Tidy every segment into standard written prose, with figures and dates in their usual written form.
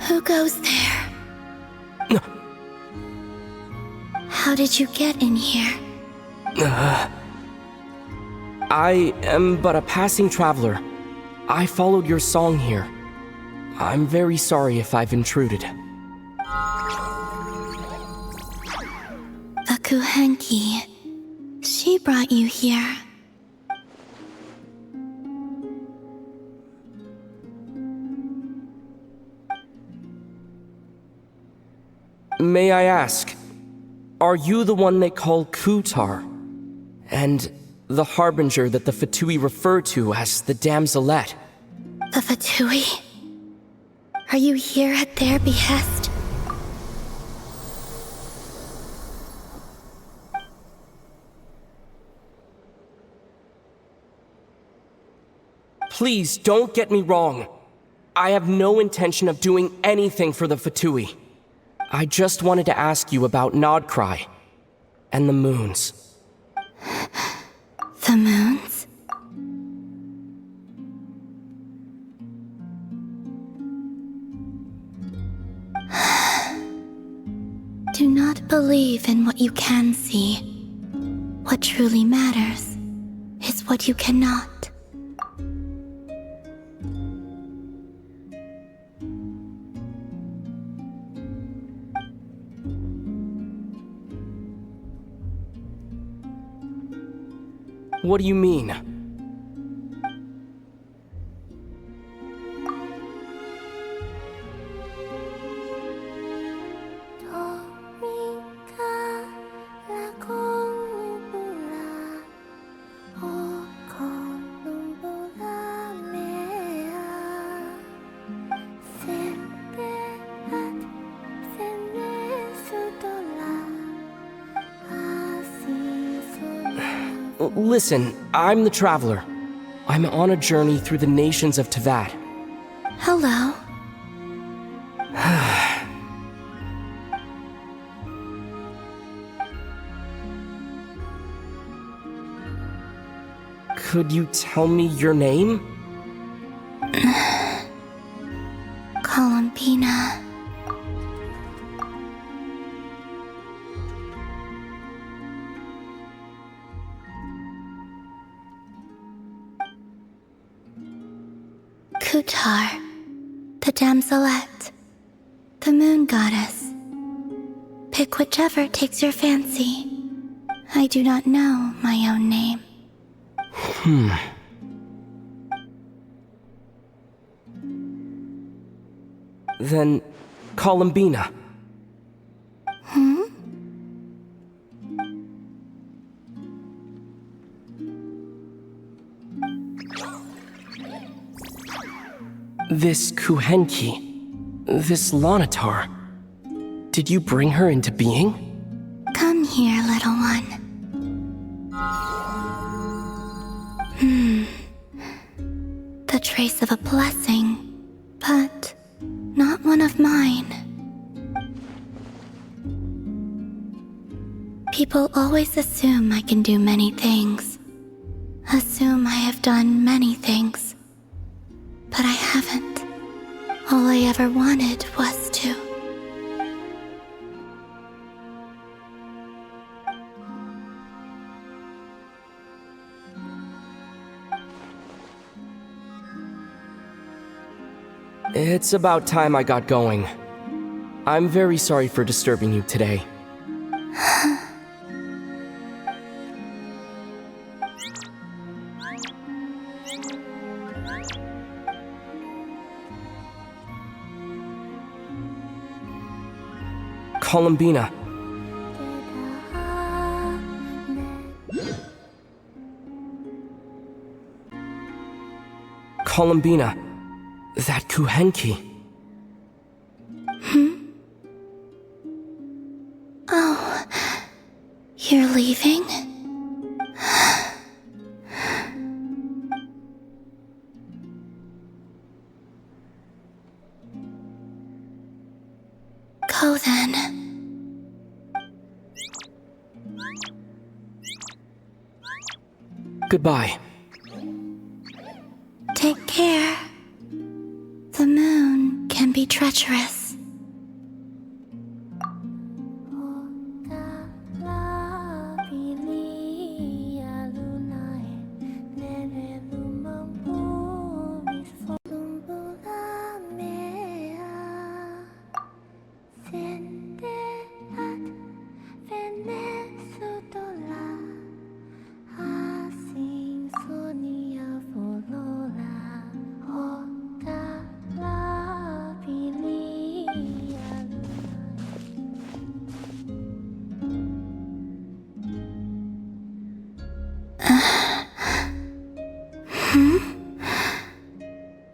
Who goes there? How did you get in here? I am but a passing traveler. I followed your song here. I'm very sorry if I've intruded. The Kuhenki. She brought you here. May I ask, are you the one they call Kutar? And the harbinger that the Fatui refer to as the Damselette? The Fatui? Are you here at their behest? Please don't get me wrong. I have no intention of doing anything for the Fatui. I just wanted to ask you about Nodcry and the moons. The moons? Do not believe in what you can see. What truly matters is what you cannot. What do you mean? Listen, I'm the Traveler. I'm on a journey through the nations of Teyvat. Hello. Could you tell me your name? Columbina. Kutar, the Damselette, the Moon Goddess. Pick whichever takes your fancy. I do not know my own name. Then, Columbina. This Kuhenki, this Lanatar, did you bring her into being? Come here, little one. The trace of a blessing, but not one of mine. People always assume I can do many things. Assume I have done many things. But I haven't. All I ever wanted was to. It's about time I got going. I'm very sorry for disturbing you today. Columbina. Columbina, that Kuhenki. Oh, you're leaving? Go then. Goodbye. Take care. The moon can be treacherous.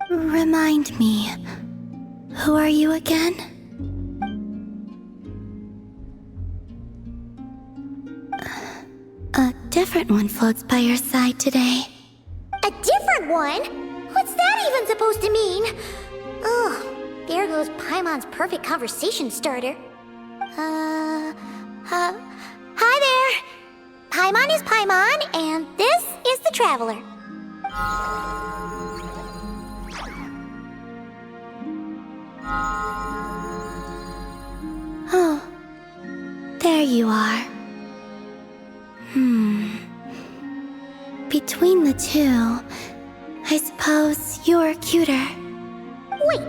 Remind me, who are you again? A different one floats by your side today. A different one? What's that even supposed to mean? Oh, there goes Paimon's perfect conversation starter. Hi there! Paimon is Paimon, and this is the Traveler. Oh, there you are. Between the two, I suppose you're cuter. Wait,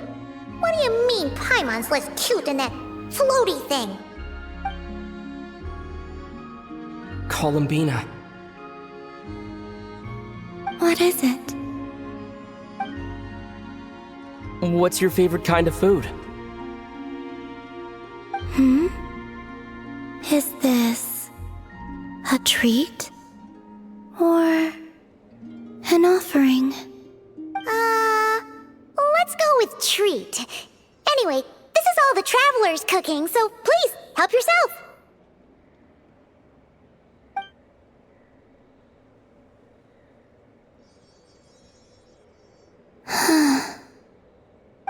what do you mean Paimon's less cute than that floaty thing? Columbina. What is it? What's your favorite kind of food? Is this a treat? Or an offering? Let's go with treat. Anyway, this is all the Traveler's cooking, so please, help yourself.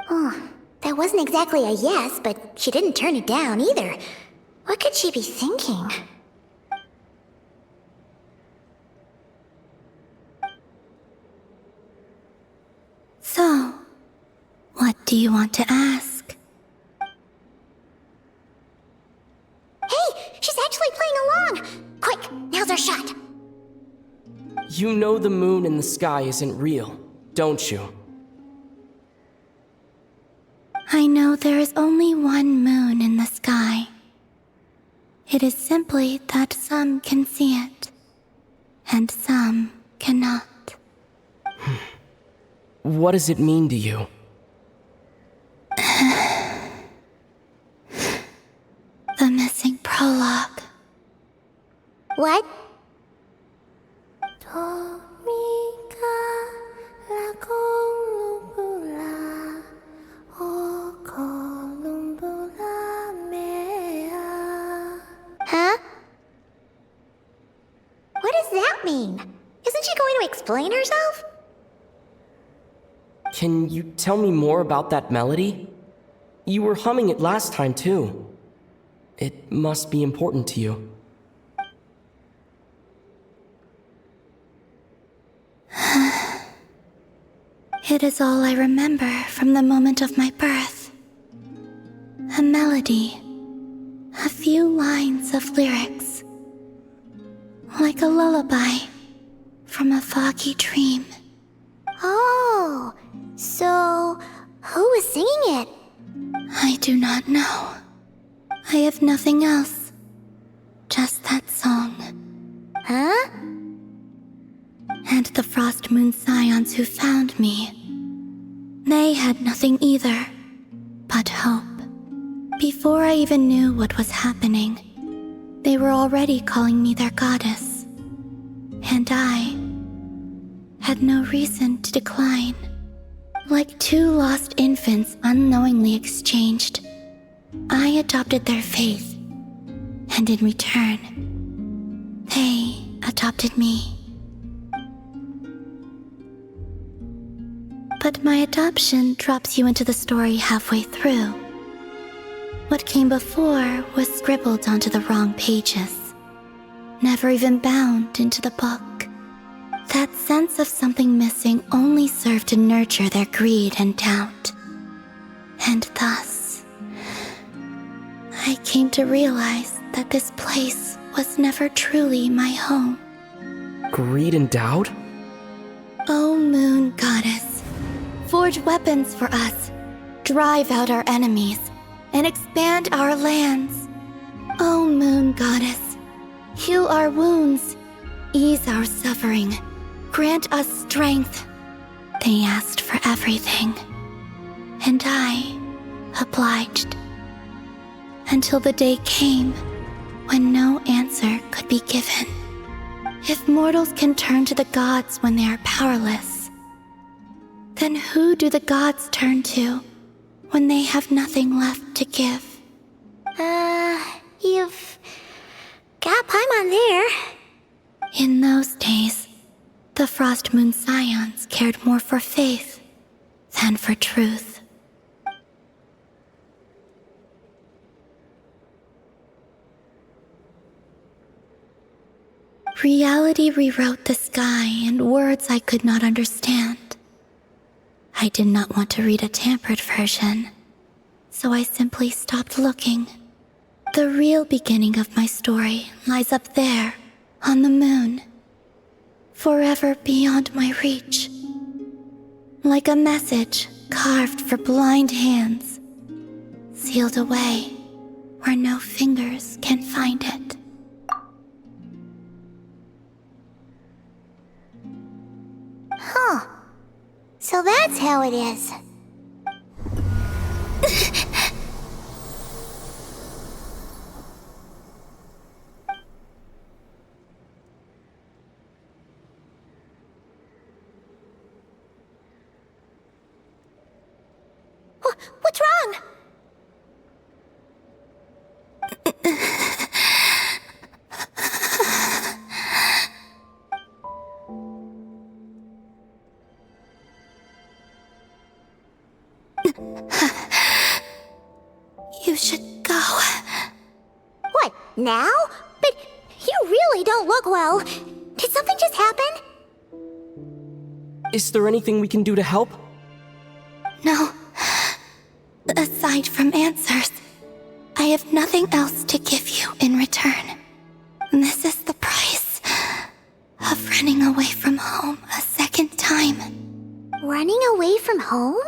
Oh, that wasn't exactly a yes, but she didn't turn it down either. What could she be thinking? So, what do you want to ask? Hey, she's actually playing along! Quick, now's our shot. You know the moon in the sky isn't real, don't you? I know there is only one moon in the sky. It is simply that some can see it, and some cannot. What does it mean to you? The missing prologue. What? Huh? What does that mean? Isn't she going to explain herself? Can you tell me more about that melody? You were humming it last time, too. It must be important to you. It is all I remember from the moment of my birth. A melody. A few lines of lyrics. Like a lullaby from a foggy dream. Oh, so who was singing it? I do not know. I have nothing else. Just that song. Huh? And the Frost Moon Scions who found me. They had nothing either, but hope. Before I even knew what was happening, they were already calling me their goddess. And I had no reason to decline. Like two lost infants unknowingly exchanged, I adopted their faith, and in return, they adopted me. But my adoption drops you into the story halfway through. What came before was scribbled onto the wrong pages, never even bound into the book. That sense of something missing only served to nurture their greed and doubt. And thus, I came to realize that this place was never truly my home. Greed and doubt? O Moon Goddess, forge weapons for us, drive out our enemies, and expand our lands. O Moon Goddess, heal our wounds, ease our suffering, grant us strength. They asked for everything, and I obliged. Until the day came when no answer could be given. If mortals can turn to the gods when they are powerless, then who do the gods turn to when they have nothing left to give? You've got Paimon there. In those days, the Frost Moon Scions cared more for faith than for truth. Reality rewrote the sky in words I could not understand. I did not want to read a tampered version, so I simply stopped looking. The real beginning of my story lies up there, on the moon, forever beyond my reach. Like a message carved for blind hands, sealed away where no fingers can find it. Huh. So that's how it is. What's wrong? You should go. What, now? But you really don't look well. Did something just happen? Is there anything we can do to help? No. Aside from answers, I have nothing else to give you in return. This is the price of running away from home a second time. Running away from home?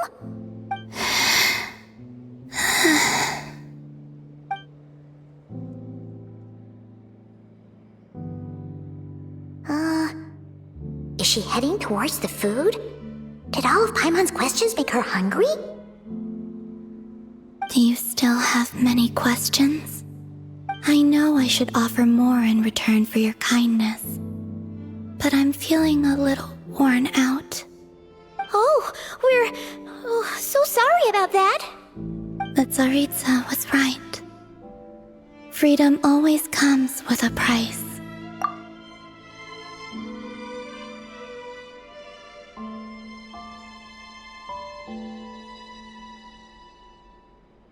Is she heading towards the food? Did all of Paimon's questions make her hungry? Do you still have many questions? I know I should offer more in return for your kindness, but I'm feeling a little worn out. Oh, we're so sorry about that. But Tsaritsa was right. Freedom always comes with a price.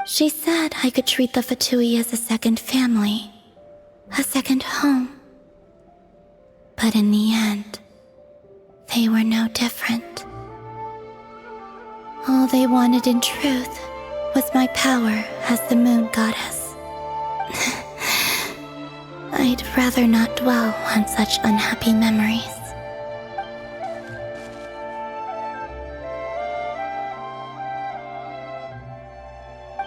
She said I could treat the Fatui as a second family, a second home. But in the end, they were no different. All they wanted in truth was my power as the Moon Goddess. I'd rather not dwell on such unhappy memories.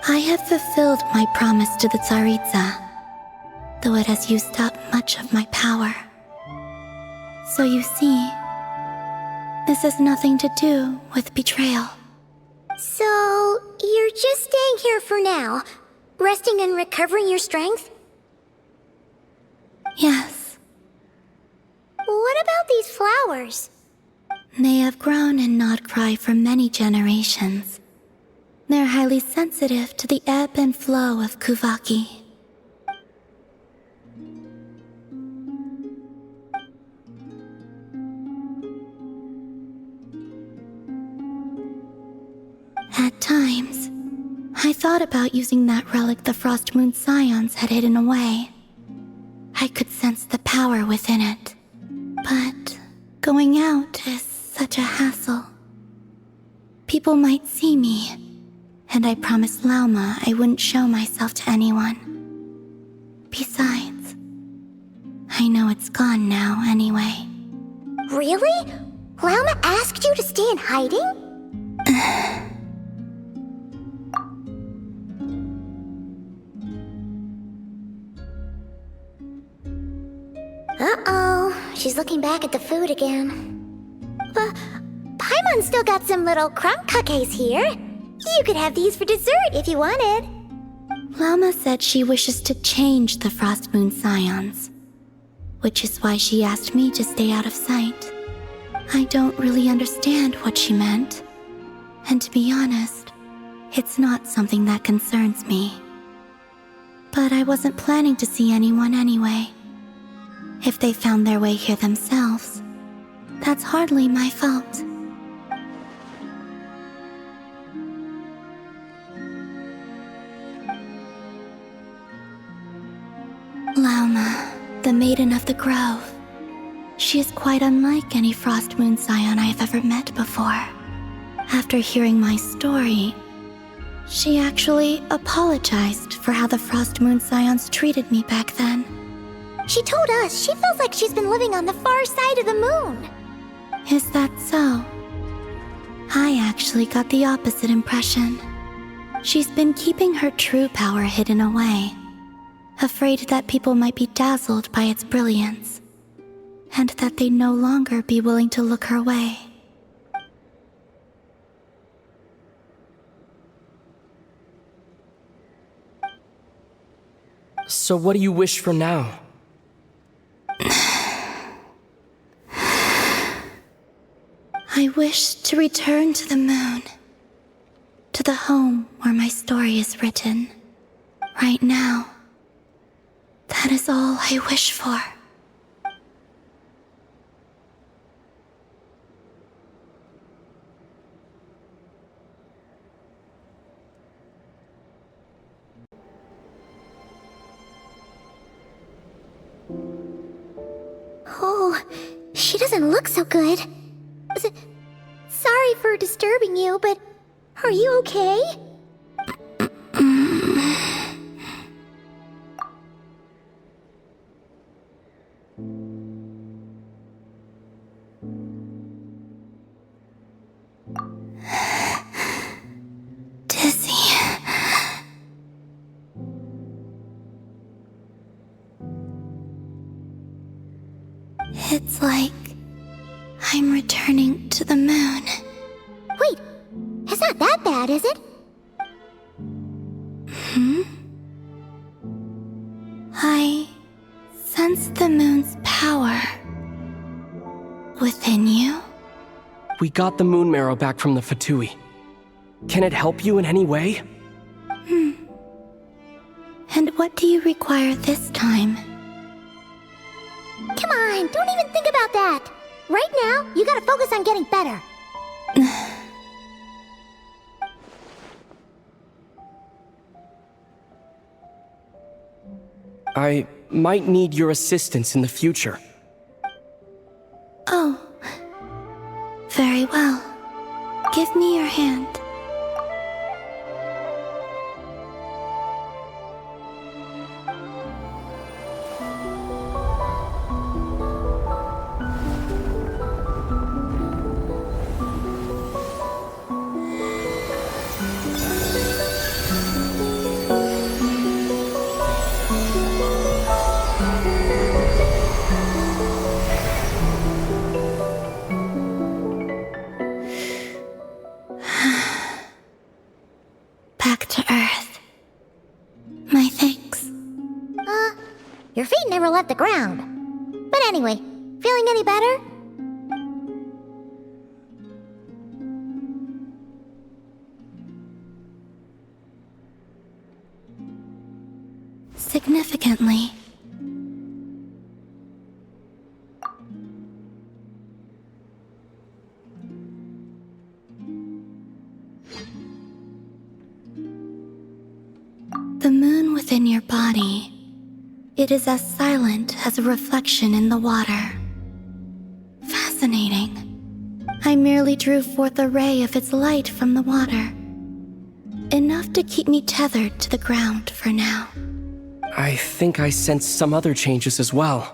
I have fulfilled my promise to the Tsaritsa, though it has used up much of my power. So you see, this has nothing to do with betrayal. So, you're just staying here for now, resting and recovering your strength? Yes, What about these flowers? They have grown in Nodcry for many generations. They're highly sensitive to the ebb and flow of Kuvaki. At times, I thought about using that relic the Frost Moon Scions had hidden away. I could sense the power within it. But going out is such a hassle. People might see me, and I promised Lauma I wouldn't show myself to anyone. Besides, I know it's gone now anyway. Really? Lauma asked you to stay in hiding? Uh-oh, she's looking back at the food again. But Paimon's still got some little crumb cookies here. You could have these for dessert if you wanted. Lauma said she wishes to change the Frost Moon Scions, which is why she asked me to stay out of sight. I don't really understand what she meant, and to be honest, it's not something that concerns me. But I wasn't planning to see anyone anyway. If they found their way here themselves, that's hardly my fault. Lauma, the Maiden of the Grove. She is quite unlike any Frost Moon Scion I have ever met before. After hearing my story, she actually apologized for how the Frost Moon Scions treated me back then. She told us she feels like she's been living on the far side of the moon. Is that so? I actually got the opposite impression. She's been keeping her true power hidden away, afraid that people might be dazzled by its brilliance, and that they'd no longer be willing to look her way. So what do you wish for now? I wish to return to the moon, to the home where my story is written. Right now, that is all I wish for. Oh, she doesn't look so good. Sorry for disturbing you, but are you okay? Dizzy. It's like I'm returning to the moon. Wait, it's not that bad, is it? I sense the moon's power within you. We got the moon marrow back from the Fatui. Can it help you in any way? And what do you require this time? Come on, don't even think about that. Right now, you gotta focus on getting better. I might need your assistance in the future. Oh, very well. Give me your hand. Back to Earth. My thanks. Your feet never left the ground. But anyway, feeling any better? significantly. The moon within your body, it is as silent as a reflection in the water. Fascinating. I merely drew forth a ray of its light from the water. Enough to keep me tethered to the ground for now. I think I sense some other changes as well.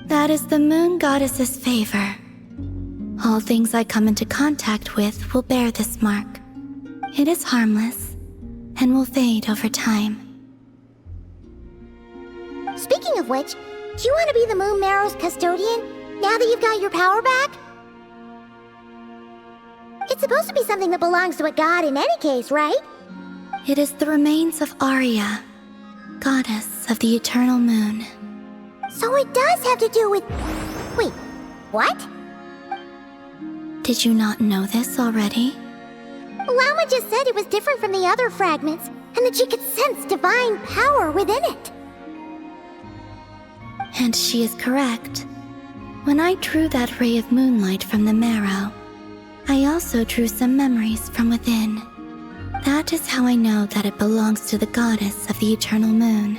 That is the Moon Goddess's favor. All things I come into contact with will bear this mark. It is harmless, and will fade over time. Speaking of which, do you want to be the Moon Marrow's custodian, now that you've got your power back? It's supposed to be something that belongs to a god in any case, right? It is the remains of Arya, goddess of the eternal moon. So it does have to do with... Wait, what? Did you not know this already? Lama just said it was different from the other fragments, and that she could sense divine power within it. And she is correct. When I drew that ray of moonlight from the marrow, I also drew some memories from within. That is how I know that it belongs to the goddess of the eternal moon.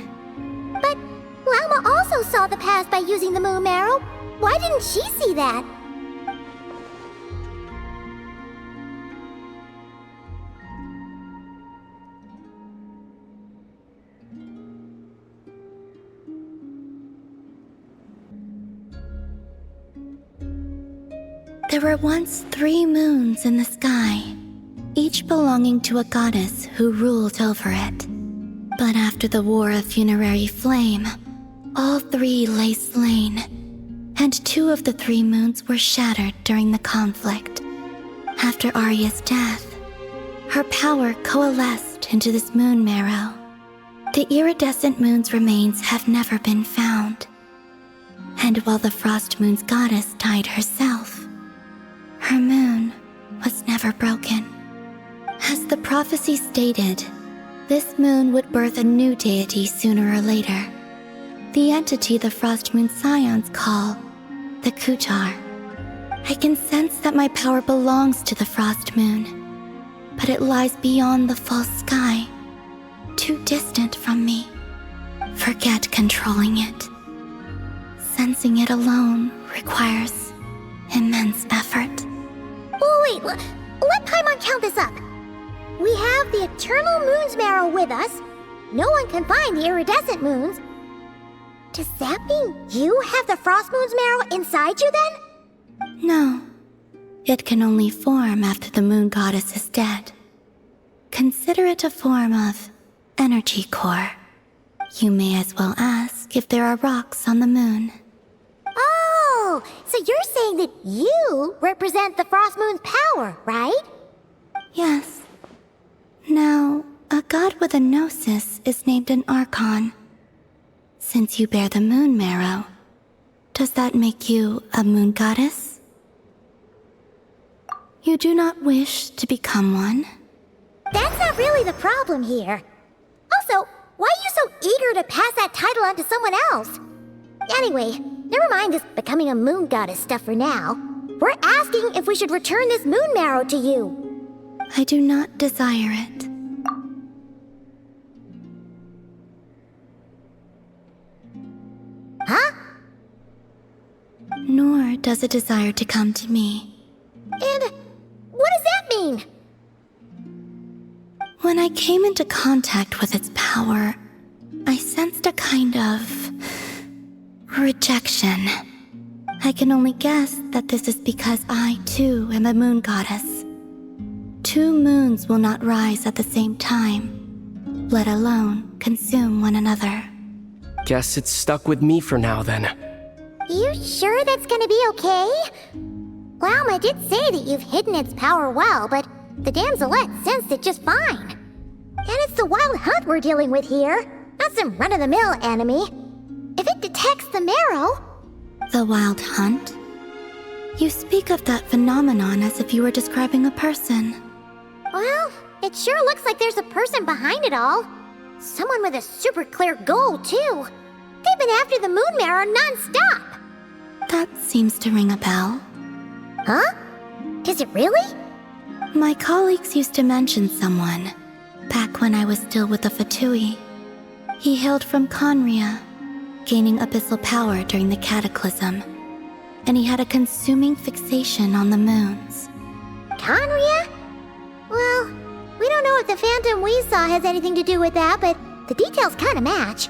But Lama also saw the past by using the Moon Marrow. Why didn't she see that? There were once 3 moons in the sky, each belonging to a goddess who ruled over it. But after the War of Funerary Flame, all 3 lay slain, and 2 of the 3 moons were shattered during the conflict. After Arya's death, her power coalesced into this moon marrow. The iridescent moon's remains have never been found. And while the Frost Moon's goddess died herself, her moon was never broken. As the prophecy stated, this moon would birth a new deity sooner or later. The entity the Frost Moon Scions call the Kutar. I can sense that my power belongs to the Frost Moon, but it lies beyond the false sky, too distant from me. Forget controlling it. Sensing it alone requires immense effort. Oh, wait, let Paimon count this up. We have the Eternal Moon's Marrow with us. No one can find the iridescent moons. Does that mean you have the Frost Moon's Marrow inside you then? No. It can only form after the Moon Goddess is dead. Consider it a form of energy core. You may as well ask if there are rocks on the moon. Oh, so you're saying that you represent the Frost Moon's power, right? Yes. Now, a god with a gnosis is named an Archon. Since you bear the moon marrow, does that make you a moon goddess? You do not wish to become one? That's not really the problem here. Also, why are you so eager to pass that title on to someone else? Anyway, never mind this becoming a moon goddess stuff for now. We're asking if we should return this moon marrow to you. I do not desire it. Huh? Nor does it desire to come to me. And what does that mean? When I came into contact with its power, I sensed a kind of rejection. I can only guess that this is because I, too, am a moon goddess. 2 moons will not rise at the same time, let alone consume one another. Guess it's stuck with me for now then. You sure that's gonna be okay? Lauma did say that you've hidden its power well, but the damselette sensed it just fine. And it's the wild hunt we're dealing with here, not some run-of-the-mill enemy. If it detects the marrow... The wild hunt? You speak of that phenomenon as if you were describing a person. Well, it sure looks like there's a person behind it all. Someone with a super clear goal, too. They've been after the moon mirror non-stop. That seems to ring a bell. Huh? Does it really? My colleagues used to mention someone, back when I was still with the Fatui. He hailed from Conria, gaining abyssal power during the Cataclysm, and he had a consuming fixation on the moons. Conria? Well, we don't know if the phantom we saw has anything to do with that, but the details kinda match.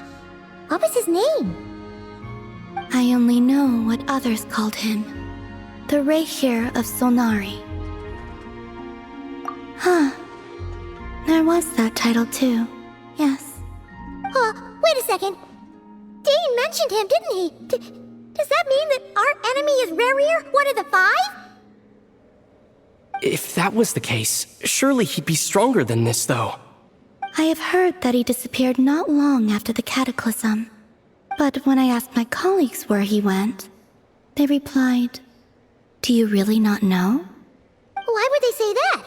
What was his name? I only know what others called him, the Rehir of Solnari. Huh. There was that title too, yes. Wait a second. Dane mentioned him, didn't he? Does that mean that our enemy is Rerir, one of the 5? If that was the case, surely he'd be stronger than this, though. I have heard that he disappeared not long after the Cataclysm. But when I asked my colleagues where he went, they replied, "Do you really not know?" Why would they say that?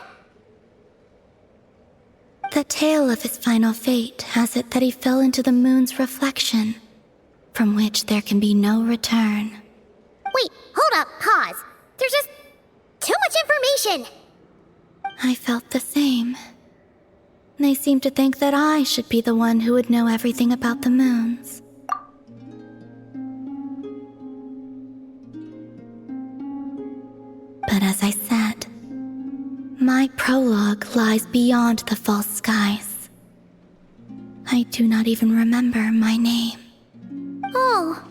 The tale of his final fate has it that he fell into the moon's reflection, from which there can be no return. Wait, hold up, pause. There's just too much information. I felt the same. They seemed to think that I should be the one who would know everything about the moons. But as I said, my prologue lies beyond the false skies. I do not even remember my name. Oh.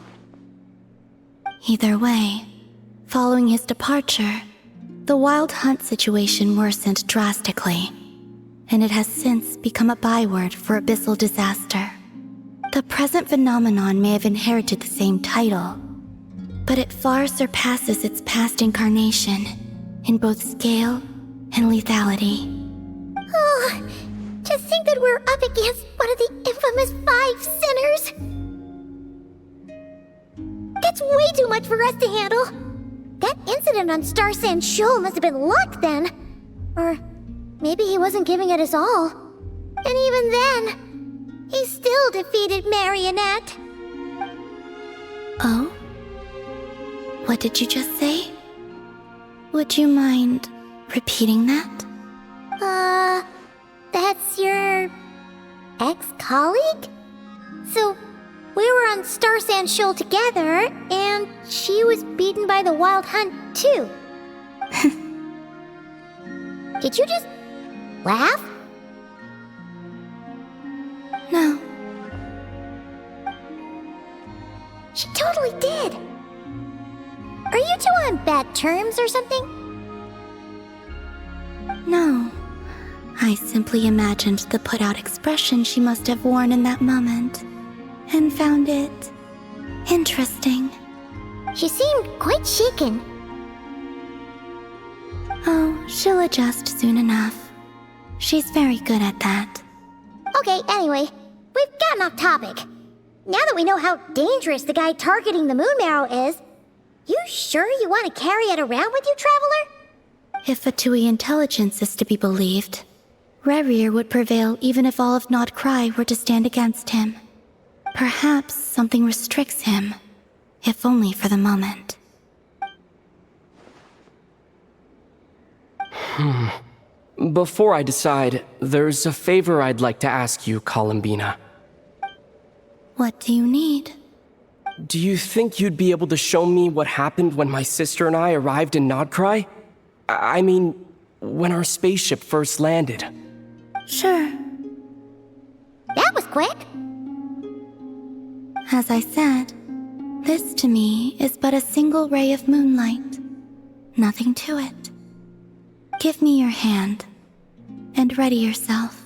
Either way, following his departure, the Wild Hunt situation worsened drastically, and it has since become a byword for abyssal disaster. The present phenomenon may have inherited the same title, but it far surpasses its past incarnation in both scale and lethality. Oh, to think that we're up against one of the infamous 5 sinners. That's way too much for us to handle. That incident on Star Sand Shoal must have been luck then. Or maybe he wasn't giving it his all. And even then, he still defeated Marionette. Oh? What did you just say? Would you mind repeating that? That's your ex-colleague? So, we were on Star Sand Shoal together, and she was beaten by the Wild Hunt, too. Did you just laugh? No. She totally did. Are you two on bad terms or something? No. I simply imagined the put-out expression she must have worn in that moment, and found it interesting. She seemed quite shaken. Oh, she'll adjust soon enough. She's very good at that. Okay, anyway, we've gotten off topic. Now that we know how dangerous the guy targeting the moon marrow is, you sure you want to carry it around with you, Traveler? If Fatui intelligence is to be believed, Rerir would prevail even if all of Nod Cry were to stand against him. Perhaps something restricts him, if only for the moment. Before I decide, there's a favor I'd like to ask you, Columbina. What do you need? Do you think you'd be able to show me what happened when my sister and I arrived in Nodcry? I mean, when our spaceship first landed. Sure. That was quick. As I said, this to me is but a single ray of moonlight. Nothing to it. Give me your hand, and ready yourself.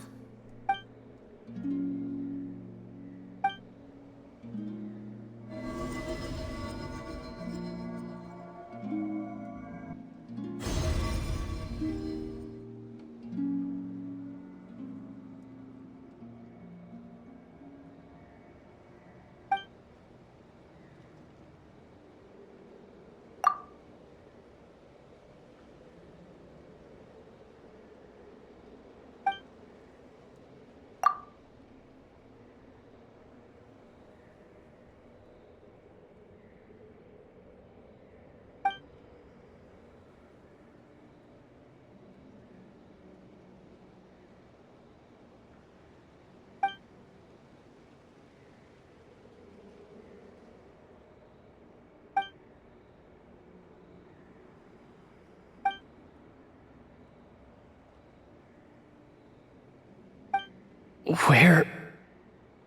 Where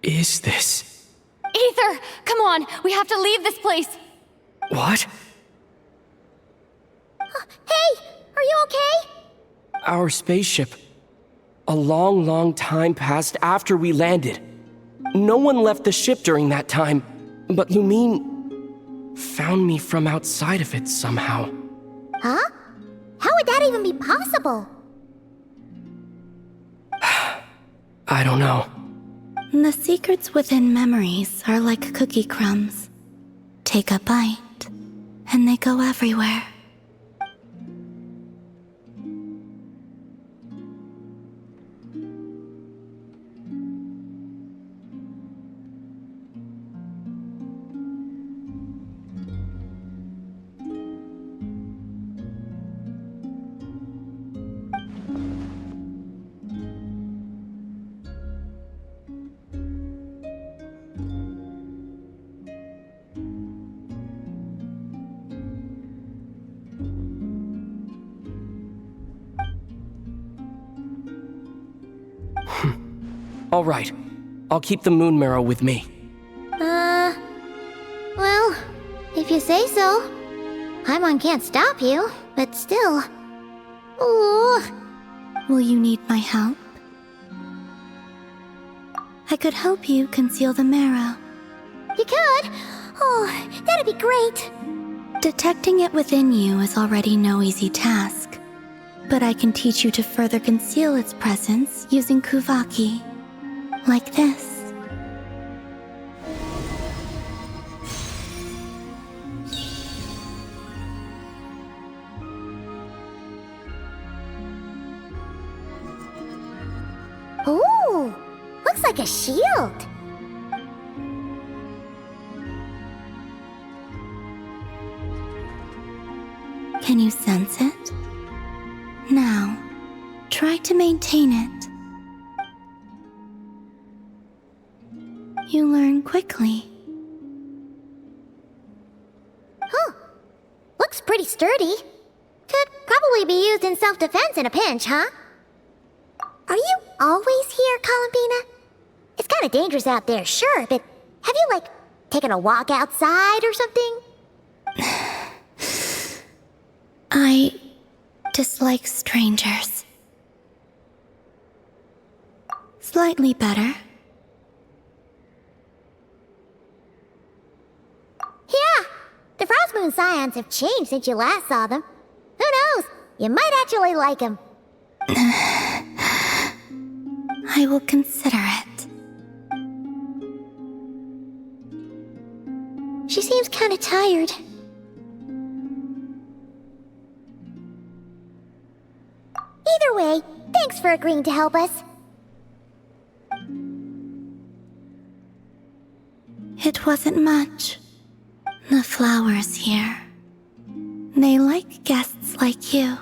is this? Aether, come on, we have to leave this place. What? Hey, are you okay? Our spaceship. A long, long time passed after we landed. No one left the ship during that time, but Lumine found me from outside of it somehow. Huh? How would that even be possible? I don't know. The secrets within memories are like cookie crumbs. Take a bite, and they go everywhere. All right. I'll keep the moon marrow with me. Well, if you say so. Paimon can't stop you, but still. Ooh. Will you need my help? I could help you conceal the marrow. You could? Oh, that'd be great. Detecting it within you is already no easy task, but I can teach you to further conceal its presence using Kuvaki. Like this. Ooh, looks like a shield. Can you sense it? Now, try to maintain it. You learn quickly. Huh. Looks pretty sturdy. Could probably be used in self-defense in a pinch, huh? Are you always here, Columbina? It's kinda dangerous out there, sure, but have you, taken a walk outside or something? I dislike strangers. Slightly better. Yeah, the Frost Moon Scions have changed since you last saw them. Who knows? You might actually like them. I will consider it. She seems kinda tired. Either way, thanks for agreeing to help us. It wasn't much. The flowers here. They like guests like you.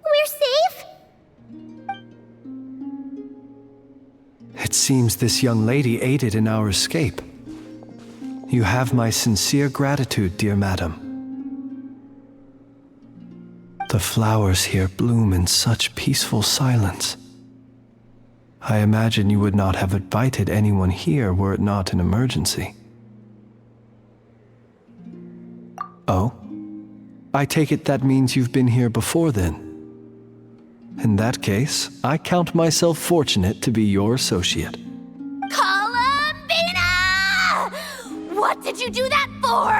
We're safe? It seems this young lady aided in our escape. You have my sincere gratitude, dear madam. The flowers here bloom in such peaceful silence. I imagine you would not have invited anyone here were it not an emergency. Oh? I take it that means you've been here before then. In that case, I count myself fortunate to be your associate. Columbina! What did you do that for?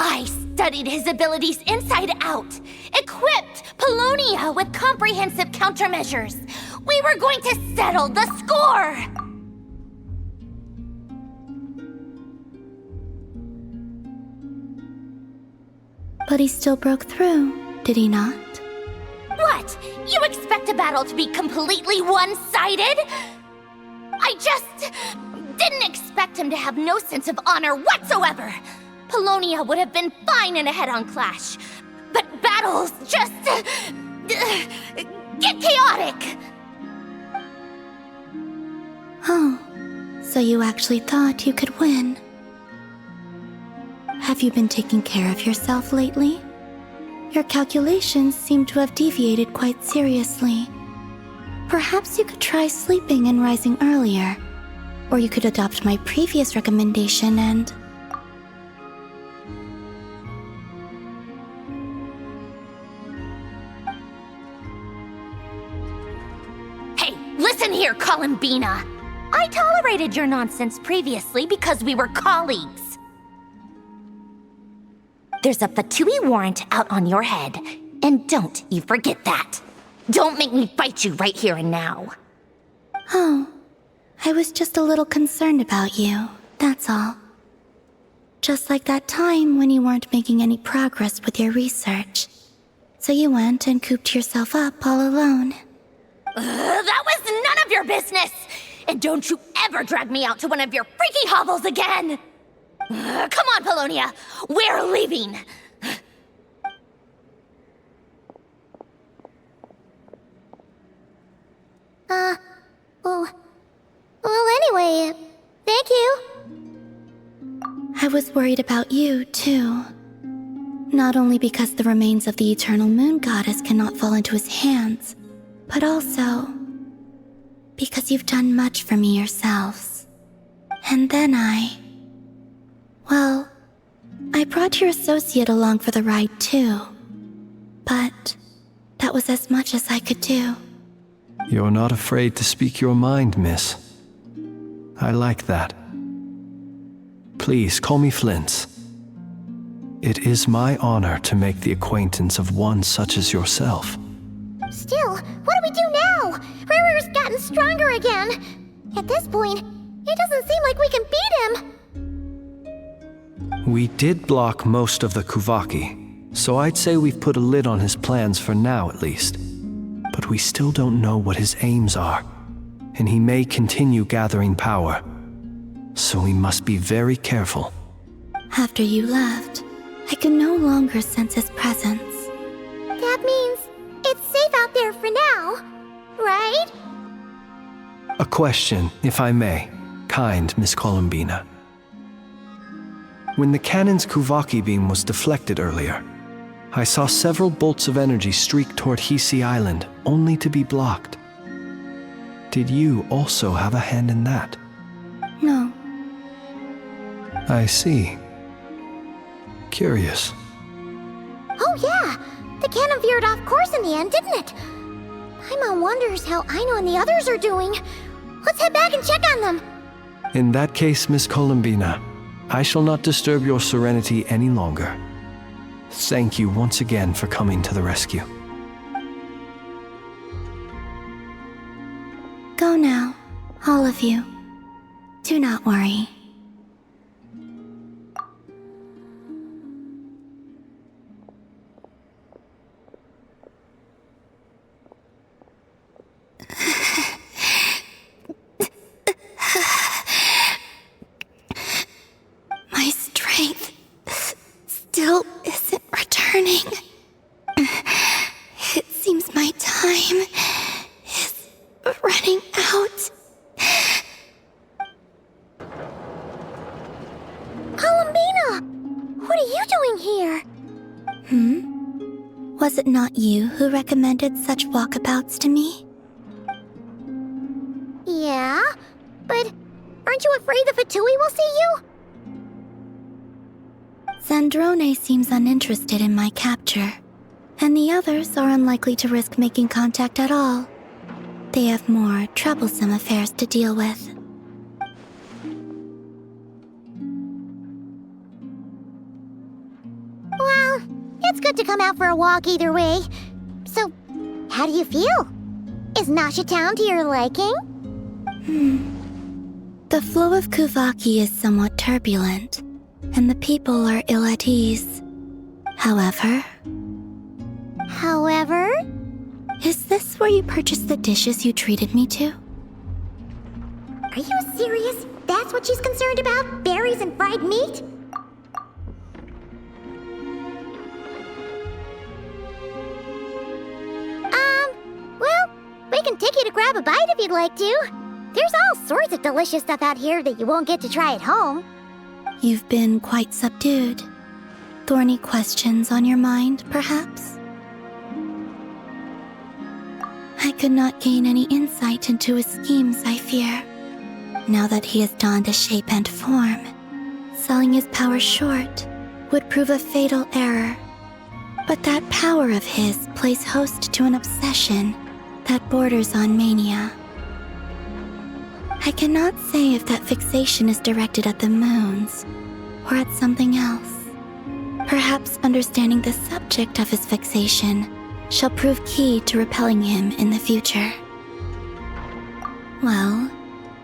I studied his abilities inside out, equipped Paulownia with comprehensive countermeasures. We were going to settle the score! But he still broke through, did he not? What? You expect a battle to be completely one-sided? I just didn't expect him to have no sense of honor whatsoever. Paulownia would have been fine in a head-on clash, but battles just get chaotic. Oh, so you actually thought you could win. Have you been taking care of yourself lately? Your calculations seem to have deviated quite seriously. Perhaps you could try sleeping and rising earlier. Or you could adopt my previous recommendation and... Hey, listen here, Columbina. I tolerated your nonsense previously because we were colleagues. There's a Fatui warrant out on your head, and don't you forget that. Don't make me fight you right here and now. Oh, I was just a little concerned about you, that's all. Just like that time when you weren't making any progress with your research. So you went and cooped yourself up all alone. That was none of your business! And don't you ever drag me out to one of your freaky hovels again! Come on, Polonia! We're leaving! Well, anyway, thank you. I was worried about you, too. Not only because the remains of the eternal Moon Goddess cannot fall into his hands, but also because you've done much for me yourselves. And then well, I brought your associate along for the ride too. But that was as much as I could do. You're not afraid to speak your mind, miss. I like that. Please call me Flint's. It is my honor to make the acquaintance of one such as yourself. Still, what do we do now? Rirur's gotten stronger again. At this point, it doesn't seem like we can beat him. We did block most of the Kuvaki, so I'd say we've put a lid on his plans for now at least. But we still don't know what his aims are, and he may continue gathering power. So we must be very careful. After you left, I could no longer sense his presence. That means it's safe out there for now, right? A question, if I may, kind Miss Columbina. When the cannon's Kuvaki beam was deflected earlier, I saw several bolts of energy streak toward Hisi Island, only to be blocked. Did you also have a hand in that? No. I see. Curious. Oh yeah, the cannon veered off course in the end, didn't it? Paimon wonders how Aino and the others are doing. Let's head back and check on them. In that case, Miss Columbina, I shall not disturb your serenity any longer. Thank you once again for coming to the rescue. Go now, all of you. Do not worry. My strength still isn't returning. It seems my time is running out. Columbina! What are you doing here? Was it not you who recommended such walkabouts to me? Yeah, but aren't you afraid the Fatui will see you? Zandrone seems uninterested in my capture, and the others are unlikely to risk making contact at all. They have more troublesome affairs to deal with. Well, it's good to come out for a walk either way. So, how do you feel? Is Nasha Town to your liking? The flow of Kuvaki is somewhat turbulent, and the people are ill at ease. However, is this where you purchased the dishes you treated me to? Are you serious? That's what she's concerned about? Berries and fried meat? can take you to grab a bite if you'd like to. There's all sorts of delicious stuff out here that you won't get to try at home. You've been quite subdued. Thorny questions on your mind, perhaps? I could not gain any insight into his schemes, I fear. Now that he has donned a shape and form, selling his power short would prove a fatal error. But that power of his plays host to an obsession that borders on mania. I cannot say if that fixation is directed at the moons or at something else. Perhaps understanding the subject of his fixation shall prove key to repelling him in the future. Well,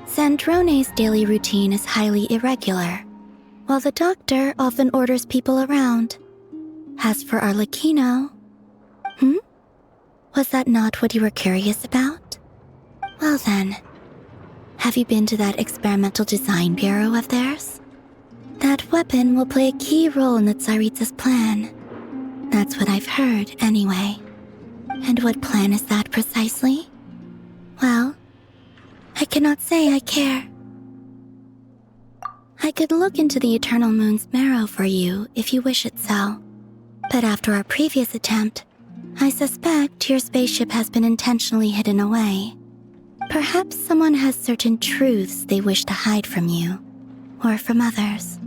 Sandrone's daily routine is highly irregular, while the doctor often orders people around. As for Arlecchino... Was that not what you were curious about? Well then, have you been to that experimental design bureau of theirs? That weapon will play a key role in the Tsaritsa's plan. That's what I've heard, anyway. And what plan is that precisely? Well, I cannot say I care. I could look into the Eternal Moon's marrow for you if you wish it so. But after our previous attempt, I suspect your spaceship has been intentionally hidden away. Perhaps someone has certain truths they wish to hide from you, or from others.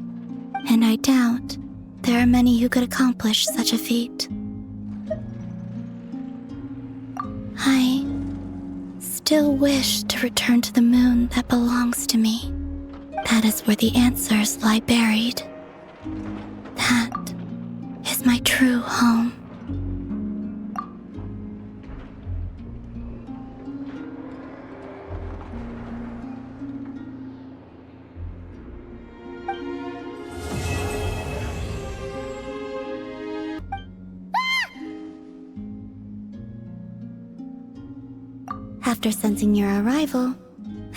And I doubt there are many who could accomplish such a feat. I still wish to return to the moon that belongs to me. That is where the answers lie buried. That is my true home. After sensing your arrival,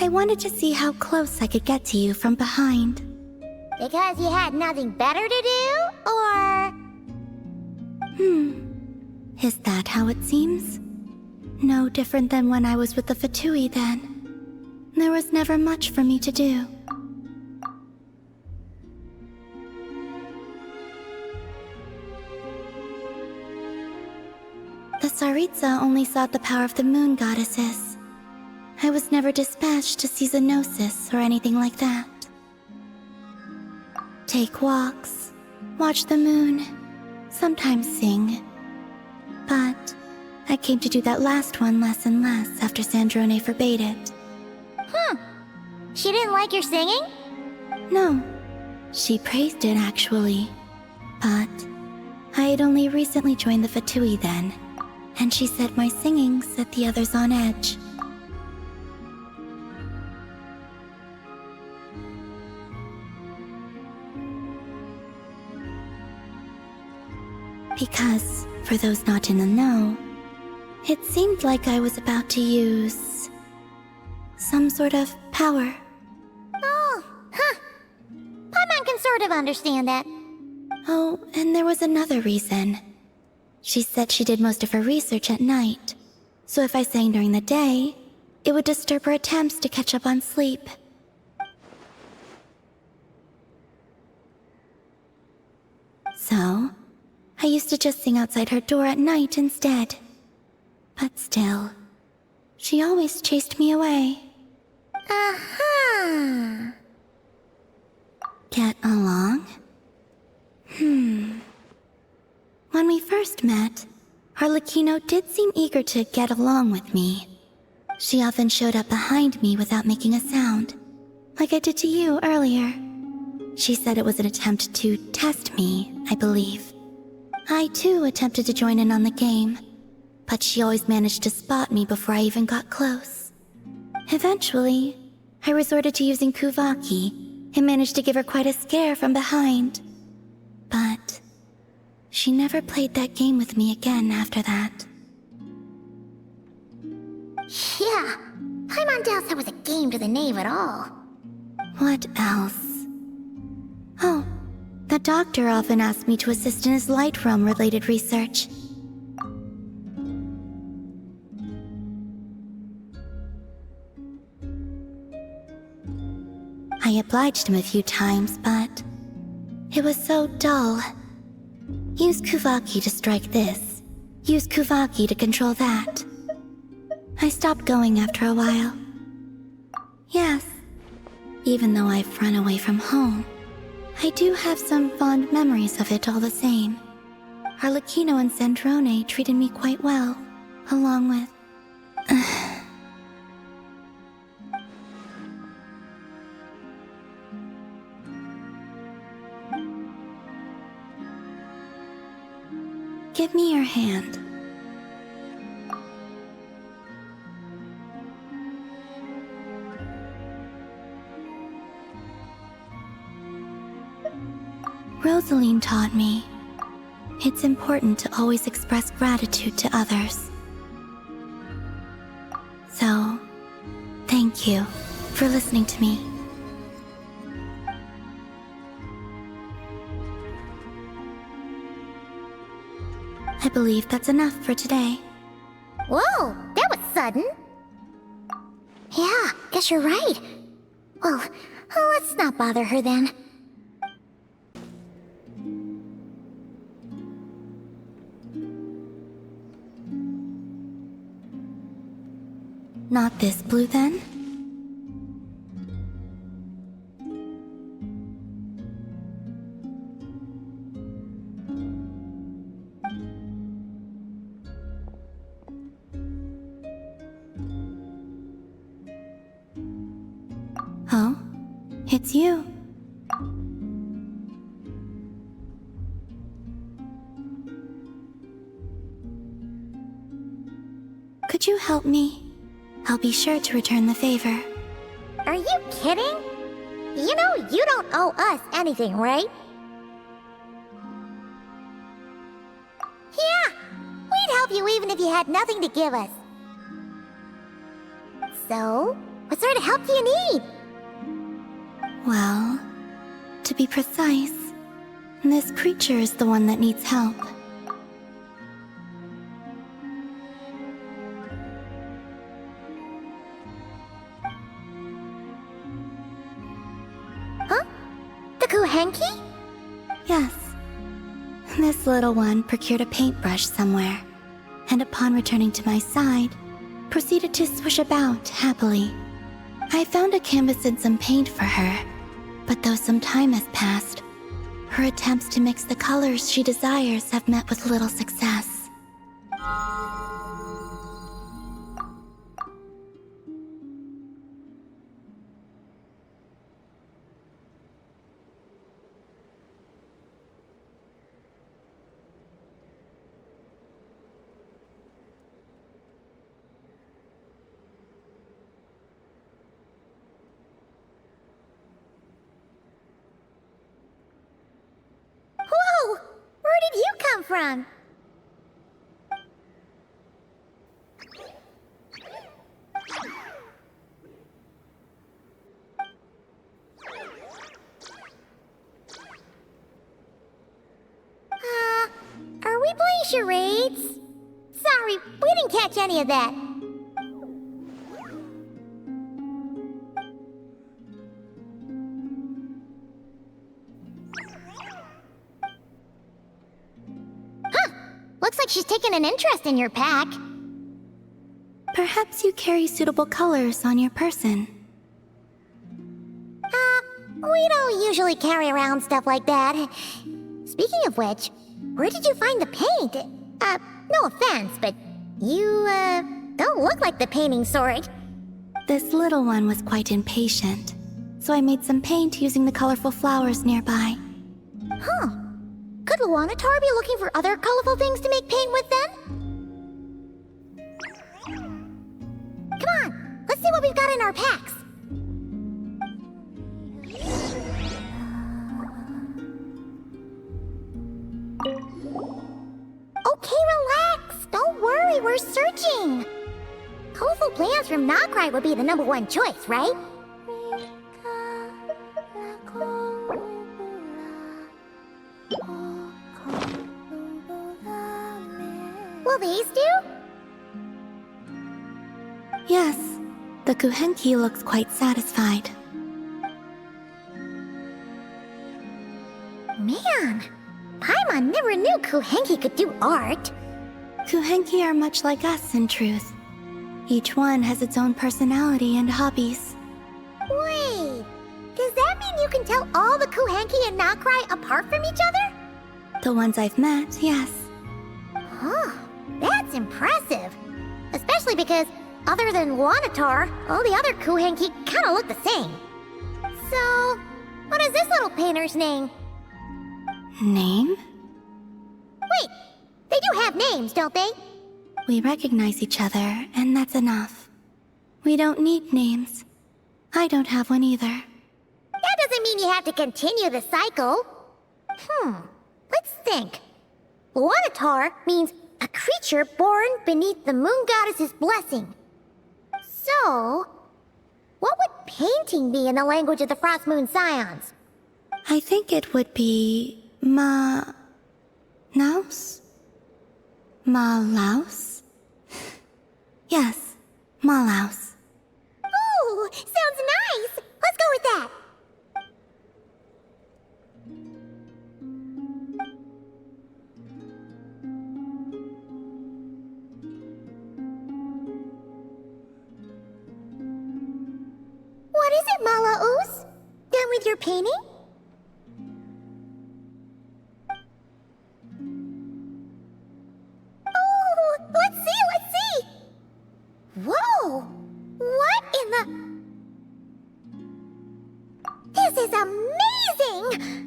I wanted to see how close I could get to you from behind. Because you had nothing better to do, or...? Is that how it seems? No different than when I was with the Fatui then. There was never much for me to do. The Tsaritsa only sought the power of the Moon Goddesses. I was never dispatched to seize a gnosis or anything like that. Take walks, watch the moon, sometimes sing. But I came to do that last one less and less after Sandrone forbade it. She didn't like your singing? No, she praised it actually. But I had only recently joined the Fatui then, and she said my singing set the others on edge. Because, for those not in the know, it seemed like I was about to use some sort of power. Oh, Paimon can sort of understand that. Oh, and there was another reason. She said she did most of her research at night, so if I sang during the day, it would disturb her attempts to catch up on sleep. So, I used to just sing outside her door at night instead. But still, she always chased me away. Get along? When we first met, Arlecchino did seem eager to get along with me. She often showed up behind me without making a sound, like I did to you earlier. She said it was an attempt to test me, I believe. I too attempted to join in on the game, but she always managed to spot me before I even got close. Eventually, I resorted to using Kuvaki and managed to give her quite a scare from behind. But she never played that game with me again after that. Yeah, Paimon doubts that was a game to the knave at all. What else? Oh, the doctor often asked me to assist in his light realm-related research. I obliged him a few times, but it was so dull. Use Kuvaki to strike this. Use Kuvaki to control that. I stopped going after a while. Yes, even though I've run away from home, I do have some fond memories of it all the same. Arlecchino and Sandrone treated me quite well, along with... Give me your hand. Rosaline taught me it's important to always express gratitude to others. So, thank you for listening to me. I believe that's enough for today. Whoa, that was sudden. Yeah, guess you're right. Well, let's not bother her then. Not this blue, then? Oh, it's you. Could you help me? I'll be sure to return the favor. Are you kidding? You know you don't owe us anything, right? Yeah, we'd help you even if you had nothing to give us. So, what sort of help do you need? Well, to be precise, this creature is the one that needs help. Huh? The Kuhenki? Yes. This little one procured a paintbrush somewhere, and upon returning to my side, proceeded to swish about happily. I found a canvas and some paint for her, but though some time has passed, her attempts to mix the colors she desires have met with little success. Whoa! Where did you come from? Are we playing charades? Sorry, we didn't catch any of that. Looks like she's taken an interest in your pack. Perhaps you carry suitable colors on your person. We don't usually carry around stuff like that. Speaking of which, where did you find the paint? No offense, but you, don't look like the painting sort. This little one was quite impatient, so I made some paint using the colorful flowers nearby. Huh. Could Luanatar be looking for other colorful things to make paint with then? Come on, let's see what we've got in our packs. Okay, relax. Don't worry, we're searching. Colorful plants from Nokrai would be the #1 choice, right? Will these do? Yes, the Kuhenki looks quite satisfied. Kuhenki could do art. Kuhenki are much like us, in truth. Each one has its own personality and hobbies. Wait, does that mean you can tell all the Kuhenki and Nacrai apart from each other? The ones I've met, yes. Huh, that's impressive. Especially because, other than Wanatar, all the other Kuhenki kinda look the same. So, what is this little painter's name? Name? Wait, they do have names, don't they? We recognize each other, and that's enough. We don't need names. I don't have one either. That doesn't mean you have to continue the cycle. Let's think. Wanatar means a creature born beneath the Moon Goddess's blessing. So, what would painting be in the language of the Frost Moon Scions? I think it would be Naus? Malaus? Yes, Malaus. Ooh, sounds nice! Let's go with that! What is it, Malaus? Done with your painting? Oh, let's see! Whoa! What in the... This is amazing!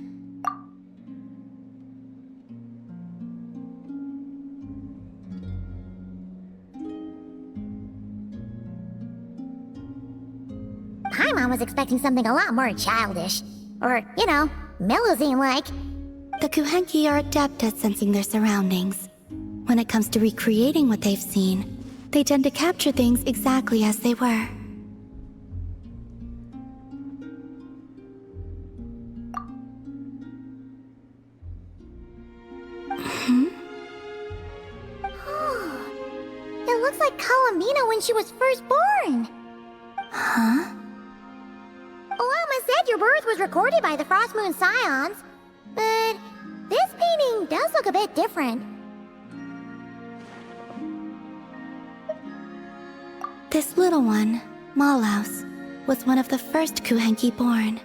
Paimon was expecting something a lot more childish. Or, you know, Melusine-like. The Kuhenki are adept at sensing their surroundings. When it comes to recreating what they've seen, they tend to capture things exactly as they were. It looks like Columbina when she was first born. Huh? Lama said your birth was recorded by the Frost Moon Scions, but this painting does look a bit different. This little one, Malaus, was one of the first Kuhenki born.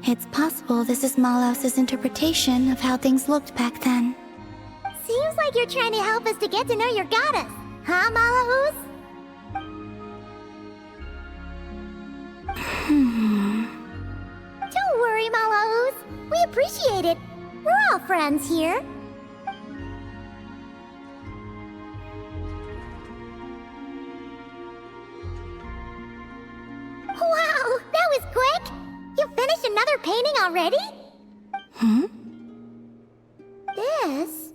It's possible this is Malaus's interpretation of how things looked back then. Seems like you're trying to help us to get to know your goddess, huh, Malaus? Don't worry, Malaus. We appreciate it. We're all friends here. Wow, that was quick! You finished another painting already? This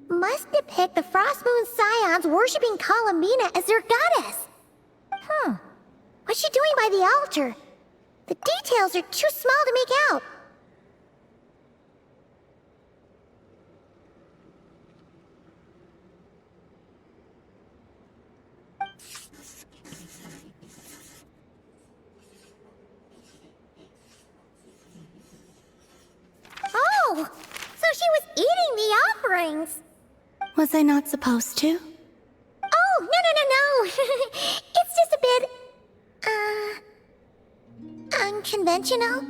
must depict the Frost Moon Scions worshipping Columbina as their goddess. What's she doing by the altar? The details are too small to make out. Oh, so she was eating the offerings. Was I not supposed to? Oh, no. It's just a bit, unconventional.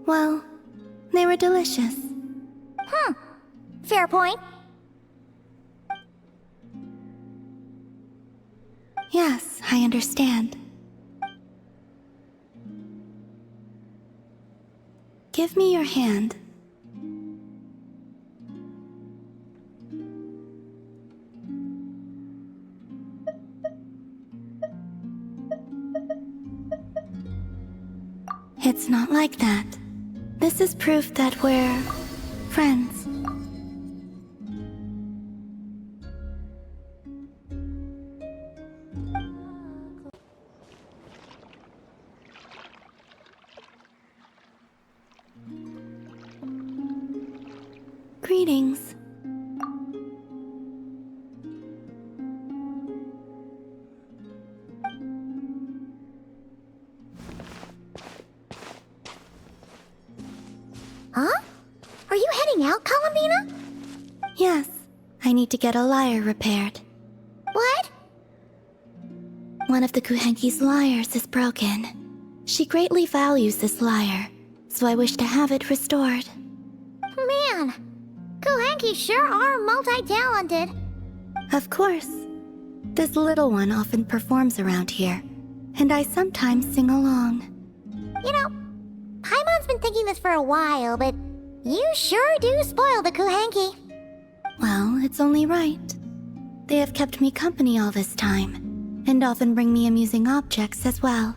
Well, they were delicious. Fair point. Yes, I understand. Give me your hand. It's not like that. This is proof that we're friends. Greetings. Huh? Are you heading out, Columbina? Yes, I need to get a lyre repaired. What? One of the Kuhenki's lyres is broken. She greatly values this lyre, so I wish to have it restored. Man, Kuhenki sure are multi-talented. Of course. This little one often performs around here, and I sometimes sing along. You know, Paimon's been thinking this for a while, but you sure do spoil the Kuhenki. Well, it's only right. They have kept me company all this time, and often bring me amusing objects as well.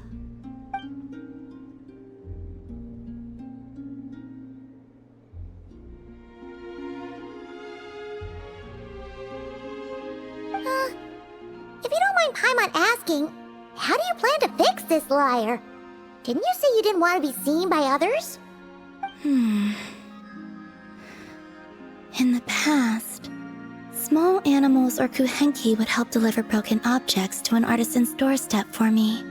If you don't mind Paimon asking, how do you plan to fix this lyre? Didn't you say you didn't want to be seen by others? In the past, small animals or Kuhenki would help deliver broken objects to an artisan's doorstep for me.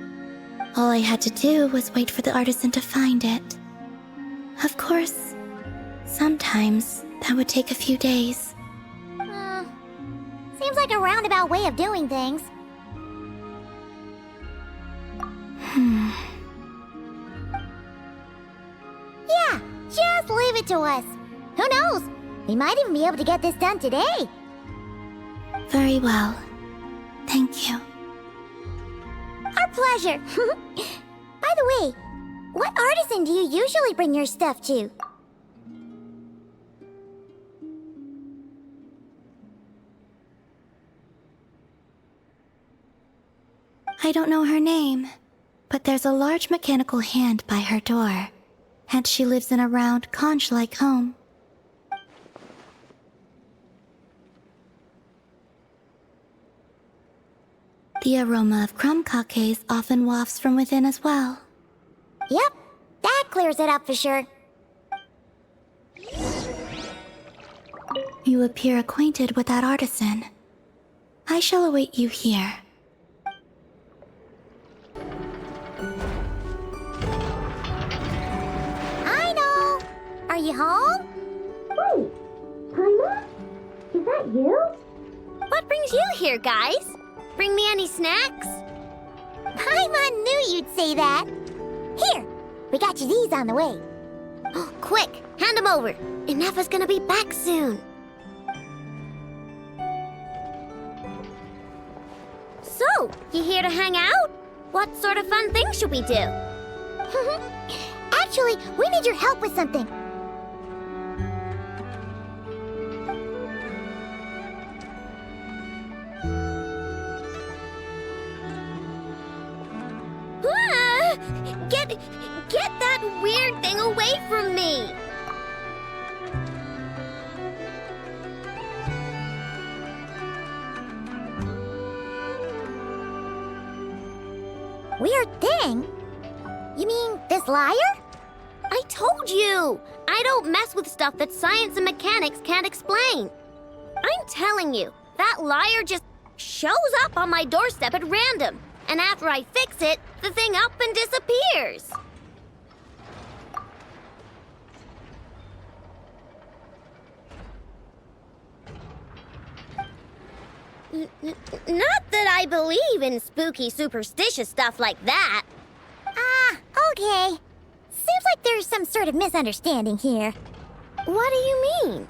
All I had to do was wait for the artisan to find it. Of course, sometimes that would take a few days. Seems like a roundabout way of doing things. Yeah, just leave it to us. Who knows? We might even be able to get this done today. Very well. Thank you. Our pleasure. By the way, what artisan do you usually bring your stuff to? I don't know her name, but there's a large mechanical hand by her door, and she lives in a round, conch-like home. The aroma of crumb cakes often wafts from within as well. Yep, that clears it up for sure. You appear acquainted with that artisan. I shall await you here. I know. Are you home? Wait, Paimon? Is that you? What brings you here, guys? Bring me any snacks? Paimon knew you'd say that. Here, we got you these on the way. Oh, quick, hand them over. Inefa's gonna be back soon. So, you here to hang out? What sort of fun things should we do? Actually, we need your help with something. Ah! Get that weird thing away from me! Weird thing? You mean this lyre? I told you! I don't mess with stuff that science and mechanics can't explain. I'm telling you, that lyre just shows up on my doorstep at random. And after I fix it, the thing up and disappears. Not that I believe in spooky, superstitious stuff like that. Ah, okay. Seems like there's some sort of misunderstanding here. What do you mean?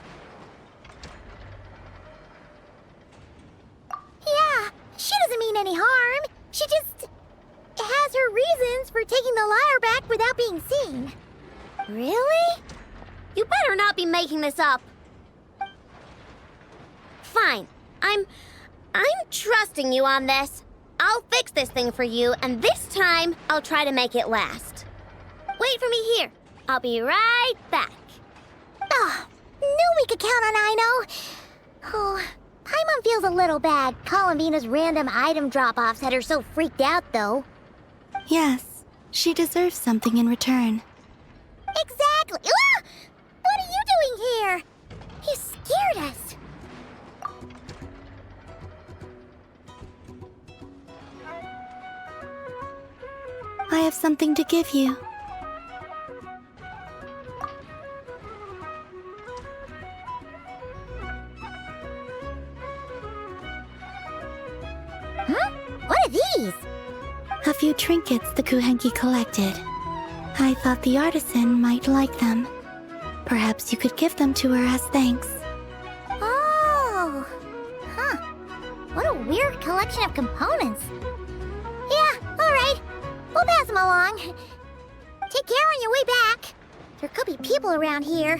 Yeah, she doesn't mean any harm. She just has her reasons for taking the lyre back without being seen. Really? You better not be making this up. Fine. I'm trusting you on this. I'll fix this thing for you, and this time I'll try to make it last. Wait for me here. I'll be right back. Ah, knew we could count on Aino. Oh, Paimon feels a little bad. Columbina's random item drop-offs had her so freaked out, though. Yes, she deserves something in return. Exactly. Ah! What are you doing here? You scared us. I have something to give you. these? A few trinkets the Kuhenki collected. I thought the artisan might like them. Perhaps you could give them to her as thanks. Oh, huh. What a weird collection of components. Yeah, alright. We'll pass them along. Take care on your way back. There could be people around here.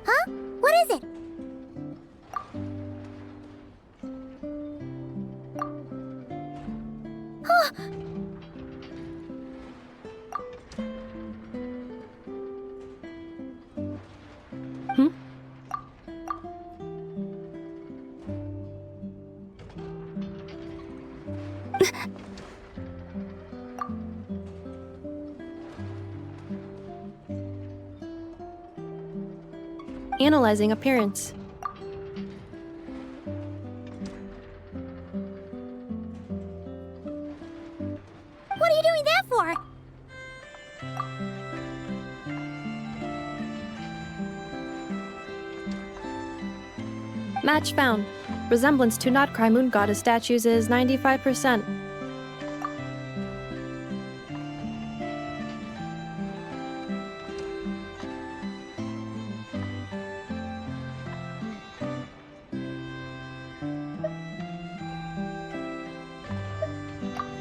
Huh? What is it? Oh! Analyzing appearance. What are you doing that for? Match found. Resemblance to Not Cry Moon Goddess statues is 95%.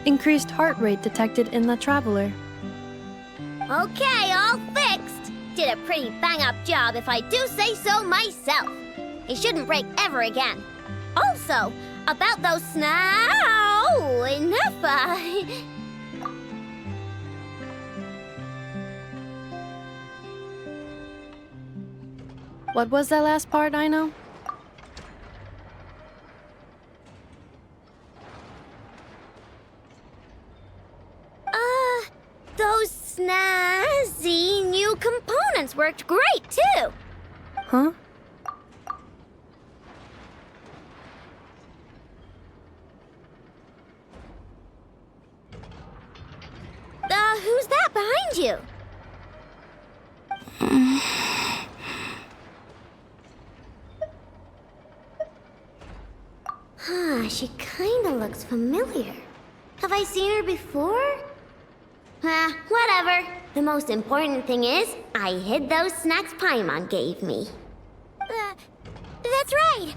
Increased heart rate detected in the traveler. Okay, all fixed. Did a pretty bang-up job if I do say so myself. It shouldn't break ever again. Also, about those enough. What was that last part, I know? Those snazzy new components worked great, too. Huh? Who's that behind you? She kinda looks familiar. Have I seen her before? Whatever. The most important thing is, I hid those snacks Paimon gave me. That's right.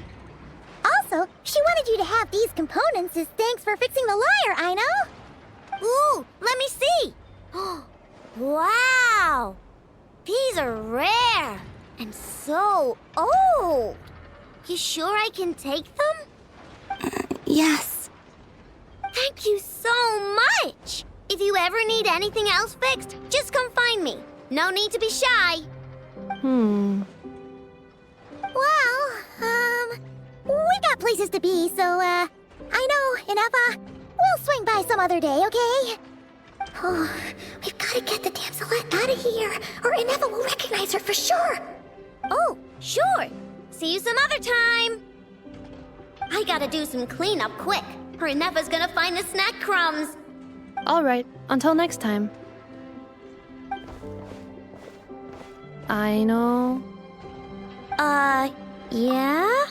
Also, she wanted you to have these components as thanks for fixing the lyre, I know. Ooh, let me see. Wow! These are rare and so old. You sure I can take them? Yes. Thank you so much! If you ever need anything else fixed, just come find me. No need to be shy. Well, we got places to be, so, I know, Inefa, we'll swing by some other day, okay? Oh, we've gotta get the damselette out of here, or Inefa will recognize her for sure. Oh, sure. See you some other time. I gotta do some cleanup quick, or Inefa's gonna find the snack crumbs. Alright, until next time. I know. Yeah?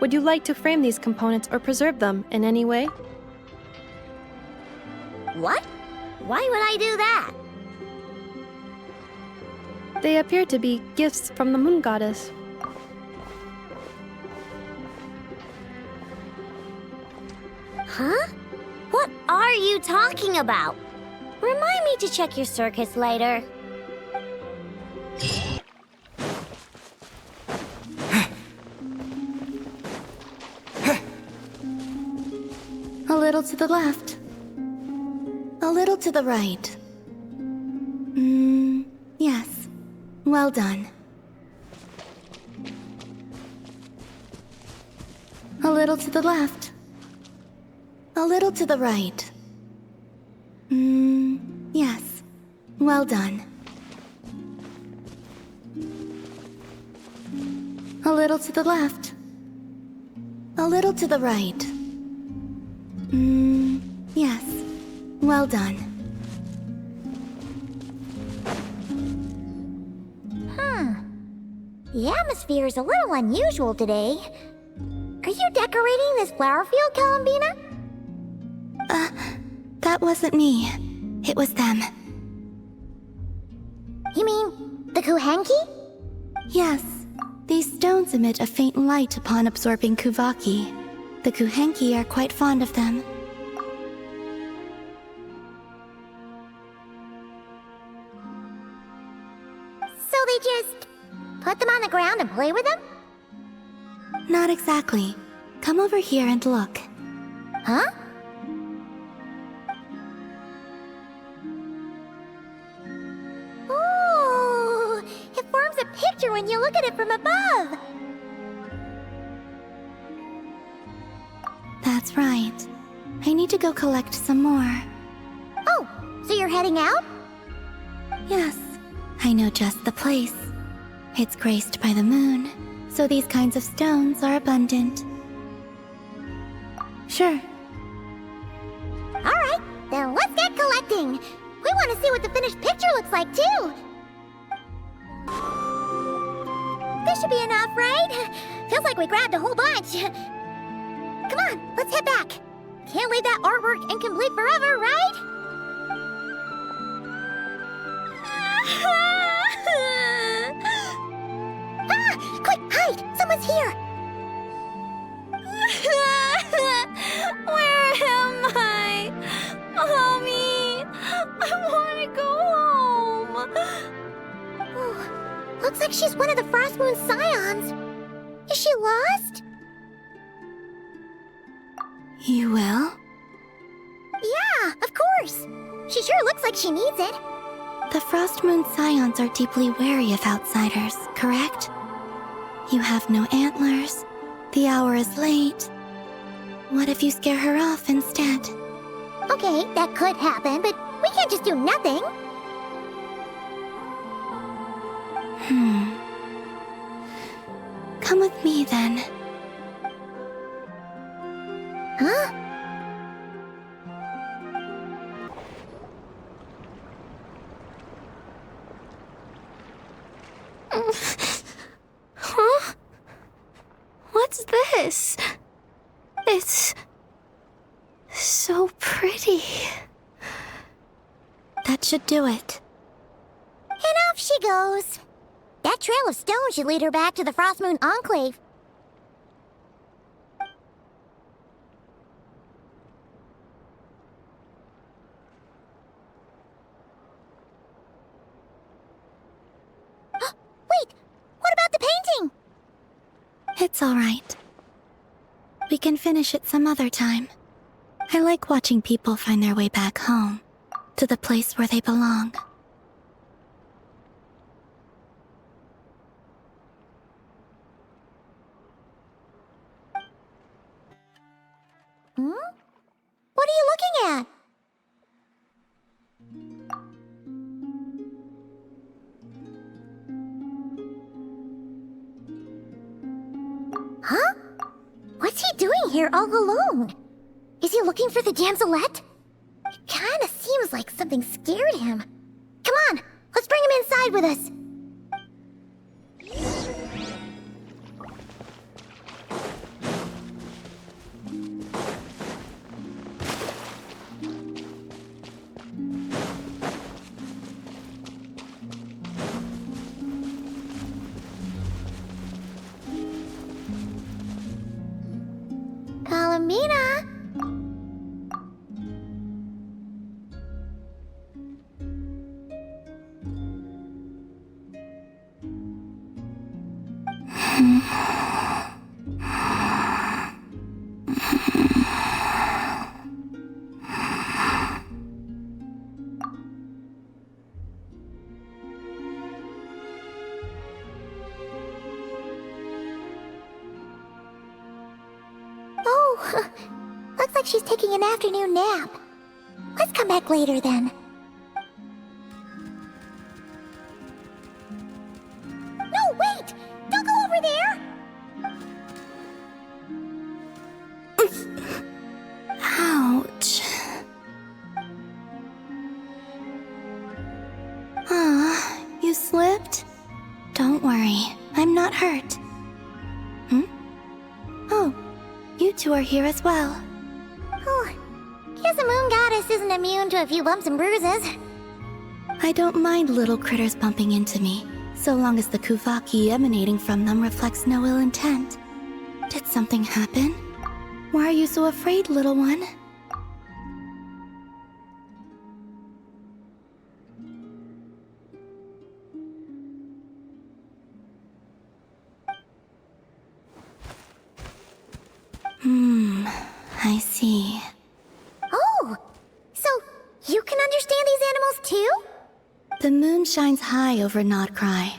Would you like to frame these components or preserve them in any way? What? Why would I do that? They appear to be gifts from the Moon Goddess. Huh? What are you talking about? Remind me to check your circuits later. A little to the left. A little to the right. Yes. Well done. A little to the left. A little to the right. Yes. Well done. A little to the left. A little to the right. Yes. Well done. atmosphere is a little unusual today. Are you decorating this flower field, Columbina? That wasn't me. It was them. You mean the Kuhenki? Yes. These stones emit a faint light upon absorbing Kuvaki. The Kuhenki are quite fond of them. So they just put them on the ground and play with them? Not exactly. Come over here and look. Huh? Ooh, it forms a picture when you look at it from above. That's right. I need to go collect some more. Oh, so you're heading out? Yes, I know just the place. It's graced by the moon, so these kinds of stones are abundant. Sure. Alright, then let's get collecting. We want to see what the finished picture looks like, too. This should be enough, right? Feels like we grabbed a whole bunch. Come on, let's head back. Can't leave that artwork incomplete forever, right? Ah! Quick, hide! Someone's here! Where am I? Mommy! I want to go home! Oh, looks like she's one of the Frost Moon Scions. Is she lost? You will? Yeah, of course. She sure looks like she needs it. The Frost Moon Scions are deeply wary of outsiders, correct? You have no antlers. The hour is late. What if you scare her off instead? Okay, that could happen, but we can't just do nothing. Come with me then. Huh? Huh? What's this? It's so pretty. That should do it. And off she goes. That trail of stone should lead her back to the Frost Moon Enclave. Wait, what about the painting? It's all right. We can finish it some other time. I like watching people find their way back home, to the place where they belong. What are you looking at? Huh? What's he doing here all alone? Is he looking for the damselette? It kinda seems like something scared him. Come on, let's bring him inside with us. Columbina! Oh, looks like she's taking an afternoon nap. Let's come back later then. No, wait! Don't go over there! Ouch. Aw, you slipped? Don't worry, I'm not hurt. two are here as well. Oh, guess the Moon Goddess isn't immune to a few bumps and bruises. I don't mind little critters bumping into me, so long as the Kuvaki emanating from them reflects no ill intent. Did something happen? Why are you so afraid, little one? I see. Oh, so you can understand these animals too? The moon shines high over Nodcry.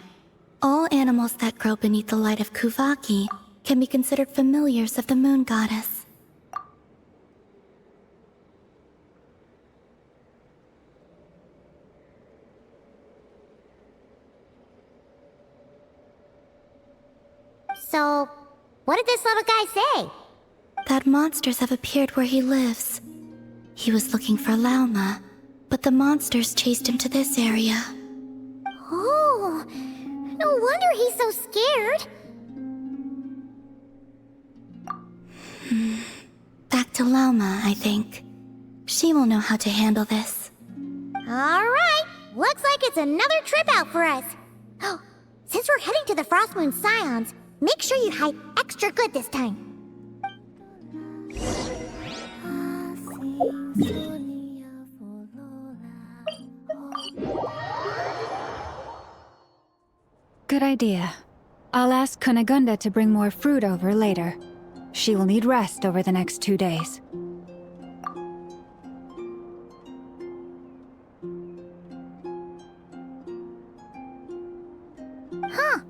All animals that grow beneath the light of Kuvaki can be considered familiars of the Moon Goddess. So, what did this little guy say? That monsters have appeared where he lives. He was looking for Lauma, but the monsters chased him to this area. Oh, no wonder he's so scared. Back to Lauma, I think. She will know how to handle this. Alright, looks like it's another trip out for us. Oh, since we're heading to the Frost Moon Scions, make sure you hide extra good this time. Good idea. I'll ask Kunigunda to bring more fruit over later. She will need rest over the next 2 days. Huh.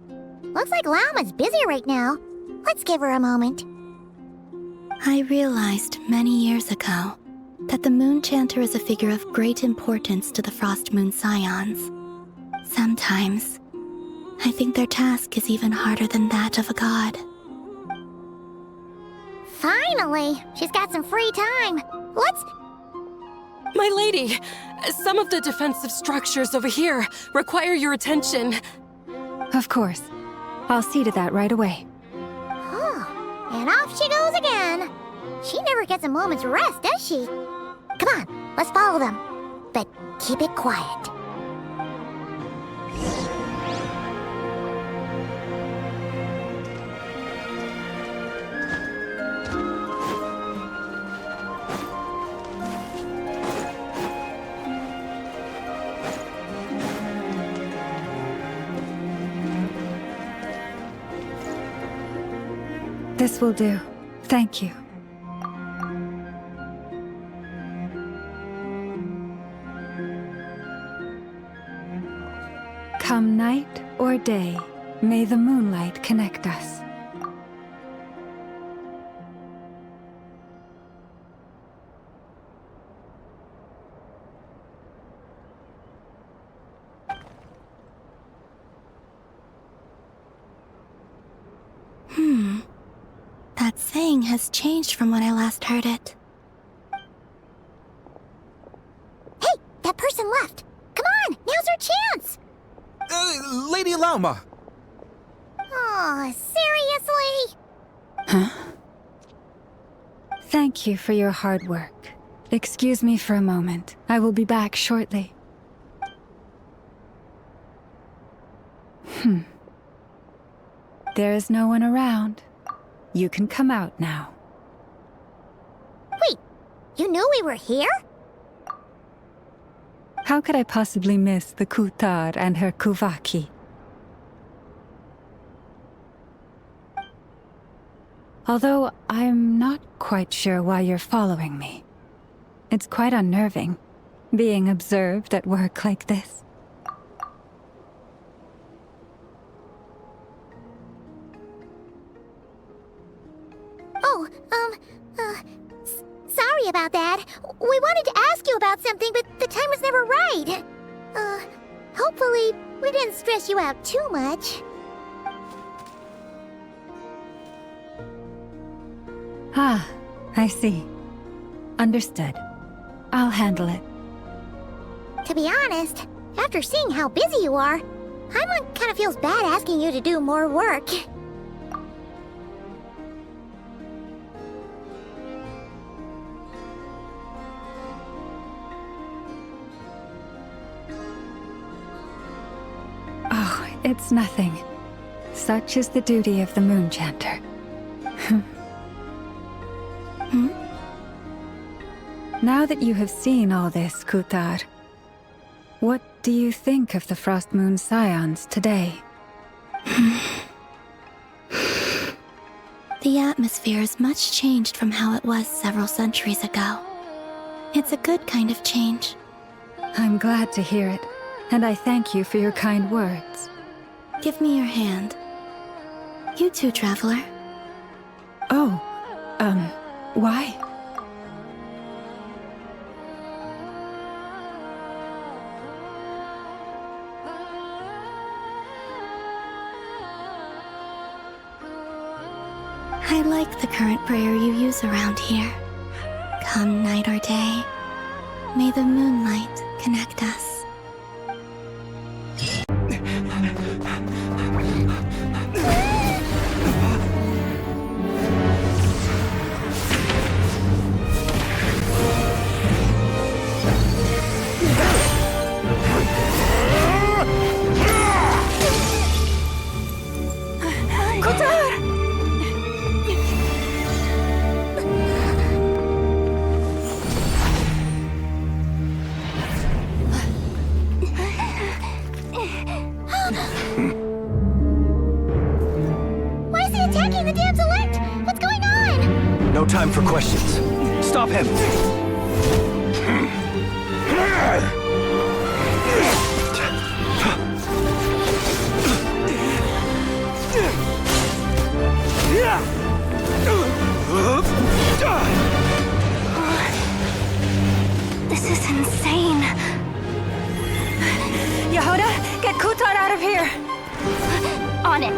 Looks like Lauma's busy right now. Let's give her a moment. I realized many years ago that the Moon Chanter is a figure of great importance to the Frost Moon Scions. Sometimes, I think their task is even harder than that of a god. Finally, she's got some free time. Let's... My lady, some of the defensive structures over here require your attention. Of course. I'll see to that right away. Oh, and off she goes again. She never gets a moment's rest, does she? Come on, let's follow them. But keep it quiet. This will do. Thank you. Come night or day, may the moonlight connect us. That saying has changed from when I last heard it. Hey, that person left. Come on, now's our chance. Lady Lauma! Oh, seriously? Huh? Thank you for your hard work. Excuse me for a moment. I will be back shortly. There is no one around. You can come out now. Wait, you knew we were here? How could I possibly miss the Kutar and her Kuvaki? Although I'm not quite sure why you're following me. It's quite unnerving, being observed at work like this. Oh, sorry about that. We wanted to ask you about something, but the time was never right. Hopefully, we didn't stress you out too much. Ah, I see. Understood. I'll handle it. To be honest, after seeing how busy you are, Paimon kind of feels bad asking you to do more work. It's nothing. Such is the duty of the Moon Chanter. Now that you have seen all this, Kutar, what do you think of the Frost Moon Scions today? The atmosphere is much changed from how it was several centuries ago. It's a good kind of change. I'm glad to hear it, and I thank you for your kind words. Give me your hand. You too, traveler. Oh, why? I like the current prayer you use around here. Come night or day, may the moonlight connect us. Why is he attacking the damselette? What's going on? No time for questions. Stop him! This is insane. Yehuda, get Kutar out of here! On it.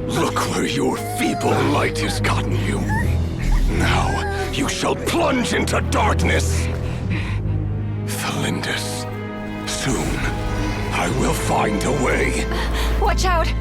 Look where your feeble light has gotten you. Now you shall plunge into darkness. Felindus, soon I will find a way. Watch out!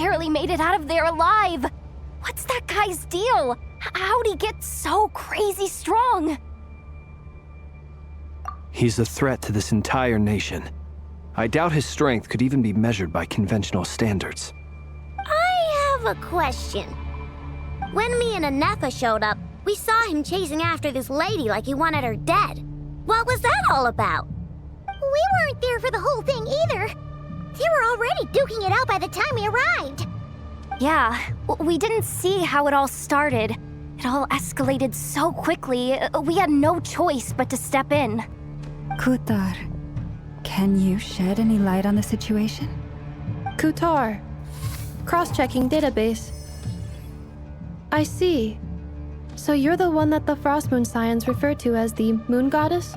barely made it out of there alive. What's that guy's deal? How'd he get so crazy strong? He's a threat to this entire nation. I doubt his strength could even be measured by conventional standards. I have a question. When me and Anefa showed up, we saw him chasing after this lady like he wanted her dead. What was that all about? We weren't there for the whole thing either. They were already duking it out by the time we arrived. Yeah, we didn't see how it all started. It all escalated so quickly, we had no choice but to step in. Kutar, can you shed any light on the situation? Kutar. Cross-checking database. I see. So you're the one that the Frost Moon Scions refer to as the Moon Goddess?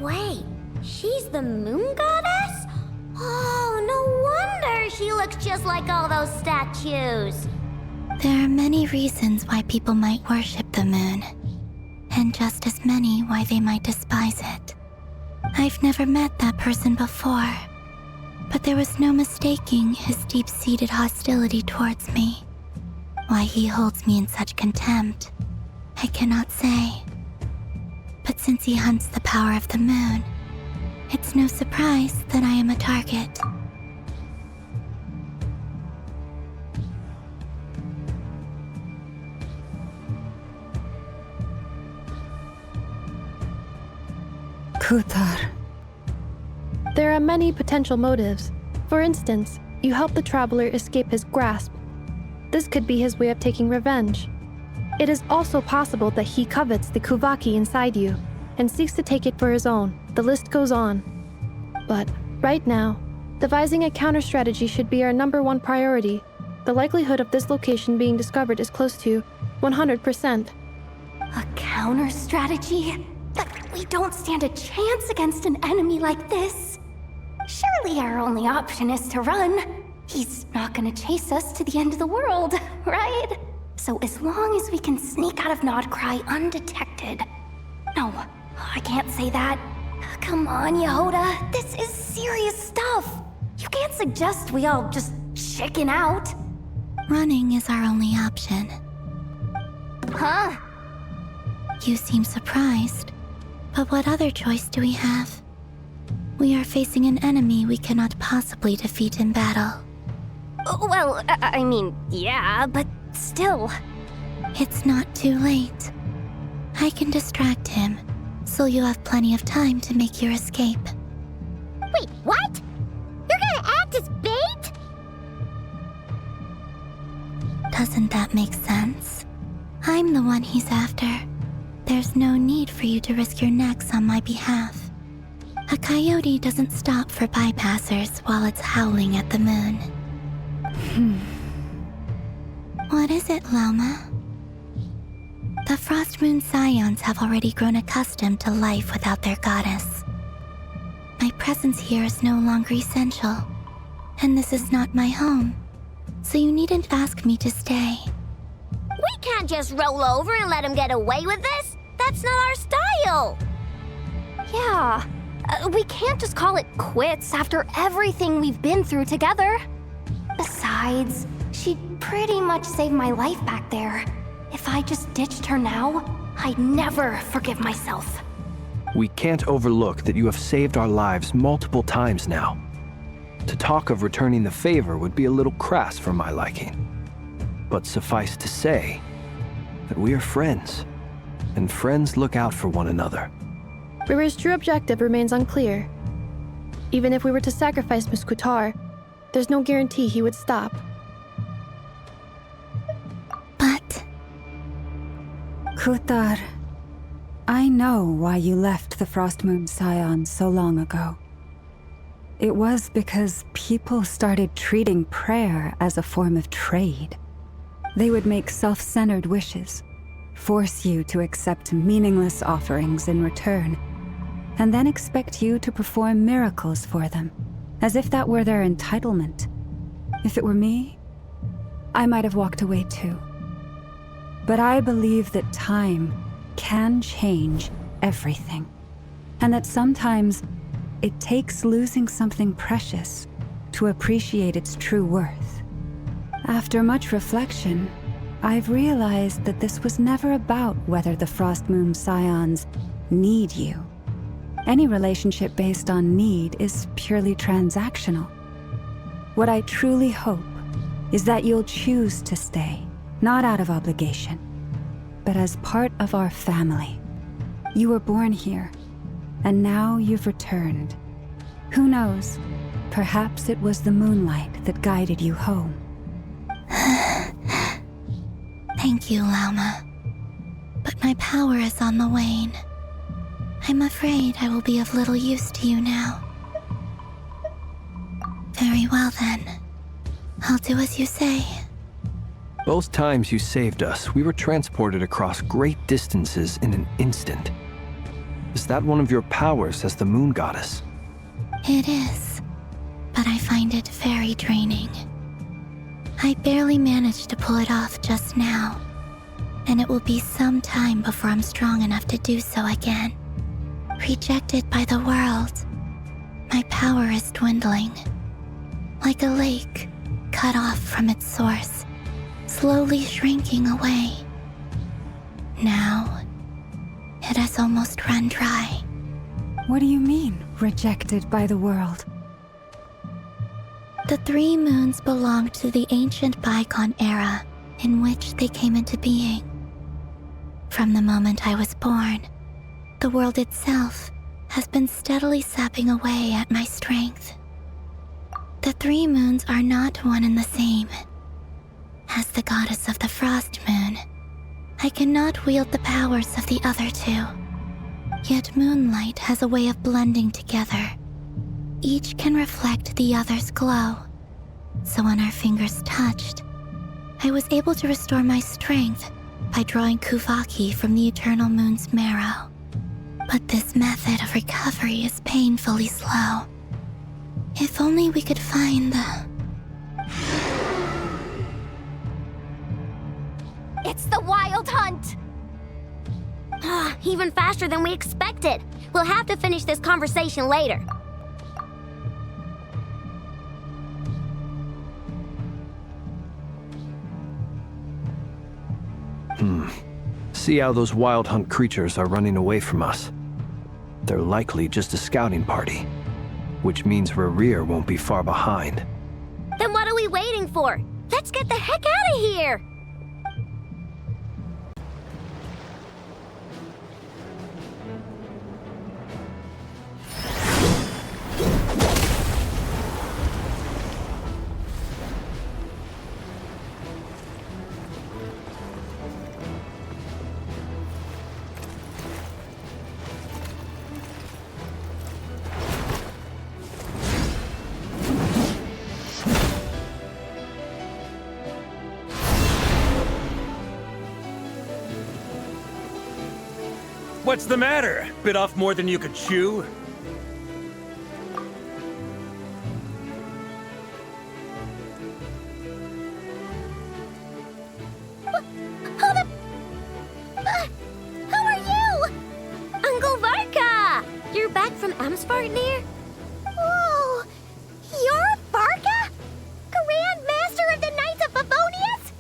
Wait, she's the The Moon Goddess? Oh, no wonder she looks just like all those statues. There are many reasons why people might worship the moon, and just as many why they might despise it. I've never met that person before, but there was no mistaking his deep-seated hostility towards me. Why he holds me in such contempt, I cannot say. But since he hunts the power of the moon, it's no surprise that I am a target. Kuthar. There are many potential motives. For instance, you help the traveler escape his grasp. This could be his way of taking revenge. It is also possible that he covets the Kuvaki inside you and seeks to take it for his own. The list goes on. But right now, devising a counter-strategy should be our #1 priority. The likelihood of this location being discovered is close to 100%. A counter-strategy? We don't stand a chance against an enemy like this. Surely our only option is to run. He's not gonna chase us to the end of the world, right? So as long as we can sneak out of Nodcry undetected. No, I can't say that. Come on, Yehoda, this is serious stuff. You can't suggest we all just chicken out. Running is our only option. Huh? You seem surprised, but what other choice do we have? We are facing an enemy we cannot possibly defeat in battle. Well, I mean, yeah, but still. It's not too late. I can distract him, so you'll have plenty of time to make your escape. Wait, what? You're gonna act as bait? Doesn't that make sense? I'm the one he's after. There's no need for you to risk your necks on my behalf. A coyote doesn't stop for bypassers while it's howling at the moon. What is it, Loma? The Frost Moon Scions have already grown accustomed to life without their goddess. My presence here is no longer essential, and this is not my home, so you needn't ask me to stay. We can't just roll over and let him get away with this. That's not our style. Yeah, we can't just call it quits after everything we've been through together. Besides, she'd pretty much saved my life back there. If I just ditched her now, I'd never forgive myself. We can't overlook that you have saved our lives multiple times now. To talk of returning the favor would be a little crass for my liking. But suffice to say that we are friends, and friends look out for one another. River's true objective remains unclear. Even if we were to sacrifice Miss Kuthar, there's no guarantee he would stop. But... Kuthar, I know why you left the Frost Moon Scions so long ago. It was because people started treating prayer as a form of trade. They would make self-centered wishes, force you to accept meaningless offerings in return, and then expect you to perform miracles for them, as if that were their entitlement. If it were me, I might have walked away too. But I believe that time can change everything, and that sometimes it takes losing something precious to appreciate its true worth. After much reflection, I've realized that this was never about whether the Frost Moon Scions need you. Any relationship based on need is purely transactional. What I truly hope is that you'll choose to stay, not out of obligation, but as part of our family. You were born here, and now you've returned. Who knows? Perhaps it was the moonlight that guided you home. Thank you, Lauma. But my power is on the wane. I'm afraid I will be of little use to you now. Very well then. I'll do as you say. Both times you saved us, we were transported across great distances in an instant. Is that one of your powers as the Moon Goddess? It is, but I find it very draining. I barely managed to pull it off just now, and it will be some time before I'm strong enough to do so again. Rejected by the world, my power is dwindling. Like a lake cut off from its source, slowly shrinking away. Now, it has almost run dry. What do you mean, rejected by the world? The 3 moons belonged to the ancient bygone era in which they came into being. From the moment I was born, the world itself has been steadily sapping away at my strength. The 3 moons are not one and the same. As the goddess of the Frost Moon, I cannot wield the powers of the other 2. Yet moonlight has a way of blending together. Each can reflect the other's glow. So when our fingers touched, I was able to restore my strength by drawing Kuvaki from the eternal moon's marrow. But this method of recovery is painfully slow. If only we could find the... It's the Wild Hunt! Even faster than we expected. We'll have to finish this conversation later. See how those Wild Hunt creatures are running away from us. They're likely just a scouting party, which means Rerir won't be far behind. Then what are we waiting for? Let's get the heck out of here! What's the matter? Bit off more than you could chew? Who are you? Uncle Varka! You're back from Amsvartnir? Whoa! You're Varka? Grand Master of the Knights of Favonius?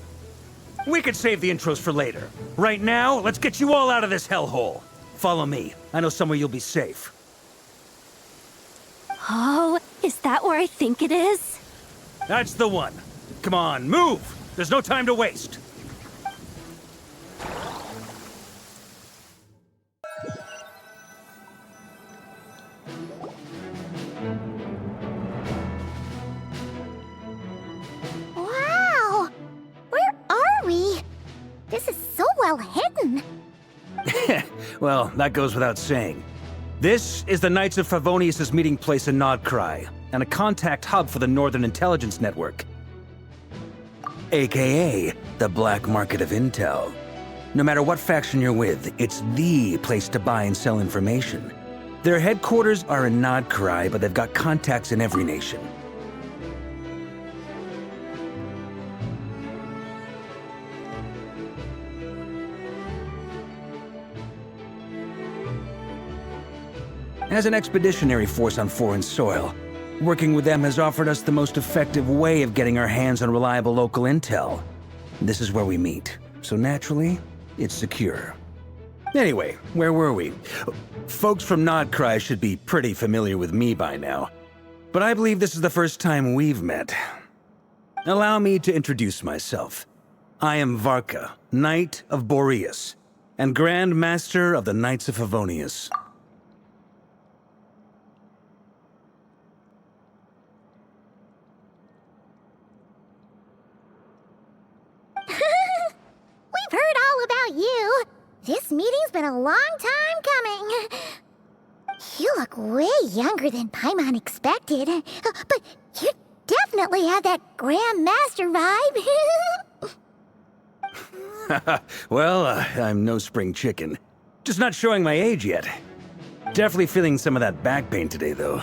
We could save the intros for later. Right now, let's get you all out of this hellhole. Follow me. I know somewhere you'll be safe. Oh, is that where I think it is? That's the one. Come on, move! There's no time to waste. Wow! Where are we? This is so well hidden. Well, that goes without saying. This is the Knights of Favonius' meeting place in Nodcry, and a contact hub for the Northern Intelligence Network. AKA, the black market of intel. No matter what faction you're with, it's the place to buy and sell information. Their headquarters are in Nodcry, but they've got contacts in every nation. As an expeditionary force on foreign soil, working with them has offered us the most effective way of getting our hands on reliable local intel. This is where we meet, so naturally, it's secure. Anyway, where were we? Folks from Nodcry should be pretty familiar with me by now, but I believe this is the first time we've met. Allow me to introduce myself. I am Varka, Knight of Boreas, and Grand Master of the Knights of Favonius. We've heard all about you. This meeting's been a long time coming. You look way younger than Paimon expected. But you definitely have that Grand Master vibe. Well, I'm no spring chicken. Just not showing my age yet. Definitely feeling some of that back pain today, though.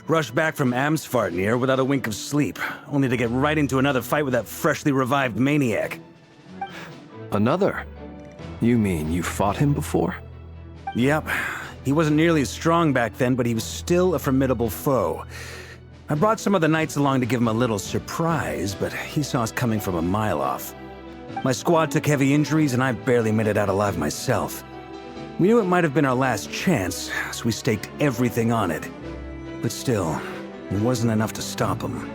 Rushed back from Amsfartnir without a wink of sleep, only to get right into another fight with that freshly revived maniac. Another? You mean you fought him before? Yep. He wasn't nearly as strong back then, but he was still a formidable foe. I brought some of the knights along to give him a little surprise, but he saw us coming from a mile off. My squad took heavy injuries, and I barely made it out alive myself. We knew it might have been our last chance, so we staked everything on it. But still, it wasn't enough to stop him.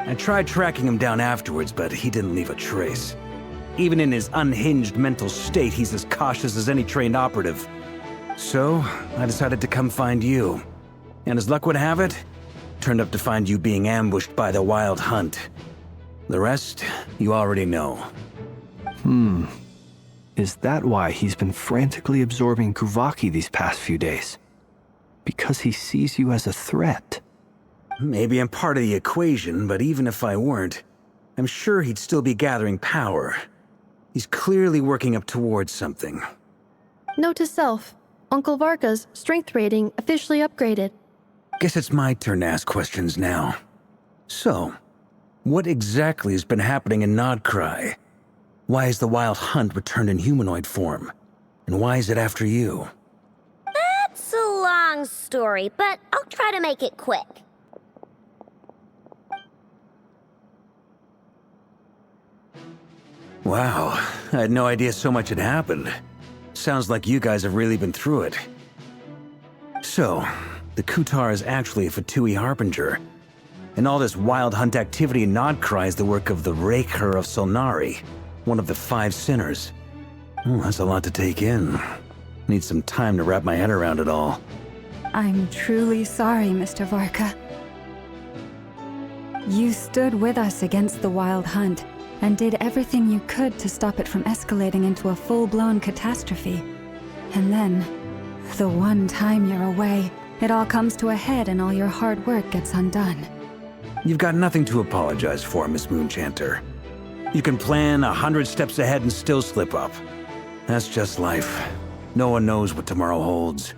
I tried tracking him down afterwards, but he didn't leave a trace. Even in his unhinged mental state, he's as cautious as any trained operative. So, I decided to come find you. And as luck would have it, turned up to find you being ambushed by the Wild Hunt. The rest, you already know. Is that why he's been frantically absorbing Kuvaki these past few days? Because he sees you as a threat? Maybe I'm part of the equation, but even if I weren't, I'm sure he'd still be gathering power. He's clearly working up towards something. Note to self, Uncle Varka's strength rating officially upgraded. Guess it's my turn to ask questions now. So, what exactly has been happening in Nodcry? Why is the Wild Hunt returned in humanoid form? And why is it after you? That's a long story, but I'll try to make it quick. Wow, I had no idea so much had happened. Sounds like you guys have really been through it. So, the Kutar is actually a Fatui Harbinger. And all this Wild Hunt activity in Nodcry is the work of the Raker of Solnari, one of the 5 sinners. Oh, that's a lot to take in. Need some time to wrap my head around it all. I'm truly sorry, Mr. Varka. You stood with us against the Wild Hunt and did everything you could to stop it from escalating into a full-blown catastrophe. And then, the one time you're away, it all comes to a head and all your hard work gets undone. You've got nothing to apologize for, Miss Moonchanter. You can plan 100 steps ahead and still slip up. That's just life. No one knows what tomorrow holds.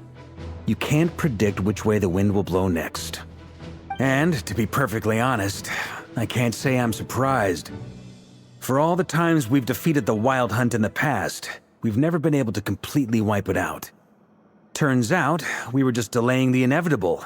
You can't predict which way the wind will blow next. And, to be perfectly honest, I can't say I'm surprised. For all the times we've defeated the Wild Hunt in the past, we've never been able to completely wipe it out. Turns out, we were just delaying the inevitable.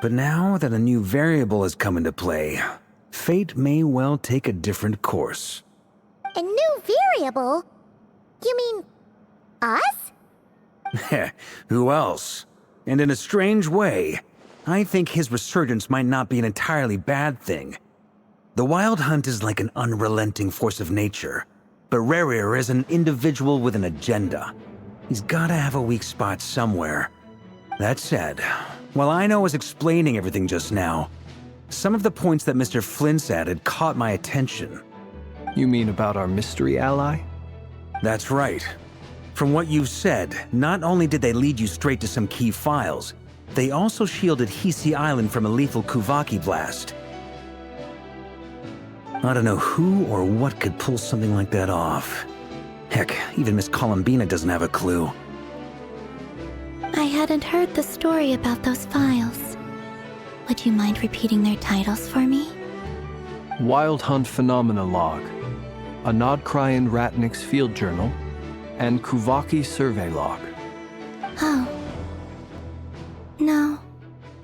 But now that a new variable has come into play, fate may well take a different course. A new variable? You mean us? Who else? And in a strange way, I think his resurgence might not be an entirely bad thing. The Wild Hunt is like an unrelenting force of nature, but Rerir is an individual with an agenda. He's gotta have a weak spot somewhere. That said, while Ino was explaining everything just now, some of the points that Mr. Flint's added caught my attention. You mean about our mystery ally? That's right. From what you've said, not only did they lead you straight to some key files, they also shielded Hisi Island from a lethal Kuvaki blast. I don't know who or what could pull something like that off. Heck, even Miss Columbina doesn't have a clue. I hadn't heard the story about those files. Would you mind repeating their titles for me? Wild Hunt Phenomena Log, a Nodcryan Ratnik's Field Journal, and Kuvaki Survey Log. Oh. No.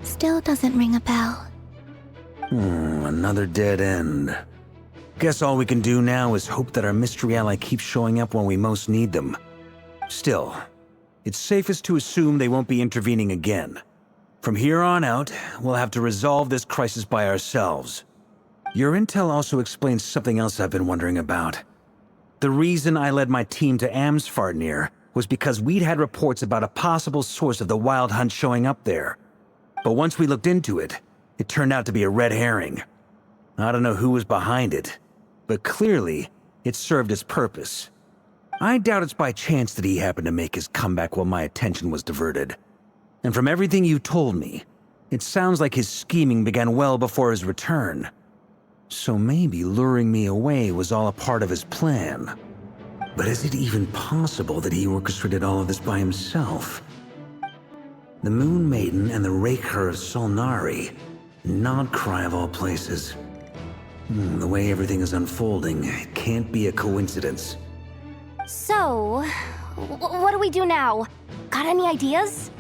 Still doesn't ring a bell. Another dead end. Guess all we can do now is hope that our mystery ally keeps showing up when we most need them. Still, it's safest to assume they won't be intervening again. From here on out, we'll have to resolve this crisis by ourselves. Your intel also explains something else I've been wondering about. The reason I led my team to Amsfartnir was because we'd had reports about a possible source of the Wild Hunt showing up there. But once we looked into it, it turned out to be a red herring. I don't know who was behind it, but clearly, it served its purpose. I doubt it's by chance that he happened to make his comeback while my attention was diverted. And from everything you told me, It sounds like his scheming began well before his return. So maybe luring me away was all a part of his plan. But is it even possible that he orchestrated all of this by himself? The Moon Maiden and the Raker of Solnari. Nodcry of all places. The way everything is unfolding, it can't be a coincidence. So, what do we do now? Got any ideas?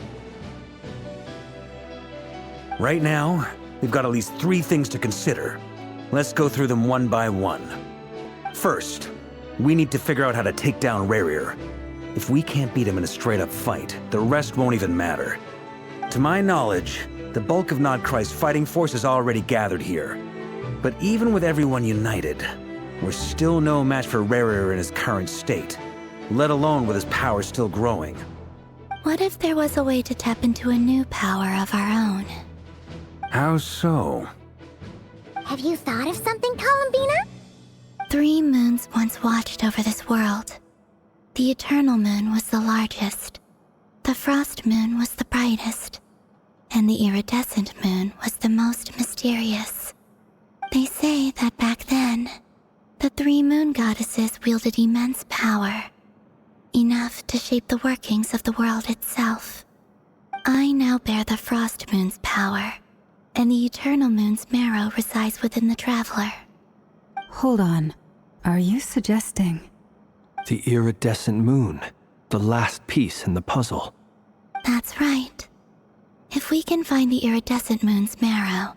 Right now, we've got at least 3 things to consider. Let's go through them one by one. First, we need to figure out how to take down Rarier. If we can't beat him in a straight-up fight, the rest won't even matter. To my knowledge, the bulk of Nodcry's fighting force is already gathered here. But even with everyone united, we're still no match for Rarier in his current state, let alone with his power still growing. What if there was a way to tap into a new power of our own? How so? Have you thought of something, Columbina? 3 moons once watched over this world. The Eternal Moon was the largest. The Frost Moon was the brightest. And the Iridescent Moon was the most mysterious. They say that back then, the 3 moon goddesses wielded immense power, enough to shape the workings of the world itself. I now bear the Frost Moon's power, and the Eternal Moon's marrow resides within the Traveler. Hold on. Are you suggesting? The iridescent moon, the last piece in the puzzle. That's right. If we can find the Iridescent Moon's marrow,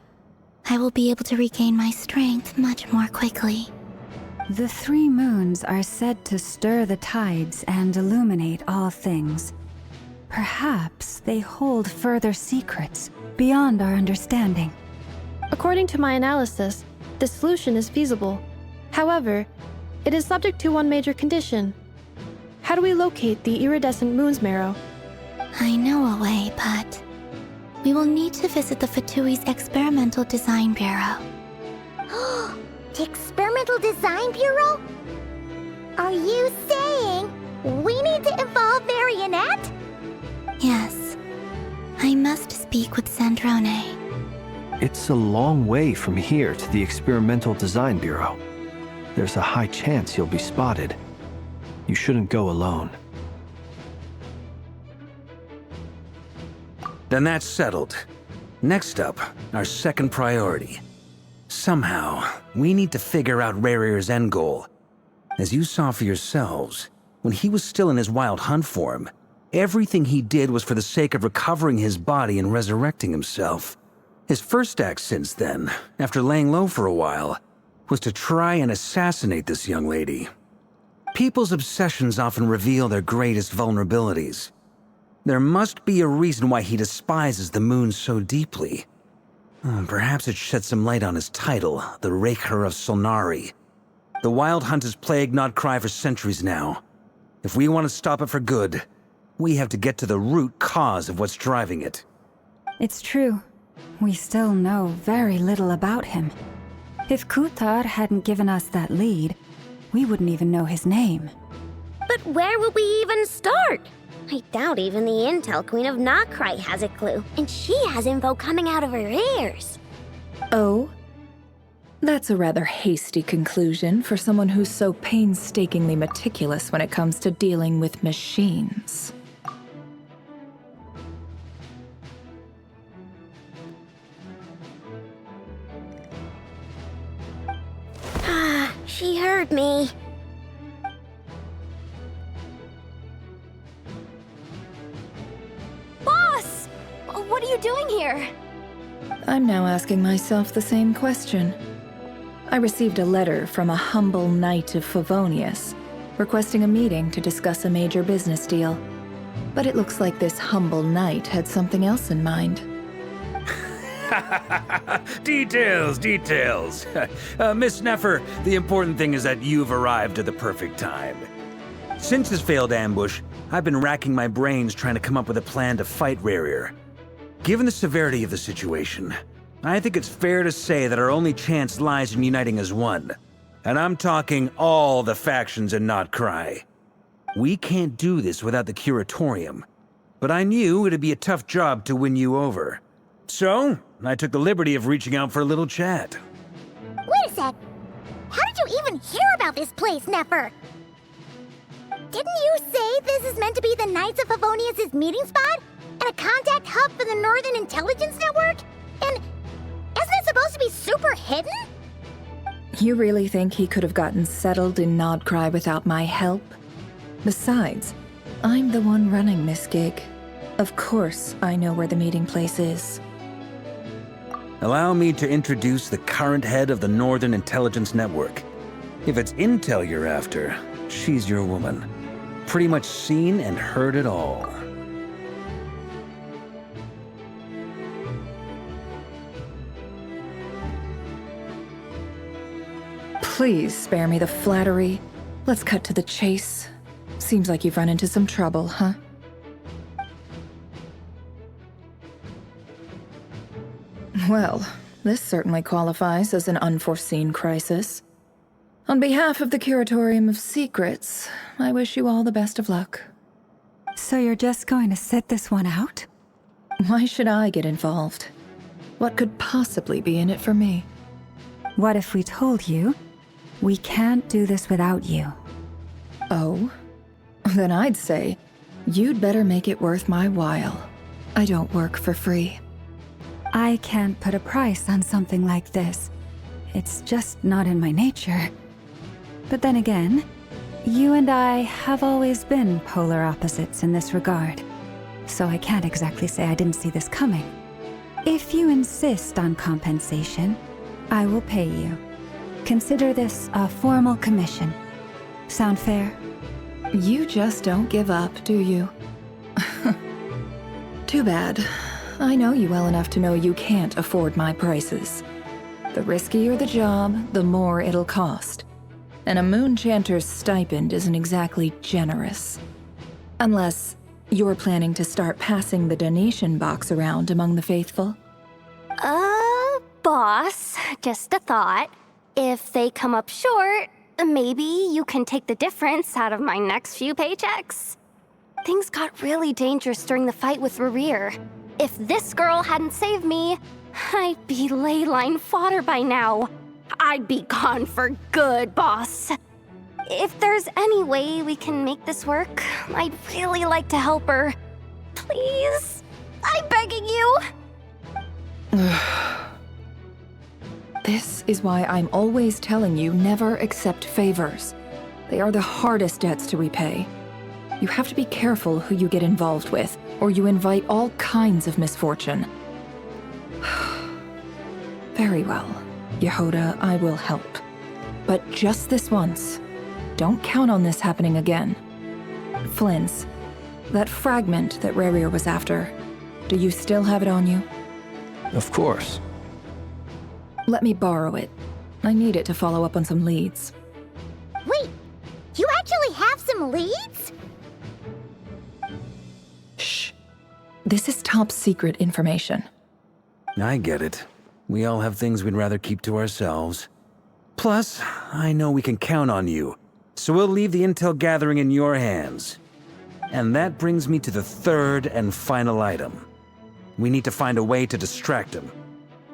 I will be able to regain my strength much more quickly. The 3 moons are said to stir the tides and illuminate all things. Perhaps they hold further secrets beyond our understanding. According to my analysis, the solution is feasible. However, it is subject to one major condition. How do we locate the iridescent moon's marrow? I know a way, but we will need to visit the Fatui's Experimental Design Bureau. The Experimental Design Bureau? Are you saying we need to involve Marionette? Yes. I must speak with Sandrone. It's a long way from here to the Experimental Design Bureau. There's a high chance you'll be spotted. You shouldn't go alone. Then that's settled. Next up, our second priority. Somehow, we need to figure out Rarier's end goal. As you saw for yourselves, when he was still in his wild hunt form, everything he did was for the sake of recovering his body and resurrecting himself. His first act since then, after laying low for a while, was to try and assassinate this young lady. People's obsessions often reveal their greatest vulnerabilities. There must be a reason why he despises the moon so deeply. Perhaps it sheds some light on his title, the Raker of Solnari. The Wild Hunt has plagued Nodcry for centuries now. If we want to stop it for good, we have to get to the root cause of what's driving it. It's true. We still know very little about him. If Kuthar hadn't given us that lead, we wouldn't even know his name. But where would we even start? I doubt even the Intel Queen of Nodcry has a clue, and she has info coming out of her ears. Oh? That's a rather hasty conclusion for someone who's so painstakingly meticulous when it comes to dealing with machines. She heard me. Boss! What are you doing here? I'm now asking myself the same question. I received a letter from a humble knight of Favonius, requesting a meeting to discuss a major business deal. But it looks like this humble knight had something else in mind. Details. Miss Neffer, the important thing is that you've arrived at the perfect time. Since his failed ambush, I've been racking my brains trying to come up with a plan to fight Rarier. Given the severity of the situation, I think it's fair to say that our only chance lies in uniting as one. And I'm talking all the factions in Nodcry. We can't do this without the Curatorium, but I knew it'd be a tough job to win you over. So, I took the liberty of reaching out for a little chat. Wait a sec. How did you even hear about this place, Nefer? Didn't you say this is meant to be the Knights of Favonius' meeting spot? And a contact hub for the Northern Intelligence Network? And isn't it supposed to be super hidden? You really think he could have gotten settled in Nodcry without my help? Besides, I'm the one running this gig. Of course I know where the meeting place is. Allow me to introduce the current head of the Northern Intelligence Network. If it's intel you're after, she's your woman. Pretty much seen and heard it all. Please spare me the flattery. Let's cut to the chase. Seems like you've run into some trouble, huh? Well, this certainly qualifies as an unforeseen crisis. On behalf of the Curatorium of Secrets, I wish you all the best of luck. So you're just going to sit this one out? Why should I get involved? What could possibly be in it for me? What if we told you we can't do this without you? Oh? Then I'd say, you'd better make it worth my while. I don't work for free. I can't put a price on something like this. It's just not in my nature. But then again, you and I have always been polar opposites in this regard. So I can't exactly say I didn't see this coming. If you insist on compensation, I will pay you. Consider this a formal commission. Sound fair? You just don't give up, do you? Too bad. I know you well enough to know you can't afford my prices. The riskier the job, the more it'll cost. And a moon chanter's stipend isn't exactly generous. Unless you're planning to start passing the donation box around among the faithful. Boss, just a thought. If they come up short, maybe you can take the difference out of my next few paychecks. Things got really dangerous during the fight with Rerir. If this girl hadn't saved me, I'd be ley line fodder by now. I'd be gone for good, boss. If there's any way we can make this work, I'd really like to help her. Please? I'm begging you. This is why I'm always telling you never accept favors. They are the hardest debts to repay. You have to be careful who you get involved with, or you invite all kinds of misfortune. Very well, Yehoda, I will help. But just this once. Don't count on this happening again. Flynn's, that fragment that Rerir was after, do you still have it on you? Of course. Let me borrow it. I need it to follow up on some leads. Wait, you actually have some leads? Shh. This is top secret information. I get it. We all have things we'd rather keep to ourselves. Plus, I know we can count on you, so we'll leave the intel gathering in your hands. And that brings me to the third and final item. We need to find a way to distract him.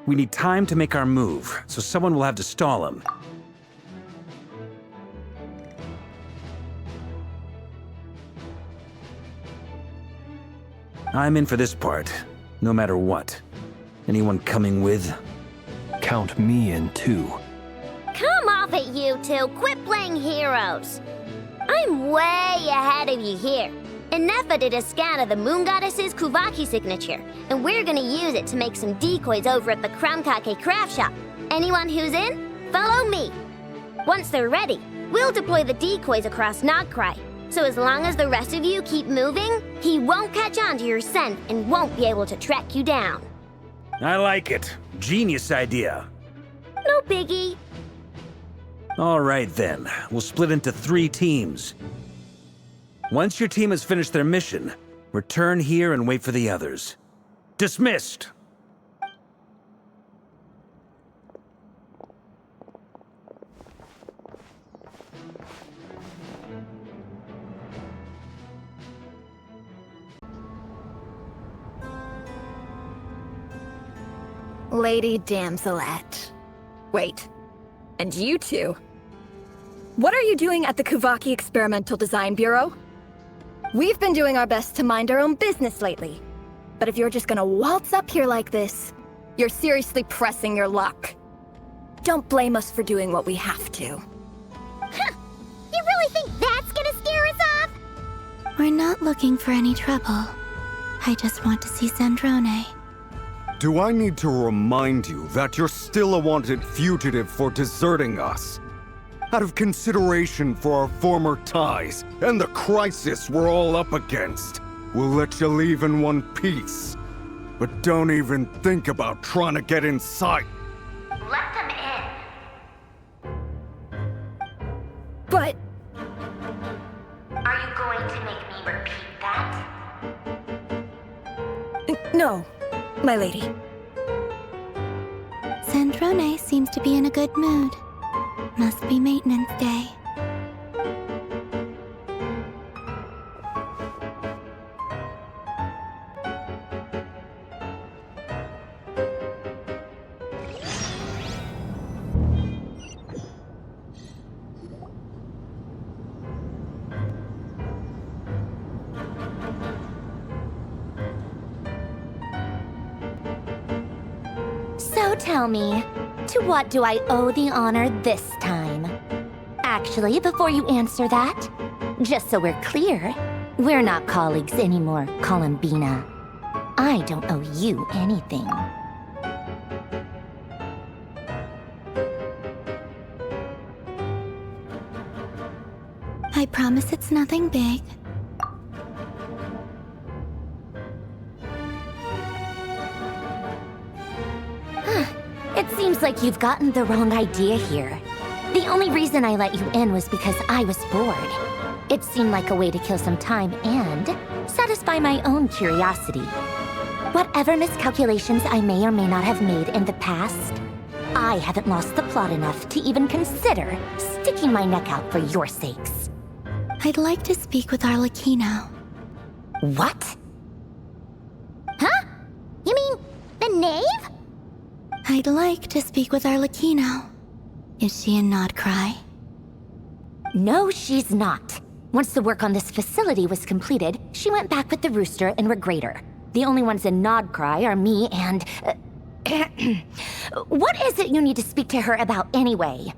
We need time to make our move, so someone will have to stall him. I'm in for this part, no matter what. Anyone coming with? Count me in too. Come off it, you two. Quit playing heroes. I'm way ahead of you here. Nefa did a scan of the Moon Goddess's Kuvaki signature, and we're gonna use it to make some decoys over at the Kramkake craft shop. Anyone who's in, follow me. Once they're ready, we'll deploy the decoys across Nodcry. So as long as the rest of you keep moving, he won't catch on to your scent and won't be able to track you down. I like it. Genius idea. No biggie. All right then, we'll split into 3 teams. Once your team has finished their mission, return here and wait for the others. Dismissed! Lady Damselette. Wait, and you two? What are you doing at the Kuvaki Experimental Design Bureau? We've been doing our best to mind our own business lately. But if you're just gonna waltz up here like this, you're seriously pressing your luck. Don't blame us for doing what we have to. Huh. You really think that's gonna scare us off? We're not looking for any trouble. I just want to see Sandrone. Do I need to remind you that you're still a wanted fugitive for deserting us? Out of consideration for our former ties and the crisis we're all up against, we'll let you leave in one piece. But don't even think about trying to get inside. Let them in. But... Are you going to make me repeat that? No, my lady. Sandrone seems to be in a good mood. Must be maintenance day. So tell me, to what do I owe the honor this time? Actually, before you answer that, just so we're clear, we're not colleagues anymore, Columbina. I don't owe you anything. I promise it's nothing big. It seems like you've gotten the wrong idea here. The only reason I let you in was because I was bored. It seemed like a way to kill some time and satisfy my own curiosity. Whatever miscalculations I may or may not have made in the past, I haven't lost the plot enough to even consider sticking my neck out for your sakes. I'd like to speak with Arlecchino. What? Huh? You mean the knave? I'd like to speak with Arlecchino. Is she in Nodcry? No, she's not. Once the work on this facility was completed, she went back with the Rooster and Regrator. The only ones in Nodcry are me and... What is it you need to speak to her about anyway?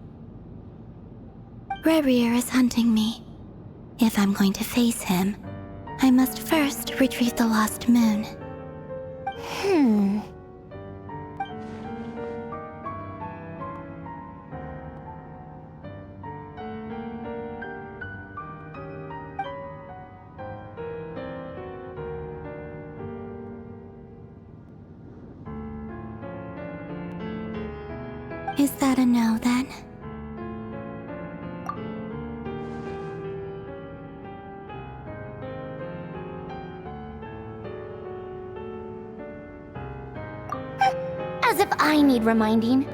Rerir is hunting me. If I'm going to face him, I must first retrieve the lost moon. Is that a no, then? As if I need reminding.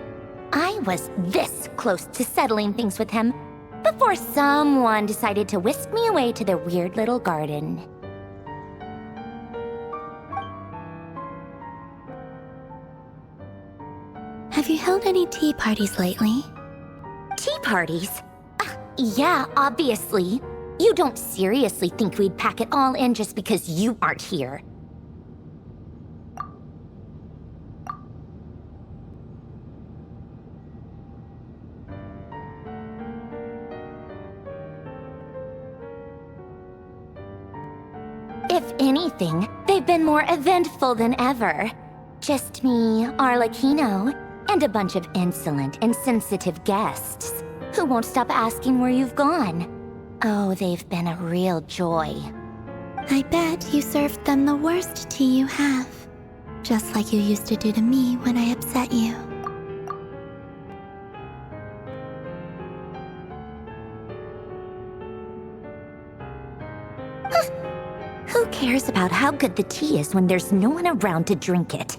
I was this close to settling things with him before someone decided to whisk me away to their weird little garden. Have you held any tea parties lately? Tea parties? Yeah, obviously. You don't seriously think we'd pack it all in just because you aren't here. If anything, they've been more eventful than ever. Just me, Arlecchino, and a bunch of insolent, insensitive guests who won't stop asking where you've gone. Oh, they've been a real joy. I bet you served them the worst tea you have. Just like you used to do to me when I upset you. Who cares about how good the tea is when there's no one around to drink it?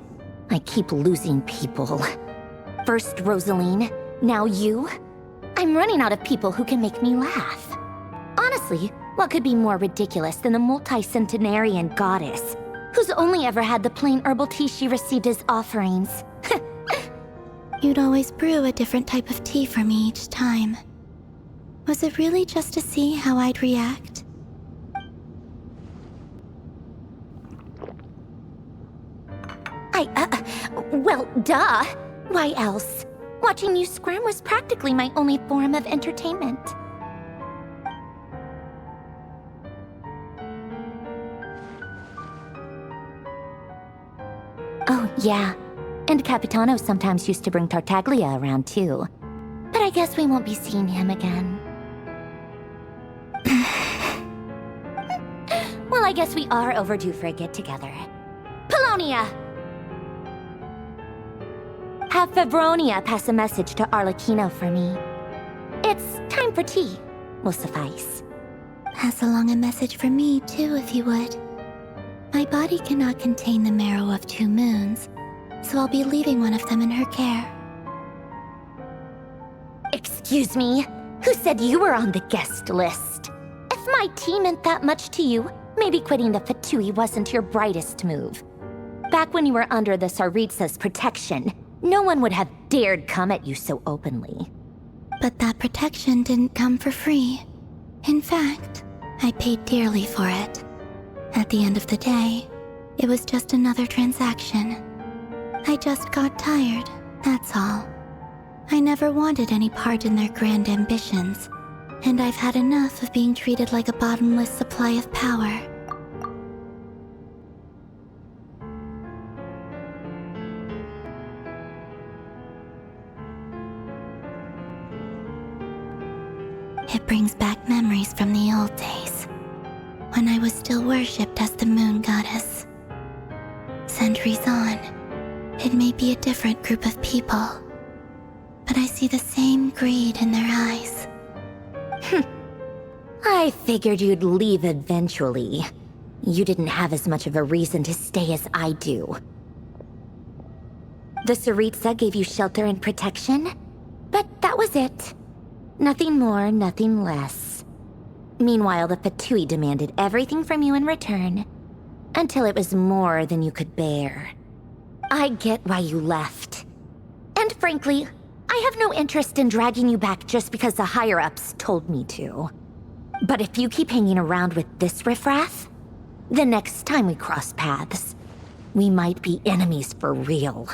I keep losing people. First Rosaline, now you. I'm running out of people who can make me laugh. Honestly, what could be more ridiculous than the multi-centenarian goddess, who's only ever had the plain herbal tea she received as offerings? You'd always brew a different type of tea for me each time. Was it really just to see how I'd react? Well, duh. Why else? Watching you scram was practically my only form of entertainment. Oh, yeah. And Capitano sometimes used to bring Tartaglia around, too. But I guess we won't be seeing him again. Well, I guess we are overdue for a get-together. Polonia! Have Febronia pass a message to Arlecchino for me. It's time for tea. Will suffice. Pass along a message for me, too, if you would. My body cannot contain the marrow of 2 moons, so I'll be leaving one of them in her care. Excuse me? Who said you were on the guest list? If my tea meant that much to you, maybe quitting the Fatui wasn't your brightest move. Back when you were under the Tsaritsa's protection, no one would have dared come at you so openly. But that protection didn't come for free. In fact, I paid dearly for it. At the end of the day, it was just another transaction. I just got tired, that's all. I never wanted any part in their grand ambitions, and I've had enough of being treated like a bottomless supply of power. It brings back memories from the old days, when I was still worshipped as the Moon Goddess. Centuries on, it may be a different group of people, but I see the same greed in their eyes. I figured you'd leave eventually. You didn't have as much of a reason to stay as I do. The Tsaritsa gave you shelter and protection, but that was it. Nothing more, nothing less. Meanwhile, the Fatui demanded everything from you in return, until it was more than you could bear. I get why you left. And frankly, I have no interest in dragging you back just because the higher-ups told me to. But if you keep hanging around with this riffraff, the next time we cross paths, we might be enemies for real.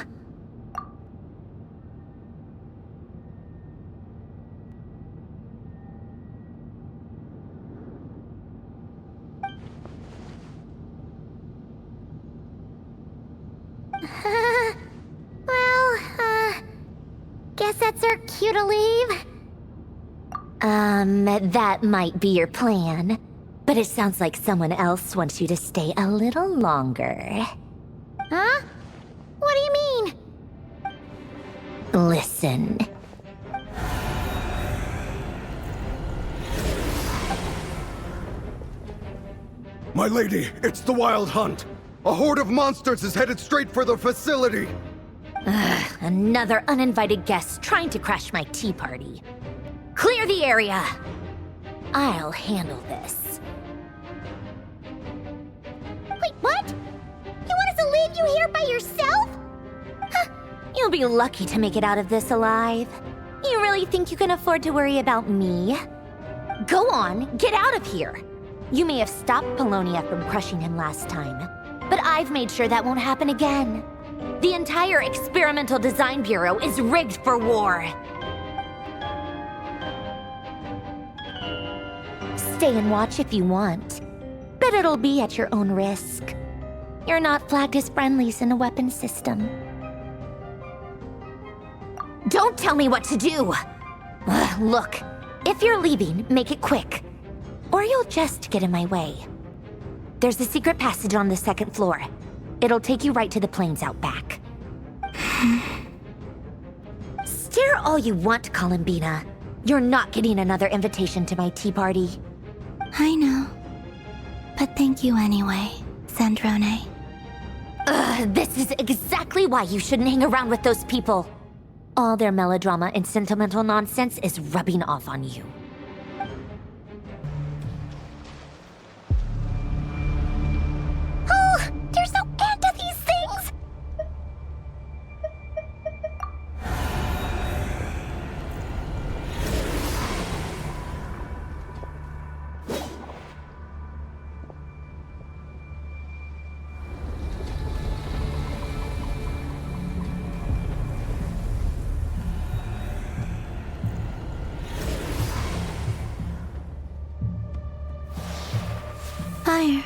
Guess that's our cue to leave. That might be your plan. But it sounds like someone else wants you to stay a little longer. Huh? What do you mean? Listen. My lady, it's the Wild Hunt. A horde of monsters is headed straight for the facility. Another uninvited guest trying to crash my tea party. Clear the area! I'll handle this. Wait, what? You want us to leave you here by yourself? Huh, you'll be lucky to make it out of this alive. You really think you can afford to worry about me? Go on, get out of here. You may have stopped Polonia from crushing him last time, but I've made sure that won't happen again. The entire Experimental Design Bureau is rigged for war. Stay and watch if you want, but it'll be at your own risk. You're not flagged as friendlies in the weapons system. Don't tell me what to do! Look, if you're leaving, make it quick, or you'll just get in my way. There's a secret passage on the 2nd floor. It'll take you right to the plains out back. Stare all you want, Columbina. You're not getting another invitation to my tea party. I know. But thank you anyway, Sandrone. This is exactly why you shouldn't hang around with those people. All their melodrama and sentimental nonsense is rubbing off on you. Oh, they're so into these things! fire.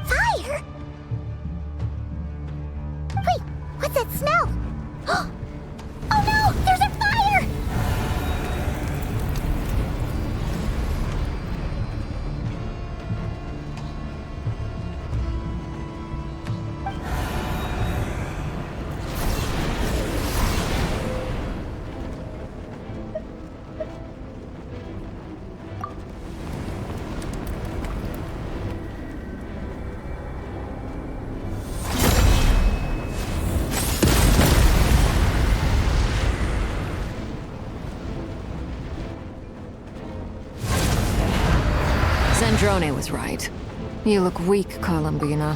Fire? Wait, what's that smell? Oh no! There's a fire! Zandrone was right. You look weak, Columbina.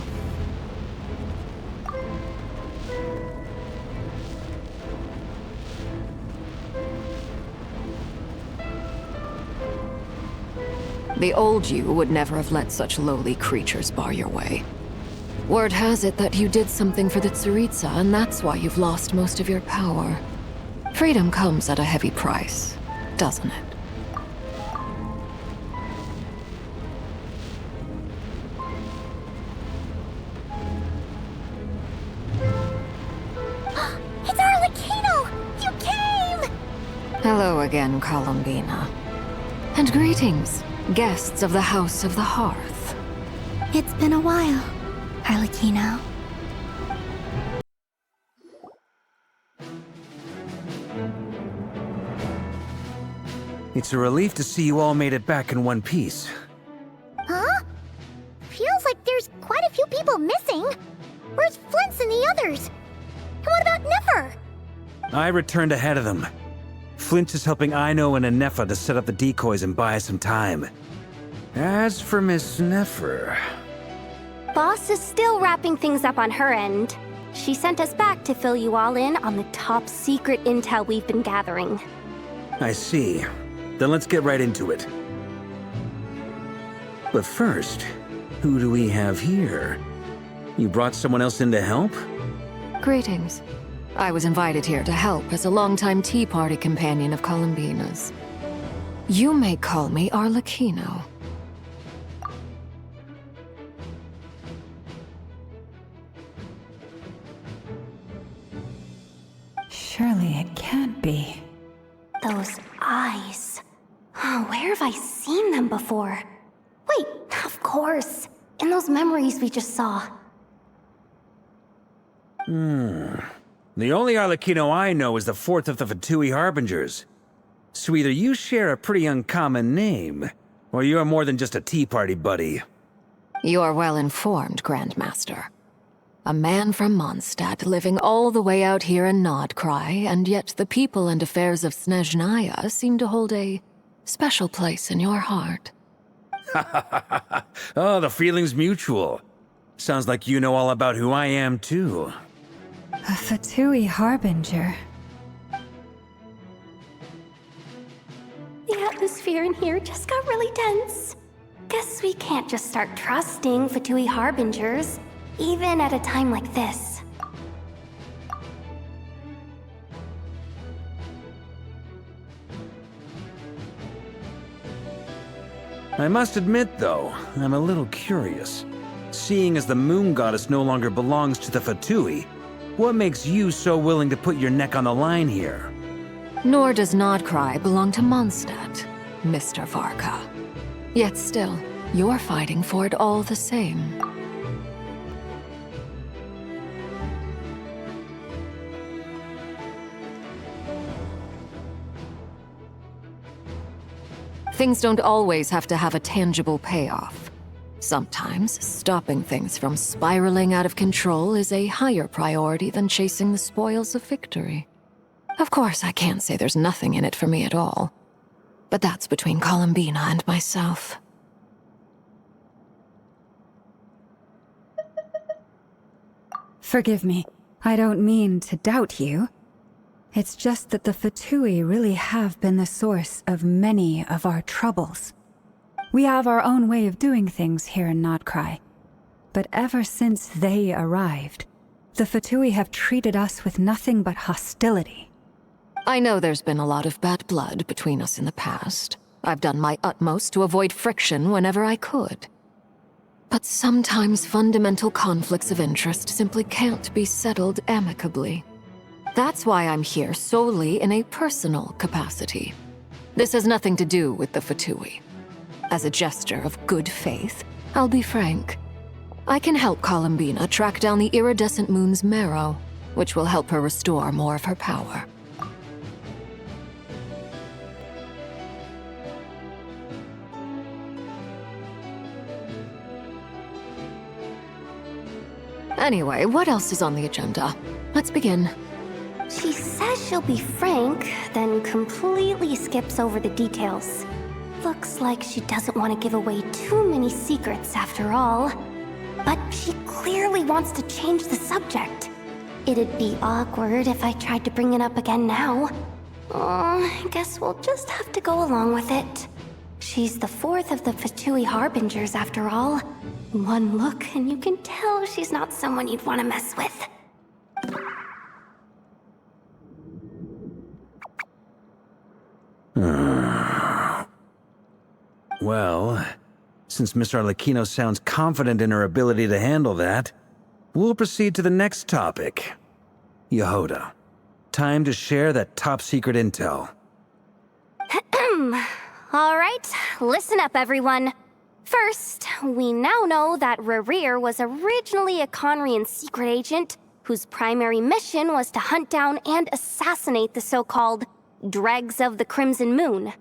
The old you would never have let such lowly creatures bar your way. Word has it that you did something for the Tsaritsa, and that's why you've lost most of your power. Freedom comes at a heavy price, doesn't it? It's Arlecchino! You came! Hello again, Columbina. And greetings, guests of the House of the Hearth. It's been a while, Arlecchino. It's a relief to see you all made it back in one piece. Huh? Feels like there's quite a few people missing. Where's Flint's and the others? And what about Nefer? I returned ahead of them. Flint is helping Aino and Anefa to set up the decoys and buy some time. As for Miss Nefer... Boss is still wrapping things up on her end. She sent us back to fill you all in on the top secret intel we've been gathering. I see. Then let's get right into it. But first, who do we have here? You brought someone else in to help? Greetings. I was invited here to help as a longtime Tea Party companion of Columbina's. You may call me Arlecchino. Surely it can't be. Those eyes. Oh, where have I seen them before? Wait, of course. In those memories we just saw. The only Arlecchino I know is the fourth of the Fatui Harbingers. So either you share a pretty uncommon name, or you're more than just a Tea Party buddy. You are well informed, Grandmaster. A man from Mondstadt living all the way out here in Nodcry, and yet the people and affairs of Snezhnaya seem to hold a special place in your heart. Oh, the feeling's mutual. Sounds like you know all about who I am, too. A Fatui Harbinger. The atmosphere in here just got really tense. Guess we can't just start trusting Fatui Harbingers, even at a time like this. I must admit, though, I'm a little curious. Seeing as the Moon Goddess no longer belongs to the Fatui, what makes you so willing to put your neck on the line here? Nor does Nodcry belong to Mondstadt, Mr. Varka. Yet still, you're fighting for it all the same. Things don't always have to have a tangible payoff. Sometimes, stopping things from spiraling out of control is a higher priority than chasing the spoils of victory. Of course, I can't say there's nothing in it for me at all. But that's between Columbina and myself. Forgive me. I don't mean to doubt you. It's just that the Fatui really have been the source of many of our troubles. We have our own way of doing things here in Nodcry. But ever since they arrived, the Fatui have treated us with nothing but hostility. I know there's been a lot of bad blood between us in the past. I've done my utmost to avoid friction whenever I could. But sometimes fundamental conflicts of interest simply can't be settled amicably. That's why I'm here solely in a personal capacity. This has nothing to do with the Fatui. As a gesture of good faith, I'll be frank. I can help Columbina track down the iridescent moon's marrow, which will help her restore more of her power. Anyway, what else is on the agenda? Let's begin. She says she'll be frank, then completely skips over the details. Looks like she doesn't want to give away too many secrets after all. But she clearly wants to change the subject. It'd be awkward if I tried to bring it up again now. I guess we'll just have to go along with it. She's the fourth of the Fatui Harbingers after all. One look and you can tell she's not someone you'd want to mess with. Well, since Miss Arlecchino sounds confident in her ability to handle that, we'll proceed to the next topic. Yehoda, time to share that top-secret intel. Alright, listen up everyone. First, we now know that Rerir was originally a Conrian secret agent whose primary mission was to hunt down and assassinate the so-called Dregs of the Crimson Moon.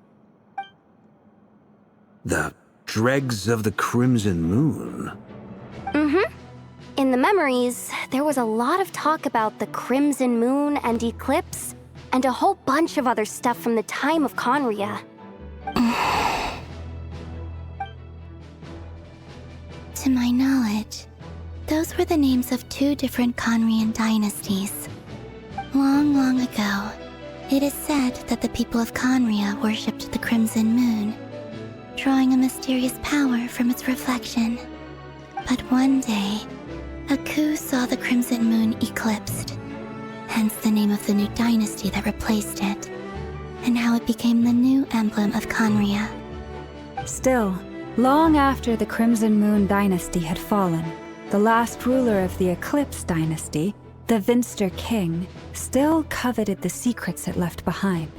The Dregs of the Crimson Moon? Mm-hmm. In the memories, there was a lot of talk about the Crimson Moon and Eclipse, and a whole bunch of other stuff from the time of Conria. To my knowledge, those were the names of two different Conrian dynasties. Long, long ago, it is said that the people of Conria worshipped the Crimson Moon, drawing a mysterious power from its reflection. But one day, a coup saw the Crimson Moon eclipsed, hence the name of the new dynasty that replaced it, and how it became the new emblem of Conria. Still, long after the Crimson Moon dynasty had fallen, the last ruler of the Eclipse dynasty, the Vinster King, still coveted the secrets it left behind.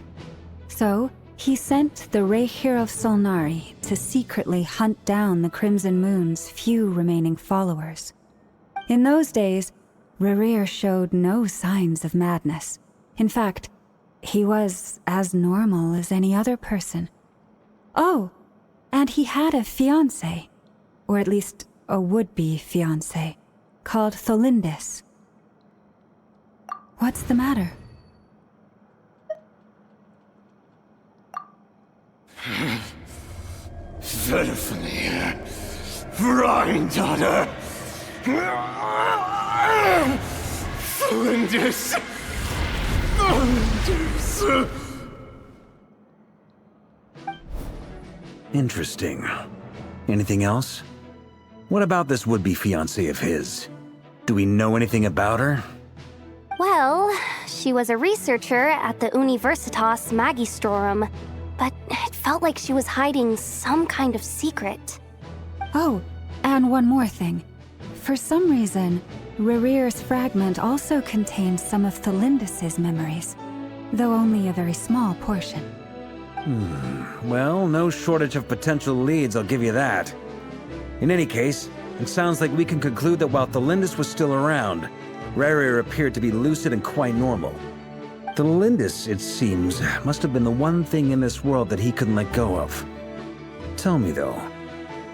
So, he sent the Rehir of Solnari to secretly hunt down the Crimson Moon's few remaining followers. In those days, Rerir showed no signs of madness. In fact, he was as normal as any other person. Oh, and he had a fiancé, or at least a would-be fiancé, called Tholindis. What's the matter? Verfene, Rheindaughter, Tholindis, Interesting. Anything else? What about this would-be fiancé of his? Do we know anything about her? Well, she was a researcher at the Universitas Magistrorum, but it felt like she was hiding some kind of secret. Oh, and one more thing. For some reason, Rerir's fragment also contained some of Tholindis' memories, though only a very small portion. Well, no shortage of potential leads, I'll give you that. In any case, it sounds like we can conclude that while Tholindis was still around, Rerir appeared to be lucid and quite normal. Tholindis, it seems, must have been the one thing in this world that he couldn't let go of. Tell me though,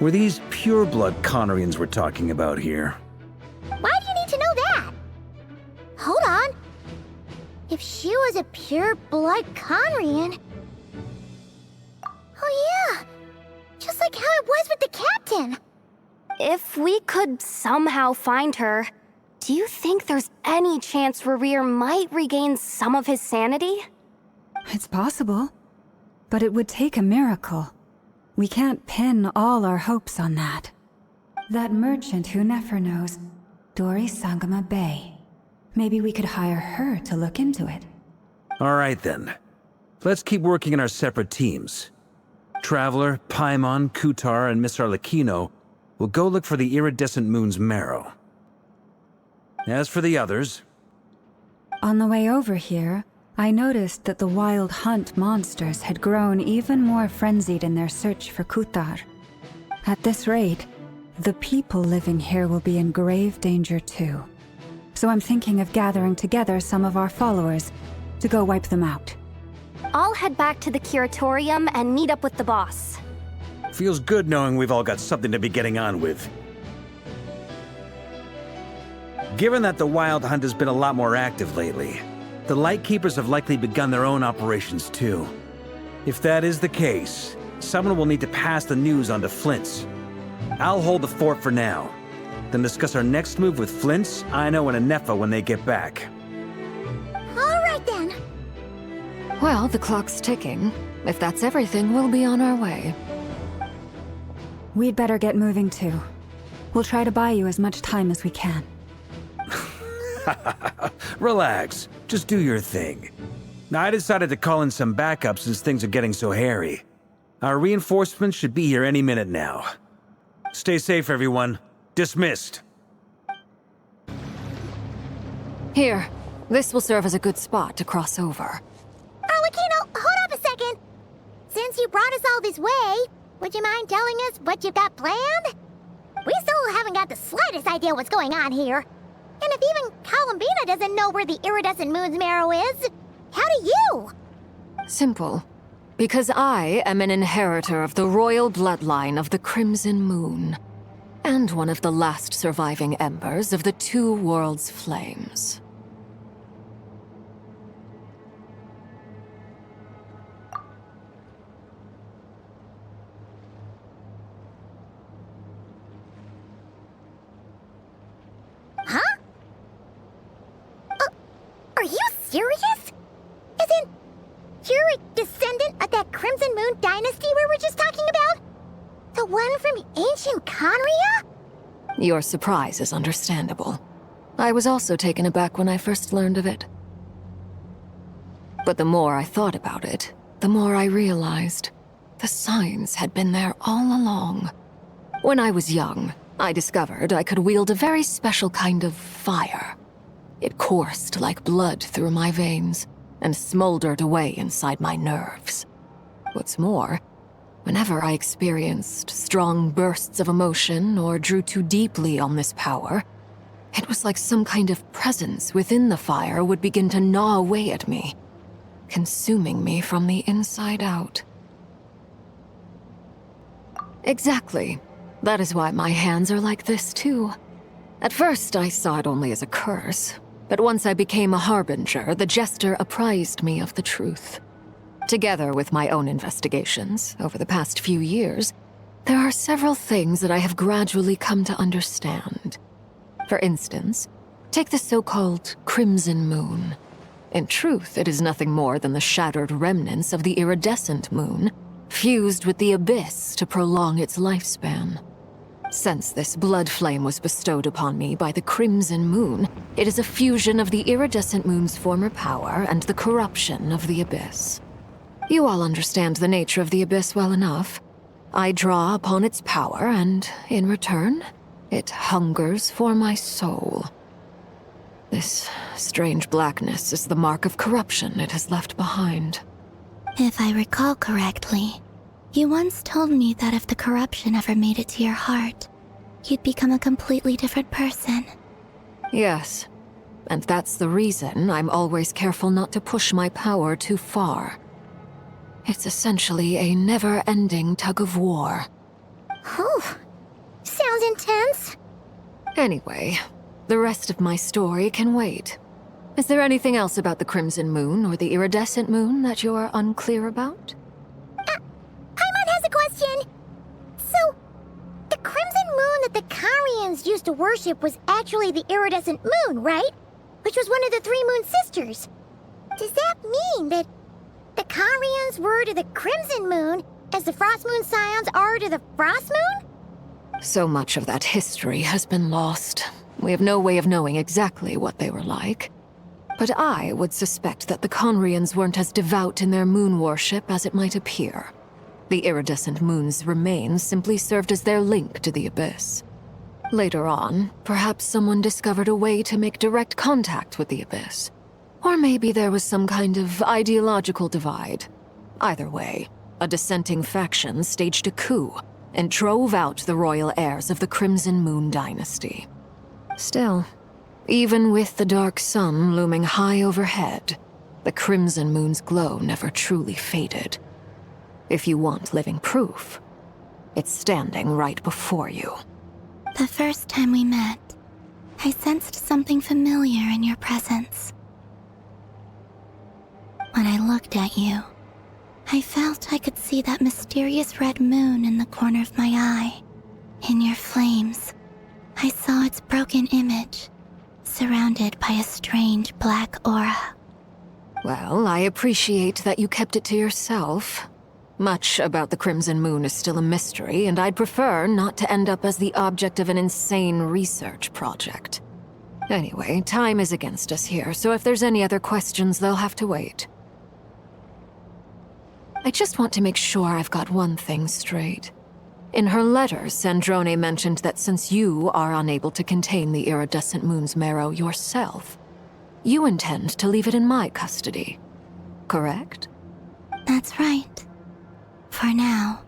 were these pure-blood Conrians we're talking about here? Why do you need to know that? Hold on. If she was a pure-blood Conrian... Oh yeah! Just like how it was with the captain! If we could somehow find her, do you think there's any chance Rerir might regain some of his sanity? It's possible, but it would take a miracle. We can't pin all our hopes on that. That merchant who Nefer knows, Dori Sangama Bay. Maybe we could hire her to look into it. All right then. Let's keep working in our separate teams. Traveler, Paimon, Kutar, and Miss Arlecchino will go look for the iridescent moon's marrow. As for the others... On the way over here, I noticed that the Wild Hunt monsters had grown even more frenzied in their search for Kutar. At this rate, the people living here will be in grave danger too. So I'm thinking of gathering together some of our followers to go wipe them out. I'll head back to the curatorium and meet up with the boss. Feels good knowing we've all got something to be getting on with. Given that the Wild Hunt has been a lot more active lately, the Lightkeepers have likely begun their own operations too. If that is the case, someone will need to pass the news on to Flint's. I'll hold the fort for now, then discuss our next move with Flint's, Ino, and Anefa when they get back. All right then. Well, the clock's ticking. If that's everything, we'll be on our way. We'd better get moving too. We'll try to buy you as much time as we can. Relax. Just do your thing. Now, I decided to call in some backup since things are getting so hairy. Our reinforcements should be here any minute now. Stay safe, everyone. Dismissed. Here, this will serve as a good spot to cross over. Arlecchino, hold up a second. Since you brought us all this way, would you mind telling us what you've got planned? We still haven't got the slightest idea what's going on here. And if even Columbina doesn't know where the iridescent moon's marrow is, how do you? Simple. Because I am an inheritor of the royal bloodline of the Crimson Moon, and one of the last surviving embers of the Two Worlds' flames. Huh? Are you serious? Isn't you're a descendant of that Crimson Moon dynasty we were just talking about? The one from ancient Conria? Your surprise is understandable. I was also taken aback when I first learned of it. But the more I thought about it, the more I realized the signs had been there all along. When I was young, I discovered I could wield a very special kind of fire. It coursed like blood through my veins and smoldered away inside my nerves. What's more, whenever I experienced strong bursts of emotion or drew too deeply on this power, it was like some kind of presence within the fire would begin to gnaw away at me, consuming me from the inside out. Exactly. That is why my hands are like this, too. At first, I saw it only as a curse, but once I became a harbinger, the Jester apprised me of the truth. Together with my own investigations over the past few years, there are several things that I have gradually come to understand. For instance, take the so-called Crimson Moon. In truth, it is nothing more than the shattered remnants of the iridescent moon, fused with the abyss to prolong its lifespan. Since this blood flame was bestowed upon me by the Crimson Moon, it is a fusion of the iridescent moon's former power and the corruption of the abyss. You all understand the nature of the abyss well enough. I draw upon its power, and in return, it hungers for my soul. This strange blackness is the mark of corruption it has left behind. If I recall correctly, you once told me that if the corruption ever made it to your heart, you'd become a completely different person. Yes, and that's the reason I'm always careful not to push my power too far. It's essentially a never-ending tug-of-war. Whew. Sounds intense. Anyway, the rest of my story can wait. Is there anything else about the Crimson Moon or the Iridescent Moon that you're unclear about? Paimon has a question. So, the Crimson Moon that the Carians used to worship was actually the Iridescent Moon, right? Which was one of the three Moon Sisters. Does that mean that the Carians were to the Crimson Moon as the Frost Moon Scions are to the Frost Moon? So much of that history has been lost. We have no way of knowing exactly what they were like. But I would suspect that the Conrians weren't as devout in their moon worship as it might appear. The iridescent moon's remains simply served as their link to the abyss. Later on, perhaps someone discovered a way to make direct contact with the abyss. Or maybe there was some kind of ideological divide. Either way, a dissenting faction staged a coup and drove out the royal heirs of the Crimson Moon dynasty. Still, even with the dark sun looming high overhead, the Crimson Moon's glow never truly faded. If you want living proof, it's standing right before you. The first time we met, I sensed something familiar in your presence. When I looked at you, I felt I could see that mysterious red moon in the corner of my eye. In your flames, I saw its broken image, surrounded by a strange black aura. Well, I appreciate that you kept it to yourself. Much about the Crimson Moon is still a mystery, and I'd prefer not to end up as the object of an insane research project. Anyway, time is against us here, so if there's any other questions, they'll have to wait. I just want to make sure I've got one thing straight. In her letter, Sandrone mentioned that since you are unable to contain the iridescent moon's marrow yourself, you intend to leave it in my custody, correct? That's right. For now,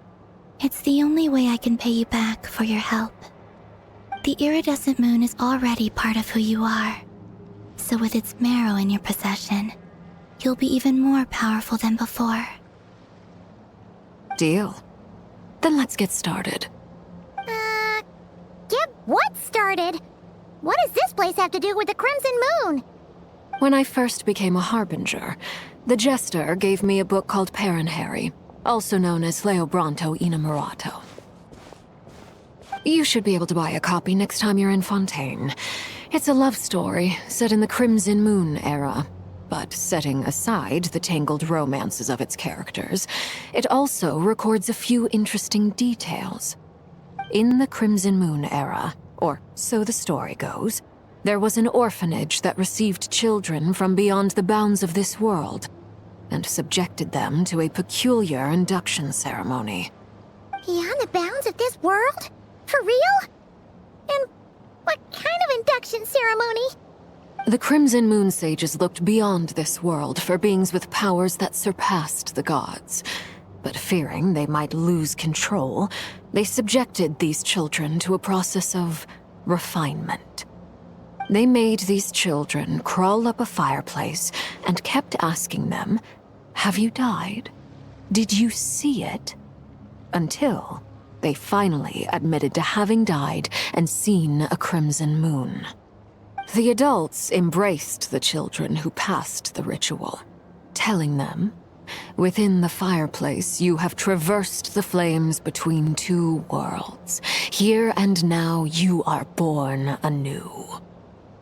it's the only way I can pay you back for your help. The iridescent moon is already part of who you are, so with its marrow in your possession, you'll be even more powerful than before. Deal. Then let's get started. Get what started? What does this place have to do with the Crimson Moon? When I first became a Harbinger, the Jester gave me a book called Parenheri, also known as Leobranto Inamorato. You should be able to buy a copy next time you're in Fontaine. It's a love story set in the Crimson Moon era, but setting aside the tangled romances of its characters, it also records a few interesting details. In the Crimson Moon era, or so the story goes, there was an orphanage that received children from beyond the bounds of this world, and subjected them to a peculiar induction ceremony. Beyond the bounds of this world? For real? And what kind of induction ceremony? The Crimson Moon sages looked beyond this world for beings with powers that surpassed the gods. But fearing they might lose control, they subjected these children to a process of refinement. They made these children crawl up a fireplace and kept asking them, "Have you died? Did you see it?" Until they finally admitted to having died and seen a crimson moon. The adults embraced the children who passed the ritual, telling them, "Within the fireplace, you have traversed the flames between two worlds. Here and now, you are born anew."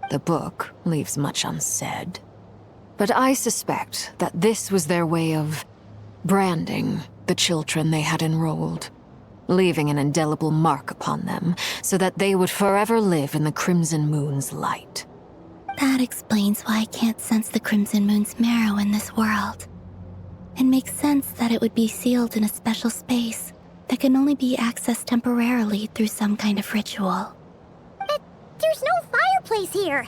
The book leaves much unsaid, but I suspect that this was their way of branding the children they had enrolled, leaving an indelible mark upon them so that they would forever live in the Crimson Moon's light. That explains why I can't sense the Crimson Moon's marrow in this world. It makes sense that it would be sealed in a special space that can only be accessed temporarily through some kind of ritual. But there's no fireplace here.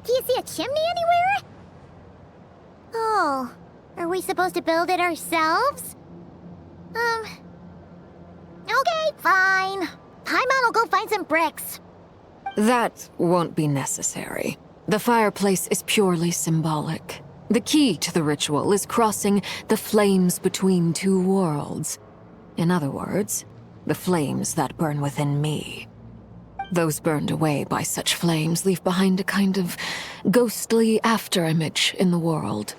Do you see a chimney anywhere? Oh, are we supposed to build it ourselves? Okay, fine. Paimon will go find some bricks. That won't be necessary. The fireplace is purely symbolic. The key to the ritual is crossing the flames between two worlds. In other words, the flames that burn within me. Those burned away by such flames leave behind a kind of ghostly afterimage in the world.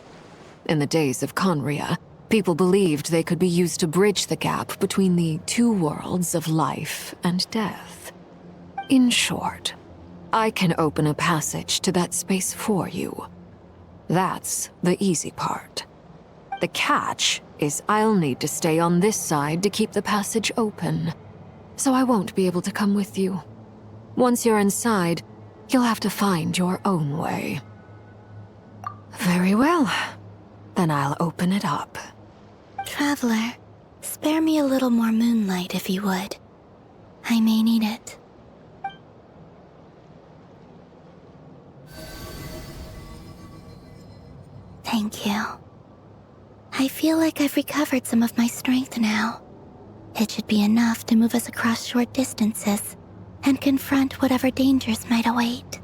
In the days of Conria, people believed they could be used to bridge the gap between the two worlds of life and death. In short, I can open a passage to that space for you. That's the easy part. The catch is I'll need to stay on this side to keep the passage open, so I won't be able to come with you. Once you're inside, you'll have to find your own way. Very well. Then I'll open it up. Traveler, Spare me a little more moonlight if you would. I may need it. Thank you. I feel like I've recovered some of my strength now. It should be enough to move us across short distances and confront whatever dangers might await.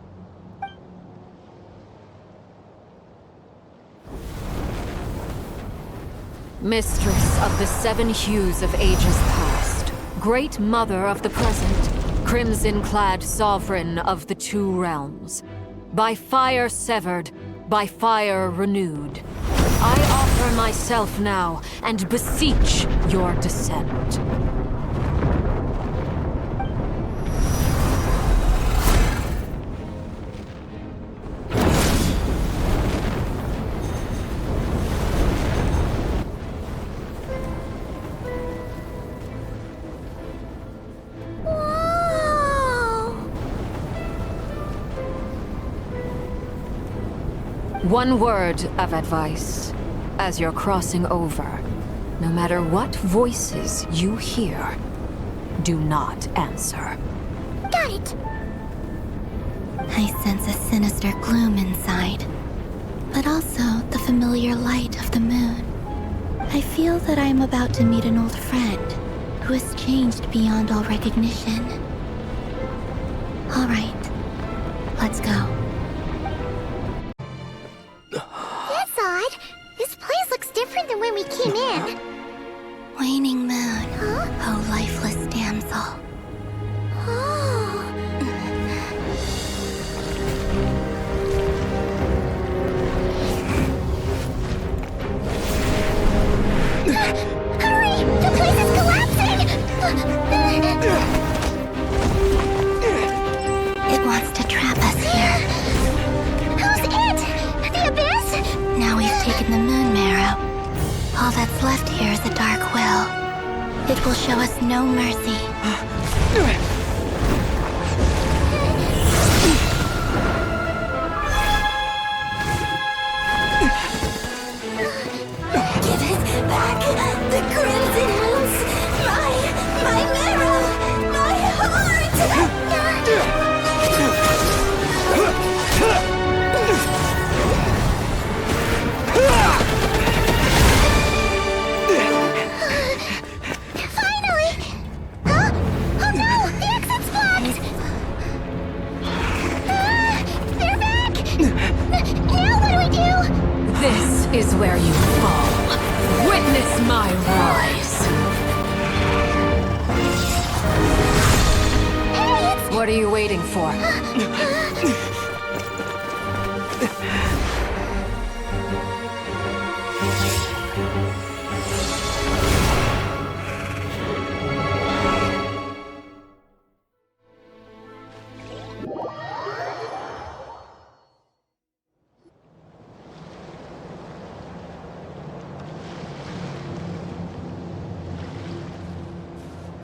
Mistress of the seven hues of ages past, great mother of the present, crimson-clad sovereign of the two realms, by fire severed, by fire renewed, I offer myself now and beseech your descent. One word of advice. As you're crossing over, no matter what voices you hear, do not answer. Got it! I sense a sinister gloom inside, but also the familiar light of the moon. I feel that I am about to meet an old friend who has changed beyond all recognition. All right, let's go. That's odd. This place looks different than when we came in. Waning moon, Huh? oh lifeless damsel. Oh. Hurry! The place is collapsing! It wants to trap us here. Who's it? The Abyss? Now we've taken the moon marrow. All that's left here is a dark will. It will show us no mercy. Give it back! The crimson moons! My marrow! My heart! Finally! Huh? Oh no! The exit's blocked! They're back! Now what do we do? This is where you fall. Witness my rise. Hey, What are you waiting for?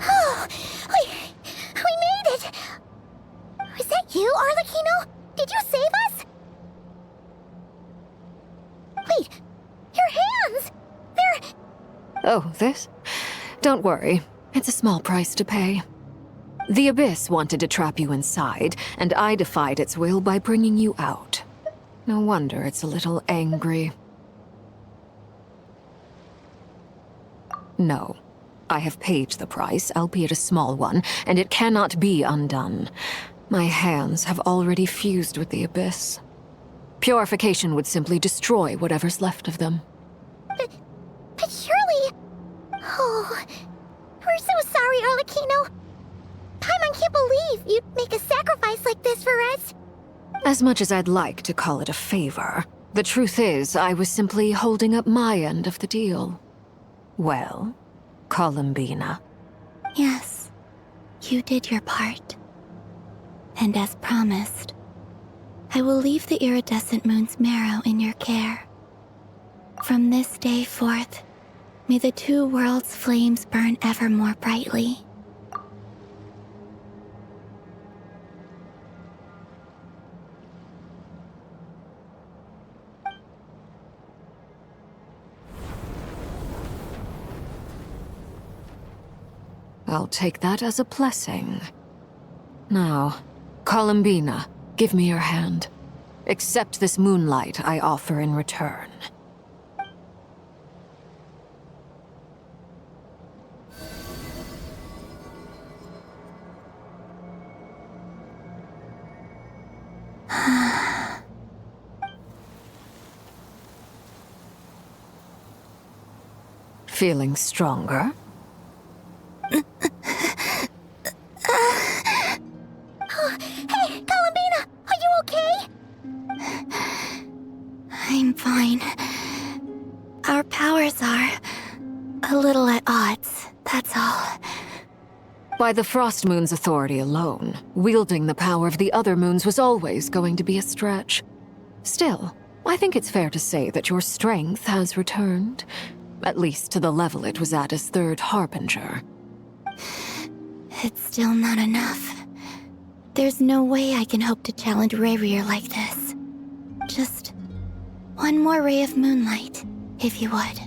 Oh, we made it! Was that you, Arlecchino? Did you save us? Wait, your hands! They're... Oh, this? Don't worry. It's a small price to pay. The Abyss wanted to trap you inside, and I defied its will by bringing you out. No wonder it's a little angry. No. I have paid the price, albeit a small one, and it cannot be undone. My hands have already fused with the Abyss. Purification would simply destroy whatever's left of them. But surely... Oh, we're so sorry, Arlecchino. Paimon can't believe you'd make a sacrifice like this for us. As much as I'd like to call it a favor, the truth is I was simply holding up my end of the deal. Well, Columbina. Yes, you did your part. And as promised, I will leave the iridescent moon's marrow in your care. From this day forth, may the two worlds' flames burn ever more brightly. I'll take that as a blessing. Now, Columbina, give me your hand. Accept this moonlight I offer in return. Feeling stronger? Hey, Columbina! Are you okay? I'm fine. Our powers are a little at odds, that's all. By the Frost Moon's authority alone, wielding the power of the other moons was always going to be a stretch. Still, I think it's fair to say that your strength has returned. At least to the level it was at as Third Harbinger. It's still not enough. There's no way I can hope to challenge Rayrier like this. Just one more ray of moonlight, if you would.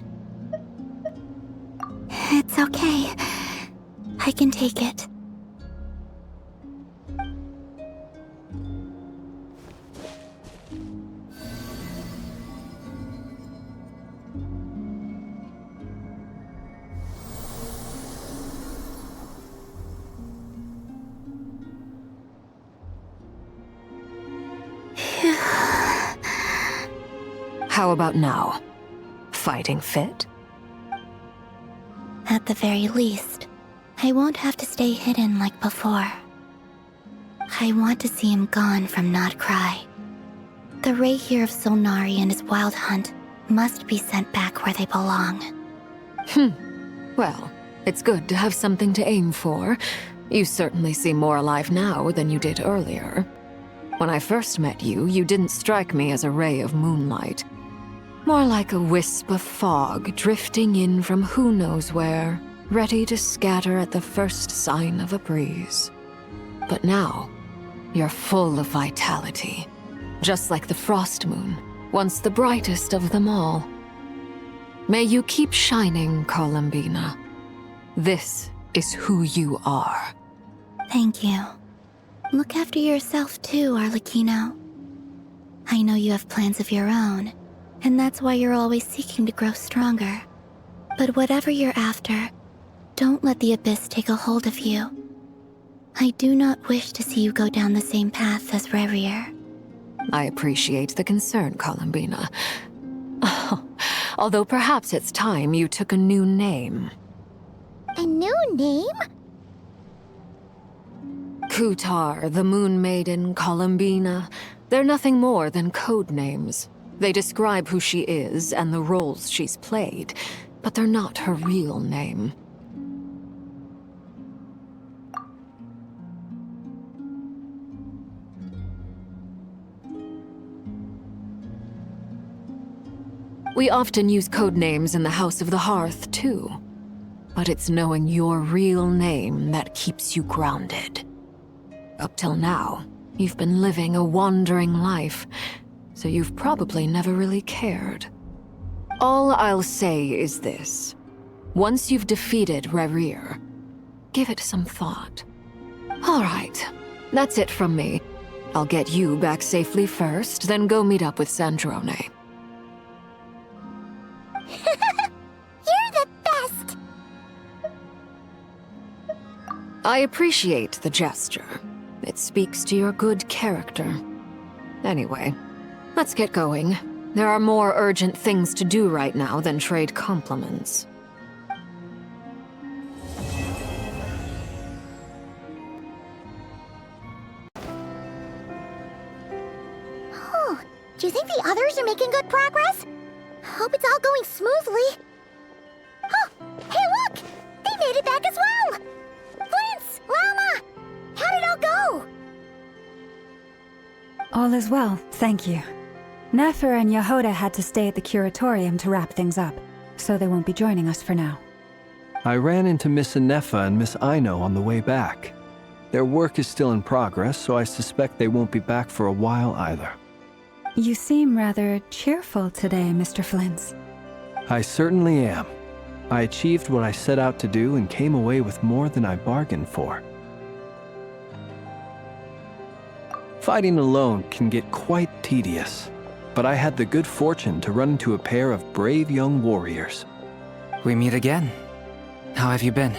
It's okay. I can take it. How about now? Fighting fit? At the very least, I won't have to stay hidden like before. I want to see him gone from Not Cry. The Rayrier of Solnari and his wild hunt must be sent back where they belong. Well, it's good to have something to aim for. You certainly seem more alive now than you did earlier. When I first met you, you didn't strike me as a ray of moonlight. More like a wisp of fog drifting in from who knows where, ready to scatter at the first sign of a breeze. But now, you're full of vitality, just like the Frost Moon, once the brightest of them all. May you keep shining, Columbina. This is who you are. Thank you. Look after yourself too, Arlecchino. I know you have plans of your own, and that's why you're always seeking to grow stronger. But whatever you're after, don't let the Abyss take a hold of you. I do not wish to see you go down the same path as Rayrier. I appreciate the concern, Columbina. Although perhaps it's time you took a new name. A new name? Kutar, the Moon Maiden, Columbina. They're nothing more than code names. They describe who she is and the roles she's played, but they're not her real name. We often use code names in the House of the Hearth, too. But it's knowing your real name that keeps you grounded. Up till now, you've been living a wandering life, so you've probably never really cared. All I'll say is this. Once you've defeated Rayrier, give it some thought. All right, that's it from me. I'll get you back safely first, then go meet up with Sandrone. You're the best! I appreciate the gesture. It speaks to your good character. Anyway, let's get going. There are more urgent things to do right now than trade compliments. Oh, do you think the others are making good progress? Hope it's all going smoothly. Oh, hey look! They made it back as well! Flintz! Llama! How did it all go? All is well, thank you. Nefer and Yehoda had to stay at the curatorium to wrap things up, so they won't be joining us for now. I ran into Miss Anefa and Miss Aino on the way back. Their work is still in progress, so I suspect they won't be back for a while either. You seem rather cheerful today, Mr. Flintz. I certainly am. I achieved what I set out to do and came away with more than I bargained for. Fighting alone can get quite tedious, but I had the good fortune to run into a pair of brave young warriors. We meet again. How have you been?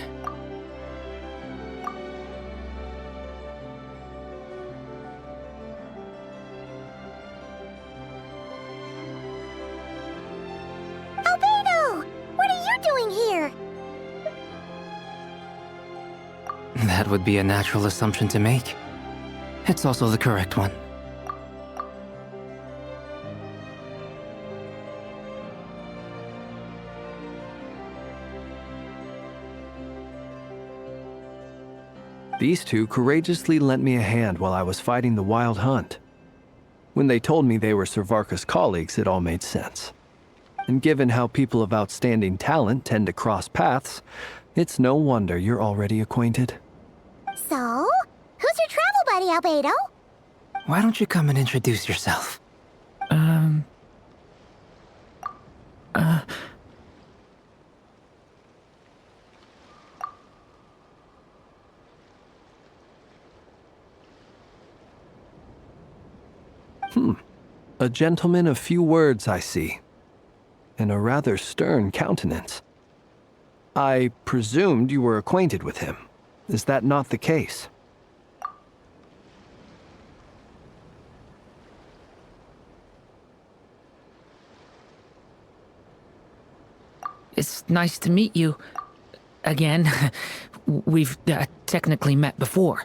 Albedo! What are you doing here? That would be a natural assumption to make. It's also the correct one. These two courageously lent me a hand while I was fighting the Wild Hunt. When they told me they were Servarka's colleagues, it all made sense. And given how people of outstanding talent tend to cross paths, it's no wonder you're already acquainted. So, who's your travel buddy, Albedo? Why don't you come and introduce yourself? A gentleman of few words, I see. And a rather stern countenance. I presumed you were acquainted with him. Is that not the case? It's nice to meet you. Again. We've technically met before.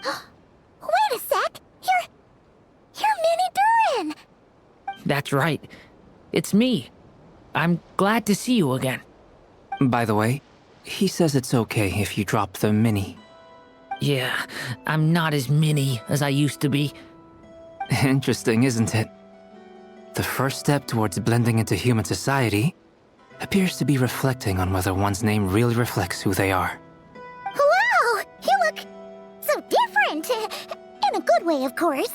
Wait a sec! You're Minnie Durin! That's right. It's me. I'm glad to see you again. By the way, he says it's okay if you drop the mini. Yeah, I'm not as mini as I used to be. Interesting, isn't it? The first step towards blending into human society appears to be reflecting on whether one's name really reflects who they are. Wow! You look so different! In a good way, of course.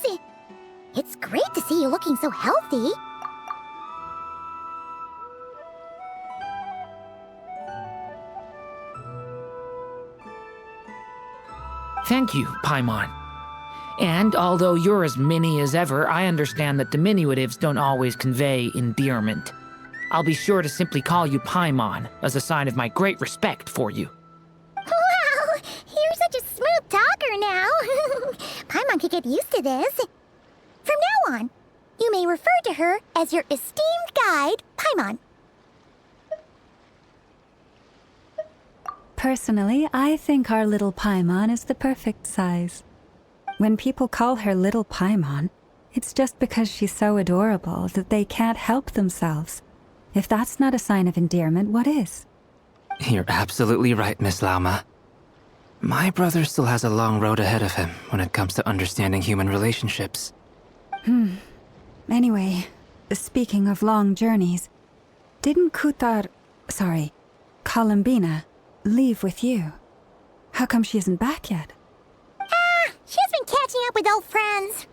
It's great to see you looking so healthy. Thank you, Paimon. And although you're as mini as ever, I understand that diminutives don't always convey endearment. I'll be sure to simply call you Paimon as a sign of my great respect for you. Wow! You're such a smooth talker now. Paimon could get used to this. From now on, you may refer to her as your esteemed guide, Paimon. Personally, I think our little Paimon is the perfect size. When people call her Little Paimon, it's just because she's so adorable that they can't help themselves. If that's not a sign of endearment, what is? You're absolutely right, Miss Lauma. My brother still has a long road ahead of him when it comes to understanding human relationships. Anyway, speaking of long journeys, didn't Columbina, leave with you? How come she isn't back yet? She's been catching up with old friends.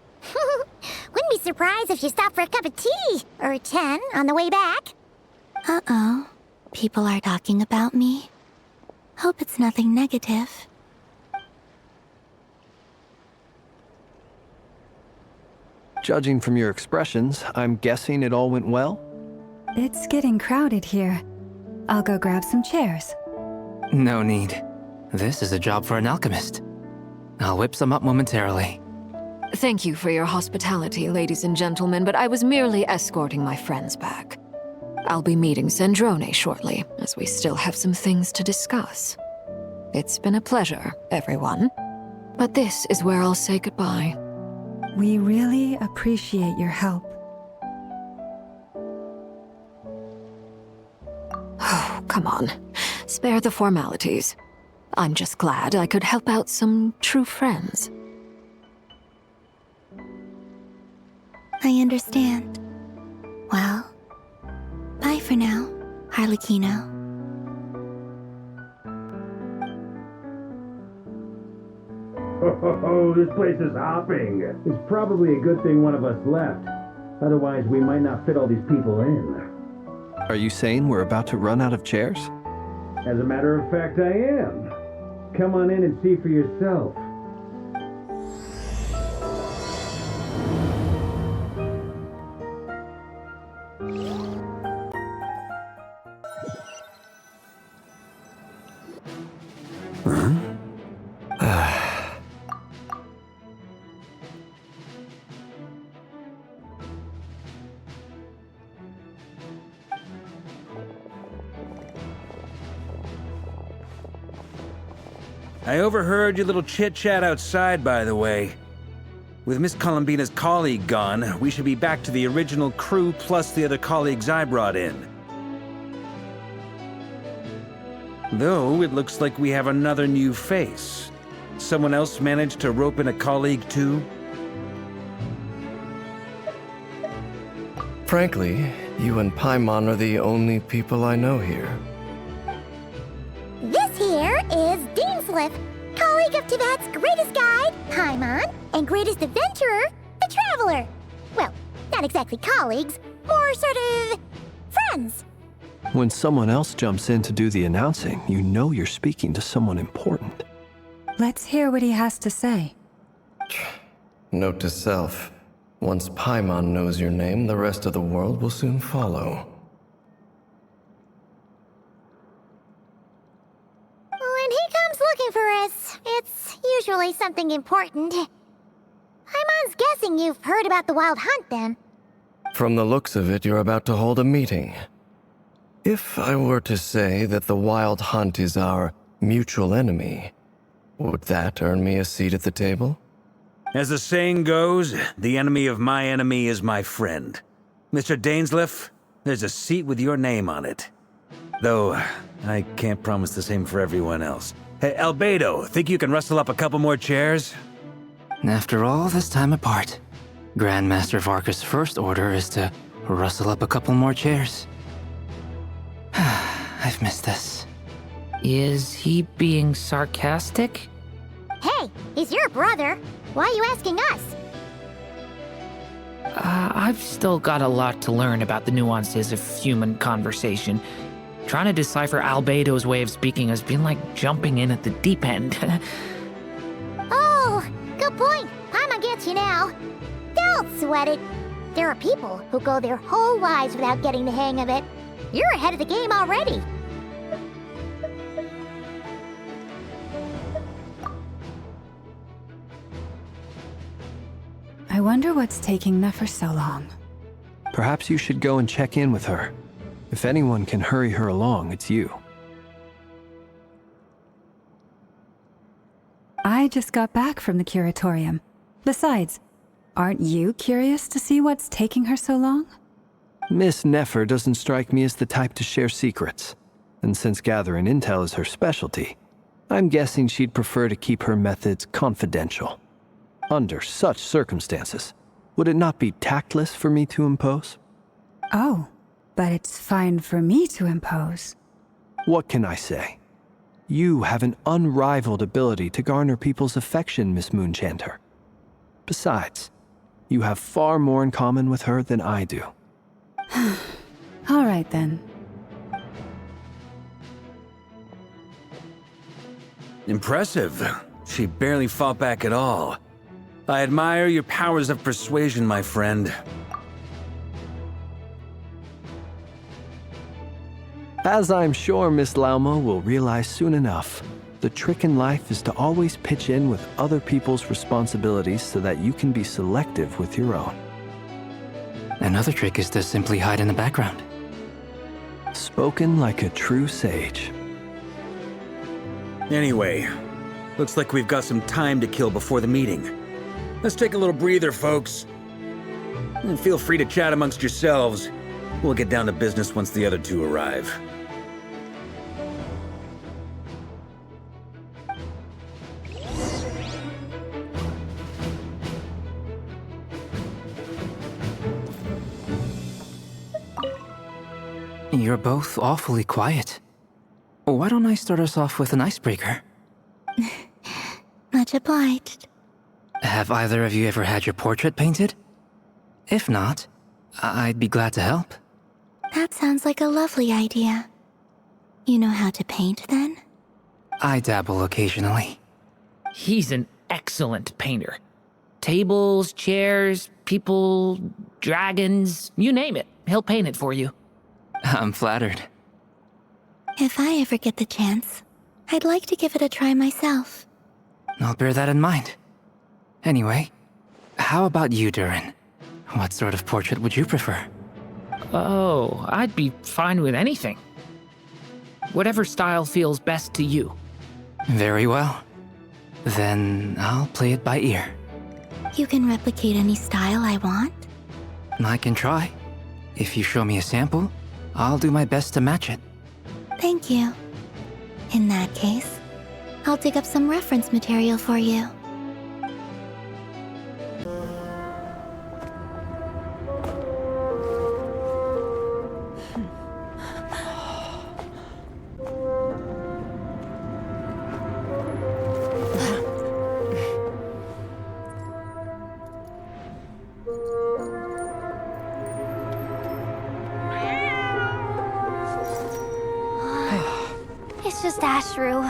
Wouldn't be surprised if she stopped for a cup of tea or 10 on the way back. Uh-oh. People are talking about me. Hope it's nothing negative. Judging from your expressions, I'm guessing it all went well? It's getting crowded here. I'll go grab some chairs. No need. This is a job for an alchemist. I'll whip some up momentarily. Thank you for your hospitality, ladies and gentlemen, but I was merely escorting my friends back. I'll be meeting Zandrone shortly, as we still have some things to discuss. It's been a pleasure, everyone. But this is where I'll say goodbye. We really appreciate your help. Oh, come on. Spare the formalities. I'm just glad I could help out some true friends. I understand. Well, bye for now, Harlequino. Oh, this place is hopping. It's probably a good thing one of us left. Otherwise, we might not fit all these people in. Are you saying we're about to run out of chairs? As a matter of fact, I am. Come on in and see for yourself. I overheard your little chit-chat outside, by the way. With Miss Columbina's colleague gone, we should be back to the original crew plus the other colleagues I brought in. Though, it looks like we have another new face. Someone else managed to rope in a colleague too? Frankly, you and Paimon are the only people I know here. This here is Deanslip, colleague of Tibet's greatest guide, Paimon, and greatest adventurer, the Traveler. Well, not exactly colleagues, more sort of friends. When someone else jumps in to do the announcing, you know you're speaking to someone important. Let's hear what he has to say. Note to self, once Paimon knows your name, the rest of the world will soon follow. When he comes looking for us, it's usually something important. Paimon's guessing you've heard about the Wild Hunt, then. From the looks of it, you're about to hold a meeting. If I were to say that the Wild Hunt is our mutual enemy, would that earn me a seat at the table? As the saying goes, the enemy of my enemy is my friend. Mr. Dainsleif, there's a seat with your name on it. Though, I can't promise the same for everyone else. Hey, Albedo, think you can rustle up a couple more chairs? After all this time apart, Grandmaster Varka's first order is to rustle up a couple more chairs. I've missed this. Is he being sarcastic? Hey, he's your brother. Why are you asking us? I've still got a lot to learn about the nuances of human conversation. Trying to decipher Albedo's way of speaking has been like jumping in at the deep end. Oh, good point. Paimon gets you now. Don't sweat it. There are people who go their whole lives without getting the hang of it. You're ahead of the game already. I wonder what's taking Nefer so long. Perhaps you should go and check in with her. If anyone can hurry her along, it's you. I just got back from the curatorium. Besides, aren't you curious to see what's taking her so long? Miss Nefer doesn't strike me as the type to share secrets. And since gathering intel is her specialty, I'm guessing she'd prefer to keep her methods confidential. Under such circumstances, would it not be tactless for me to impose? Oh, but it's fine for me to impose. What can I say? You have an unrivaled ability to garner people's affection, Miss Moonchanter. Besides, you have far more in common with her than I do. All right, then. Impressive. She barely fought back at all. I admire your powers of persuasion, my friend. As I'm sure Miss Lauma will realize soon enough, the trick in life is to always pitch in with other people's responsibilities so that you can be selective with your own. Another trick is to simply hide in the background. Spoken like a true sage. Anyway, looks like we've got some time to kill before the meeting. Let's take a little breather, folks. And feel free to chat amongst yourselves. We'll get down to business once the other two arrive. You're both awfully quiet. Why don't I start us off with an icebreaker? Much obliged. Have either of you ever had your portrait painted? If not, I'd be glad to help. That sounds like a lovely idea. You know how to paint, then? I dabble occasionally. He's an excellent painter. Tables, chairs, people, dragons, you name it. He'll paint it for you. I'm flattered. If I ever get the chance, I'd like to give it a try myself. I'll bear that in mind. Anyway, how about you, Durin? What sort of portrait would you prefer? Oh, I'd be fine with anything. Whatever style feels best to you. Very well. Then I'll play it by ear. You can replicate any style I want? I can try. If you show me a sample, I'll do my best to match it. Thank you. In that case, I'll dig up some reference material for you. It's just Ashru.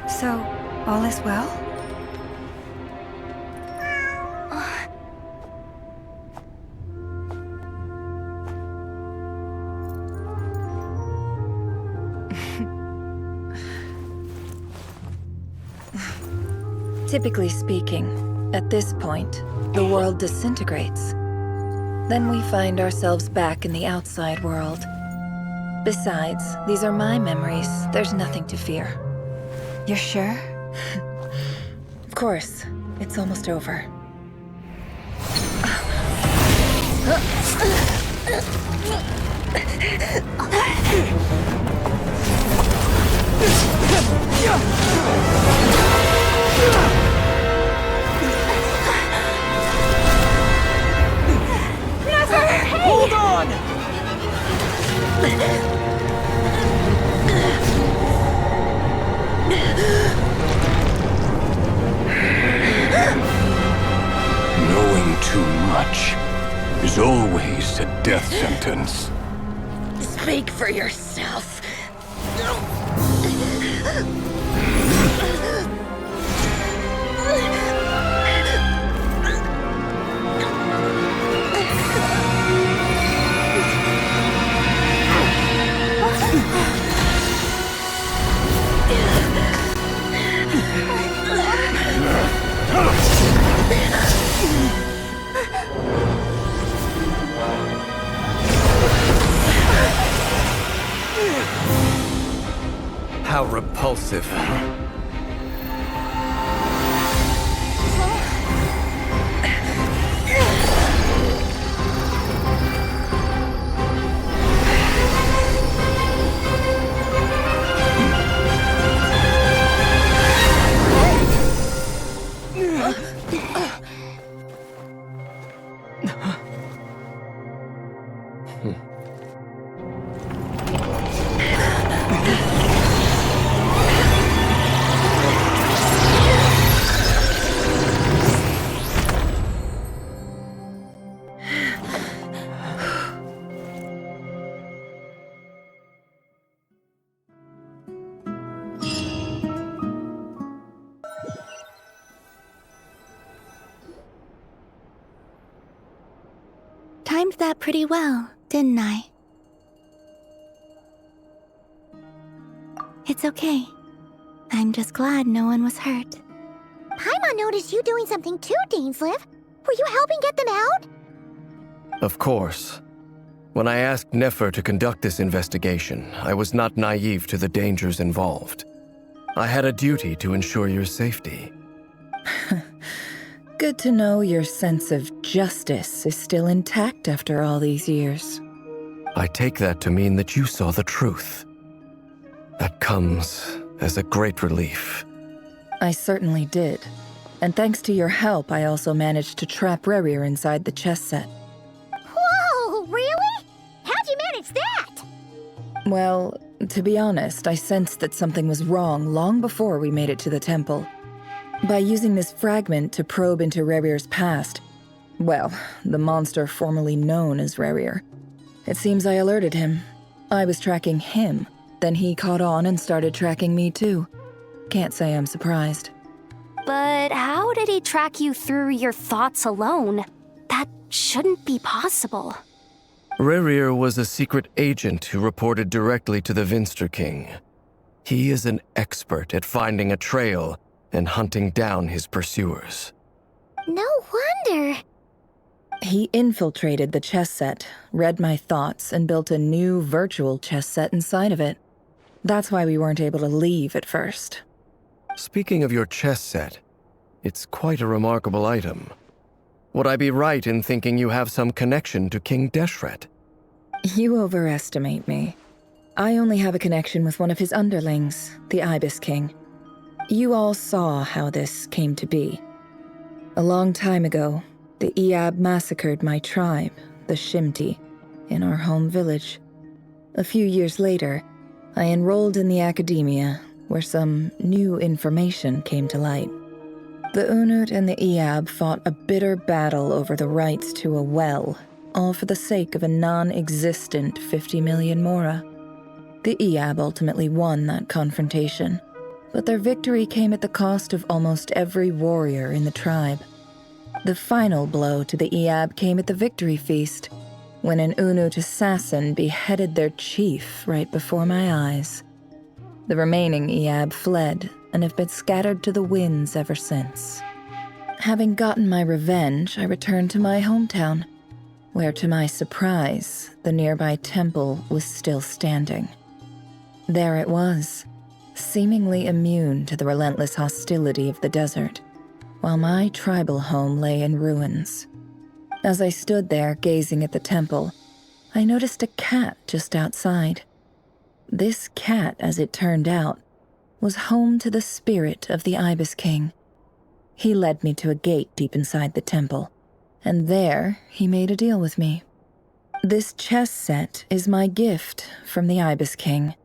So, all is well? Typically speaking, at this point, the world disintegrates. Then we find ourselves back in the outside world. Besides, these are my memories. There's nothing to fear. You're sure? Of course. It's almost over. Never! Hey! Hold on! Knowing too much is always a death sentence. Speak for yourself. How repulsive. Timed that pretty well, didn't I? It's okay. I'm just glad no one was hurt. Paimon noticed you doing something too, Dainsleif. Were you helping get them out? Of course. When I asked Nefer to conduct this investigation, I was not naive to the dangers involved. I had a duty to ensure your safety. Good to know your sense of justice is still intact after all these years. I take that to mean that you saw the truth. That comes as a great relief. I certainly did. And thanks to your help, I also managed to trap Rerir inside the chess set. Whoa, really? How'd you manage that? Well, to be honest, I sensed that something was wrong long before we made it to the temple. By using this fragment to probe into Rerir's past, well, the monster formerly known as Rerir, It seems I alerted him. I was tracking him, then he caught on and started tracking me too. Can't say I'm surprised. But how did he track you through your thoughts alone? That shouldn't be possible. Rerir was a secret agent who reported directly to the Vinster King. He is an expert at finding a trail and hunting down his pursuers. No wonder. He infiltrated the chess set, read my thoughts, and built a new virtual chess set inside of it. That's why we weren't able to leave at first. Speaking of your chess set, it's quite a remarkable item. Would I be right in thinking you have some connection to King Deshret? You overestimate me. I only have a connection with one of his underlings, the Ibis King. You all saw how this came to be. A long time ago, the Eab massacred my tribe, the Shimti, in our home village. A few years later, I enrolled in the academia, where some new information came to light. The Unut and the Eab fought a bitter battle over the rights to a well, all for the sake of a non-existent 50 million Mora. The Eab ultimately won that confrontation, but their victory came at the cost of almost every warrior in the tribe. The final blow to the Eab came at the victory feast, when an Unut assassin beheaded their chief right before my eyes. The remaining Eab fled and have been scattered to the winds ever since. Having gotten my revenge, I returned to my hometown, where to my surprise, the nearby temple was still standing. There it was, seemingly immune to the relentless hostility of the desert, while my tribal home lay in ruins. As I stood there gazing at the temple, I noticed a cat just outside. This cat, as it turned out, was home to the spirit of the Ibis King. He led me to a gate deep inside the temple, and there he made a deal with me. This chess set is my gift from the Ibis King.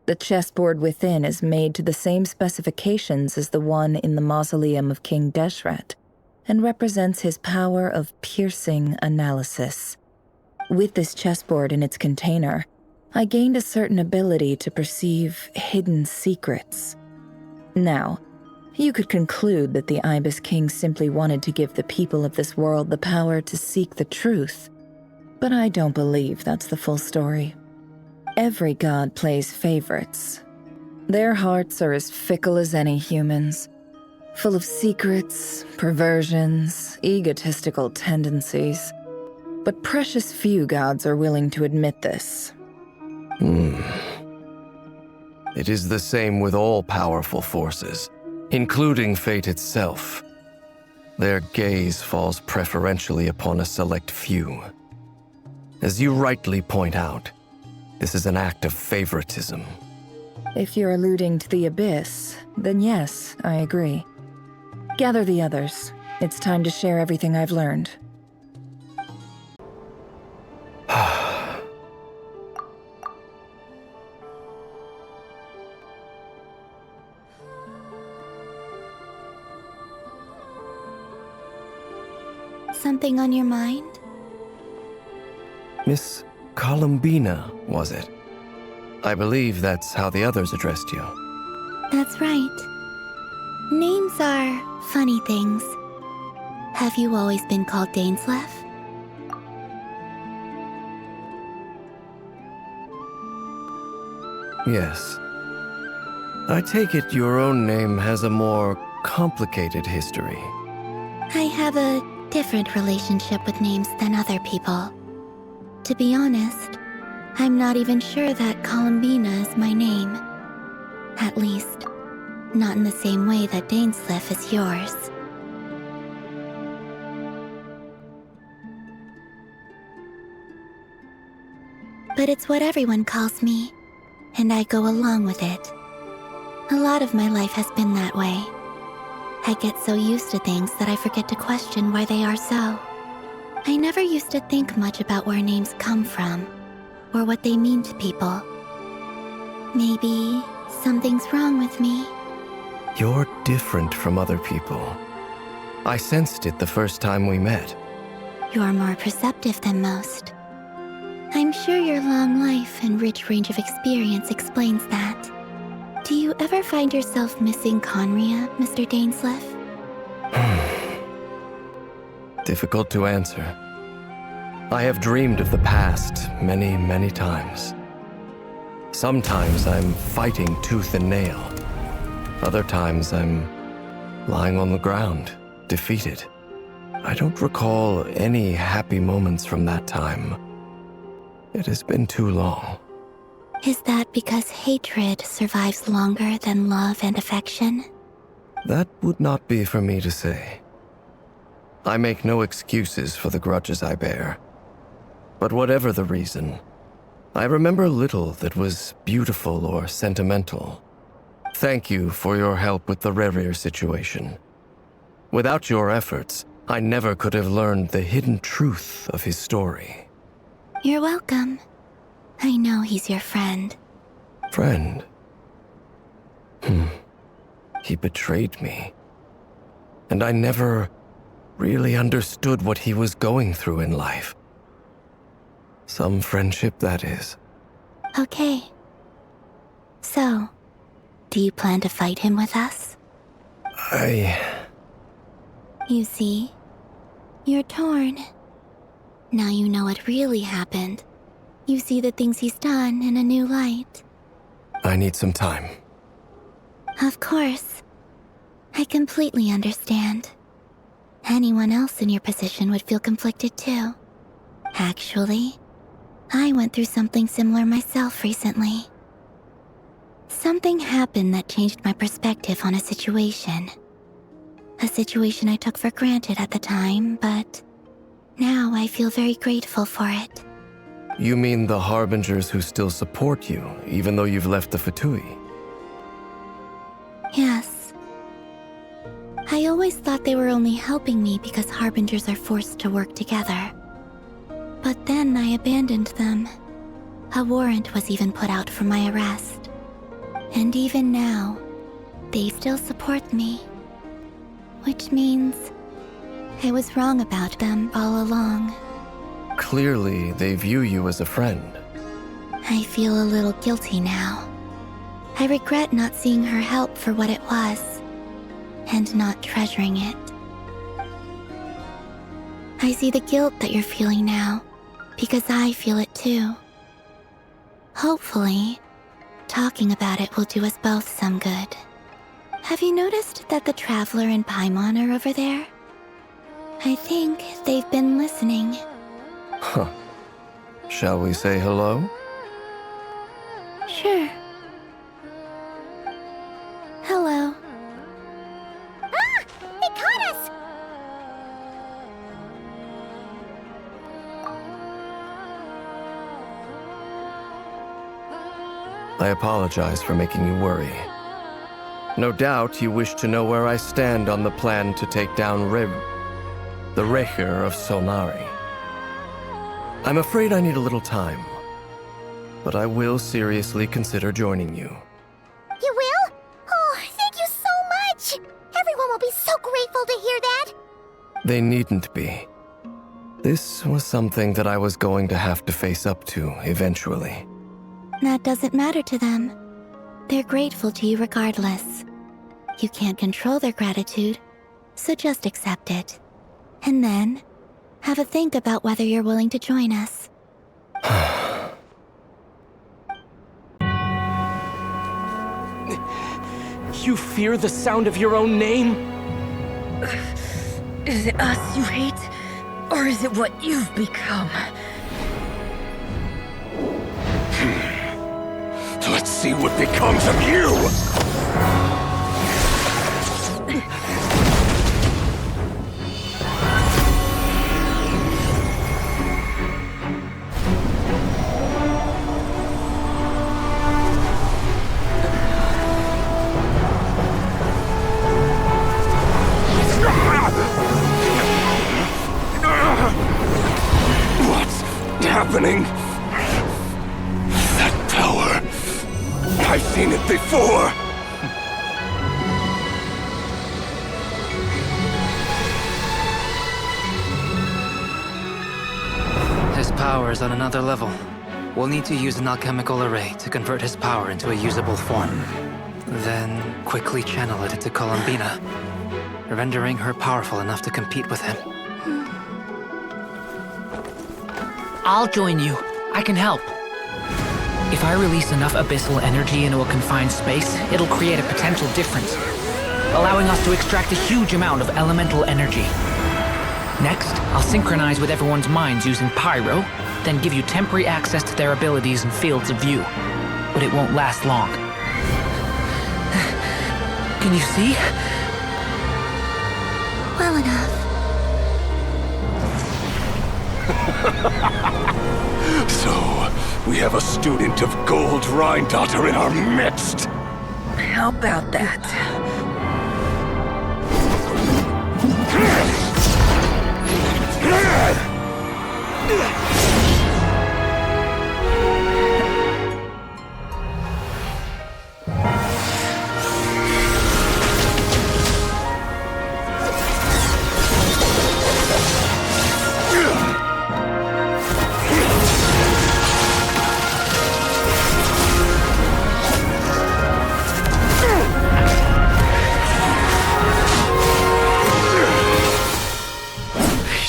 The chessboard within is made to the same specifications as the one in the mausoleum of King Deshret, and represents his power of piercing analysis. With this chessboard in its container, I gained a certain ability to perceive hidden secrets. Now, you could conclude that the Ibis King simply wanted to give the people of this world the power to seek the truth, but I don't believe that's the full story. Every god plays favorites. Their hearts are as fickle as any human's, full of secrets, perversions, egotistical tendencies. But precious few gods are willing to admit this. It is the same with all powerful forces, including fate itself. Their gaze falls preferentially upon a select few. As you rightly point out, this is an act of favoritism. If you're alluding to the Abyss, then yes, I agree. Gather the others. It's time to share everything I've learned. Something on your mind? Miss Columbina, was it? I believe that's how the others addressed you. That's right. Names are funny things. Have you always been called Dainsleif? Yes. I take it your own name has a more complicated history. I have a different relationship with names than other people. To be honest, I'm not even sure that Columbina is my name. At least, not in the same way that Dainsleif is yours. But it's what everyone calls me, and I go along with it. A lot of my life has been that way. I get so used to things that I forget to question why they are so. I never used to think much about where names come from, or what they mean to people. Maybe something's wrong with me. You're different from other people. I sensed it the first time we met. You're more perceptive than most. I'm sure your long life and rich range of experience explains that. Do you ever find yourself missing Conria, Mr. Dainsleif? Difficult to answer. I have dreamed of the past many, many times. Sometimes I'm fighting tooth and nail. Other times I'm lying on the ground, defeated. I don't recall any happy moments from that time. It has been too long. Is that because hatred survives longer than love and affection? That would not be for me to say. I make no excuses for the grudges I bear. But whatever the reason, I remember little that was beautiful or sentimental. Thank you for your help with the Rerir situation. Without your efforts, I never could have learned the hidden truth of his story. You're welcome. I know he's your friend. Friend? He betrayed me. And I never really understood what he was going through in life. Some friendship, that is. Okay. So, do you plan to fight him with us? You see, you're torn. Now you know what really happened. You see the things he's done in a new light. I need some time. Of course. I completely understand. Anyone else in your position would feel conflicted too. Actually, I went through something similar myself recently. Something happened that changed my perspective on a situation. A situation I took for granted at the time, but now I feel very grateful for it. You mean the Harbingers who still support you, even though you've left the Fatui? Yes. I always thought they were only helping me because Harbingers are forced to work together. But then I abandoned them. A warrant was even put out for my arrest. And even now, they still support me. Which means I was wrong about them all along. Clearly, they view you as a friend. I feel a little guilty now. I regret not seeing her help for what it was, and not treasuring it. I see the guilt that you're feeling now, because I feel it too. Hopefully, talking about it will do us both some good. Have you noticed that the Traveler and Paimon are over there? I think they've been listening. Huh. Shall we say hello? Sure. Hello. Ah! They caught us! I apologize for making you worry. No doubt you wish to know where I stand on the plan to take down the Recher of Solnari. I'm afraid I need a little time, but I will seriously consider joining you. You will? Oh, thank you so much! Everyone will be so grateful to hear that! They needn't be. This was something that I was going to have to face up to eventually. That doesn't matter to them. They're grateful to you regardless. You can't control their gratitude, so just accept it. And then, have a think about whether you're willing to join us. You fear the sound of your own name? Is it us you hate? Or is it what you've become? Let's see what becomes of you! What's happening? That power. I've seen it before! His power is on another level. We'll need to use an alchemical array to convert his power into a usable form. Then quickly channel it into Columbina, rendering her powerful enough to compete with him. I'll join you. I can help. If I release enough abyssal energy into a confined space, it'll create a potential difference, allowing us to extract a huge amount of elemental energy. Next, I'll synchronize with everyone's minds using Pyro, then give you temporary access to their abilities and fields of view. But it won't last long. Can you see? Well enough. So, we have a student of Gold Rheindotter in our midst. How about that?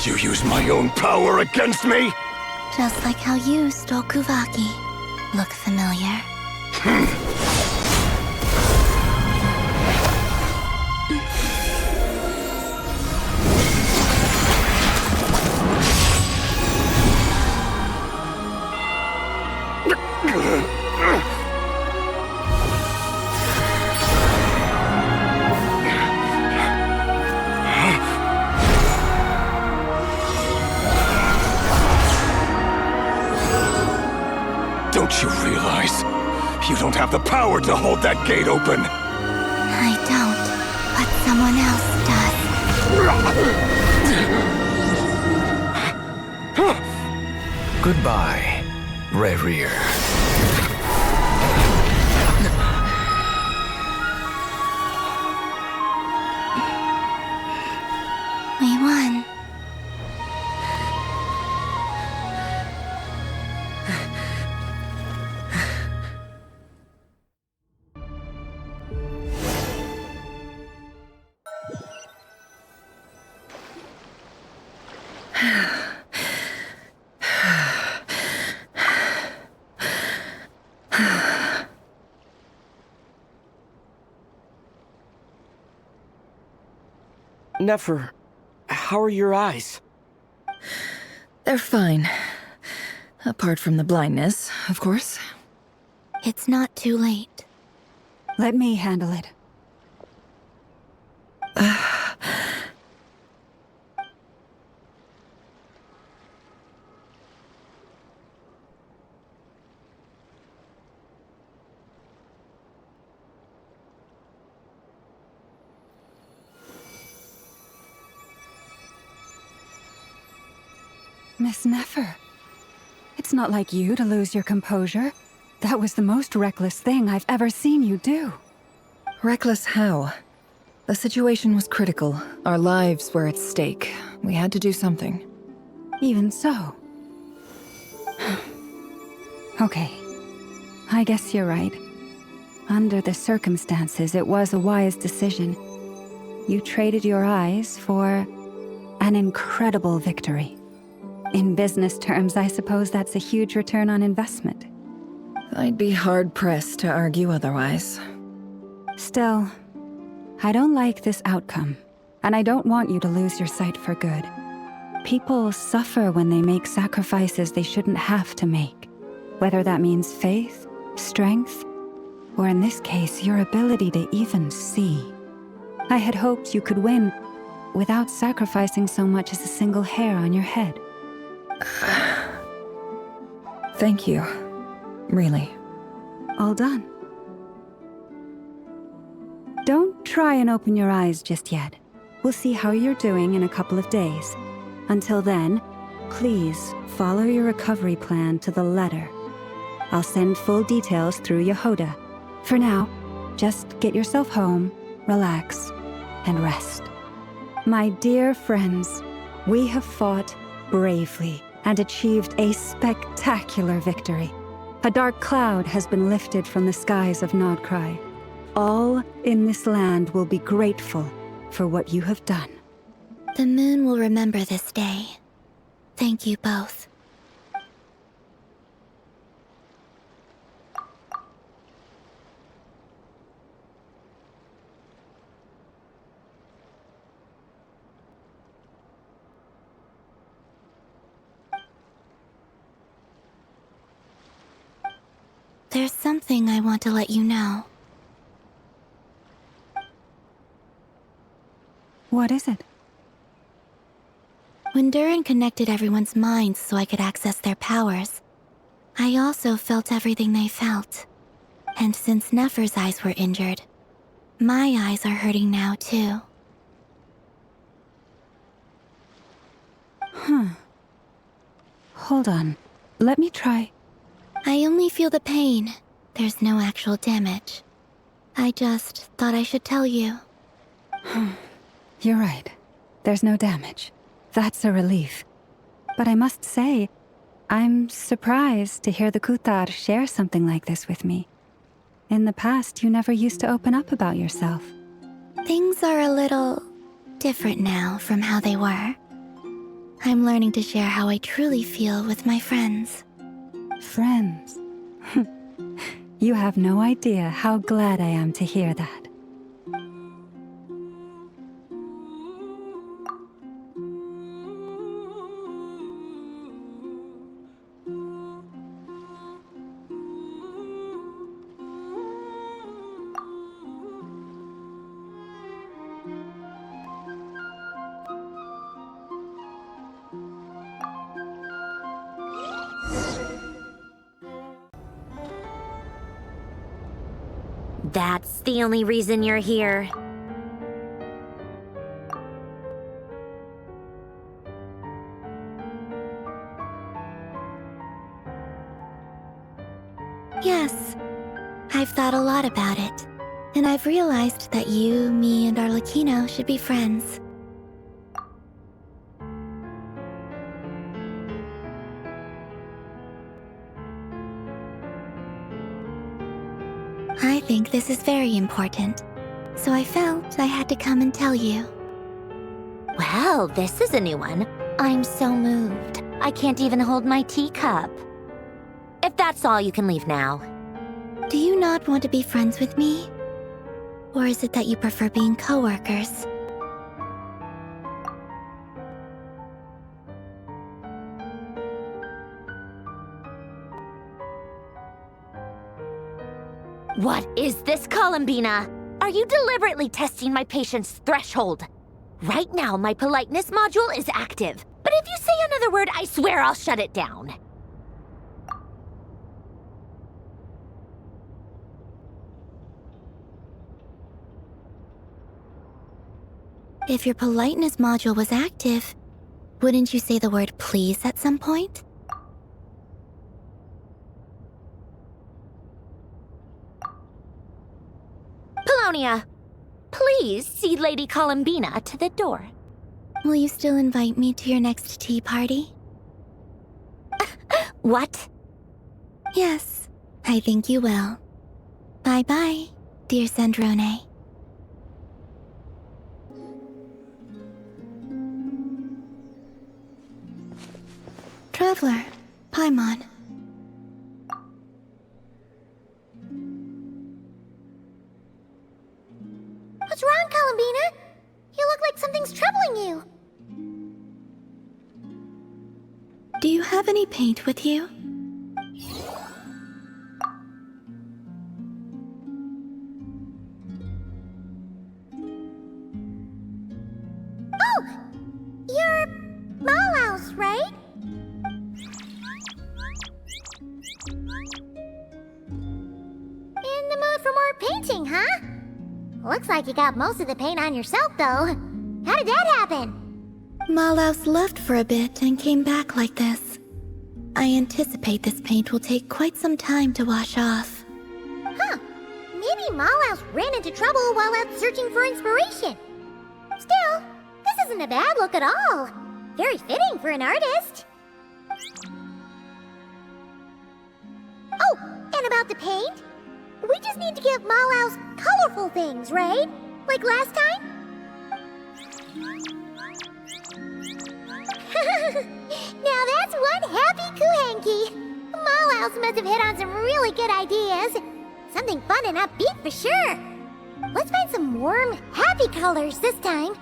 You use my own power against me? Just like how you stole Kuvaki. Look familiar? Don't you realize? You don't have the power to hold that gate open! I don't, but someone else does. Goodbye, Reverie. We won. Nefer, how are your eyes? They're fine. Apart from the blindness, of course. It's not too late. Let me handle it. Miss Nefer, it's not like you to lose your composure. That was the most reckless thing I've ever seen you do. Reckless how? The situation was critical. Our lives were at stake. We had to do something. Even so. Okay. I guess you're right. Under the circumstances, it was a wise decision. You traded your eyes for an incredible victory. In business terms, I suppose that's a huge return on investment. I'd be hard-pressed to argue otherwise. Still, I don't like this outcome, and I don't want you to lose your sight for good. People suffer when they make sacrifices they shouldn't have to make, whether that means faith, strength, or in this case, your ability to even see. I had hoped you could win without sacrificing so much as a single hair on your head. Thank you. Really. All done. Don't try and open your eyes just yet. We'll see how you're doing in a couple of days. Until then, please follow your recovery plan to the letter. I'll send full details through Yehoda. For now, just get yourself home, relax, and rest. My dear friends, we have fought bravely and achieved a spectacular victory. A dark cloud has been lifted from the skies of Nodcry. All in this land will be grateful for what you have done. The moon will remember this day. Thank you both. There's something I want to let you know. What is it? When Durin connected everyone's minds so I could access their powers, I also felt everything they felt. And since Nefer's eyes were injured, my eyes are hurting now too. Hold on. Let me try. I only feel the pain. There's no actual damage. I just thought I should tell you. You're right. There's no damage. That's a relief. But I must say, I'm surprised to hear the Kuthar share something like this with me. In the past, you never used to open up about yourself. Things are a little different now from how they were. I'm learning to share how I truly feel with my friends. Friends? You have no idea how glad I am to hear that. That's the only reason you're here. Yes, I've thought a lot about it, and I've realized that you, me, and Arlecchino should be friends. I think this is very important, so I felt I had to come and tell you. Well, this is a new one. I'm so moved. I can't even hold my teacup. If that's all, you can leave now. Do you not want to be friends with me? Or is it that you prefer being co-workers? What is this, Columbina? Are you deliberately testing my patience threshold? Right now, my politeness module is active. But if you say another word, I swear I'll shut it down. If your politeness module was active, wouldn't you say the word please at some point? Polonia, please see Lady Columbina to the door. Will you still invite me to your next tea party? What? Yes, I think you will. Bye-bye, dear Sandrone. Traveler, Paimon. What's wrong, Columbina? You look like something's troubling you. Do you have any paint with you? Oh! You're Malaus, right? In the mood for more painting, huh? Looks like you got most of the paint on yourself, though. How did that happen? Malaus left for a bit and came back like this. I anticipate this paint will take quite some time to wash off. Huh. Maybe Malaus ran into trouble while out searching for inspiration. Still, this isn't a bad look at all. Very fitting for an artist. Oh, and about the paint? We just need to give Malaus colorful things, right? Like last time? Now that's one happy Kuhenki! Malaus must have hit on some really good ideas. Something fun and upbeat for sure. Let's find some warm, happy colors this time.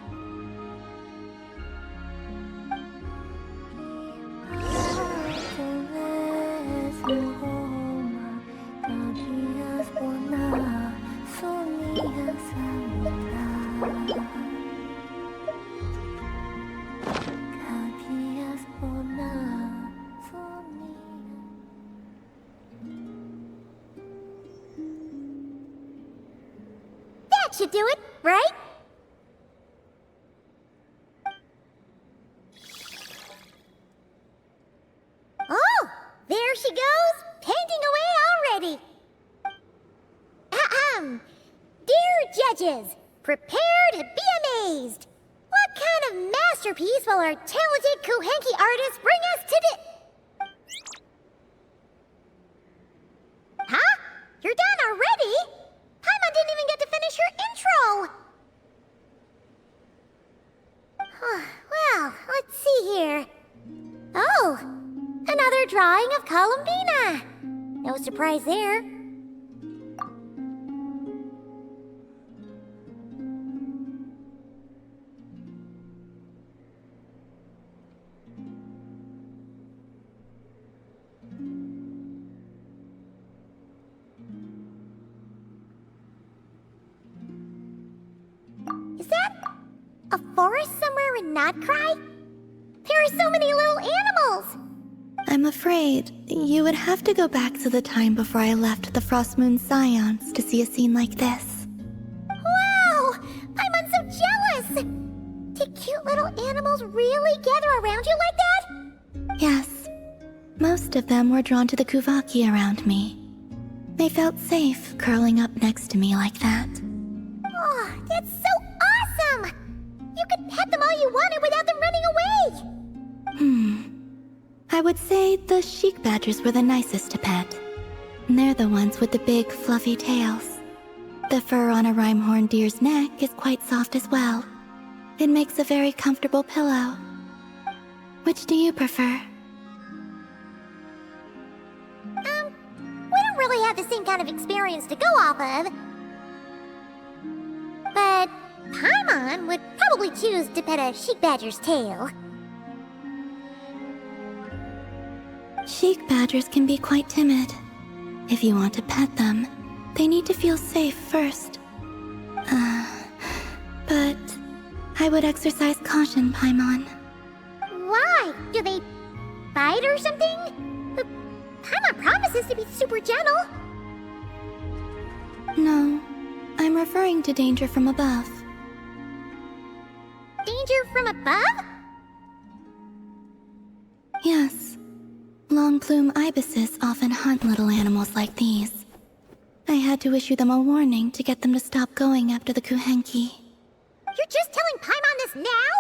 That should do it, right? Oh, there she goes, painting away already. Ahem. Dear judges, prepare to be amazed. What kind of masterpiece will our talented Kuhenki artist bring us today? Huh? You're done already? Paimon didn't even get to finish her intro. Well, let's see here. Oh, another drawing of Columbina. No surprise there. Is that a forest somewhere in Notcry? There are so many little animals! I'm afraid you would have to go back to the time before I left the Frost Moon Scions to see a scene like this. Wow! I'm so jealous! Did cute little animals really gather around you like that? Yes. Most of them were drawn to the Kuvaki around me. They felt safe curling up next to me like that. Oh, that's so awesome! You could pet them all you wanted without them running away! I would say the sheik badgers were the nicest to pet. They're the ones with the big, fluffy tails. The fur on a rhyme-horned deer's neck is quite soft as well. It makes a very comfortable pillow. Which do you prefer? We don't really have the same kind of experience to go off of. But Paimon would probably choose to pet a sheik badger's tail. Sheik badgers can be quite timid. If you want to pet them, they need to feel safe first. But I would exercise caution, Paimon. Why? Do they bite or something? Paimon promises to be super gentle. No, I'm referring to danger from above. Danger from above? Yes. Long-plume ibises often hunt little animals like these. I had to issue them a warning to get them to stop going after the Kuhenki. You're just telling Paimon this now?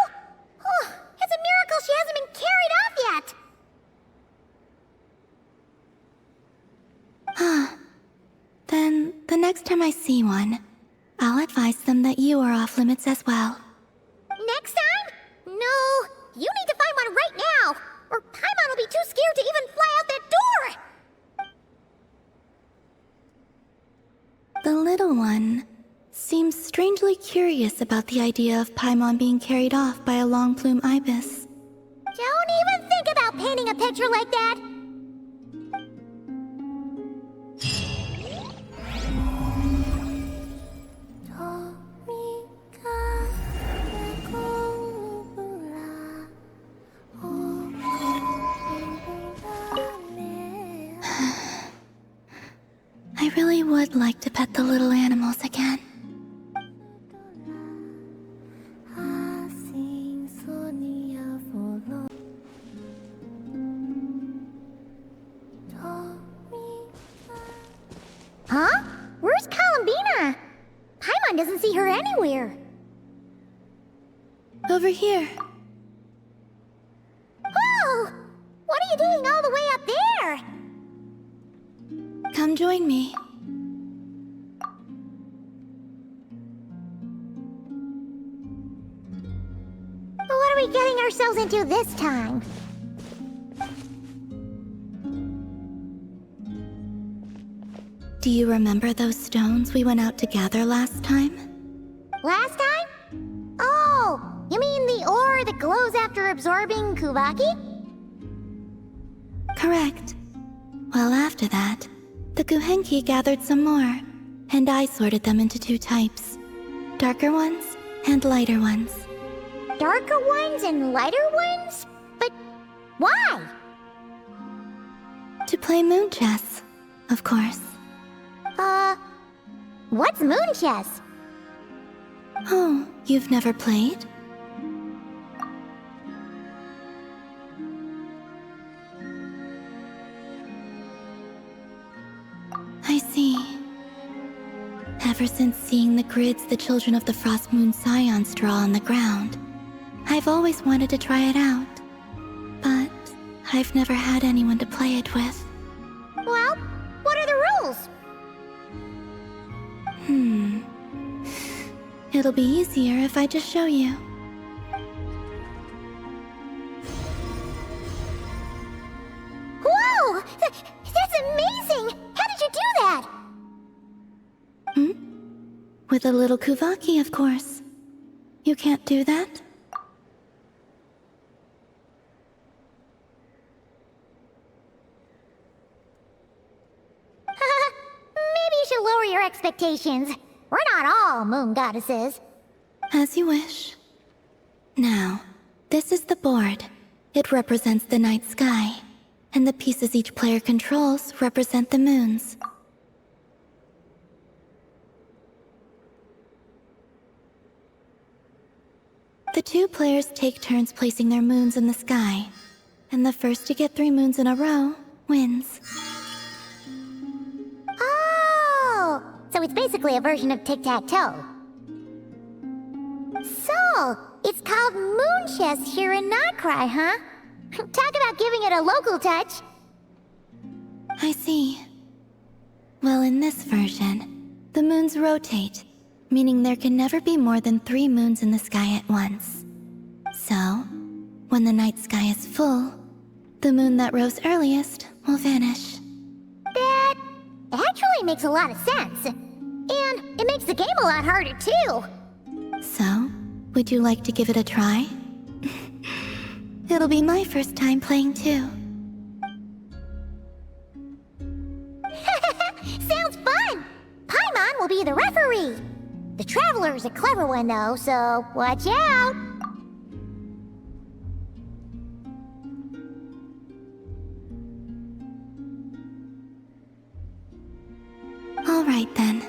Oh, it's a miracle she hasn't been carried off yet! Then, the next time I see one, I'll advise them that you are off limits as well. Next time? No, you need to find one right now, or Paimon will be too scared to even fly out that door! The little one seems strangely curious about the idea of Paimon being carried off by a long-plume ibis. Don't even think about painting a picture like that! I really would like to pet the little animals again. Huh? Where's Columbina? Paimon doesn't see her anywhere. Over here. Oh! What are you doing all the way up there? Come join me. What are we getting ourselves into this time? Do you remember those stones we went out to gather last time? Last time? Oh, you mean the ore that glows after absorbing Kuvaki? Correct. Well, after that, the Kuhenki gathered some more, and I sorted them into 2 types. Darker ones and lighter ones. Darker ones and lighter ones? But why? To play moon chess, of course. What's moon chess? Oh, you've never played? I see. Ever since seeing the grids the children of the Frost Moon Scions draw on the ground, I've always wanted to try it out. But I've never had anyone to play it with. Well, what are the rules? It'll be easier if I just show you. Whoa! That's amazing! How did you do that? With a little Kuvaki, of course. You can't do that? Maybe you should lower your expectations. We're not all moon goddesses. As you wish. Now, this is the board. It represents the night sky, and the pieces each player controls represent the moons. The 2 players take turns placing their moons in the sky, and the first to get 3 moons in a row wins. Oh! So it's basically a version of tic-tac-toe. So, it's called moon chess here in Notcry, huh? Talk about giving it a local touch. I see. Well, in this version, the moons rotate, meaning there can never be more than 3 moons in the sky at once. So, when the night sky is full, the moon that rose earliest will vanish. That actually makes a lot of sense. And it makes the game a lot harder, too. So, would you like to give it a try? It'll be my first time playing, too. Sounds fun! Paimon will be the referee. The Traveler's a clever one, though, so watch out! All right, then.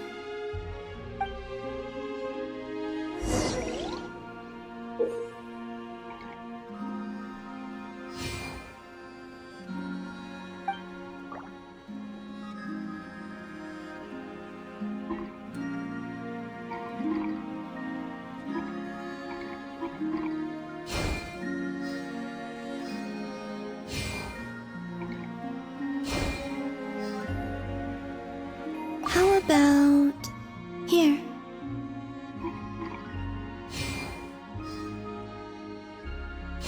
How about here?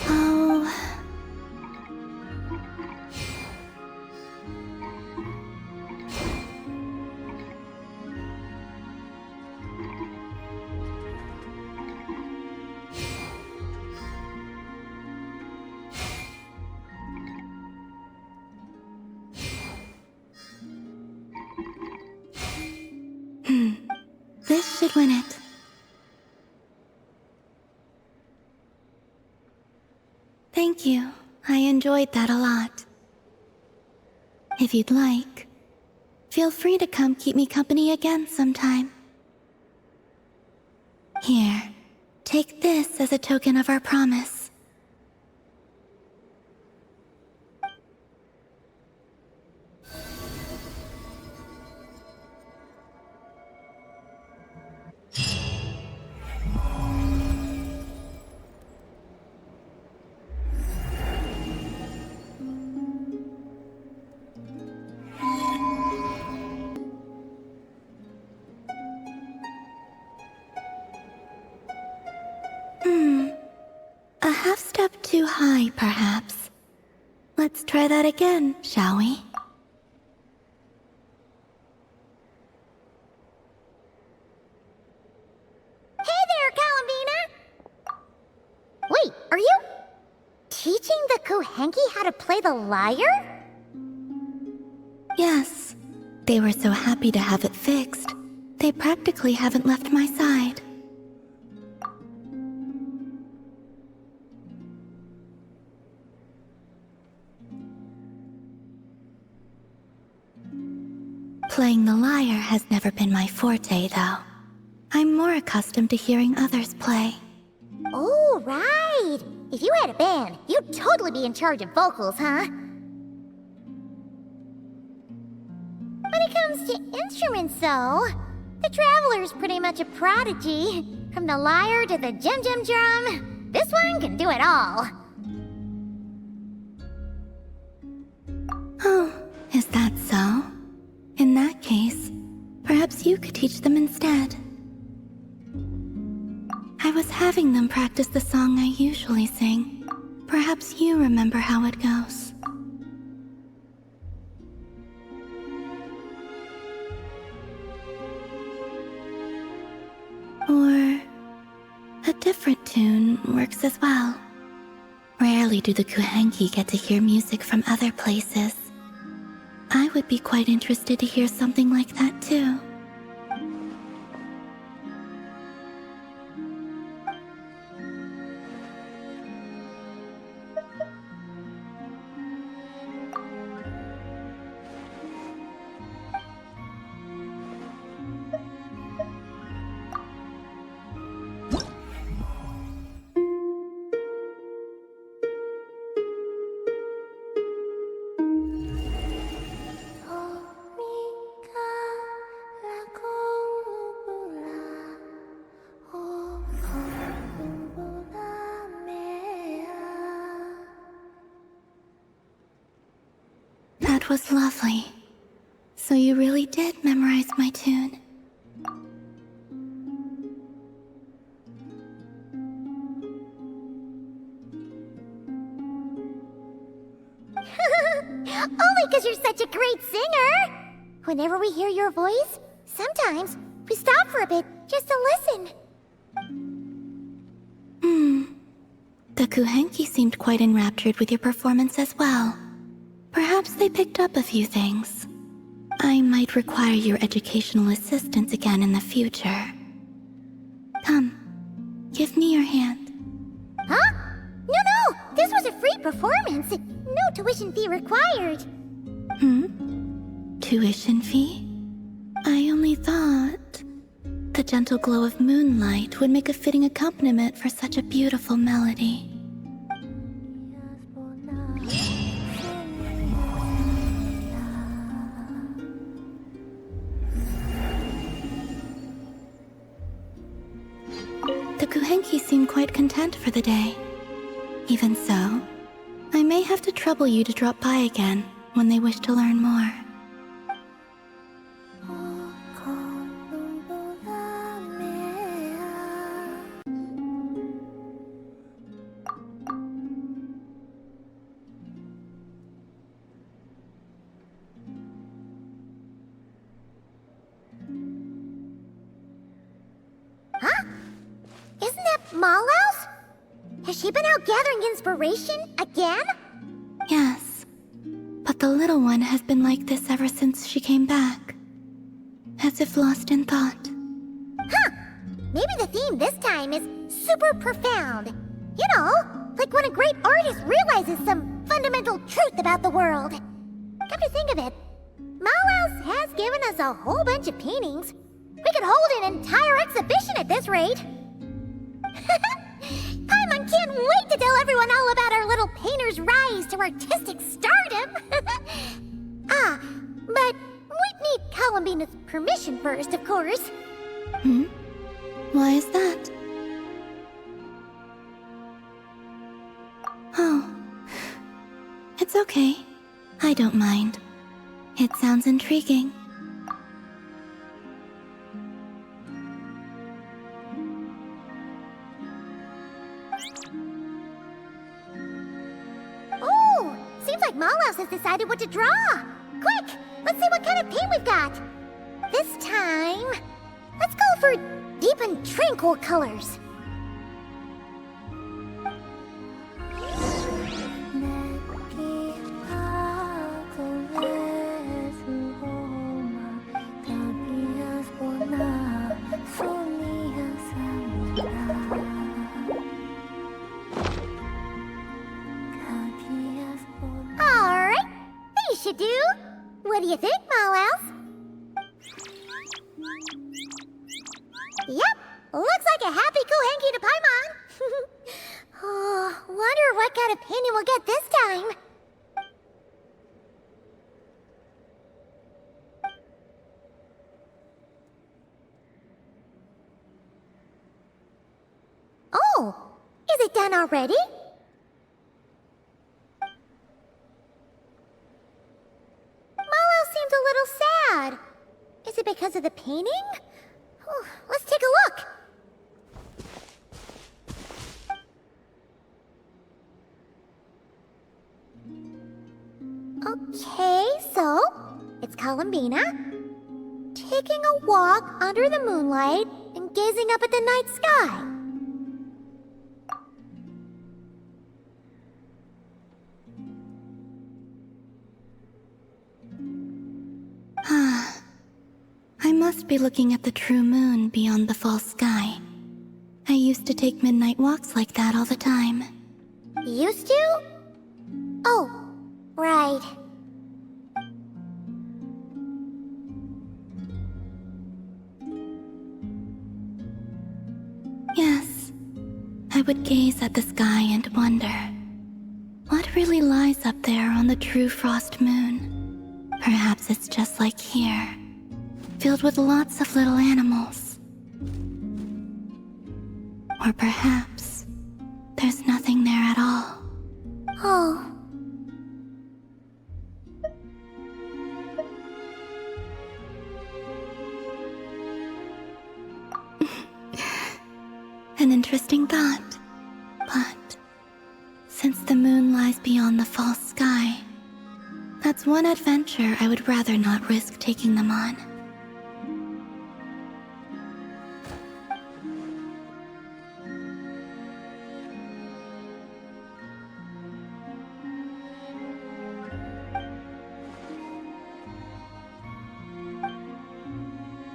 Oh. This should win it. Thank you. I enjoyed that a lot. If you'd like, feel free to come keep me company again sometime. Here, take this as a token of our promise. half step too high, perhaps. Let's try that again, shall we? Hey there, Columbina! Wait, are you teaching the Kuhenki how to play the lyre? Yes. They were so happy to have it fixed. They practically haven't left my side. Playing the lyre has never been my forte, though. I'm more accustomed to hearing others play. Oh, right! If you had a band, you'd totally be in charge of vocals, huh? When it comes to instruments, though, the Traveler's pretty much a prodigy. From the lyre to the jim-jim drum, this one can do it all. Oh, is that so? In that case, perhaps you could teach them instead. I was having them practice the song I usually sing. Perhaps you remember how it goes. Or a different tune works as well. Rarely do the Kuhenki get to hear music from other places. I would be quite interested to hear something like that too. That was lovely. So you really did memorize my tune. Only because you're such a great singer! Whenever we hear your voice, sometimes we stop for a bit just to listen. The Kuhenki seemed quite enraptured with your performance as well. Perhaps they picked up a few things. I might require your educational assistance again in the future. Come, give me your hand. Huh? No! This was a free performance! No tuition fee required! Tuition fee? I only thought the gentle glow of moonlight would make a fitting accompaniment for such a beautiful melody. The Kuhenki seem quite content for the day. Even so, I may have to trouble you to drop by again when they wish to learn more. Huh? Isn't that Mallows? Has she been out gathering inspiration again? Yes, but the little one has been like this ever since she came back. As if lost in thought. Huh! Maybe the theme this time is super profound. You know, like when a great artist realizes some fundamental truth about the world. Come to think of it, Mallows has given us a whole bunch of paintings. We could hold an entire exhibition at this rate. Paimon can't wait to tell everyone all about our little painter's rise to artistic stardom. But we'd need Columbina's permission first, of course. Why is that? Oh, it's okay. I don't mind. It sounds intriguing. seems like Mallows has decided what to draw. Quick, let's see what kind of paint we've got. This time, let's go for deep and tranquil colors. Alright, these should do. What do you think, Mallows? Yep, looks like a happy Kohenki to Paimon. Oh, wonder what kind of painting we'll get this time. Oh, is it done already? Mallows seems a little sad. Is it because of the painting? Oh, let's take a look. Okay, so it's Columbina taking a walk under the moonlight and gazing up at the night sky. I must be looking at the true moon beyond the false sky. I used to take midnight walks like that all the time. Used to? Oh, right. Yes, I would gaze at the sky and wonder, what really lies up there on the true frost moon? Perhaps it's just like here, filled with lots of little animals. Or perhaps there's nothing there at all. Oh. An interesting thought. But since the moon lies beyond the false sky, that's one adventure I would rather not risk taking them on.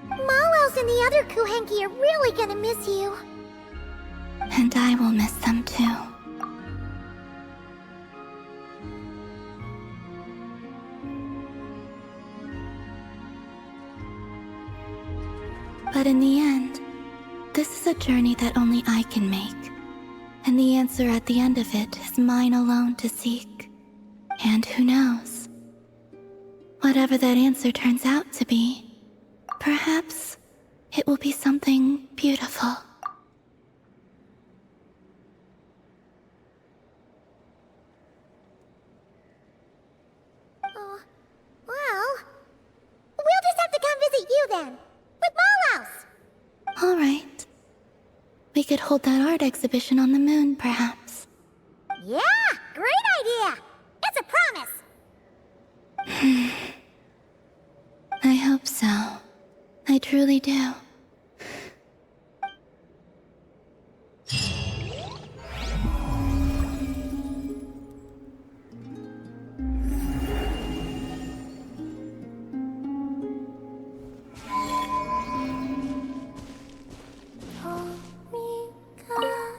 Mallows and the other Kohenki are really gonna miss you. And I will miss them too. But in the end, this is a journey that only I can make. And the answer at the end of it is mine alone to seek. And who knows? Whatever that answer turns out to be, perhaps it will be something beautiful. Well, we'll just have to come visit you then, with Mallows. All right. We could hold that art exhibition on the moon, perhaps. Yeah, great idea. It's a promise. I hope so. I truly do.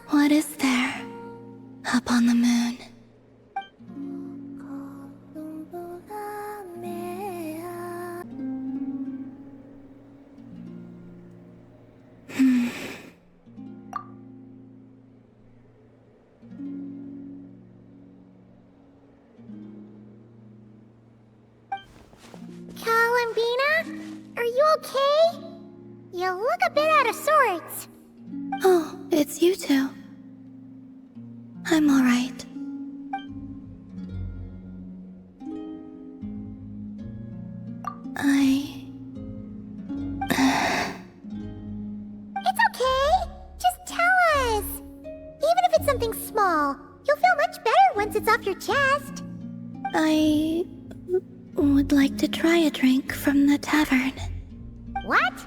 What is there up on the moon? Columbina, are you okay? You look a bit out of sorts. Oh, it's you two. I'm all right. It's okay. Just tell us. Even if it's something small, you'll feel much better once it's off your chest. I would like to try a drink from the tavern. What?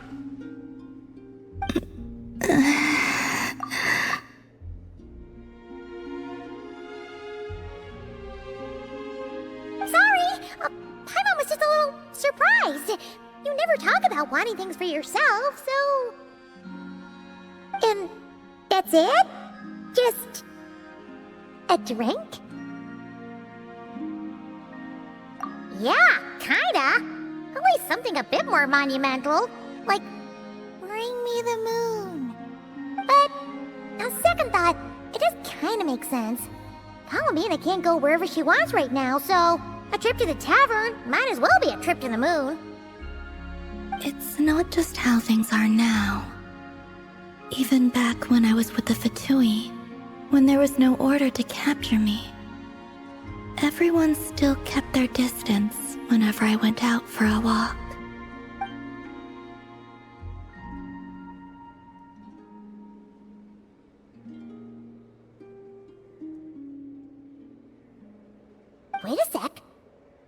Sorry! Paimon was just a little surprised. You never talk about wanting things for yourself, so... And that's it? Just... a drink? Yeah, kinda. At least something a bit more monumental. Like, bring me the moon. But, on second thought, it does kinda make sense. Columbina can't go wherever she wants right now, so a trip to the tavern might as well be a trip to the moon. It's not just how things are now. Even back when I was with the Fatui, when there was no order to capture me, everyone still kept their distance whenever I went out for a walk. Wait a sec.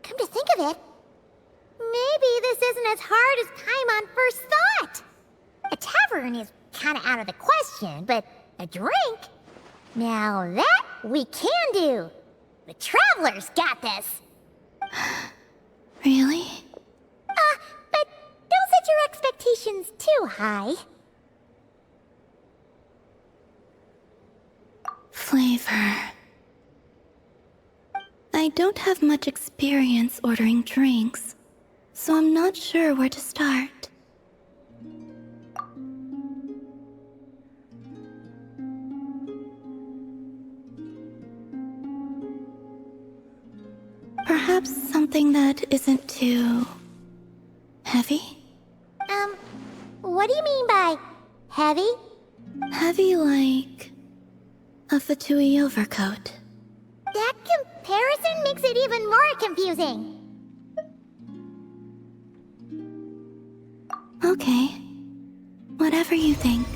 Come to think of it, maybe this isn't as hard as Paimon first thought. A tavern is kinda out of the question, but a drink? Now that we can do. The Travelers got this. Really? But don't set your expectations too high. Flavor. I don't have much experience ordering drinks, so I'm not sure where to start. Perhaps something that isn't too... heavy? What do you mean by heavy? Heavy like... a Fatui overcoat. That comparison makes it even more confusing. Okay. Whatever you think.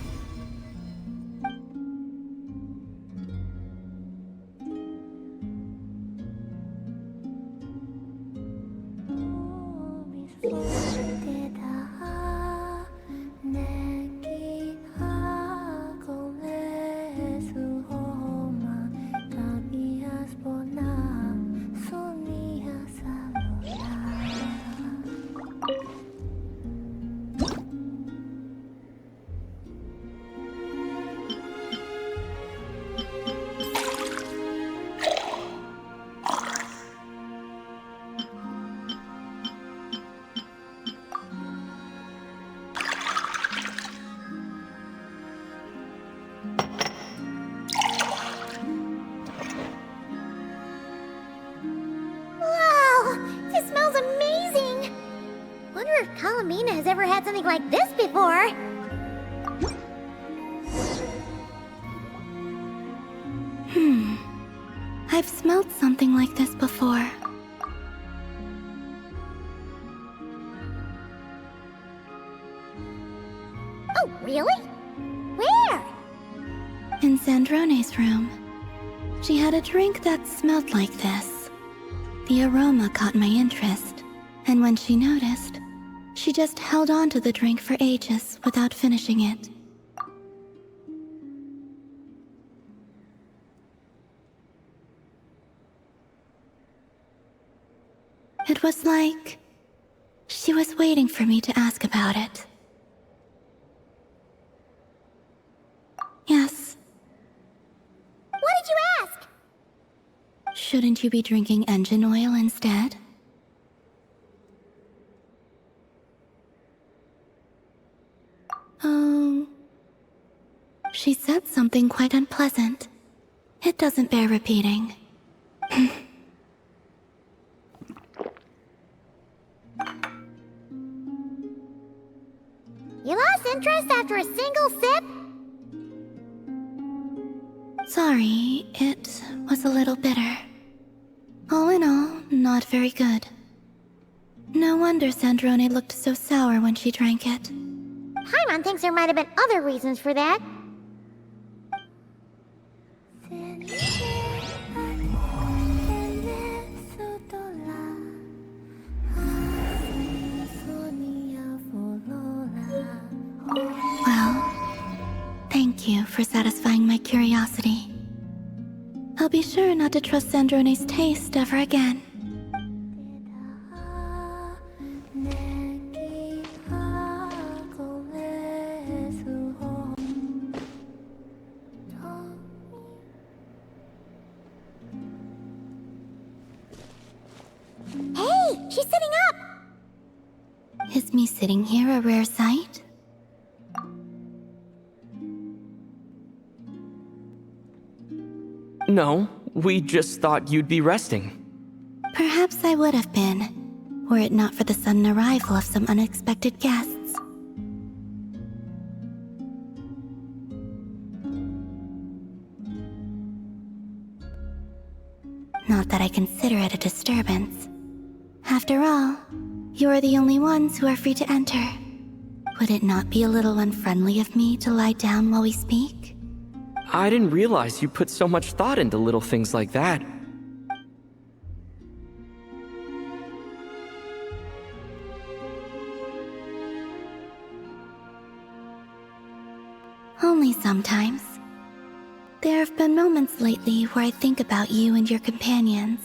Columbina has ever had something like this before. I've smelled something like this before. Oh, really? Where? In Sandrone's room. She had a drink that smelled like this. The aroma caught my interest, and when she noticed, she just held on to the drink for ages without finishing it. It was like she was waiting for me to ask about it. Yes. What did you ask? Shouldn't you be drinking engine oil instead? She said something quite unpleasant. It doesn't bear repeating. You lost interest after a single sip? Sorry, it was a little bitter. All in all, not very good. No wonder Sandrone looked so sour when she drank it. Paimon thinks there might have been other reasons for that. curiosity. I'll be sure not to trust Sandrone's taste ever again. Hey, she's sitting up! Is me sitting here a rare sight? No, we just thought you'd be resting. Perhaps I would have been, were it not for the sudden arrival of some unexpected guests. Not that I consider it a disturbance. After all, you are the only ones who are free to enter. Would it not be a little unfriendly of me to lie down while we speak? I didn't realize you put so much thought into little things like that. Only sometimes. There have been moments lately where I think about you and your companions.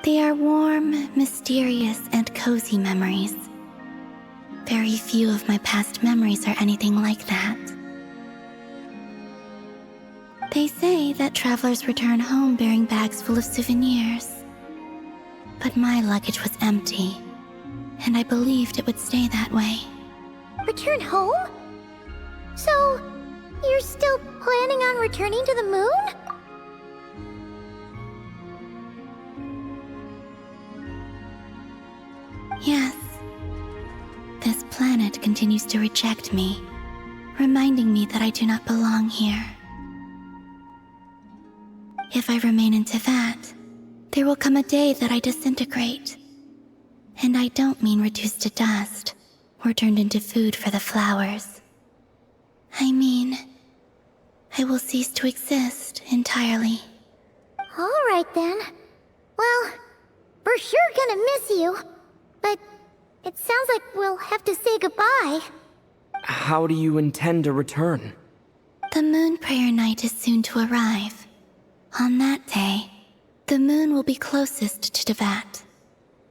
They are warm, mysterious, and cozy memories. Very few of my past memories are anything like that. They say that travelers return home bearing bags full of souvenirs. But my luggage was empty, and I believed it would stay that way. Return home? So, you're still planning on returning to the moon? Yes. This planet continues to reject me, reminding me that I do not belong here. If I remain in Teyvat, there will come a day that I disintegrate. And I don't mean reduced to dust, or turned into food for the flowers. I mean, I will cease to exist entirely. Alright then. Well, we're sure gonna miss you. But it sounds like we'll have to say goodbye. How do you intend to return? The moon prayer night is soon to arrive. On that day, the moon will be closest to Teyvat.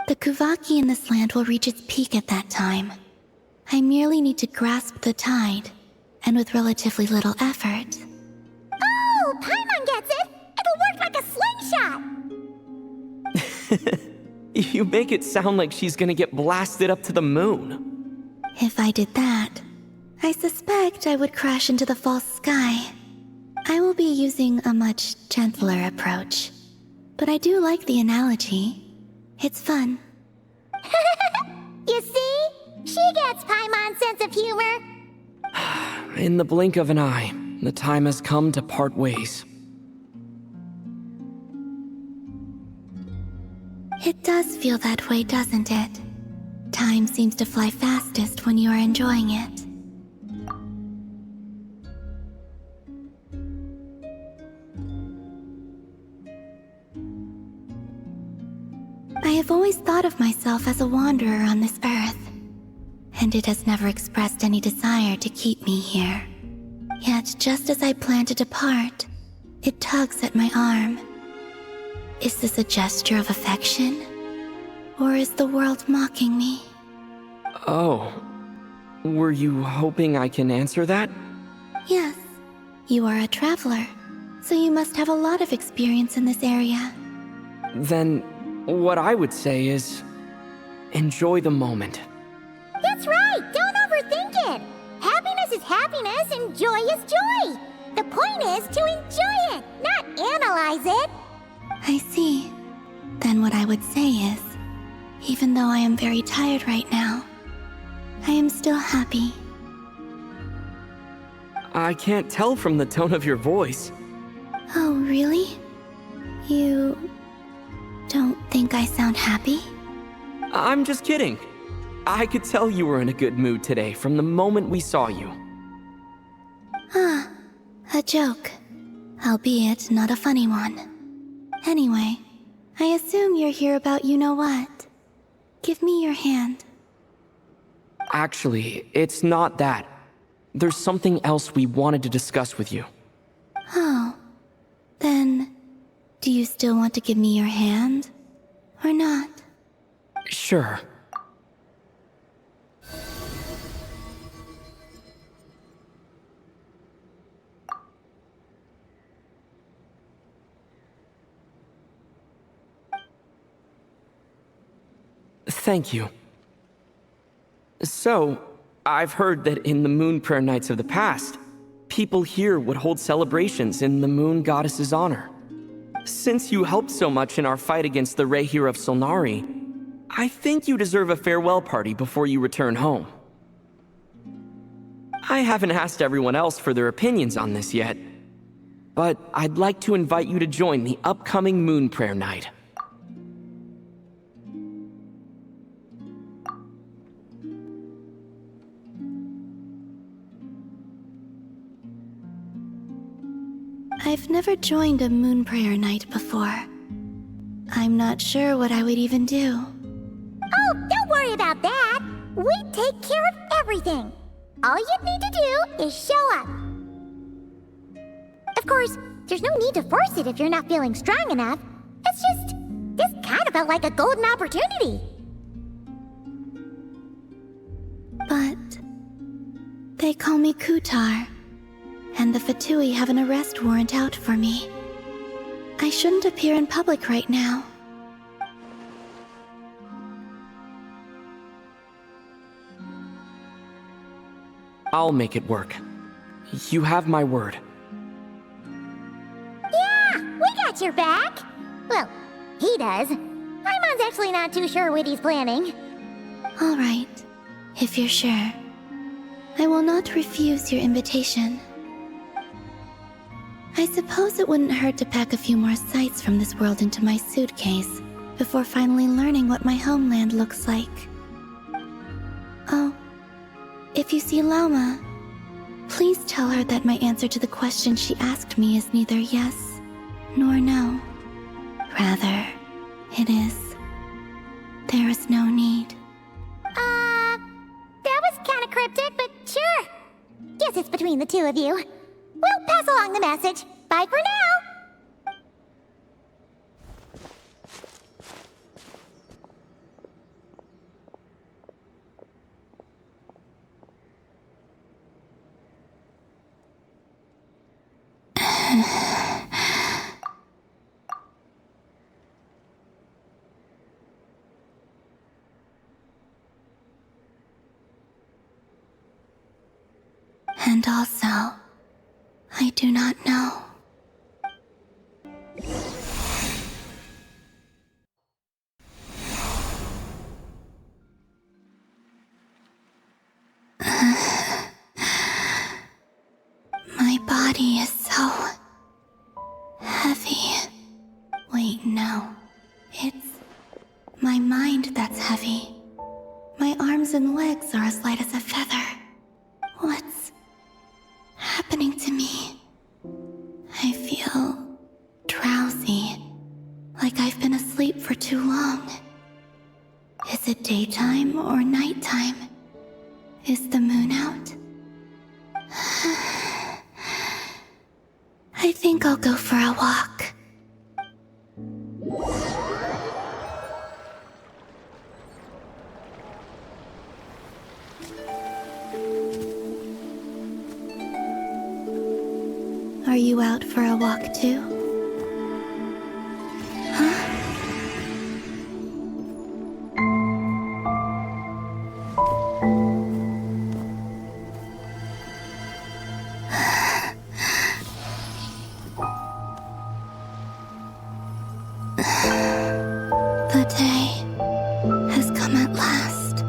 The Kuvaki in this land will reach its peak at that time. I merely need to grasp the tide, and with relatively little effort. Oh, Paimon gets it! It'll work like a slingshot! You make it sound like she's gonna get blasted up to the moon. If I did that, I suspect I would crash into the false sky. I will be using a much gentler approach. But I do like the analogy. It's fun. You see? She gets Paimon's sense of humor. In the blink of an eye, the time has come to part ways. It does feel that way, doesn't it? Time seems to fly fastest when you are enjoying it. I have always thought of myself as a wanderer on this earth, and it has never expressed any desire to keep me here. Yet, just as I plan to depart, it tugs at my arm. Is this a gesture of affection? Or is the world mocking me? Oh. Were you hoping I can answer that? Yes. You are a traveler, so you must have a lot of experience in this area. Then, what I would say is, enjoy the moment. That's right! Don't overthink it! Happiness is happiness and joy is joy! The point is to enjoy it, not analyze it! I see. Then what I would say is, even though I am very tired right now, I am still happy. I can't tell from the tone of your voice. Oh, really? You don't think I sound happy? I'm just kidding. I could tell you were in a good mood today from the moment we saw you. Ah, a joke. Albeit not a funny one. Anyway, I assume you're here about you-know-what. Give me your hand. Actually, it's not that. there's something else we wanted to discuss with you. Oh. Then, do you still want to give me your hand? Or not? Sure. Thank you. So, I've heard that in the Moon Prayer Nights of the past, people here would hold celebrations in the Moon Goddess's honor. Since you helped so much in our fight against the Rehir of Solnari, I think you deserve a farewell party before you return home. I haven't asked everyone else for their opinions on this yet, but I'd like to invite you to join the upcoming Moon Prayer Night. I've never joined a Moon Prayer Night before. I'm not sure what I would even do. Oh, don't worry about that. We take care of everything. All you'd need to do is show up. Of course, there's no need to force it if you're not feeling strong enough. It's just, this kind of felt like a golden opportunity. But they call me Kutar, and the Fatui have an arrest warrant out for me. I shouldn't appear in public right now. I'll make it work. You have my word. Yeah, we got your back. Well, he does. Paimon's actually not too sure what he's planning. All right, if you're sure. I will not refuse your invitation. I suppose it wouldn't hurt to pack a few more sights from this world into my suitcase before finally learning what my homeland looks like. Oh, if you see Lauma, please tell her that my answer to the question she asked me is neither yes nor no. Rather, it is, there is no need. That was kinda cryptic, but sure. Guess it's between the two of you. We'll pass along the message. Bye for now! And also, I do not know. My body is so heavy. Wait, no. It's my mind that's heavy. My arms and legs are as light as a feather. What's happening to me? I feel drowsy, like I've been asleep for too long. Is it daytime or nighttime? Is the moon out? I think I'll go for a walk. Are you out for a walk too? Huh? The day has come at last.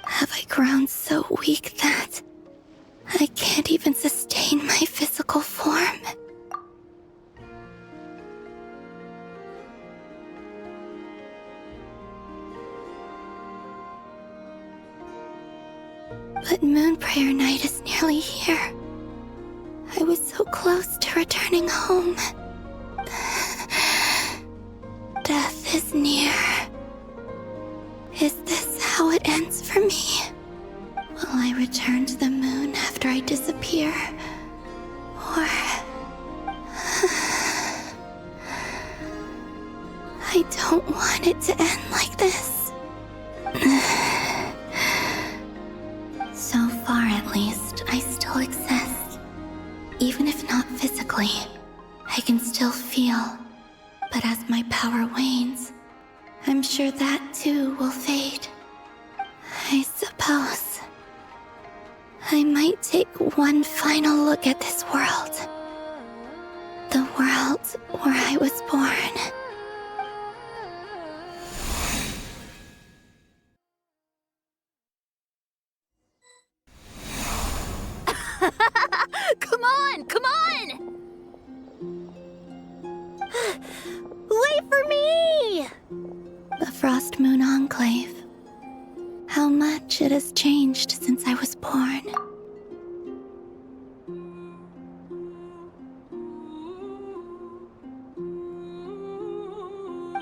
Have I grown so weak that I can't even sustain my physical form? But Moon Prayer Night is nearly here. I was so close to returning home. is near. Is this how it ends for me? Will I return to the moon after I disappear? Or... I don't want it to end like this. So far, at least, I still exist. Even if not physically, I can still feel. But as my power wanes, I'm sure that too will fade. I suppose I might take one final look at this world. The world where I was born. Come on! Come on! Wait for me! The Frost Moon Enclave. How much it has changed since I was born.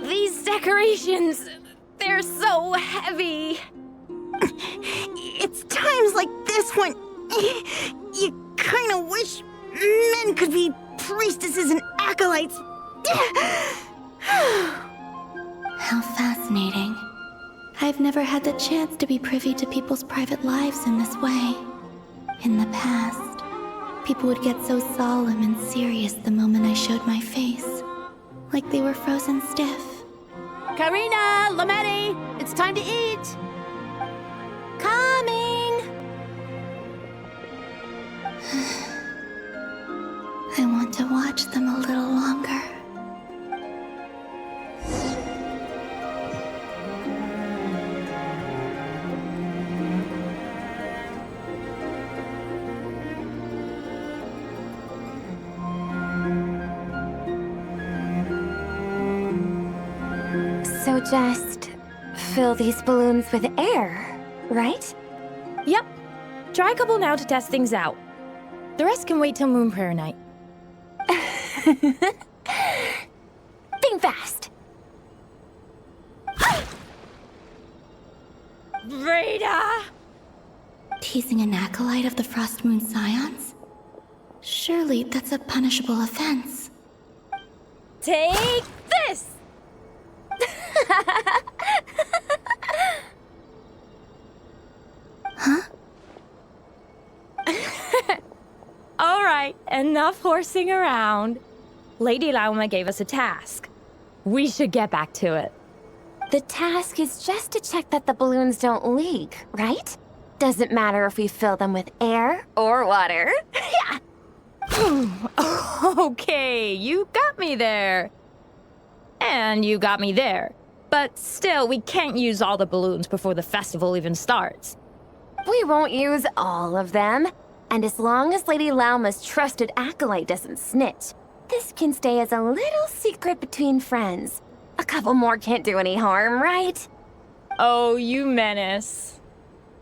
These decorations, they're so heavy. It's times like this when you kind of wish men could be priestesses and acolytes. How fascinating. I've never had the chance to be privy to people's private lives in this way. In the past, people would get so solemn and serious the moment I showed my face. Like they were frozen stiff. Karina, Lametti, it's time to eat. Coming! I want to watch them a little longer. So just fill these balloons with air, right? Yep. Try a couple now to test things out. The rest can wait till Moon Prayer Night. Think fast. Rita! Teasing an acolyte of the Frost Moon Scions? Surely that's a punishable offense. Take this! Huh? All right, enough horsing around. Lady Lauma gave us a task. We should get back to it. The task is just to check that the balloons don't leak, right? Doesn't matter if we fill them with air or water. Yeah. Okay, you got me there. And you got me there. But still, we can't use all the balloons before the festival even starts. We won't use all of them. And as long as Lady Lauma's trusted acolyte doesn't snitch, this can stay as a little secret between friends. A couple more can't do any harm, right? Oh, you menace.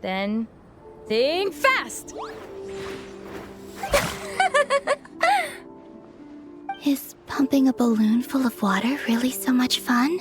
Then, think fast! Is pumping a balloon full of water really so much fun?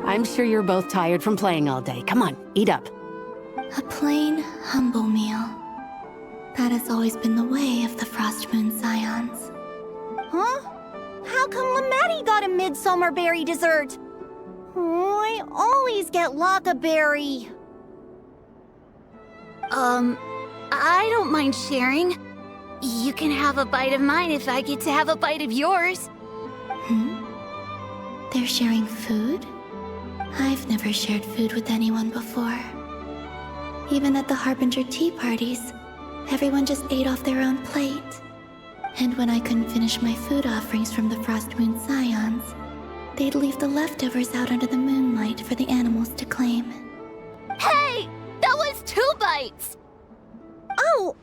I'm sure you're both tired from playing all day. Come on, eat up. A plain, humble meal. That has always been the way of the Frost Moon Scions. Huh? How come Lametti got a midsummer berry dessert? Oh, I always get Lockaberry. I don't mind sharing. You can have a bite of mine if I get to have a bite of yours. They're sharing food? I've never shared food with anyone before. Even at the Harbinger tea parties, everyone just ate off their own plate. And when I couldn't finish my food offerings from the Frost Moon Scions, they'd leave the leftovers out under the moonlight for the animals to claim. Hey! That was 2 bites! Oh,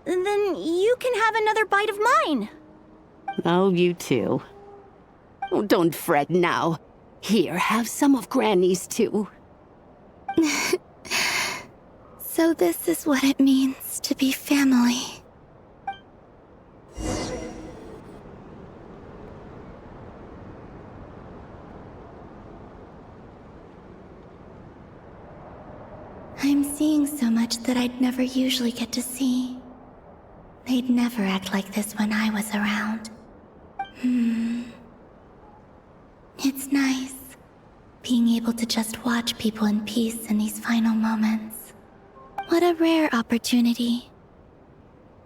then you can have another bite of mine. Oh, you too. Oh, don't fret now. Here, have some of Granny's too. So this is what it means to be family. I'm seeing so much that I'd never usually get to see. They'd never act like this when I was around. It's nice, being able to just watch people in peace in these final moments. What a rare opportunity.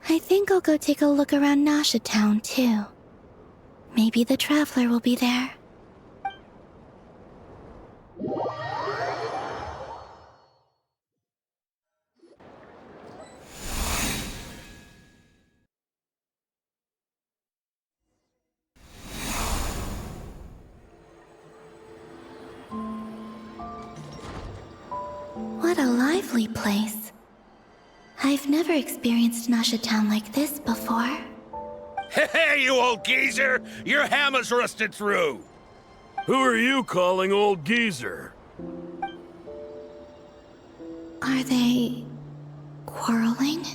I think I'll go take a look around Nasha Town, too. Maybe the Traveler will be there. What a lively place. I've never experienced Nasha Town like this before. Hey, you old geezer! Your hammer's rusted through! Who are you calling old geezer? Are they quarreling?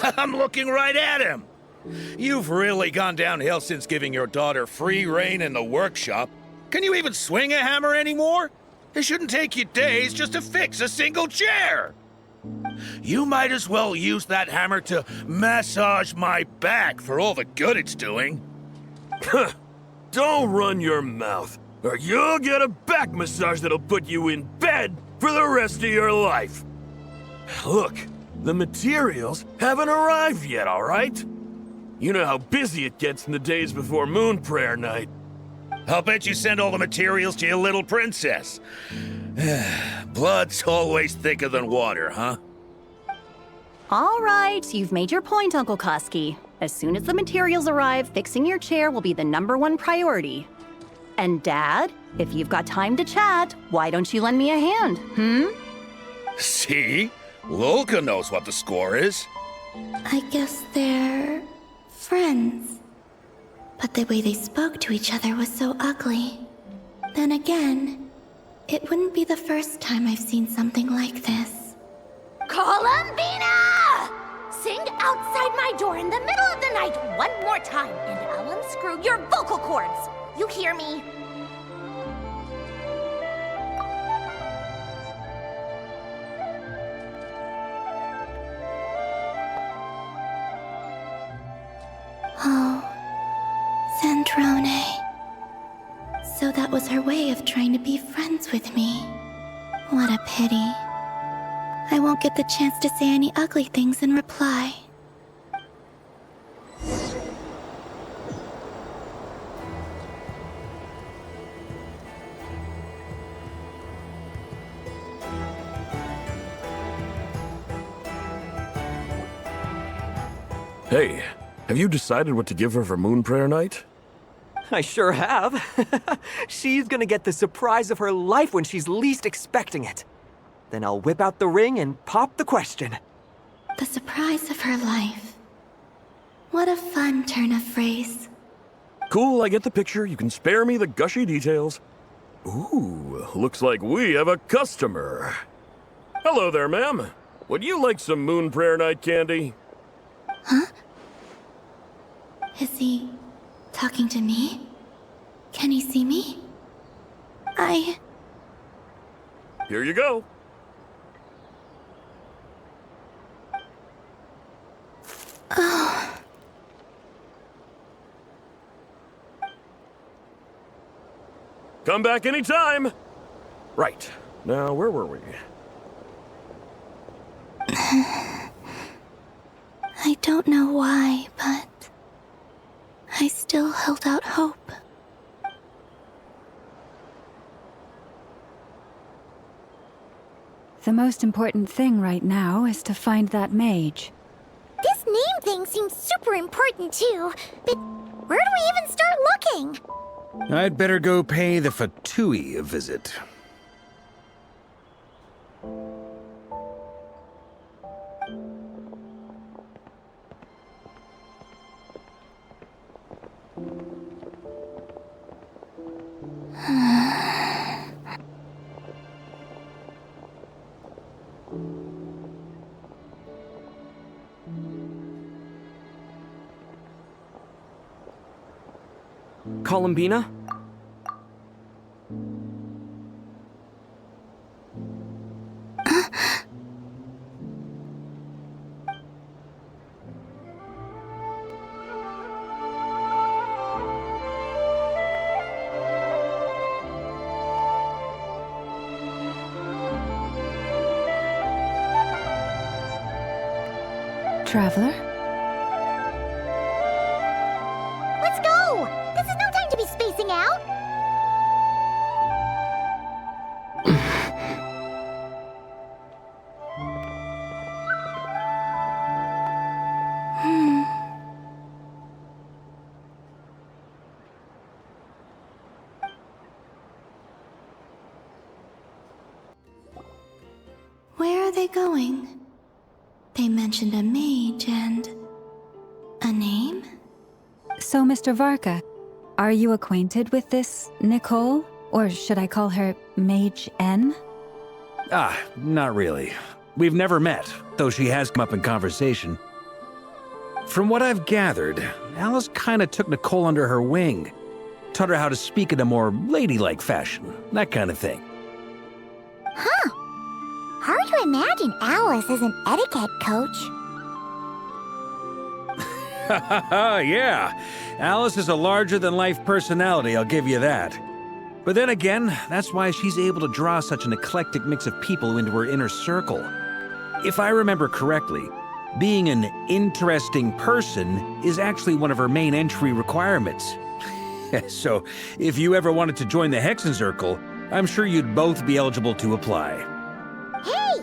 I'm looking right at him! You've really gone downhill since giving your daughter free rein in the workshop. Can you even swing a hammer anymore? It shouldn't take you days just to fix a single chair! You might as well use that hammer to massage my back for all the good it's doing. Don't run your mouth, or you'll get a back massage that'll put you in bed for the rest of your life. Look, the materials haven't arrived yet, all right? You know how busy it gets in the days before Moon Prayer Night. I'll bet you send all the materials to your little princess. Blood's always thicker than water, huh? All right, you've made your point, Uncle Koski. As soon as the materials arrive, fixing your chair will be the #1 priority. And Dad, if you've got time to chat, why don't you lend me a hand, See? Lolka knows what the score is. I guess they're friends. But the way they spoke to each other was so ugly. Then again, it wouldn't be the first time I've seen something like this. Columbina! Sing outside my door in the middle of the night one more time, and I'll unscrew your vocal cords. You hear me? Oh, Zandrone. So that was her way of trying to be friends with me. What a pity. I won't get the chance to say any ugly things in reply. Hey, have you decided what to give her for Moon Prayer Night? I sure have. She's gonna get the surprise of her life when she's least expecting it. Then I'll whip out the ring and pop the question. The surprise of her life. What a fun turn of phrase. Cool, I get the picture. You can spare me the gushy details. Ooh, looks like we have a customer. Hello there, ma'am. Would you like some Moon Prayer Night candy? Huh? Is he talking to me? Can he see me? Here you go. Oh. Come back anytime. Right. Now, where were we? I don't know why, but I still held out hope. The most important thing right now is to find that mage. This name thing seems super important too, but where do we even start looking? I'd better go pay the Fatui a visit. Columbina? Traveler? Let's go! This is no time to be spacing out! Where are they going? They mentioned a mage and... a name? So, Mr. Varka, are you acquainted with this Nicole? Or should I call her Mage N? Not really. We've never met, though she has come up in conversation. From what I've gathered, Alice kinda took Nicole under her wing. Taught her how to speak in a more ladylike fashion, that kind of thing. Huh. Hard to imagine Alice as an etiquette coach. Yeah, Alice is a larger-than-life personality, I'll give you that. But then again, that's why she's able to draw such an eclectic mix of people into her inner circle. If I remember correctly, being an interesting person is actually one of her main entry requirements. So, if you ever wanted to join the Hexenzirkel, I'm sure you'd both be eligible to apply. Hey!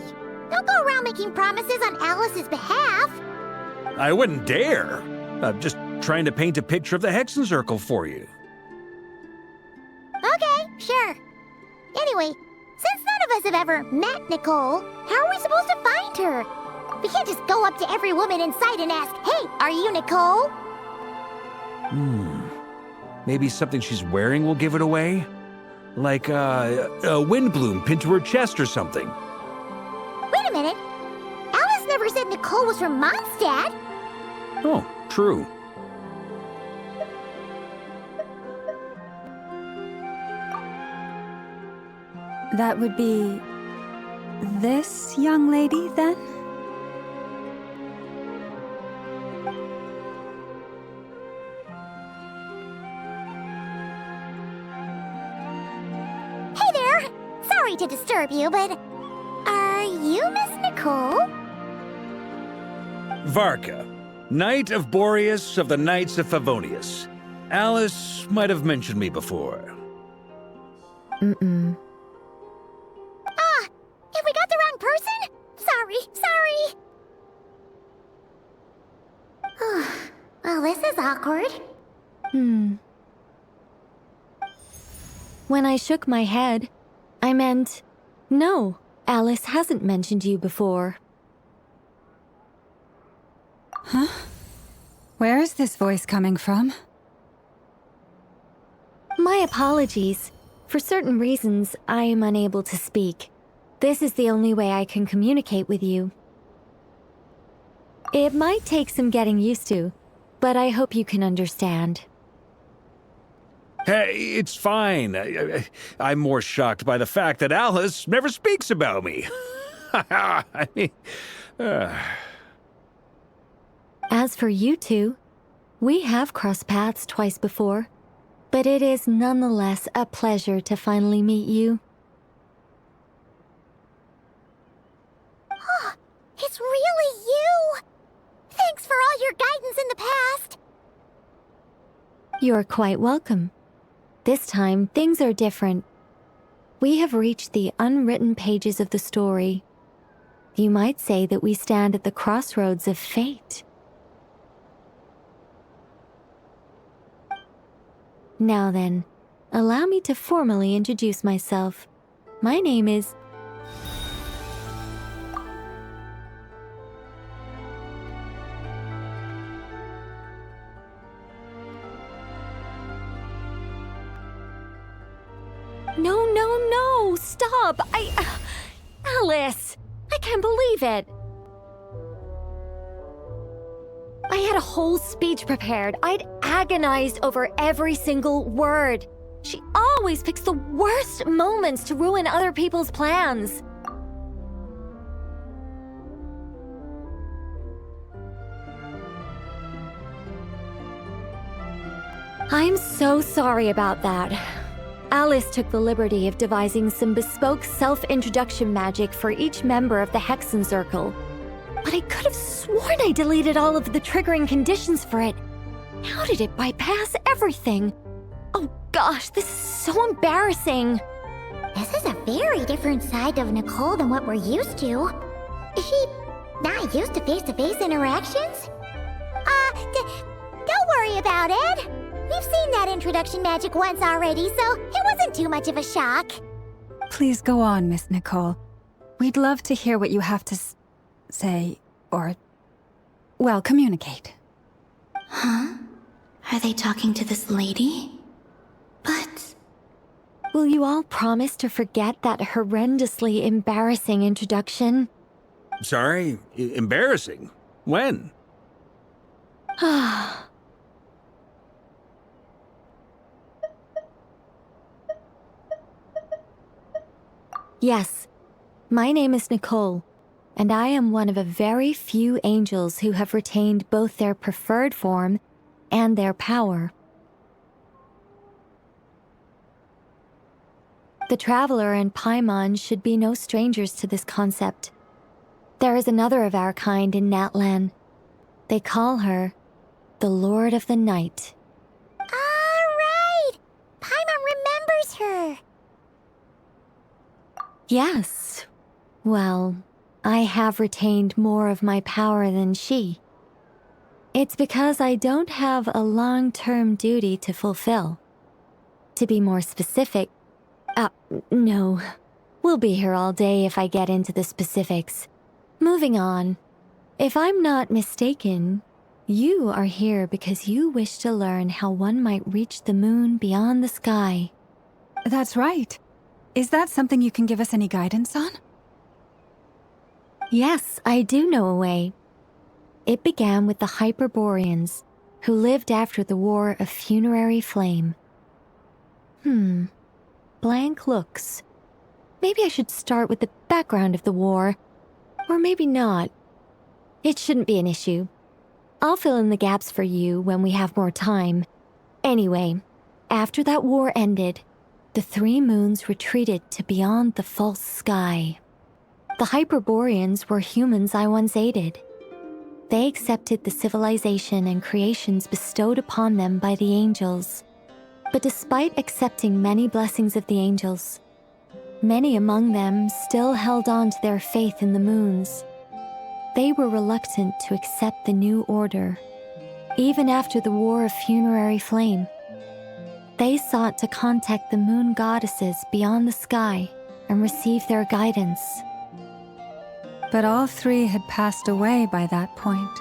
Don't go around making promises on Alice's behalf! I wouldn't dare. I'm just trying to paint a picture of the Hexenzirkel for you. Okay, sure. Anyway, since none of us have ever met Nicole, how are we supposed to find her? We can't just go up to every woman in sight and ask, "Hey, are you Nicole?" Maybe something she's wearing will give it away? Like, a windbloom pinned to her chest or something. Wait a minute. Alice never said Nicole was from Mondstadt. Oh, true. That would be... this young lady, then? Hey there! Sorry to disturb you, but... are you Miss Nicole? Varka, Knight of Boreas of the Knights of Favonius. Alice might have mentioned me before. Mm-mm. Have we got the wrong person? Sorry. Well, this is awkward. When I shook my head, I meant, no, Alice hasn't mentioned you before. Huh? Where is this voice coming from? My apologies. For certain reasons, I am unable to speak. This is the only way I can communicate with you. It might take some getting used to, but I hope you can understand. Hey, it's fine. I'm more shocked by the fact that Alice never speaks about me. I mean... As for you two, we have crossed paths twice before, but it is nonetheless a pleasure to finally meet you. It's really you! Thanks for all your guidance in the past! You're quite welcome. This time, things are different. We have reached the unwritten pages of the story. You might say that we stand at the crossroads of fate. Now then, Allow me to formally introduce myself. My name is... No, stop! Alice! I can't believe it! I had a whole speech prepared. I'd agonized over every single word. She always picks the worst moments to ruin other people's plans. I'm so sorry about that. Alice took the liberty of devising some bespoke self-introduction magic for each member of the Hexen Circle. But I could have sworn I deleted all of the triggering conditions for it. How did it bypass everything? Oh gosh, this is so embarrassing. This is a very different side of Nicole than what we're used to. Is she not used to face-to-face interactions? Don't worry about it. We've seen that introduction magic once already, so it wasn't too much of a shock. Please go on, Miss Nicole. We'd love to hear what you have to say, or, well, communicate. Huh? Are they talking to this lady? But... Will you all promise to forget that horrendously embarrassing introduction? Sorry? Embarrassing? When? Yes, my name is Nicole, and I am one of a very few angels who have retained both their preferred form and their power. The Traveler and Paimon should be no strangers to this concept. There is another of our kind in Natlan. They call her the Lord of the Night. Right! Paimon remembers her! Yes. Well, I have retained more of my power than she. It's because I don't have a long-term duty to fulfill. To be more specific, no. We'll be here all day if I get into the specifics. Moving on. If I'm not mistaken, you are here because you wish to learn how one might reach the moon beyond the sky. That's right. Is that something you can give us any guidance on? Yes, I do know a way. It began with the Hyperboreans, who lived after the War of Funerary Flame. Blank looks. Maybe I should start with the background of the war. Or maybe not. It shouldn't be an issue. I'll fill in the gaps for you when we have more time. Anyway, after that war ended, the three moons retreated to beyond the false sky. The Hyperboreans were humans I once aided. They accepted the civilization and creations bestowed upon them by the angels. But despite accepting many blessings of the angels, many among them still held on to their faith in the moons. They were reluctant to accept the new order, even after the War of Funerary Flame. They sought to contact the moon goddesses beyond the sky and receive their guidance. But all three had passed away by that point.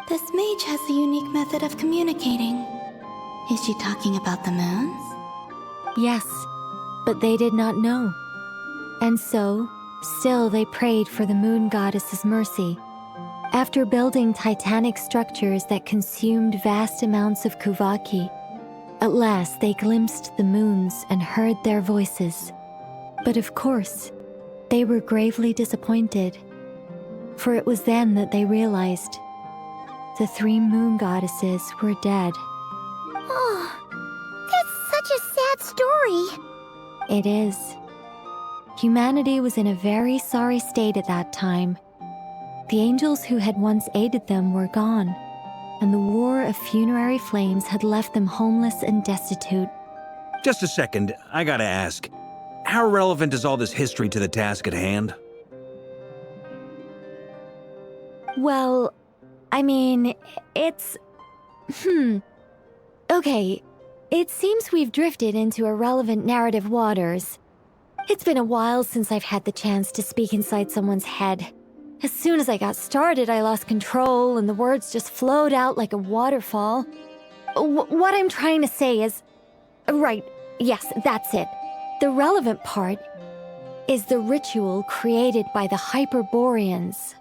This mage has a unique method of communicating. Is she talking about the moons? Yes, but they did not know. And so, still they prayed for the moon goddess's mercy. After building titanic structures that consumed vast amounts of Kuvaki, at last they glimpsed the moons and heard their voices. But of course, they were gravely disappointed. For it was then that they realized the three moon goddesses were dead. Oh, that's such a sad story. It is. Humanity was in a very sorry state at that time. The angels who had once aided them were gone, and the War of Funerary Flames had left them homeless and destitute. Just a second, I gotta ask. How relevant is all this history to the task at hand? Well, I mean, it's Okay, it seems we've drifted into irrelevant narrative waters. It's been a while since I've had the chance to speak inside someone's head. As soon as I got started, I lost control and the words just flowed out like a waterfall. What I'm trying to say is... Right, yes, that's it. The relevant part is the ritual created by the Hyperboreans.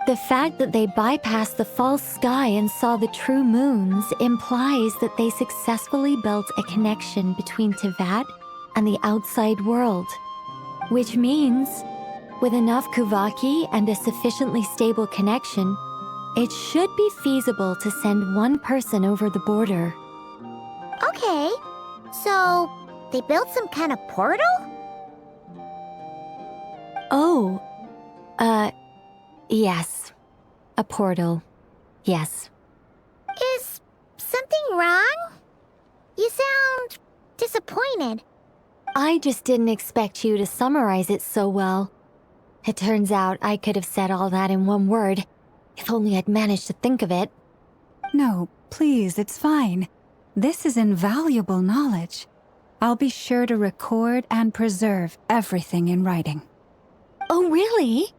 The fact that they bypassed the false sky and saw the true moons implies that they successfully built a connection between Tevat and the outside world. Which means, with enough Kuvaki and a sufficiently stable connection, it should be feasible to send one person over the border. Okay, so they built some kind of portal? Oh, yes. A portal. Yes. Is something wrong? You sound disappointed. I just didn't expect you to summarize it so well. It turns out I could have said all that in one word, if only I'd managed to think of it. No, please, it's fine. This is invaluable knowledge. I'll be sure to record and preserve everything in writing. Oh, really?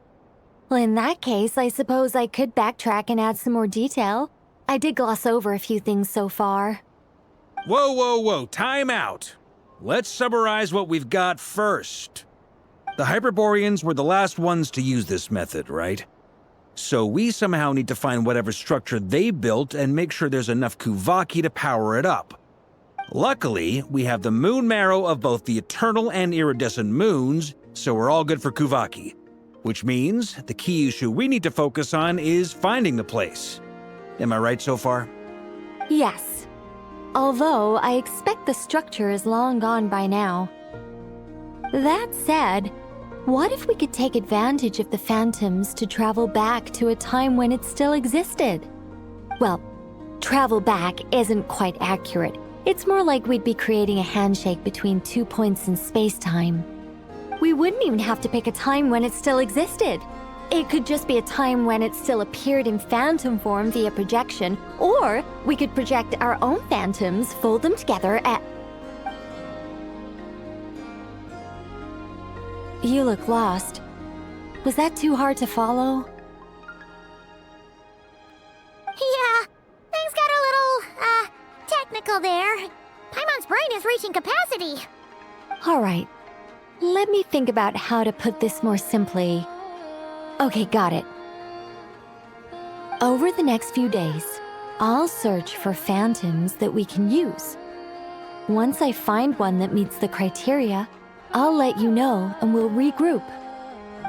Well, in that case, I suppose I could backtrack and add some more detail. I did gloss over a few things so far. Whoa, time out. Let's summarize what we've got first. The Hyperboreans were the last ones to use this method, right? So we somehow need to find whatever structure they built and make sure there's enough Kuvaki to power it up. Luckily, we have the moon marrow of both the eternal and iridescent moons, so we're all good for Kuvaki. Which means the key issue we need to focus on is finding the place. Am I right so far? Yes. Although I expect the structure is long gone by now. That said, what if we could take advantage of the phantoms to travel back to a time when it still existed? Well, travel back isn't quite accurate. It's more like we'd be creating a handshake between 2 points in space-time. We wouldn't even have to pick a time when it still existed. It could just be a time when it still appeared in phantom form via projection, or we could project our own phantoms, fold them together at... You look lost. Was that too hard to follow? Yeah, things got a little, technical there. Paimon's brain is reaching capacity. All right. Let me think about how to put this more simply. Okay, got it. Over the next few days, I'll search for phantoms that we can use. Once I find one that meets the criteria, I'll let you know and we'll regroup.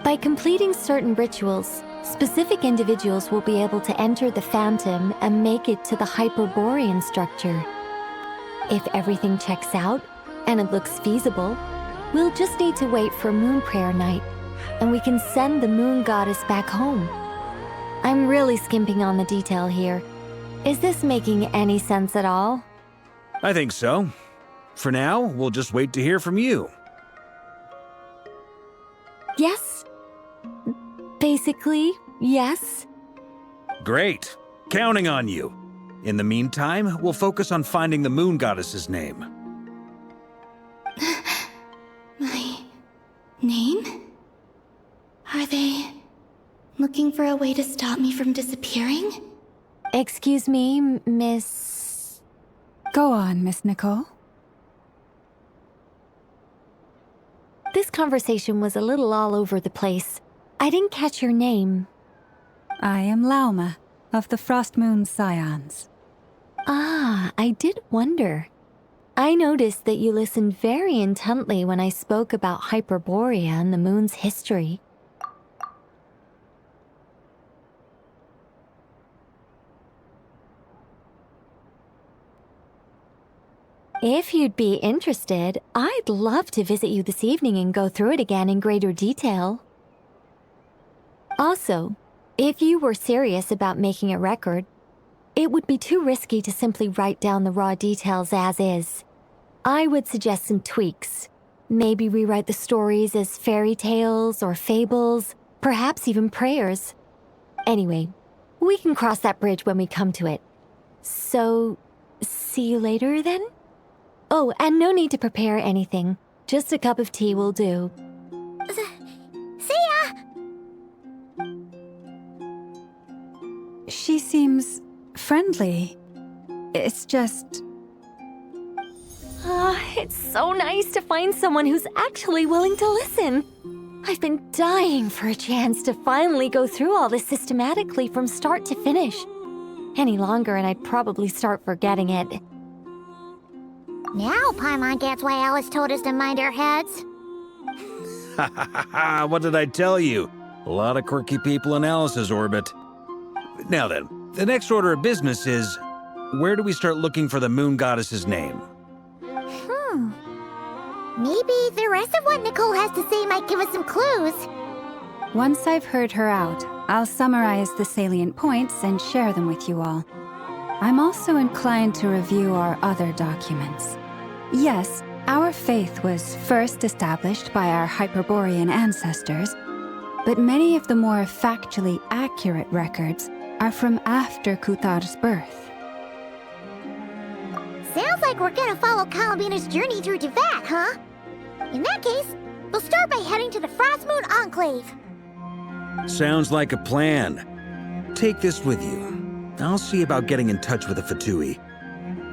By completing certain rituals, specific individuals will be able to enter the phantom and make it to the Hyperborean structure. If everything checks out and it looks feasible, we'll just need to wait for Moon Prayer Night, and we can send the Moon Goddess back home. I'm really skimping on the detail here. Is this making any sense at all? I think so. For now, we'll just wait to hear from you. Yes. Basically, yes. Great. Counting on you. In the meantime, we'll focus on finding the Moon Goddess's name. My name? Are they looking for a way to stop me from disappearing? Excuse me, Miss... Go on, Miss Nicole. This conversation was a little all over the place. I didn't catch your name. I am Lauma, of the Frost Moon Scions. Ah, I did wonder. I noticed that you listened very intently when I spoke about Hyperborea and the moon's history. If you'd be interested, I'd love to visit you this evening and go through it again in greater detail. Also, if you were serious about making a record, it would be too risky to simply write down the raw details as is. I would suggest some tweaks. Maybe rewrite the stories as fairy tales or fables, perhaps even prayers. Anyway, we can cross that bridge when we come to it. So, see you later then? Oh, and no need to prepare anything. Just a cup of tea will do. See ya! She seems friendly. It's just... It's so nice to find someone who's actually willing to listen. I've been dying for a chance to finally go through all this systematically from start to finish. Any longer and I'd probably start forgetting it. Now Paimon gets why Alice told us to mind our heads. Ha ha ha ha! What did I tell you? A lot of quirky people in Alice's orbit. Now then, the next order of business is, where do we start looking for the Moon Goddess's name? Maybe the rest of what Nicole has to say might give us some clues. Once I've heard her out, I'll summarize the salient points and share them with you all. I'm also inclined to review our other documents. Yes, our faith was first established by our Hyperborean ancestors, but many of the more factually accurate records are from after Cuthar's birth. Sounds like we're gonna follow Columbina's journey through Devat, huh? In that case, we'll start by heading to the Frost Moon Enclave. Sounds like a plan. Take this with you. I'll see about getting in touch with the Fatui.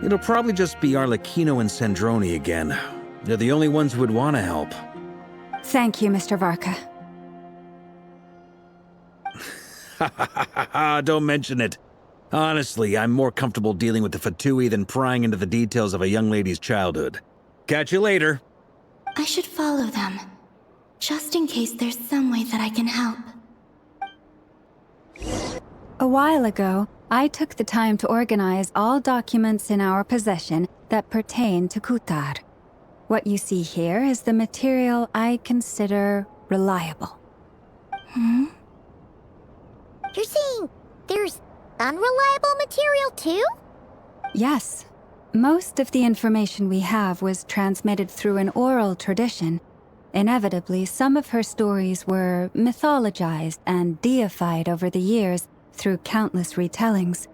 It'll probably just be Arlecchino and Sandroni again. They're the only ones who would want to help. Thank you, Mr. Varka. Ha ha ha ha ha! Don't mention it. Honestly, I'm more comfortable dealing with the Fatui than prying into the details of a young lady's childhood. Catch you later. I should follow them, just in case there's some way that I can help. A while ago, I took the time to organize all documents in our possession that pertain to Cuthar. What you see here is the material I consider reliable. You're saying there's unreliable material too? Yes. Most of the information we have was transmitted through an oral tradition. Inevitably, some of her stories were mythologized and deified over the years through countless retellings.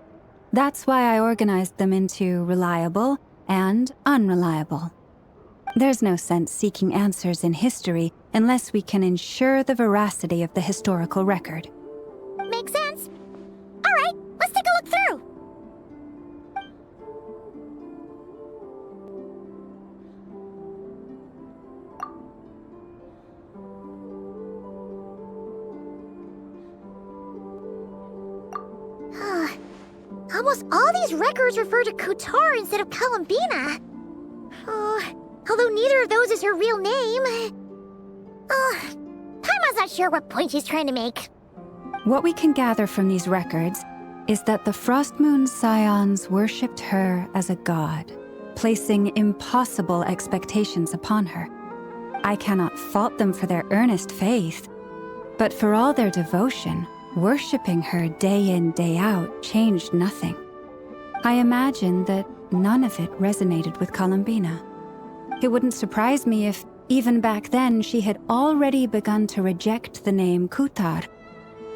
That's why I organized them into reliable and unreliable. There's no sense seeking answers in history unless we can ensure the veracity of the historical record. Makes sense. All right, let's take a look through. Almost all these records refer to Kutar instead of Columbina. Although neither of those is her real name. Paimon's not sure what point she's trying to make. What we can gather from these records is that the Frost Moon Scions worshipped her as a god, placing impossible expectations upon her. I cannot fault them for their earnest faith, but for all their devotion, worshipping her day in, day out changed nothing. I imagine that none of it resonated with Columbina. It wouldn't surprise me if, even back then, she had already begun to reject the name Cuthar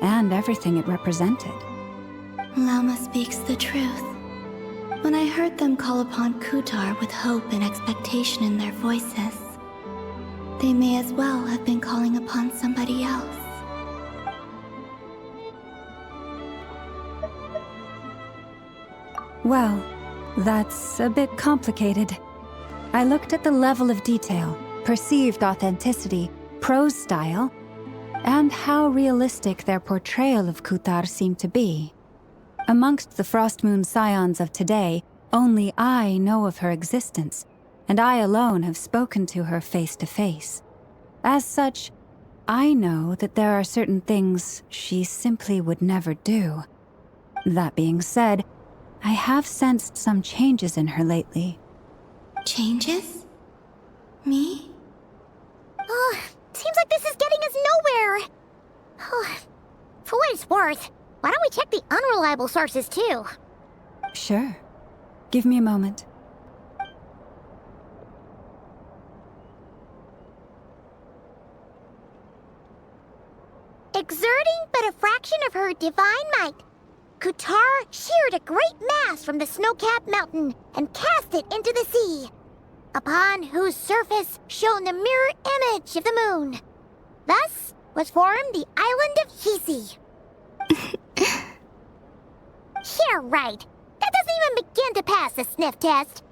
and everything it represented. Lama speaks the truth. When I heard them call upon Kutar with hope and expectation in their voices, they may as well have been calling upon somebody else. Well, that's a bit complicated. I looked at the level of detail, perceived authenticity, prose style, and how realistic their portrayal of Cuthar seemed to be. Amongst the Frost Moon Scions of today, only I know of her existence, and I alone have spoken to her face to face. As such, I know that there are certain things she simply would never do. That being said, I have sensed some changes in her lately. Changes? Me? Seems like this is getting us nowhere. For what it's worth, why don't we check the unreliable sources too? Sure. Give me a moment. Exerting but a fraction of her divine might, Kutar sheared a great mass from the snow-capped mountain and cast it into the sea, upon whose surface shone the mirror image of the moon. Thus was formed the island of Hisi. Yeah, right. That doesn't even begin to pass the sniff test.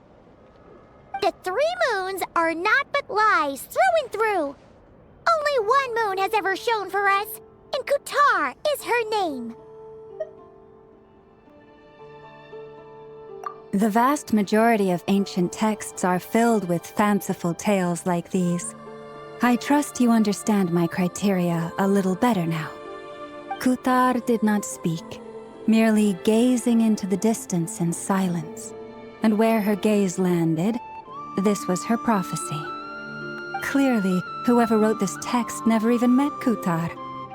The 3 moons are not but lies through and through. Only one moon has ever shone for us, and Kutar is her name. The vast majority of ancient texts are filled with fanciful tales like these. I trust you understand my criteria a little better now. Kutar did not speak, merely gazing into the distance in silence. And where her gaze landed, this was her prophecy. Clearly, whoever wrote this text never even met Kutar.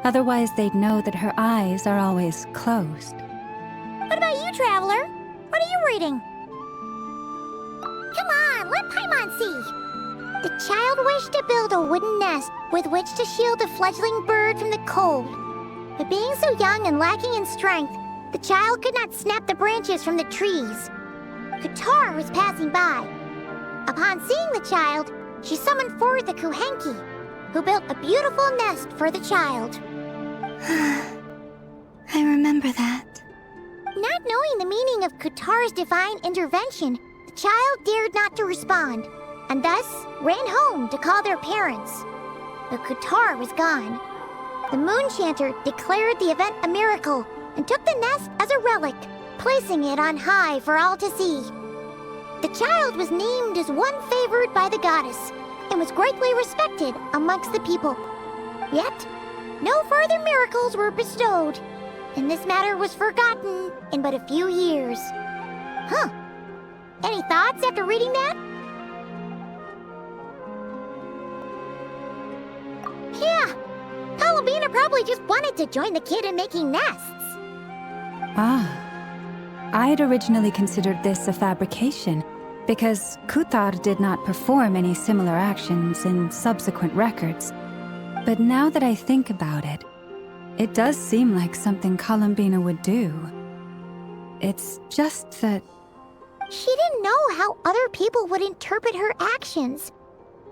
Otherwise, they'd know that her eyes are always closed. What about you, Traveler? What are you reading? Come on, let Paimon see. The child wished to build a wooden nest with which to shield the fledgling bird from the cold. But being so young and lacking in strength, the child could not snap the branches from the trees. Kutar was passing by. Upon seeing the child, she summoned forth the Kuhenki, who built a beautiful nest for the child. I remember that. Not knowing the meaning of Kutar's divine intervention, the child dared not to respond, and thus ran home to call their parents. But Kutar was gone. The Moon Chanter declared the event a miracle and took the nest as a relic, placing it on high for all to see. The child was named as one favored by the goddess and was greatly respected amongst the people. Yet, no further miracles were bestowed, and this matter was forgotten in but a few years. Huh. Any thoughts after reading that? Yeah. Columbina probably just wanted to join the kid in making nests. Ah. I'd originally considered this a fabrication, because Kutar did not perform any similar actions in subsequent records. But now that I think about it, it does seem like something Columbina would do. It's just that... She didn't know how other people would interpret her actions.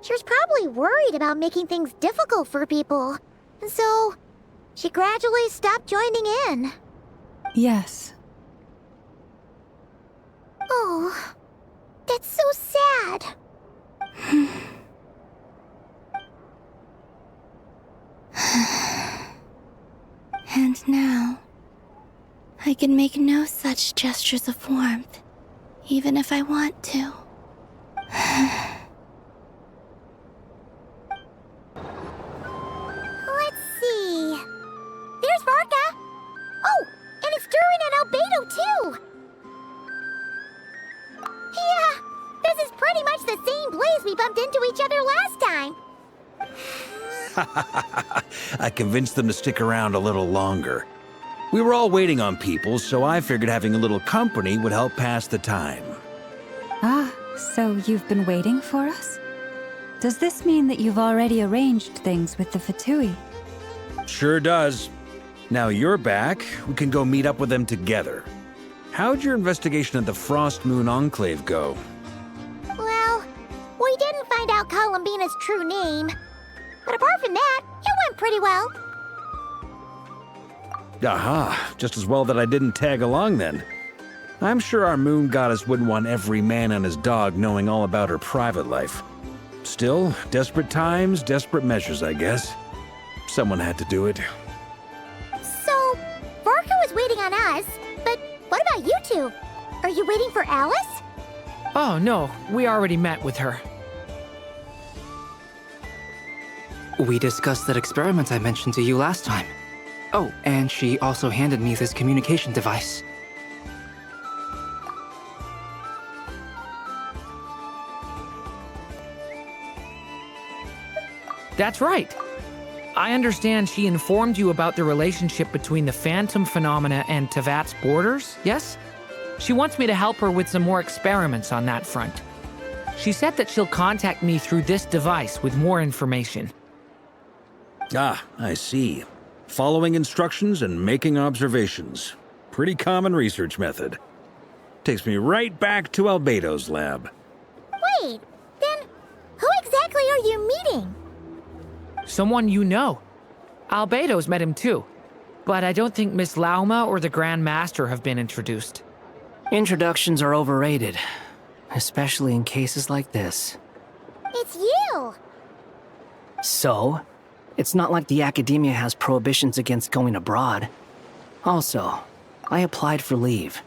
She was probably worried about making things difficult for people. And so, she gradually stopped joining in. Yes. Oh, that's so sad. And now, I can make no such gestures of warmth, even if I want to. Let's see. There's Varka. Oh, and it's Durin and Albedo too. Yeah, this is pretty much the same place we bumped into each other last time. I convinced them to stick around a little longer. We were all waiting on people, so I figured having a little company would help pass the time. Ah, so you've been waiting for us? Does this mean that you've already arranged things with the Fatui? Sure does. Now you're back, we can go meet up with them together. How'd your investigation of the Frost Moon Enclave go? Well, we didn't find out Columbina's true name. But apart from that, it went pretty well. Aha, just as well that I didn't tag along then. I'm sure our Moon Goddess wouldn't want every man and his dog knowing all about her private life. Still, desperate times, desperate measures, I guess. Someone had to do it. So, Varka was waiting on us, but what about you two? Are you waiting for Alice? Oh, no. We already met with her. We discussed that experiment I mentioned to you last time. Oh, and she also handed me this communication device. That's right. I understand she informed you about the relationship between the phantom phenomena and Tevat's borders, yes? She wants me to help her with some more experiments on that front. She said that she'll contact me through this device with more information. Ah, I see. following instructions and making observations. Pretty common research method. Takes me right back to Albedo's lab. Wait, then who exactly are you meeting? Someone you know. Albedo's met him too. But I don't think Miss Lauma or the Grand Master have been introduced. Introductions are overrated, especially in cases like this. It's you! So, it's not like the Academia has prohibitions against going abroad. Also, I applied for leave.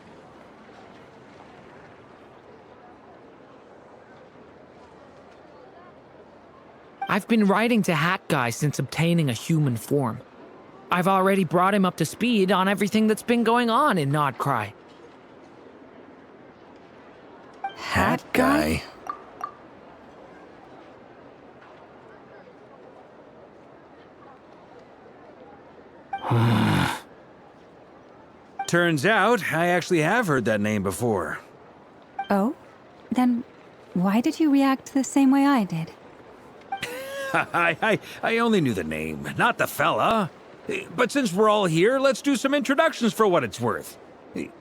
I've been writing to Hat Guy since obtaining a human form. I've already brought him up to speed on everything that's been going on in Nodcry. Hat Guy? Turns out, I actually have heard that name before. Oh? Then why did you react the same way I did? I only knew the name, not the fella. But since we're all here, let's do some introductions for what it's worth.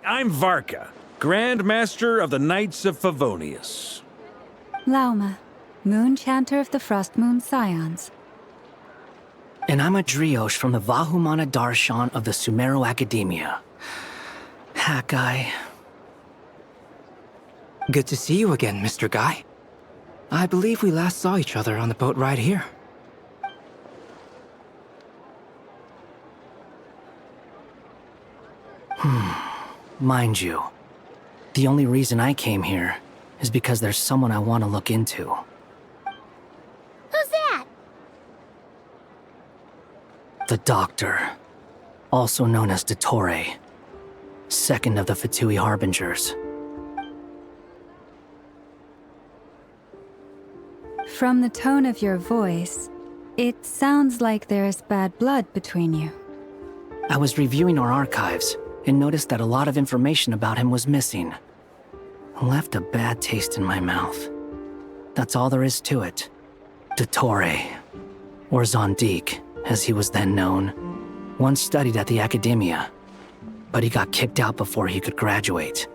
I'm Varka, Grand Master of the Knights of Favonius. Lauma, Moon Chanter of the Frost Moon Scions. And I'm a Driosh from the Vahumana Darshan of the Sumeru Academia. Hat Guy. Good to see you again, Mr. Guy. I believe we last saw each other on the boat ride here. Mind you, the only reason I came here is because there's someone I want to look into. Who's that? The Doctor, also known as Dottore, second of the Fatui Harbingers. From the tone of your voice, it sounds like there's bad blood between you. I was reviewing our archives and noticed that a lot of information about him was missing. Left a bad taste in my mouth. That's all there is to it. Dottore, or Zondique, as he was then known, once studied at the Academia, but he got kicked out before he could graduate.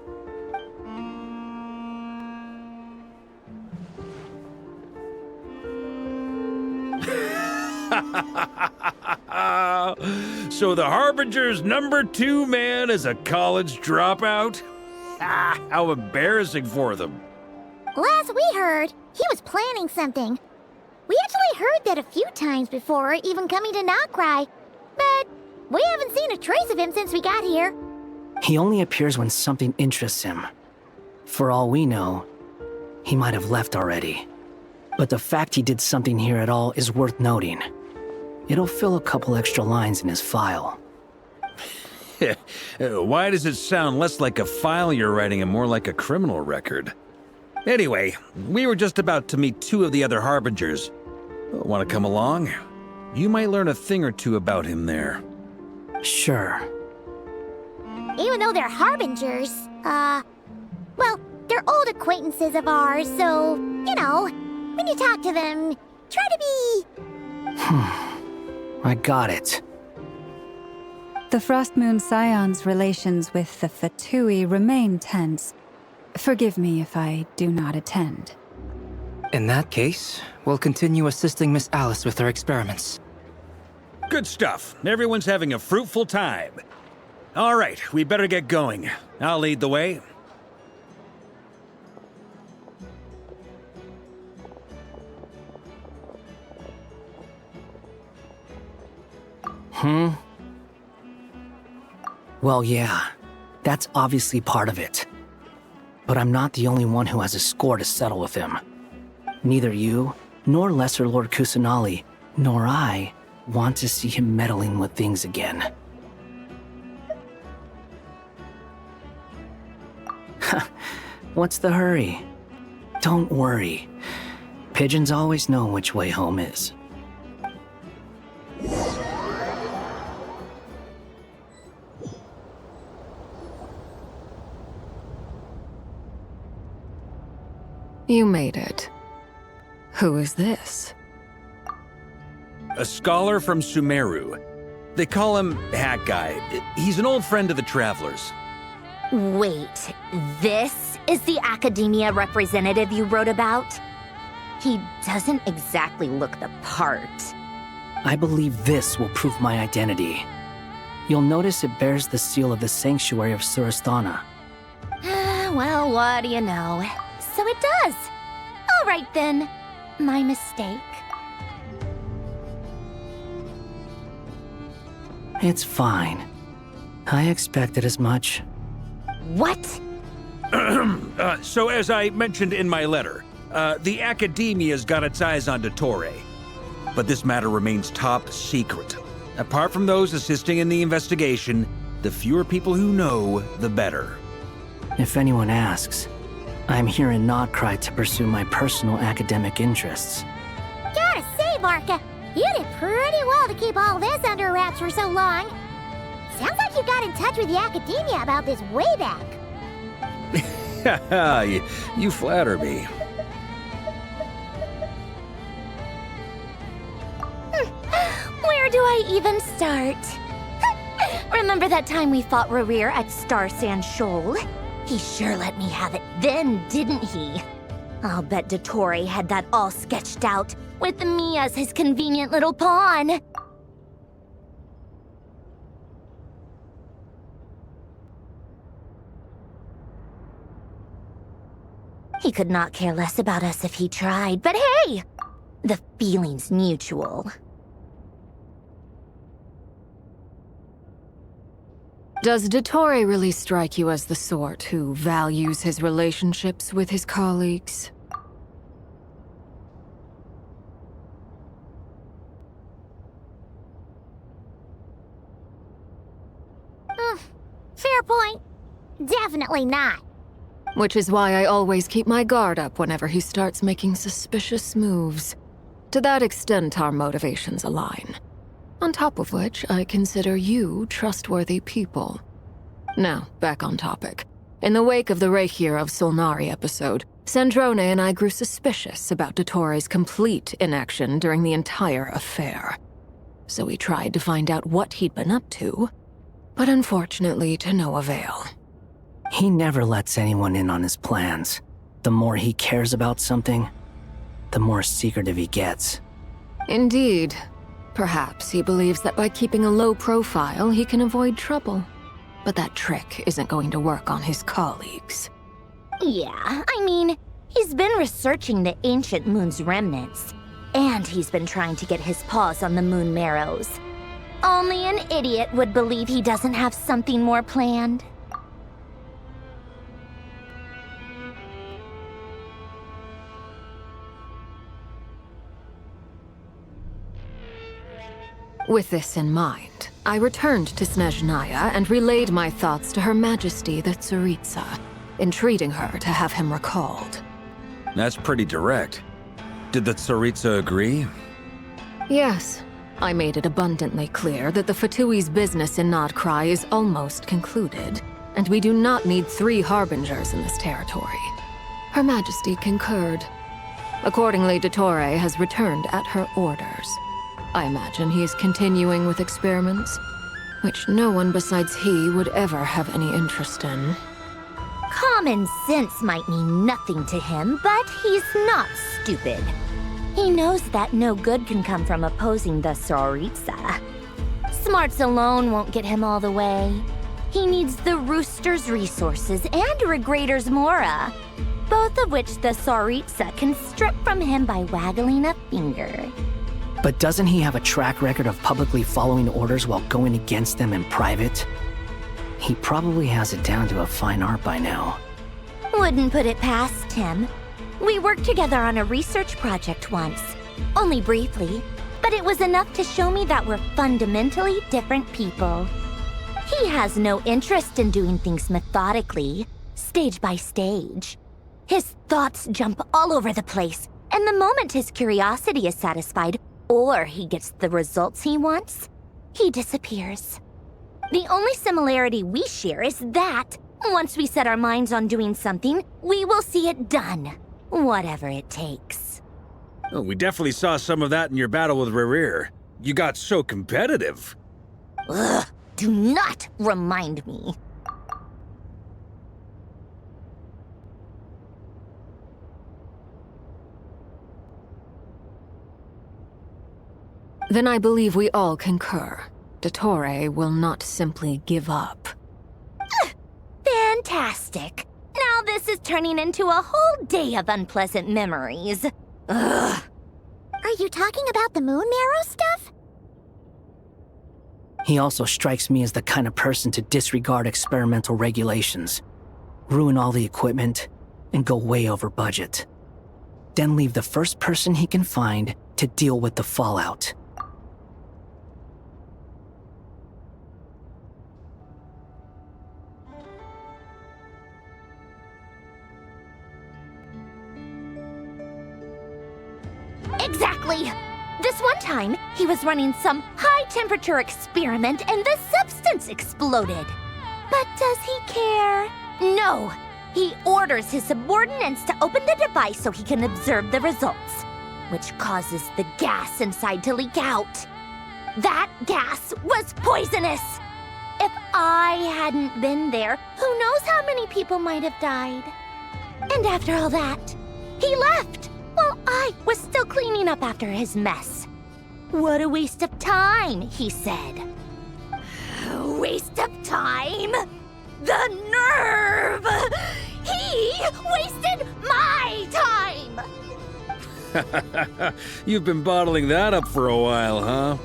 So the Harbinger's #2 man is a college dropout? How embarrassing for them. Last we heard, he was planning something. We actually heard that a few times before, even coming to Nodcry, but we haven't seen a trace of him since we got here. He only appears when something interests him. For all we know, he might have left already. But the fact he did something here at all is worth noting. It'll fill a couple extra lines in his file. Why does it sound less like a file you're writing and more like a criminal record? Anyway, we were just about to meet 2 of the other Harbingers. Want to come along? You might learn a thing or two about him there. Sure. Even though they're Harbingers, well, they're old acquaintances of ours, so, you know, when you talk to them, try to be... I got it. The Frost Moon Scions' relations with the Fatui remain tense. Forgive me if I do not attend. In that case, we'll continue assisting Miss Alice with her experiments. Good stuff. Everyone's having a fruitful time. All right, we better get going. I'll lead the way. Well, yeah, that's obviously part of it. But I'm not the only one who has a score to settle with him. Neither you, nor Lesser Lord Kusanali, nor I want to see him meddling with things again. What's the hurry? Don't worry. Pigeons always know which way home is. You made it. Who is this? A scholar from Sumeru. They call him Hat Guy. He's an old friend of the Travelers. Wait, this is the academia representative you wrote about? He doesn't exactly look the part. I believe this will prove my identity. You'll notice it bears the seal of the Sanctuary of Surasthana. Well, what do you know? So it does. All right then. My mistake. It's fine. I expected as much. What? So as I mentioned in my letter, the Academia's got its eyes on Dottore. But this matter remains top secret. Apart from those assisting in the investigation, the fewer people who know, the better. If anyone asks, I'm here in Notcry to pursue my personal academic interests. Gotta say, Barca, you did pretty well to keep all this under wraps for so long. Sounds like you got in touch with the Academia about this way back. You flatter me. Where do I even start? Remember that time we fought Rerir at Star Sand Shoal? He sure let me have it then, didn't he? I'll bet Dottore had that all sketched out, with me as his convenient little pawn. He could not care less about us if he tried, but hey! The feeling's mutual. Does Dottore really strike you as the sort who values his relationships with his colleagues? Fair point. Definitely not. Which is why I always keep my guard up whenever he starts making suspicious moves. To that extent, our motivations align. On top of which, I consider you trustworthy people. Now, back on topic. In the wake of the Reikir of Solnari episode, Sandrone and I grew suspicious about Dottore's complete inaction during the entire affair. So we tried to find out what he'd been up to, but unfortunately to no avail. He never lets anyone in on his plans. The more he cares about something, the more secretive he gets. Indeed. Perhaps he believes that by keeping a low profile, he can avoid trouble. But that trick isn't going to work on his colleagues. Yeah, I mean, he's been researching the ancient moon's remnants. And he's been trying to get his paws on the moon marrows. Only an idiot would believe he doesn't have something more planned. With this in mind, I returned to Snezhnaya and relayed my thoughts to Her Majesty the Tsaritsa, entreating her to have him recalled. That's pretty direct. Did the Tsaritsa agree? Yes. I made it abundantly clear that the Fatui's business in Notcry is almost concluded, and we do not need 3 harbingers in this territory. Her Majesty concurred. Accordingly, Dottore has returned at her orders. I imagine he is continuing with experiments, which no one besides he would ever have any interest in. Common sense might mean nothing to him, but he's not stupid. He knows that no good can come from opposing the Tsaritsa. Smarts alone won't get him all the way. He needs the Rooster's resources and Regrator's Mora, both of which the Tsaritsa can strip from him by waggling a finger. But doesn't he have a track record of publicly following orders while going against them in private? He probably has it down to a fine art by now. Wouldn't put it past him. We worked together on a research project once. Only briefly, but it was enough to show me that we're fundamentally different people. He has no interest in doing things methodically, stage by stage. His thoughts jump all over the place, and the moment his curiosity is satisfied, or he gets the results he wants, he disappears. The only similarity we share is that, once we set our minds on doing something, we will see it done, whatever it takes. Oh, we definitely saw some of that in your battle with Rerir. You got so competitive. Ugh, do not remind me. Then I believe we all concur. Dottore will not simply give up. Fantastic. Now this is turning into a whole day of unpleasant memories. Ugh. Are you talking about the moon marrow stuff? He also strikes me as the kind of person to disregard experimental regulations, ruin all the equipment, and go way over budget. Then leave the first person he can find to deal with the fallout. Exactly! This one time, he was running some high-temperature experiment and the substance exploded. But does he care? No! He orders his subordinates to open the device so he can observe the results, which causes the gas inside to leak out. That gas was poisonous! If I hadn't been there, who knows how many people might have died. And after all that, he left! While I was still cleaning up after his mess. What a waste of time, he said. Waste of time? The nerve! He wasted my time! You've been bottling that up for a while, huh?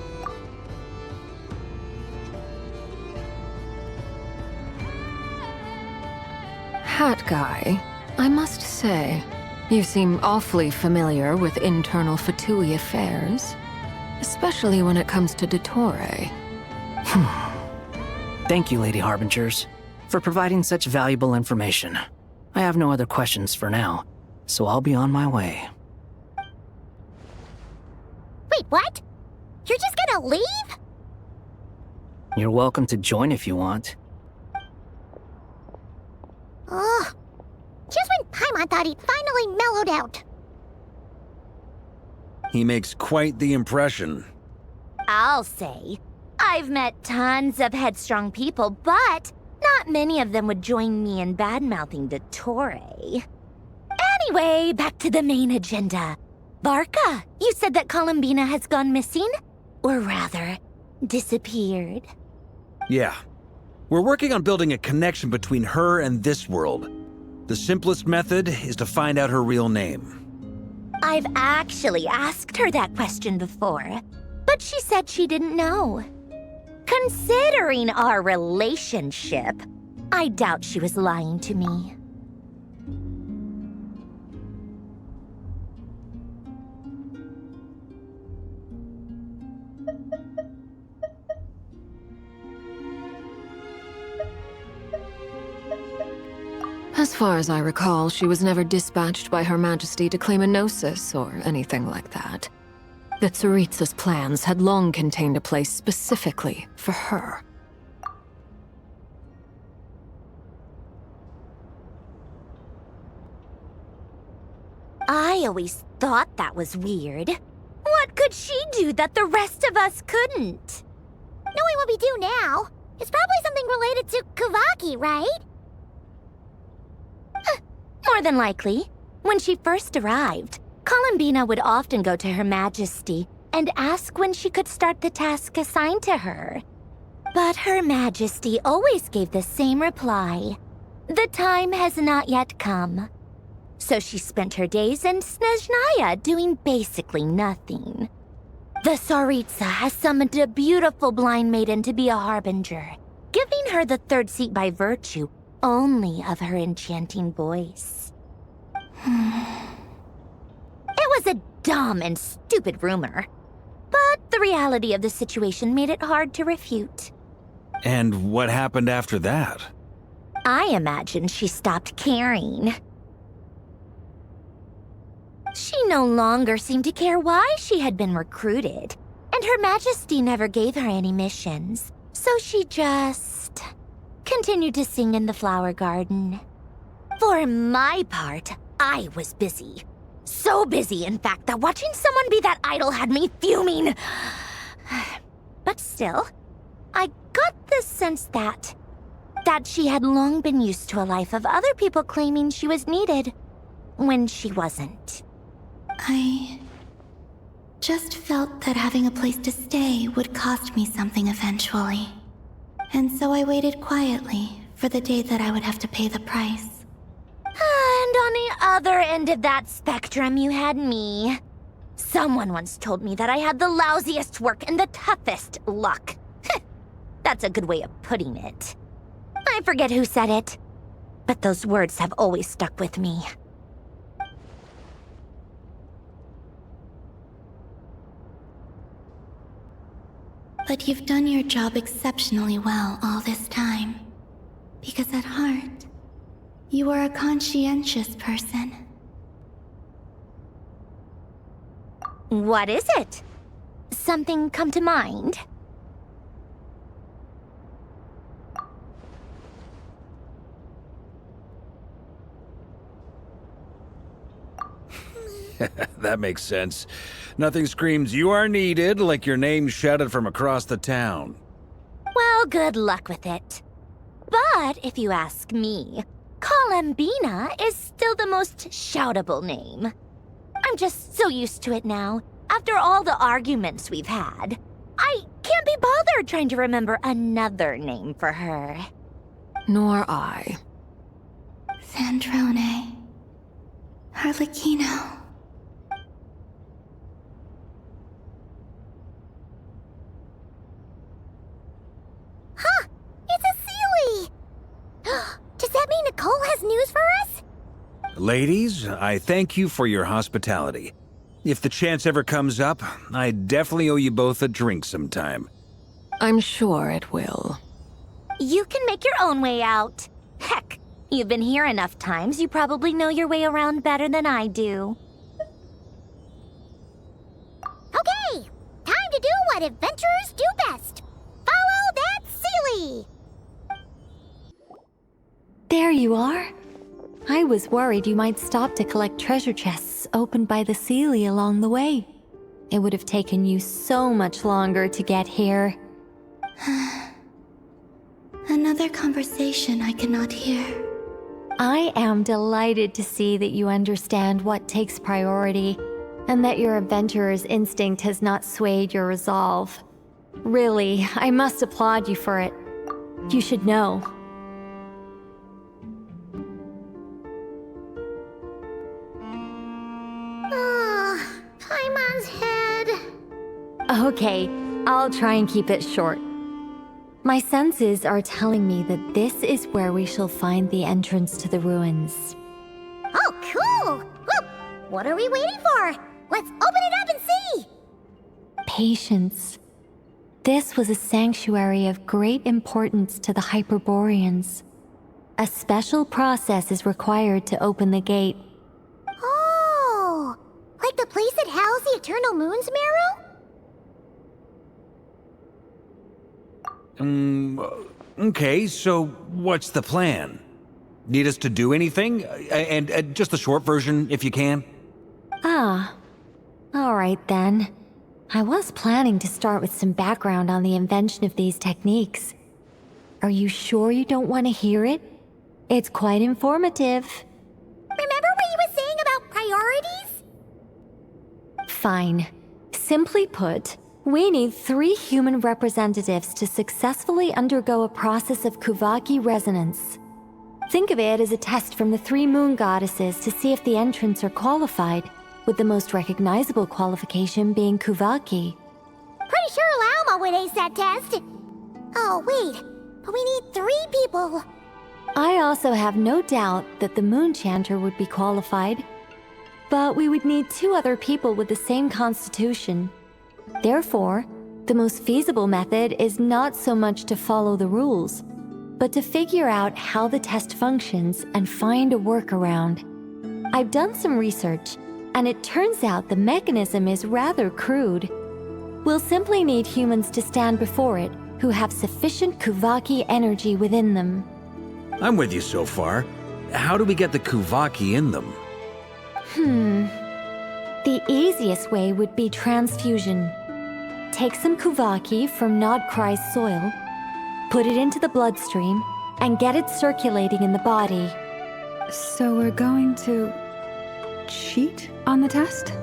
Hat guy, I must say, you seem awfully familiar with internal Fatui affairs, especially when it comes to Dottore. Thank you, Lady Harbingers, for providing such valuable information. I have no other questions for now, so I'll be on my way. Wait, what? You're just gonna leave? You're welcome to join if you want. Ugh. Just when Paimon thought he'd finally mellowed out. He makes quite the impression. I'll say. I've met tons of headstrong people, but not many of them would join me in bad-mouthing Dottore. Anyway, back to the main agenda. Barca, you said that Columbina has gone missing? Or rather, disappeared. Yeah. We're working on building a connection between her and this world. The simplest method is to find out her real name. I've actually asked her that question before, but she said she didn't know. Considering our relationship, I doubt she was lying to me. As far as I recall, she was never dispatched by Her Majesty to claim a gnosis or anything like that. The Tsaritsa's plans had long contained a place specifically for her. I always thought that was weird. What could she do that the rest of us couldn't? Knowing what we do now, it's probably something related to Kavaki, right? More than likely. When she first arrived, Columbina would often go to Her Majesty and ask when she could start the task assigned to her. But Her Majesty always gave the same reply. The time has not yet come. So she spent her days in Snezhnaya doing basically nothing. The Tsaritsa has summoned a beautiful blind maiden to be a harbinger, giving her the third seat by virtue only of her enchanting voice. It was a dumb and stupid rumor, but the reality of the situation made it hard to refute. And what happened after that? I imagine she stopped caring. She no longer seemed to care why she had been recruited, and Her Majesty never gave her any missions, so she just continued to sing in the flower garden. For my part, I was busy. So busy, in fact, that watching someone be that idle had me fuming. But still, I just sensed that. That she had long been used to a life of other people claiming she was needed when she wasn't. I just felt that having a place to stay would cost me something eventually. And so I waited quietly for the day that I would have to pay the price. And on the other end of that spectrum, you had me. Someone once told me that I had the lousiest work and the toughest luck. That's a good way of putting it. I forget who said it, but those words have always stuck with me. But you've done your job exceptionally well all this time. Because at heart, you are a conscientious person. What is it? Something come to mind? That makes sense. Nothing screams you are needed like your name shouted from across the town. Well, good luck with it. But if you ask me, Columbina is still the most shoutable name. I'm just so used to it now, after all the arguments we've had. I can't be bothered trying to remember another name for her. Nor I. Sandrone. Harlequino. Huh! It's a Sealy! Does that mean Nicole has news for us? Ladies, I thank you for your hospitality. If the chance ever comes up, I definitely owe you both a drink sometime. I'm sure it will. You can make your own way out. Heck, you've been here enough times, you probably know your way around better than I do. Okay! Time to do what adventurers do best. Follow that Sealy! There you are. I was worried you might stop to collect treasure chests opened by the Sealy along the way. It would have taken you so much longer to get here. Another conversation I cannot hear. I am delighted to see that you understand what takes priority, and that your adventurer's instinct has not swayed your resolve. Really, I must applaud you for it. You should know. Paimon's head. Okay, I'll try and keep it short. My senses are telling me that this is where we shall find the entrance to the ruins. Oh, cool! Whoop. What are we waiting for? Let's open it up and see! Patience. This was a sanctuary of great importance to the Hyperboreans. A special process is required to open the gate. Oh! Like the place that housed the Eternal Moon's marrow? Okay, so what's the plan? Need us to do anything? And just the short version, if you can. Ah. All right, then. I was planning to start with some background on the invention of these techniques. Are you sure you don't want to hear it? It's quite informative. Remember what you were saying about priorities? Fine. Simply put, we need 3 human representatives to successfully undergo a process of Kuvaki resonance. Think of it as a test from the 3 moon goddesses to see if the entrants are qualified, with the most recognizable qualification being Kuvaki. Pretty sure Lauma would ace that test. Oh, wait. But we need 3 people. I also have no doubt that the Moon Chanter would be qualified. But we would need 2 other people with the same constitution. Therefore, the most feasible method is not so much to follow the rules, but to figure out how the test functions and find a workaround. I've done some research, and it turns out the mechanism is rather crude. We'll simply need humans to stand before it who have sufficient Kuvaki energy within them. I'm with you so far. How do we get the Kuvaki in them? The easiest way would be transfusion. Take some Kuvaki from Nodkrai's soil, put it into the bloodstream, and get it circulating in the body. So we're going to cheat on the test?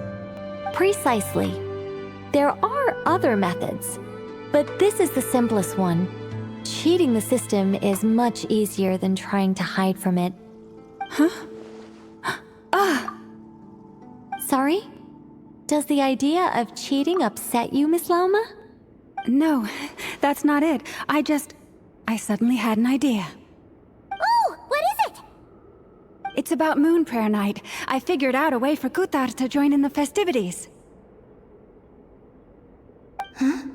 Precisely. There are other methods, but this is the simplest one. Cheating the system is much easier than trying to hide from it. Huh? Sorry? Does the idea of cheating upset you, Miss Lauma? No, that's not it. I suddenly had an idea. Oh, what is it? It's about Moon Prayer Night. I figured out a way for Kuthar to join in the festivities. Huh?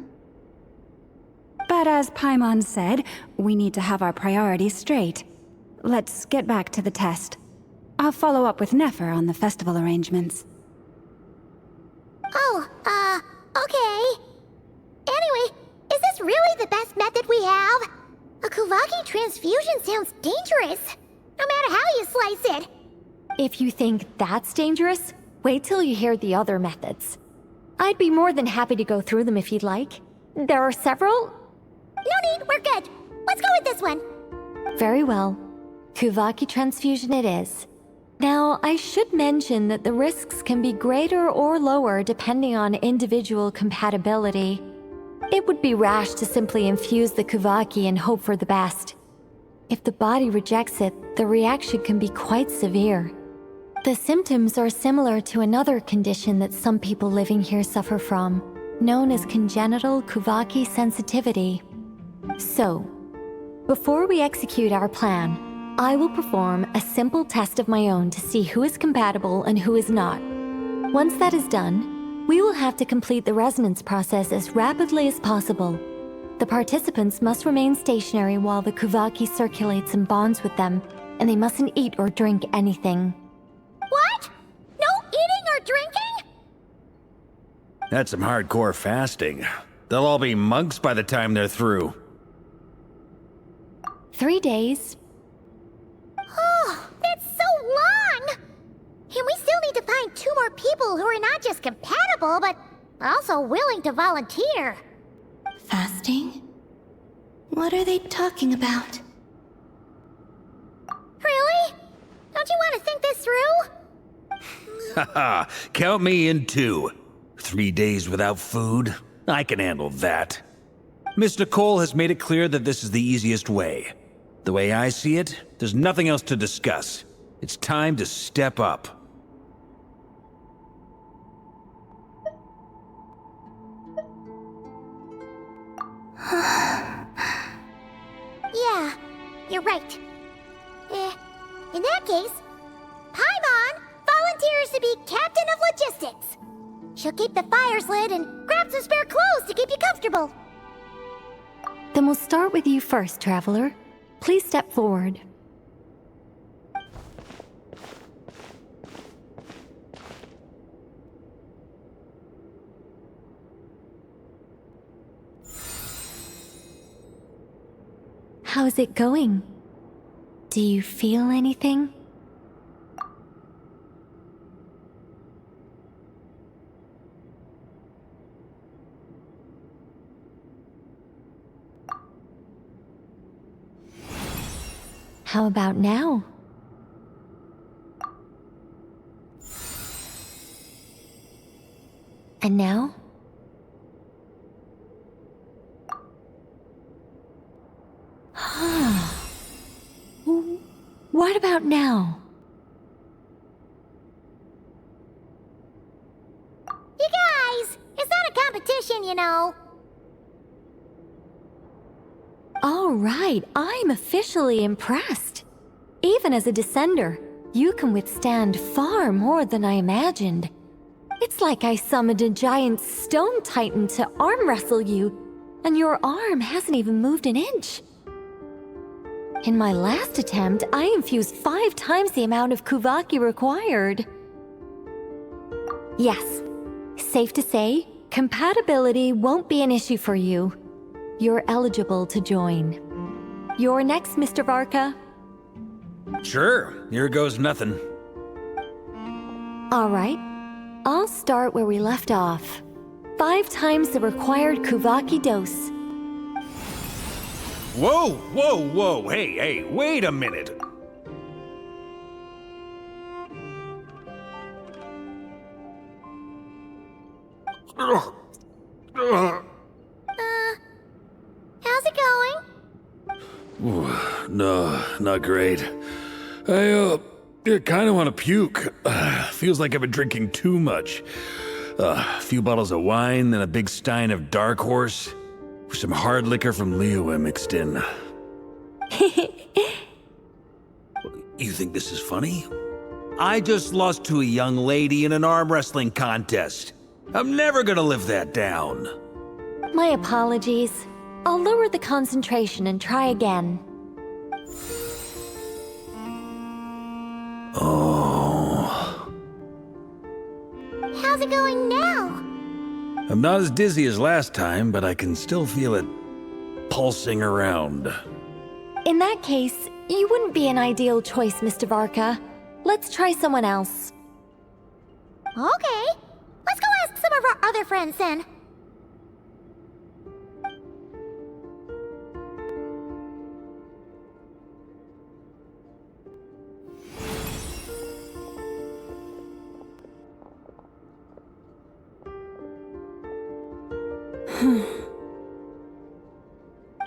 But as Paimon said, we need to have our priorities straight. Let's get back to the test. I'll follow up with Nefer on the festival arrangements. Oh, okay. Anyway, is this really the best method we have? A Kuvaki transfusion sounds dangerous, no matter how you slice it. If you think that's dangerous, wait till you hear the other methods. I'd be more than happy to go through them if you'd like. There are several. No need, we're good. Let's go with this one. Very well. Kuvaki transfusion it is. Now, I should mention that the risks can be greater or lower depending on individual compatibility. It would be rash to simply infuse the Kuvaki and hope for the best. If the body rejects it, the reaction can be quite severe. The symptoms are similar to another condition that some people living here suffer from, known as congenital Kuvaki sensitivity. So, before we execute our plan, I will perform a simple test of my own to see who is compatible and who is not. Once that is done, we will have to complete the resonance process as rapidly as possible. The participants must remain stationary while the Kuvaki circulates and bonds with them, and they mustn't eat or drink anything. What? No eating or drinking? That's some hardcore fasting. They'll all be monks by the time they're through. 3 days. Oh, that's so long! And we still need to find 2 more people who are not just compatible, but also willing to volunteer. Fasting? What are they talking about? Really? Don't you want to think this through? Haha, count me in too. 3 days without food? I can handle that. Miss Nicole has made it clear that this is the easiest way. The way I see it, there's nothing else to discuss. It's time to step up. Yeah, you're right. In that case, Paimon volunteers to be Captain of Logistics. She'll keep the fires lit and grab some spare clothes to keep you comfortable. Then we'll start with you first, Traveler. Please step forward. How's it going? Do you feel anything? How about now? And now? What about now? You guys, it's not a competition, you know. All right, I'm officially impressed. Even as a descender, you can withstand far more than I imagined. It's like I summoned a giant stone titan to arm wrestle you, and your arm hasn't even moved an inch. In my last attempt, I infused 5 times the amount of Kuvaki required. Yes, safe to say, compatibility won't be an issue for you. You're eligible to join. You're next, Mr. Varka. Sure, here goes nothing. All right, I'll start where we left off. 5 times the required Kuvaki dose. Whoa, whoa, whoa, hey, wait a minute. How's it going? No, not great. I kind of want to puke. Feels like I've been drinking too much. A few bottles of wine, then a big stein of Dark Horse, with some hard liquor from Liyue mixed in. You think this is funny? I just lost to a young lady in an arm wrestling contest. I'm never gonna live that down. My apologies. I'll lower the concentration and try again. Oh. How's it going now? I'm not as dizzy as last time, but I can still feel it pulsing around. In that case, you wouldn't be an ideal choice, Mr. Varka. Let's try someone else. Okay. Let's go ask some of our other friends then.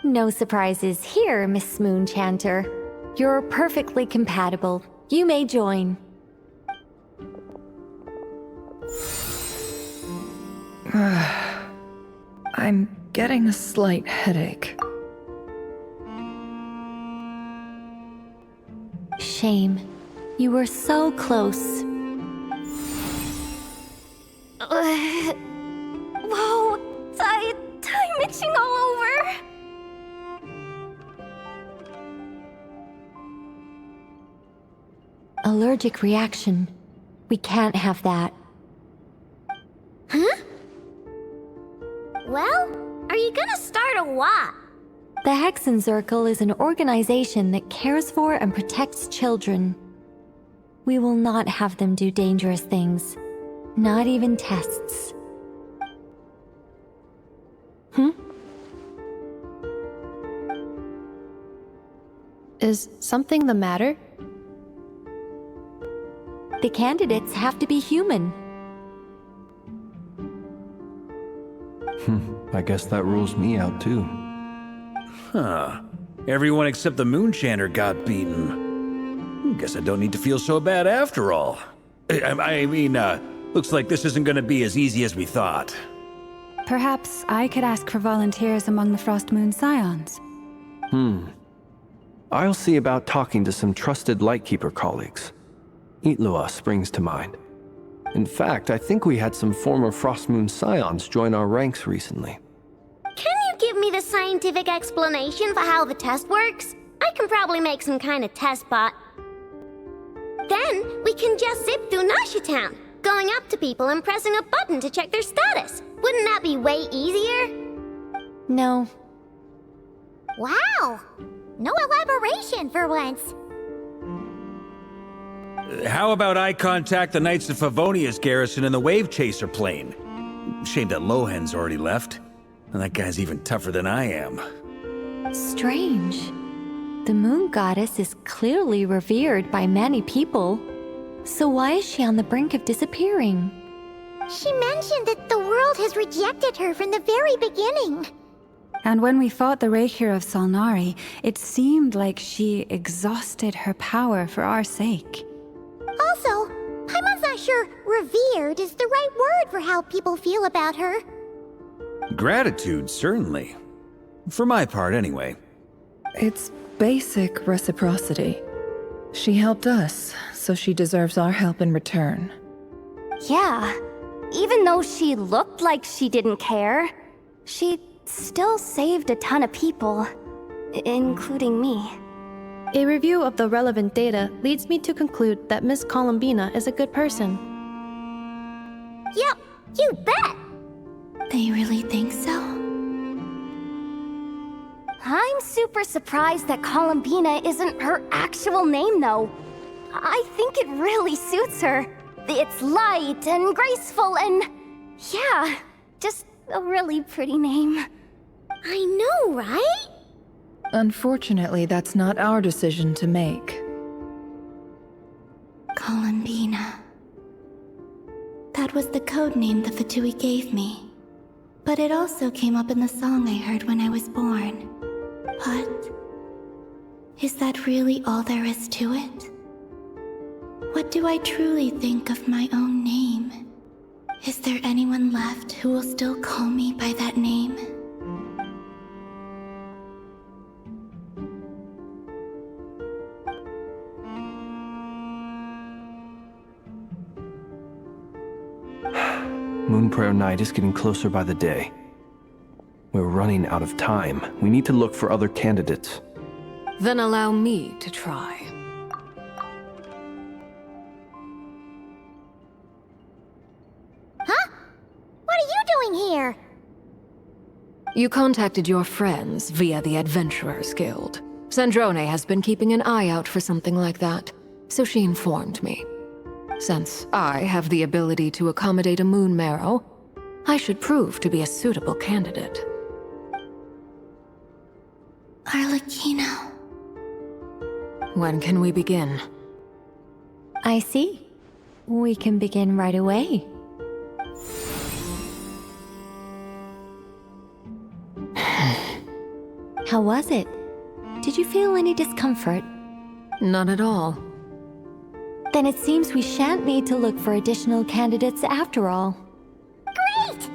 No surprises here, Miss Moonchanter. You're perfectly compatible. You may join. I'm getting a slight headache. Shame. You were so close. Whoa! I'm itching all over! Allergic reaction. We can't have that. Huh? Well, are you gonna start a what? The Hexen Circle is an organization that cares for and protects children. We will not have them do dangerous things. Not even tests. Is something the matter? The candidates have to be human. I guess that rules me out too. Huh. Everyone except the Moonchanter got beaten. Guess I don't need to feel so bad after all. I mean, looks like this isn't gonna be as easy as we thought. Perhaps I could ask for volunteers among the Frost Moon Scions. I'll see about talking to some trusted Lightkeeper colleagues. Itlua springs to mind. In fact, I think we had some former Frost Moon Scions join our ranks recently. Can you give me the scientific explanation for how the test works? I can probably make some kind of test bot. Then we can just zip through Nasha Town, going up to people and pressing a button to check their status. Wouldn't that be way easier? No. Wow! No elaboration for once. How about I contact the Knights of Favonia's garrison in the Wave Chaser plane? Shame that Lohan's already left. And that guy's even tougher than I am. Strange. The Moon Goddess is clearly revered by many people. So why is she on the brink of disappearing? She mentioned that the world has rejected her from the very beginning. And when we fought the Reikir of Solnari, it seemed like she exhausted her power for our sake. Also, Paimon's not sure revered is the right word for how people feel about her. Gratitude, certainly. For my part, anyway. It's basic reciprocity. She helped us, so she deserves our help in return. Yeah. Even though she looked like she didn't care, she still saved a ton of people, including me. A review of the relevant data leads me to conclude that Miss Columbina is a good person. Yep, you bet! They really think so? I'm super surprised that Columbina isn't her actual name, though. I think it really suits her. It's light and graceful and... yeah, just a really pretty name. I know, right? Unfortunately, that's not our decision to make. Columbina. That was the code name the Fatui gave me. But it also came up in the song I heard when I was born. But is that really all there is to it? What do I truly think of my own name? Is there anyone left who will still call me by that name? Moon Prayer Night is getting closer by the day. We're running out of time. We need to look for other candidates. Then allow me to try. Huh? What are you doing here? You contacted your friends via the Adventurers Guild. Sandrone has been keeping an eye out for something like that, so she informed me. Since I have the ability to accommodate a moon marrow, I should prove to be a suitable candidate. Arlecchino. When can we begin? I see. We can begin right away. How was it? Did you feel any discomfort? Not at all. Then it seems we shan't need to look for additional candidates after all. Great!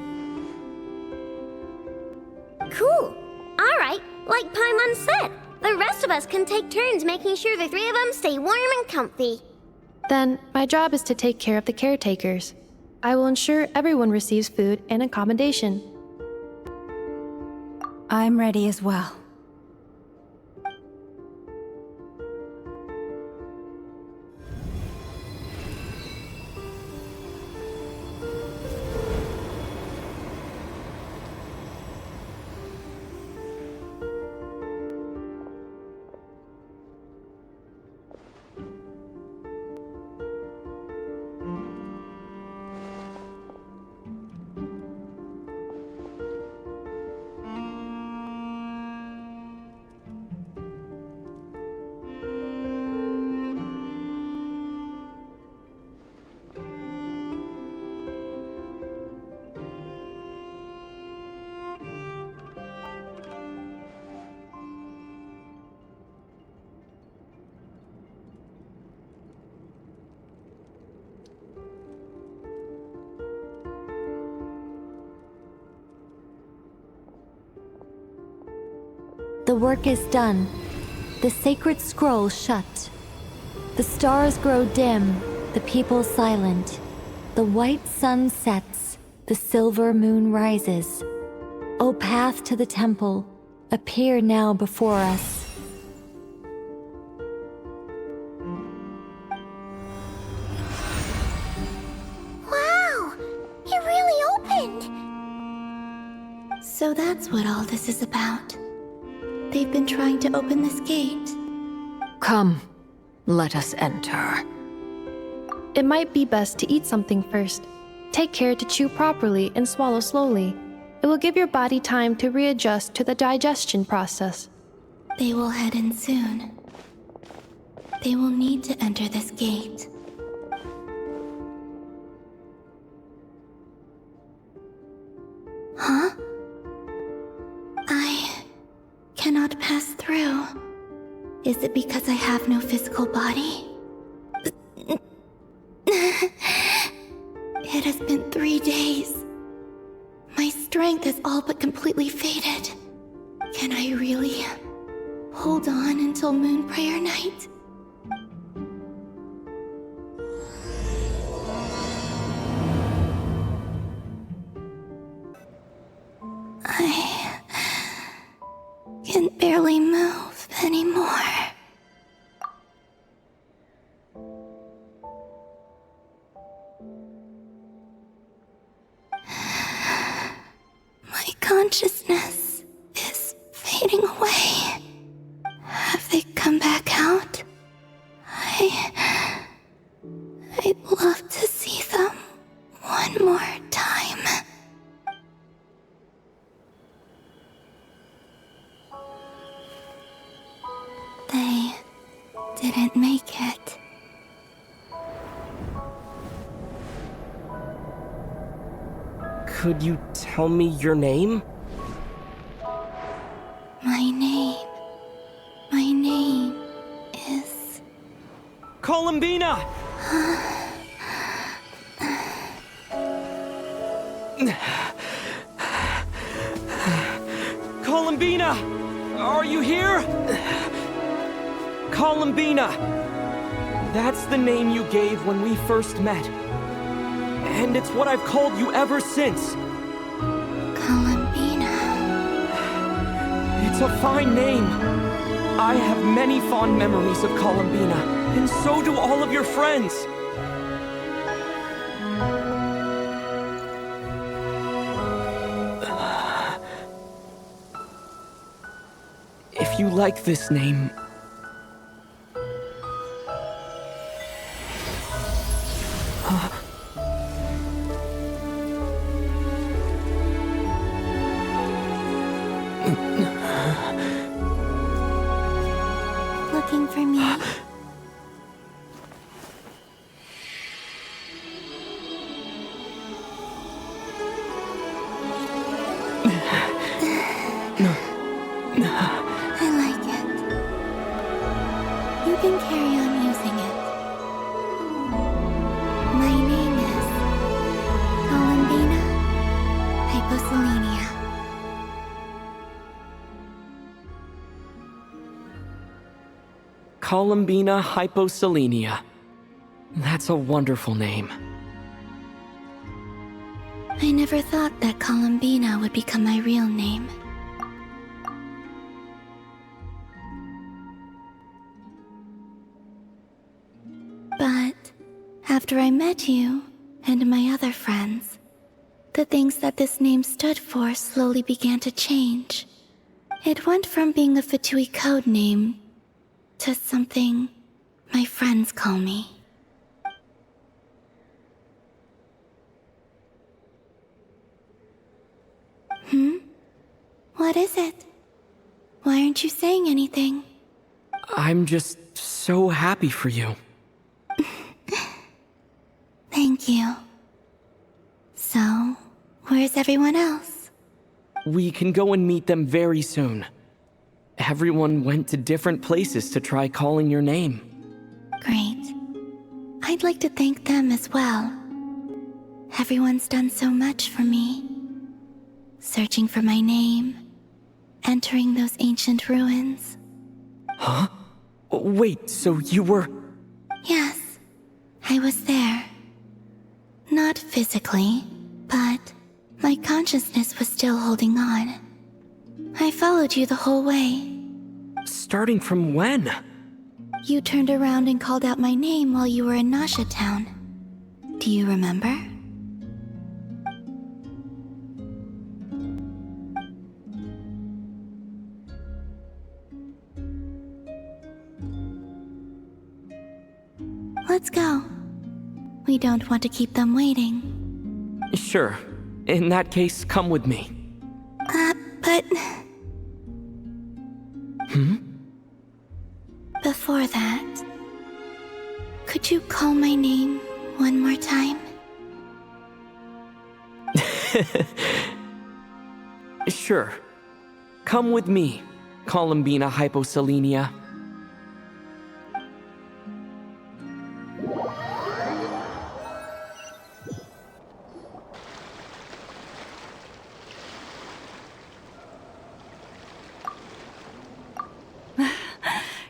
Cool. All right, like Paimon said, the rest of us can take turns making sure the three of them stay warm and comfy. Then, my job is to take care of the caretakers. I will ensure everyone receives food and accommodation. I'm ready as well. The work is done. The sacred scroll shut. The stars grow dim, the people silent. The white sun sets, the silver moon rises. O path to the temple, appear now before us. Wow! It really opened! So that's what all this is about. They've been trying to open this gate. Come, let us enter. It might be best to eat something first. Take care to chew properly and swallow slowly. It will give your body time to readjust to the digestion process. They will head in soon. They will need to enter this gate. Huh? I cannot pass through. Is it because I have no physical body? It has been 3 days. My strength is all but completely faded. Can I really hold on until Moon Prayer Night? I can barely move anymore. My consciousness is fading away. Have they come back out? I'd love to see them one more time. didn't make it. Could you tell me your name? My name is... Columbina! Columbina! Are you here? Columbina! That's the name you gave when we first met. And it's what I've called you ever since. Columbina. It's a fine name. I have many fond memories of Columbina, and so do all of your friends. If you like this name... Looking for me? I like it. You can carry on using it. My name is Columbina Hyposplenia. Columbina Hyposplenia. That's a wonderful name. I never thought that Columbina would become my real name. But after I met you and my other friends, the things that this name stood for slowly began to change. It went from being a Fatui code name to something my friends call me. What is it? Why aren't you saying anything? I'm just so happy for you. Thank you. So, where's everyone else? We can go and meet them very soon. Everyone went to different places to try calling your name. Great. I'd like to thank them as well. Everyone's done so much for me. Searching for my name, entering those ancient ruins. Huh? Wait, so you were... Yes, I was there. Not physically, but my consciousness was still holding on. I followed you the whole way. Starting from when? You turned around and called out my name while you were in Nasha Town. Do you remember? Let's go. We don't want to keep them waiting. Sure. In that case, come with me. But... Before that, could you call my name one more time? Sure. Come with me, Columbina Hyposplenia.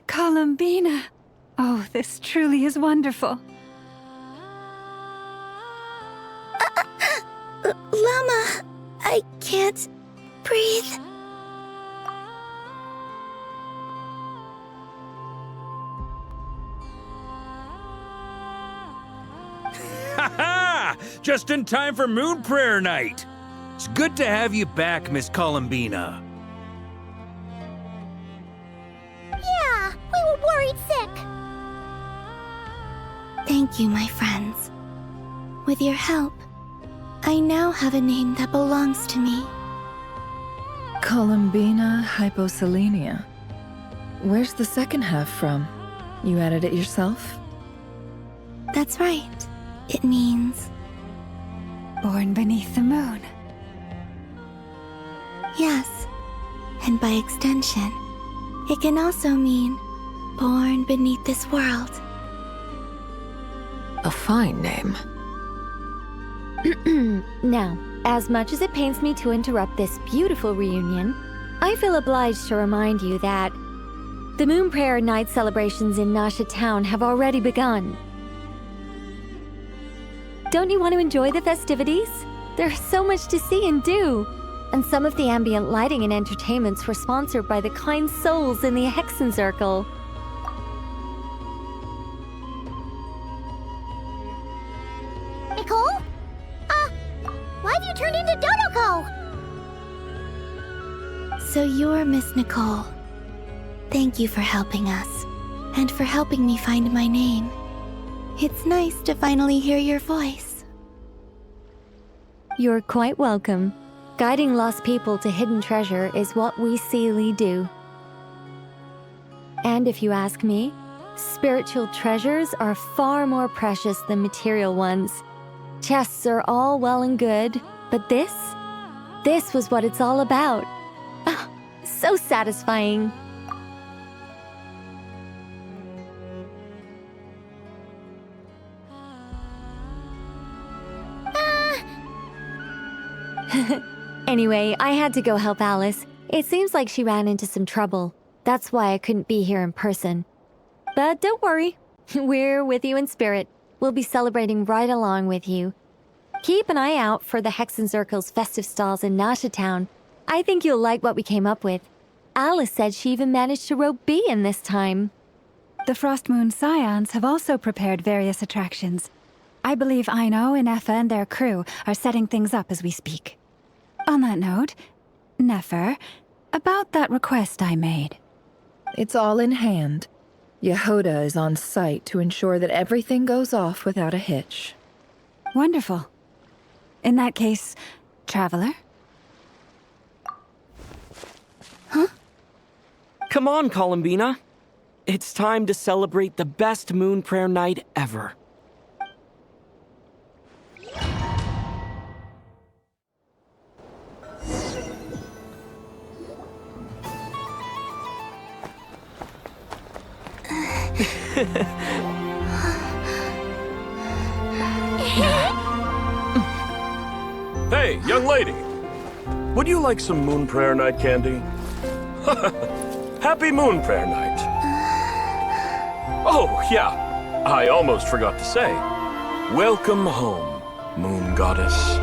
Columbina! Oh, this truly is wonderful. Llama! I can't breathe. Ha-ha! Just in time for Moon Prayer Night. It's good to have you back, Miss Columbina. Yeah, we were worried sick. Thank you, my friends. With your help, I now have a name that belongs to me. Columbina Hyposplenia. Where's the second half from? You added it yourself? That's right. It means... Born beneath the moon. Yes. And by extension, it can also mean born beneath this world. A fine name. Now, as much as it pains me to interrupt this beautiful reunion, I feel obliged to remind you that the Moon Prayer Night celebrations in Nasha Town have already begun. Don't you want to enjoy the festivities? There's so much to see and do. And some of the ambient lighting and entertainments were sponsored by the kind souls in the Hexen Circle. Nicole? Why have you turned into Dodoko? So you're Miss Nicole. Thank you for helping us, and for helping me find my name. It's nice to finally hear your voice. You're quite welcome. Guiding lost people to hidden treasure is what we Seelie do. And if you ask me, spiritual treasures are far more precious than material ones. Chests are all well and good, but this was what it's all about. Ah, so satisfying. Anyway, I had to go help Alice. It seems like she ran into some trouble. That's why I couldn't be here in person. But don't worry, we're with you in spirit. We'll be celebrating right along with you. Keep an eye out for the Hexen Circle's festive stalls in Nasha Town. I think you'll like what we came up with. Alice said she even managed to rope B in this time. The Frost Moon Scions have also prepared various attractions. I believe Aino, Ineffa, and their crew are setting things up as we speak. On that note, Nefer, about that request I made. It's all in hand. Yehoda is on site to ensure that everything goes off without a hitch. Wonderful. In that case, Traveler? Huh? Come on, Columbina. It's time to celebrate the best Moon Prayer Night ever. Hey, young lady. Would you like some Moon Prayer Night candy? Happy Moon Prayer Night. Oh, yeah. I almost forgot to say. Welcome home, Moon Goddess.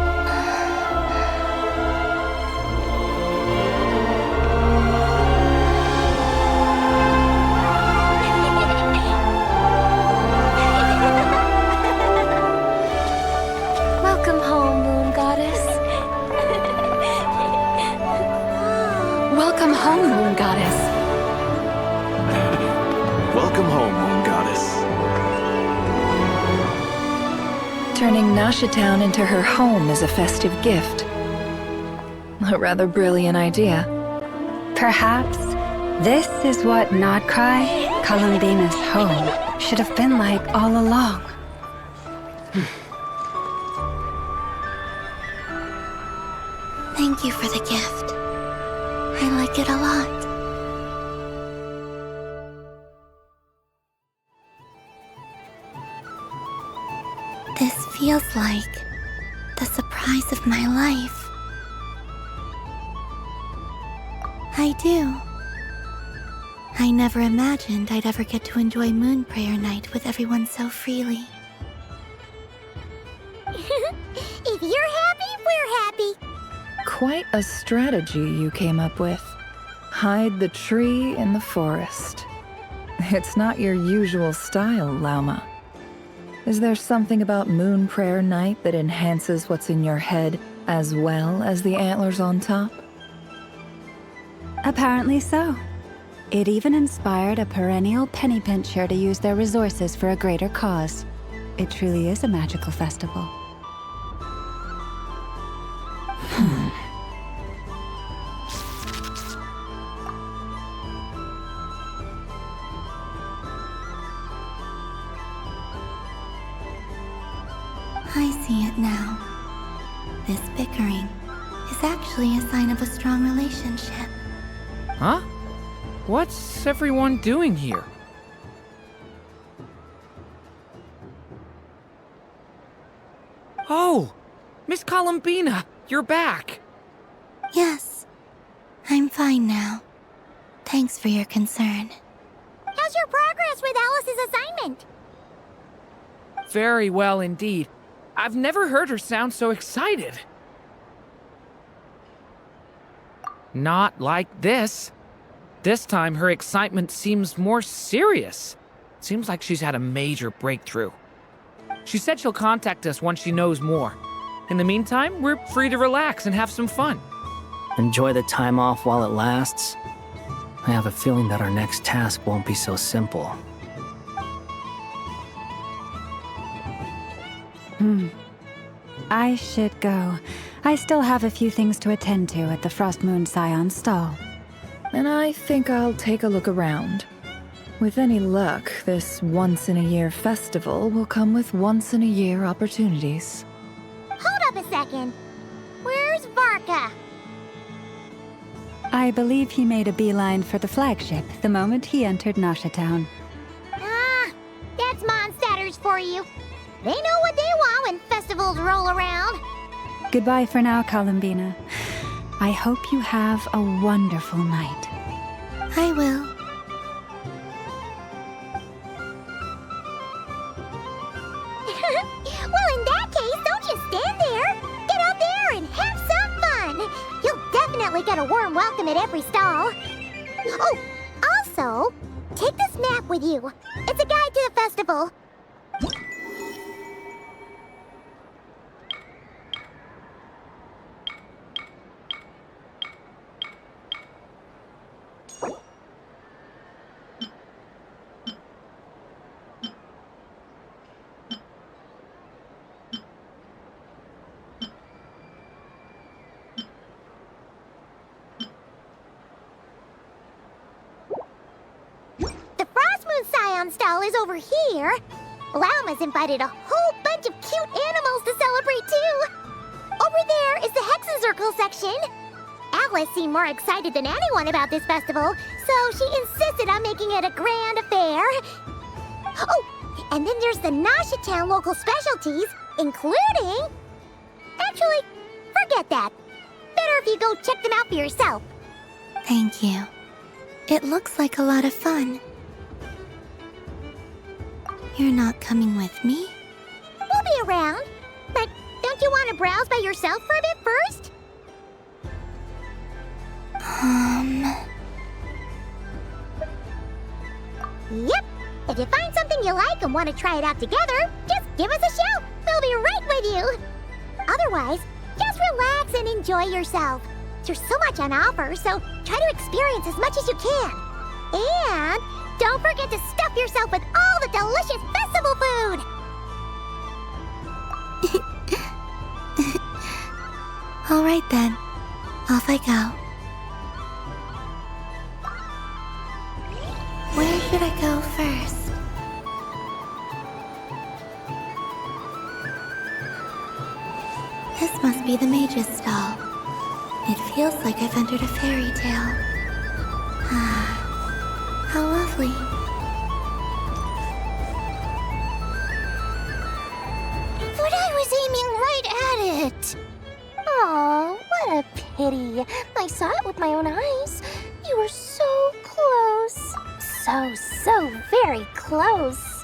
Welcome home, Moon Goddess. Welcome home, Moon Goddess. Welcome home, Moon Goddess. Turning Nasha Town into her home is a festive gift. A rather brilliant idea. Perhaps this is what Nodcry, Columbina's home, should have been like all along. Thank you for the gift. I like it a lot. This feels like the surprise of my life. I do. I never imagined I'd ever get to enjoy Moon Prayer Night with everyone so freely. If you're happy, we're happy. Quite a strategy you came up with. Hide the tree in the forest. It's not your usual style, Lauma. Is there something about Moon Prayer Night that enhances what's in your head as well as the antlers on top? Apparently so. It even inspired a perennial penny pincher to use their resources for a greater cause. It truly is a magical festival. I see it now. This bickering is actually a sign of a strong relationship. Huh? What's everyone doing here? Oh! Miss Columbina, you're back! Yes, I'm fine now. Thanks for your concern. How's your progress with Alice's assignment? Very well indeed. I've never heard her sound so excited. Not like this. This time her excitement seems more serious. Seems like she's had a major breakthrough. She said she'll contact us once she knows more. In the meantime, we're free to relax and have some fun. Enjoy the time off while it lasts. I have a feeling that our next task won't be so simple. I should go. I still have a few things to attend to at the Frost Moon Scion stall. And I think I'll take a look around. With any luck, this once-in-a-year festival will come with once-in-a-year opportunities. Hold up a second. Where's Varka? I believe he made a beeline for the flagship the moment he entered Nasha Town. Ah, that's Mondstadters for you. They know what they want when festivals roll around. Goodbye for now, Columbina. I hope you have a wonderful night. I will. Well, in that case, don't just stand there. Get out there and have some fun. You'll definitely get a warm welcome at every stall. Oh, also, take this map with you. It's a guide to the festival. Stall is over here. Lauma's invited a whole bunch of cute animals to celebrate too. Over there is the Hexen section. Alice seemed more excited than anyone about this festival, so she insisted on making it a grand affair. Oh, and then there's the Nasha Town local specialties, including... Actually, forget that. Better if you go check them out for yourself. Thank you. It looks like a lot of fun. You're not coming with me? We'll be around. But don't you want to browse by yourself for a bit first? Yep. If you find something you like and want to try it out together, just give us a shout. We'll be right with you. Otherwise, just relax and enjoy yourself. There's so much on offer, so try to experience as much as you can. And don't forget to stuff yourself with all the delicious festival food! All right then. Off I go. Where should I go first? This must be the mage's stall. It feels like I've entered a fairy tale. Ah. How lovely. But I was aiming right at it! Aw, what a pity. I saw it with my own eyes. You were so close. So very close.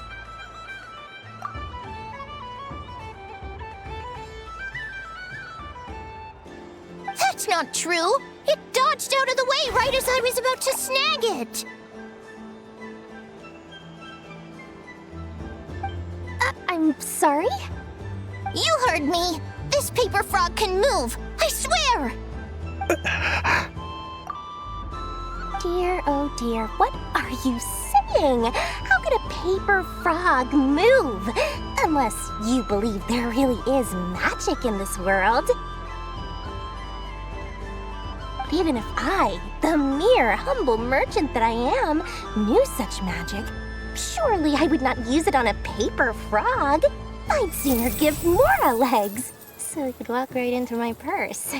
That's not true. It dodged out of the way right as I was about to snag it. I'm sorry? You heard me. This paper frog can move. I swear! Dear, oh dear, what are you saying? How could a paper frog move? Unless you believe there really is magic in this world. But even if I, the mere humble merchant that I am, knew such magic, surely I would not use it on a paper frog. I'd sooner give Mora legs, so he could walk right into my purse.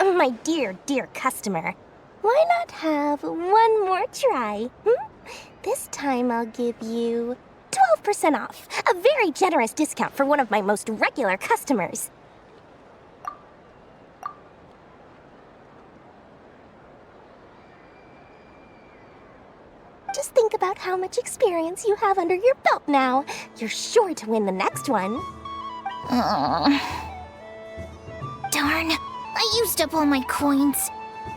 My dear, dear customer, why not have one more try? This time I'll give you 12% off, a very generous discount for one of my most regular customers. Just think about how much experience you have under your belt now. You're sure to win the next one. Darn, I used up all my coins.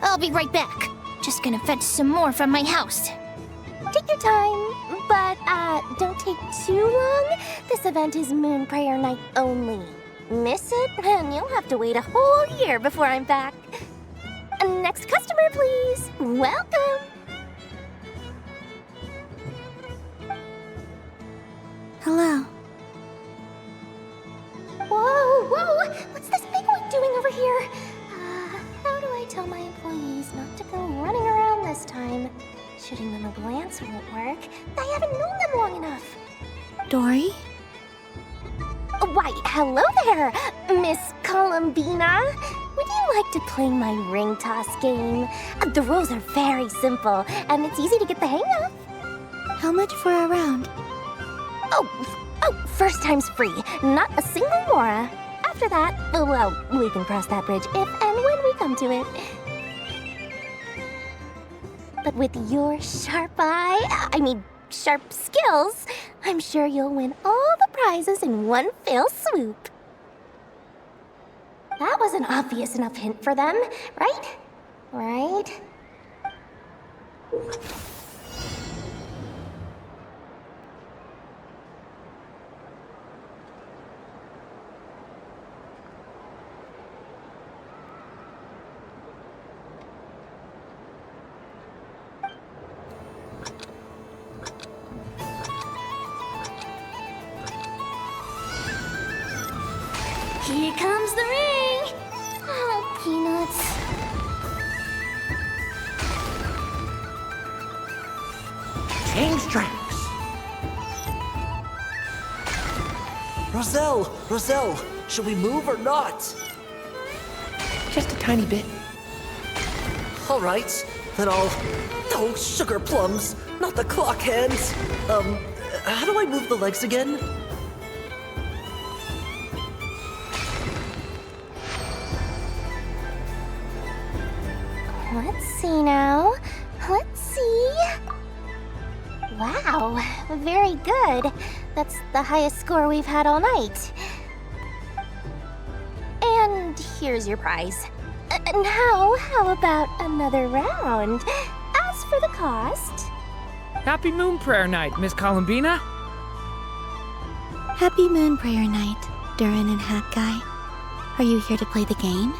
I'll be right back. Just gonna fetch some more from my house. Take your time, but don't take too long. This event is Moon Prayer Night only. Miss it, and you'll have to wait a whole year before I'm back. Next customer, please. Welcome. Hello. Whoa! What's this big one doing over here? How do I tell my employees not to go running around this time? Shooting them a glance won't work. I haven't known them long enough. Dory? Why, hello there, Miss Columbina. Would you like to play my ring toss game? The rules are very simple, and it's easy to get the hang of. How much for a round? Oh, first time's free. Not a single Mora. After that, well, we can cross that bridge if and when we come to it. But with your sharp sharp skills, I'm sure you'll win all the prizes in one fell swoop. That was an obvious enough hint for them, right? Right? Here comes the ring! Oh, peanuts. Change tracks! Roselle, should we move or not? Just a tiny bit. All right, then I'll... Oh, sugar plums, not the clock hands. How do I move the legs again? Let's see now. Let's see. Wow, very good. That's the highest score we've had all night. And here's your prize. Now, how about another round? As for the cost... Happy Moon Prayer Night, Miss Columbina. Happy Moon Prayer Night, Durin and Hat Guy. Are you here to play the game?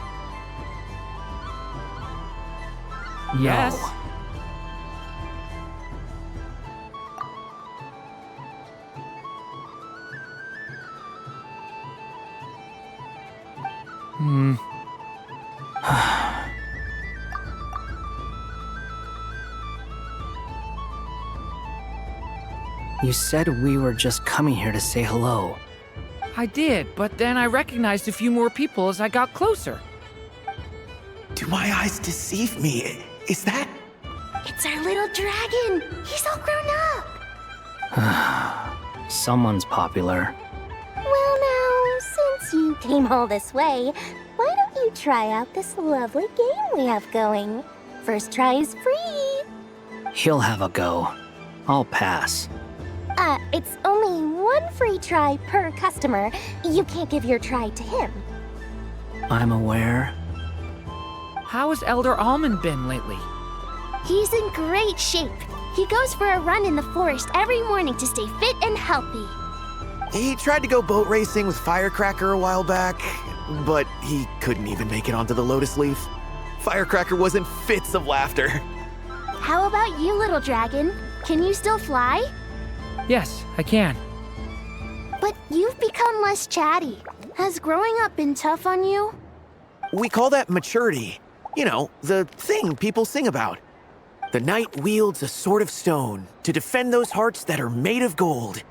Yes. You said we were just coming here to say hello. I did, but then I recognized a few more people as I got closer. Do my eyes deceive me? Is that... It's our little dragon! He's all grown up! Someone's popular. Well now, since you came all this way, why don't you try out this lovely game we have going? First try is free! He'll have a go. I'll pass. It's only one free try per customer. You can't give your try to him. I'm aware. How has Elder Almond been lately? He's in great shape. He goes for a run in the forest every morning to stay fit and healthy. He tried to go boat racing with Firecracker a while back, but he couldn't even make it onto the Lotus Leaf. Firecracker was in fits of laughter. How about you, little dragon? Can you still fly? Yes, I can. But you've become less chatty. Has growing up been tough on you? We call that maturity. You know, the thing people sing about. The knight wields a sword of stone to defend those hearts that are made of gold.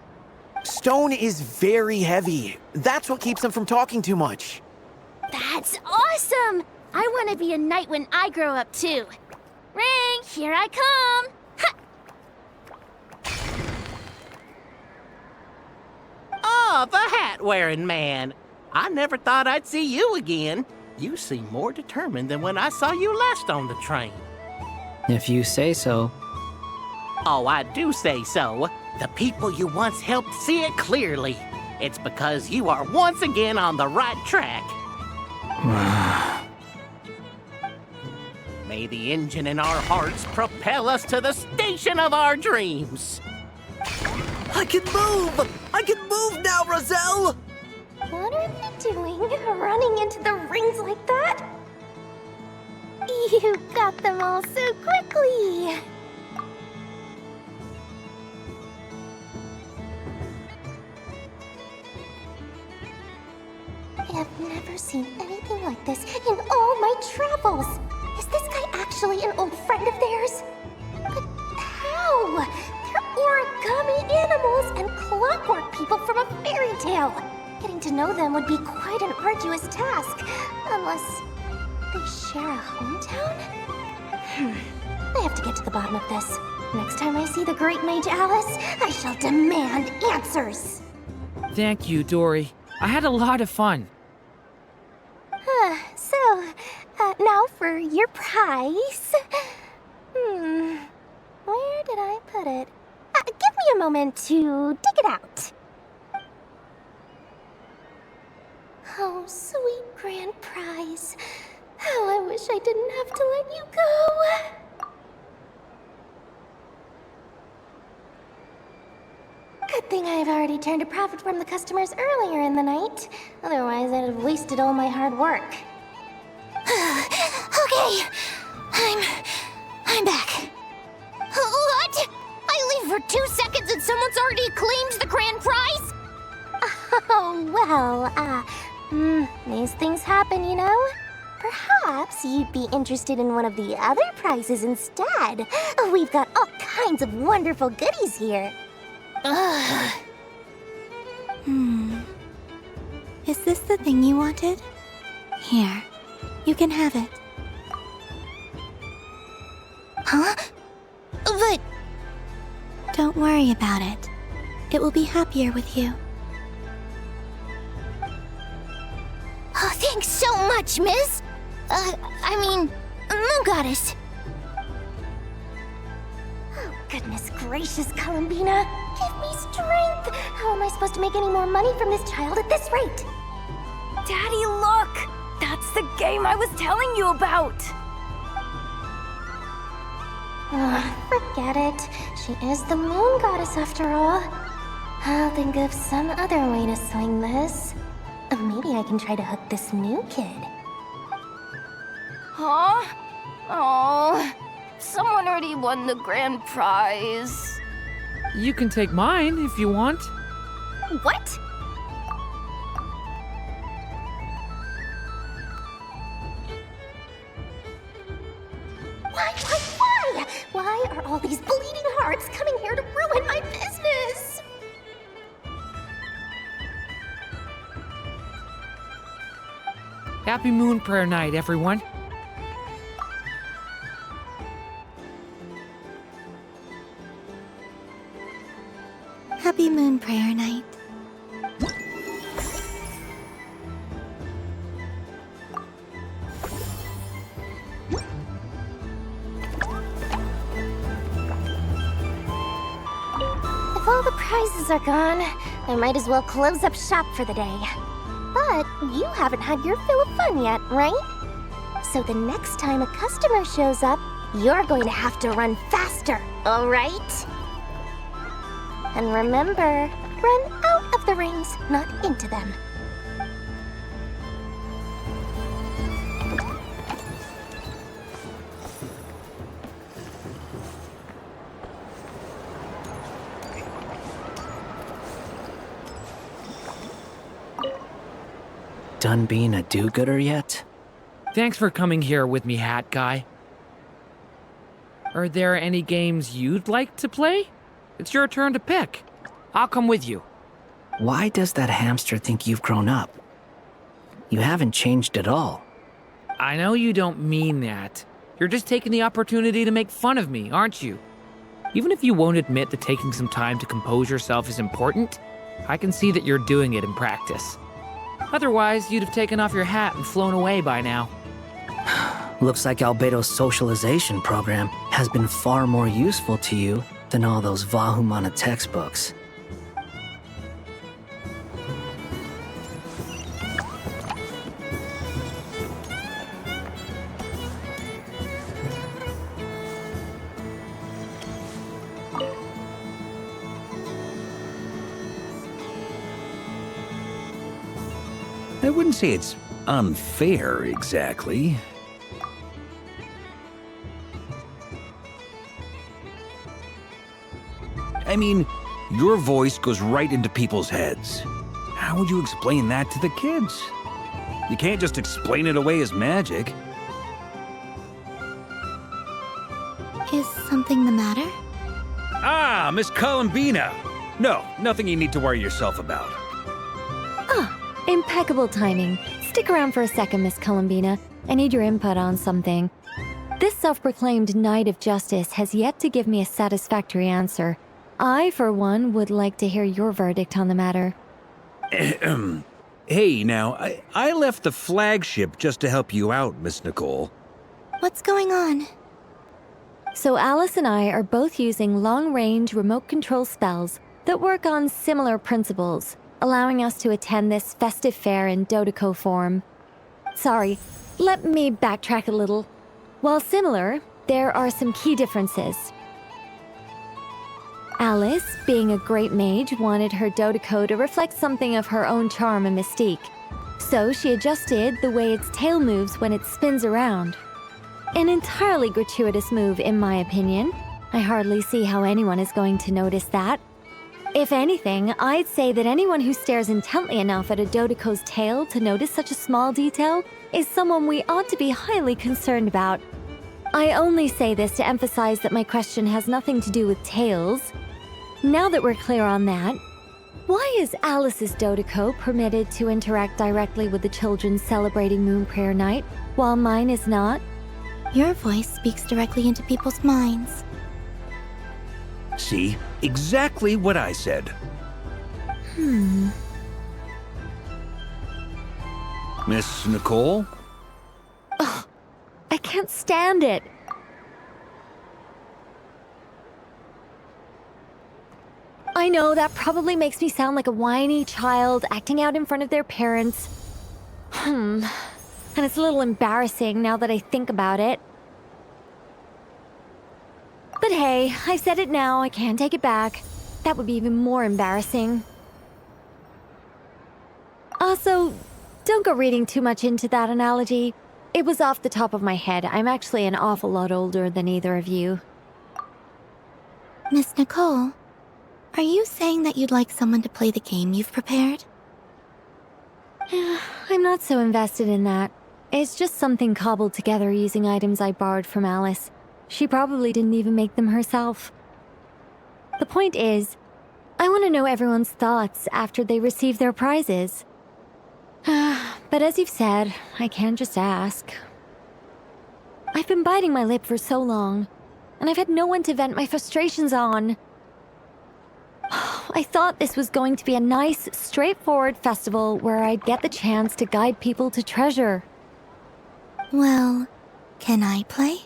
Stone is very heavy. That's what keeps them from talking too much. That's awesome! I want to be a knight when I grow up, too. Ring, here I come! Oh, the hat-wearing man. I never thought I'd see you again. You seem more determined than when I saw you last on the train. If you say so. Oh, I do say so. The people you once helped see it clearly. It's because you are once again on the right track. May the engine in our hearts propel us to the station of our dreams. I can move! I can move now, Roselle! What are you doing, running into the rings like that? You got them all so quickly! I have never seen anything like this in all my travels! Is this guy actually an old friend of theirs? But how? They're origami animals and clockwork people from a fairy tale. Getting to know them would be quite an arduous task, unless they share a hometown? I have to get to the bottom of this. Next time I see the Great Mage Alice, I shall demand answers. Thank you, Dory. I had a lot of fun. Now for your prize. Where did I put it? Give me a moment to dig it out. Oh, sweet grand prize. How I wish I didn't have to let you go. Good thing I've already turned a profit from the customers earlier in the night. Otherwise, I'd have wasted all my hard work. Okay, I'm back. What? I leave for 2 seconds and someone's already claimed the grand prize? Oh, well, these things happen, you know? Perhaps you'd be interested in one of the other prizes instead. We've got all kinds of wonderful goodies here. Is this the thing you wanted? Here, you can have it. Huh? But... Don't worry about it. It will be happier with you. Oh, thanks so much, Miss. Moon Goddess. Oh, goodness gracious, Columbina. Give me strength. How am I supposed to make any more money from this child at this rate? Daddy, look! That's the game I was telling you about! Forget it. She is the Moon Goddess after all. I'll think of some other way to swing this. Maybe I can try to hook this new kid. Huh? Oh, someone already won the grand prize. You can take mine if you want. What? Why? Why are all these bleeding hearts coming here to ruin my business? Happy Moon Prayer Night, everyone. Happy Moon Prayer Night. If all the prizes are gone, I might as well close up shop for the day. But you haven't had your fill of fun yet, right? So the next time a customer shows up, you're going to have to run faster, all right? And remember, run out of the rings, not into them. Done being a do-gooder yet? Thanks for coming here with me, Hat Guy. Are there any games you'd like to play? It's your turn to pick. I'll come with you. Why does that hamster think you've grown up? You haven't changed at all. I know you don't mean that. You're just taking the opportunity to make fun of me, aren't you? Even if you won't admit that taking some time to compose yourself is important, I can see that you're doing it in practice. Otherwise, you'd have taken off your hat and flown away by now. Looks like Albedo's socialization program has been far more useful to you than all those Vahumana textbooks. I wouldn't say it's unfair, exactly. I mean, your voice goes right into people's heads. How would you explain that to the kids? You can't just explain it away as magic. Is something the matter? Ah, Miss Columbina! No, nothing you need to worry yourself about. Impeccable timing. Stick around for a second, Miss Columbina. I need your input on something. This self-proclaimed Knight of Justice has yet to give me a satisfactory answer. I, for one, would like to hear your verdict on the matter. Hey, now, I left the flagship just to help you out, Miss Nicole. What's going on? So Alice and I are both using long-range remote control spells that work on similar principles, allowing us to attend this festive fair in Dodeco form. Sorry, let me backtrack a little. While similar, there are some key differences. Alice, being a great mage, wanted her Dodeco to reflect something of her own charm and mystique. So she adjusted the way its tail moves when it spins around. An entirely gratuitous move, in my opinion. I hardly see how anyone is going to notice that. If anything, I'd say that anyone who stares intently enough at a Dodeco's tail to notice such a small detail is someone we ought to be highly concerned about. I only say this to emphasize that my question has nothing to do with tails. Now that we're clear on that, why is Alice's Dodeco permitted to interact directly with the children celebrating Moon Prayer Night, while mine is not? Your voice speaks directly into people's minds. See? Exactly what I said. Miss Nicole? Ugh, I can't stand it. I know that probably makes me sound like a whiny child acting out in front of their parents. And it's a little embarrassing now that I think about it. But hey, I've said it now, I can't take it back. That would be even more embarrassing. Also, don't go reading too much into that analogy. It was off the top of my head. I'm actually an awful lot older than either of you. Miss Nicole, are you saying that you'd like someone to play the game you've prepared? I'm not so invested in that. It's just something cobbled together using items I borrowed from Alice. She probably didn't even make them herself. The point is, I want to know everyone's thoughts after they receive their prizes. But as you've said, I can't just ask. I've been biting my lip for so long, and I've had no one to vent my frustrations on. I thought this was going to be a nice, straightforward festival where I'd get the chance to guide people to treasure. Well, can I play?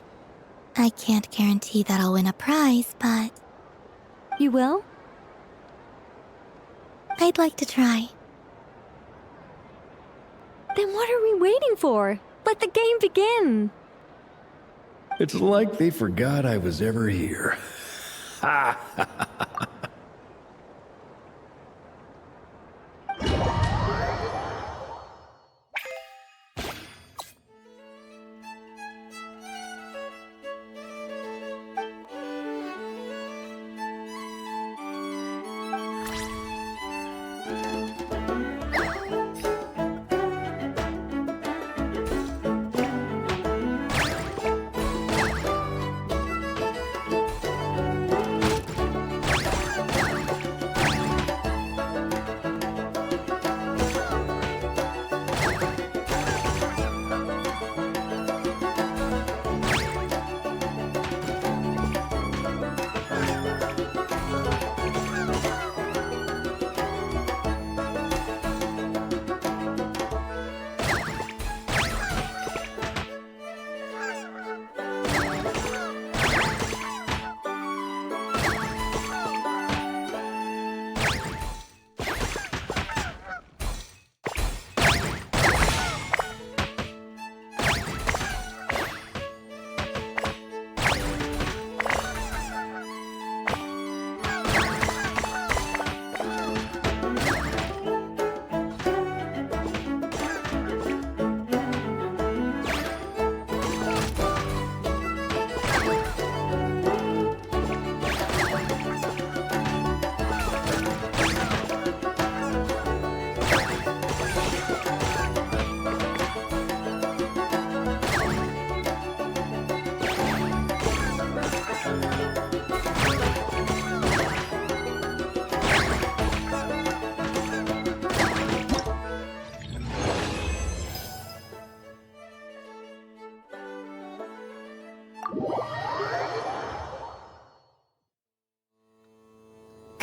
I can't guarantee that I'll win a prize, but... You will? I'd like to try. Then what are we waiting for? Let the game begin! It's like they forgot I was ever here. Ha ha ha ha.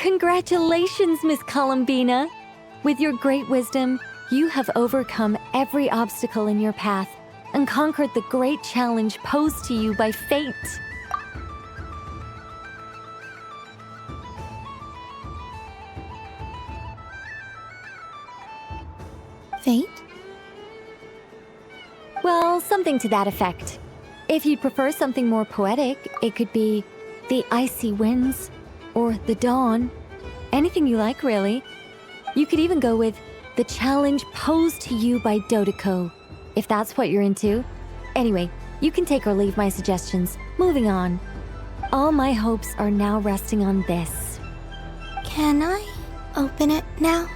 Congratulations, Miss Columbina! With your great wisdom, you have overcome every obstacle in your path and conquered the great challenge posed to you by fate. Fate? Well, something to that effect. If you'd prefer something more poetic, it could be the icy winds or the dawn. Anything you like, really. You could even go with the challenge posed to you by Dodeko, if that's what you're into. Anyway, you can take or leave my suggestions. Moving on. All my hopes are now resting on this. Can I open it now?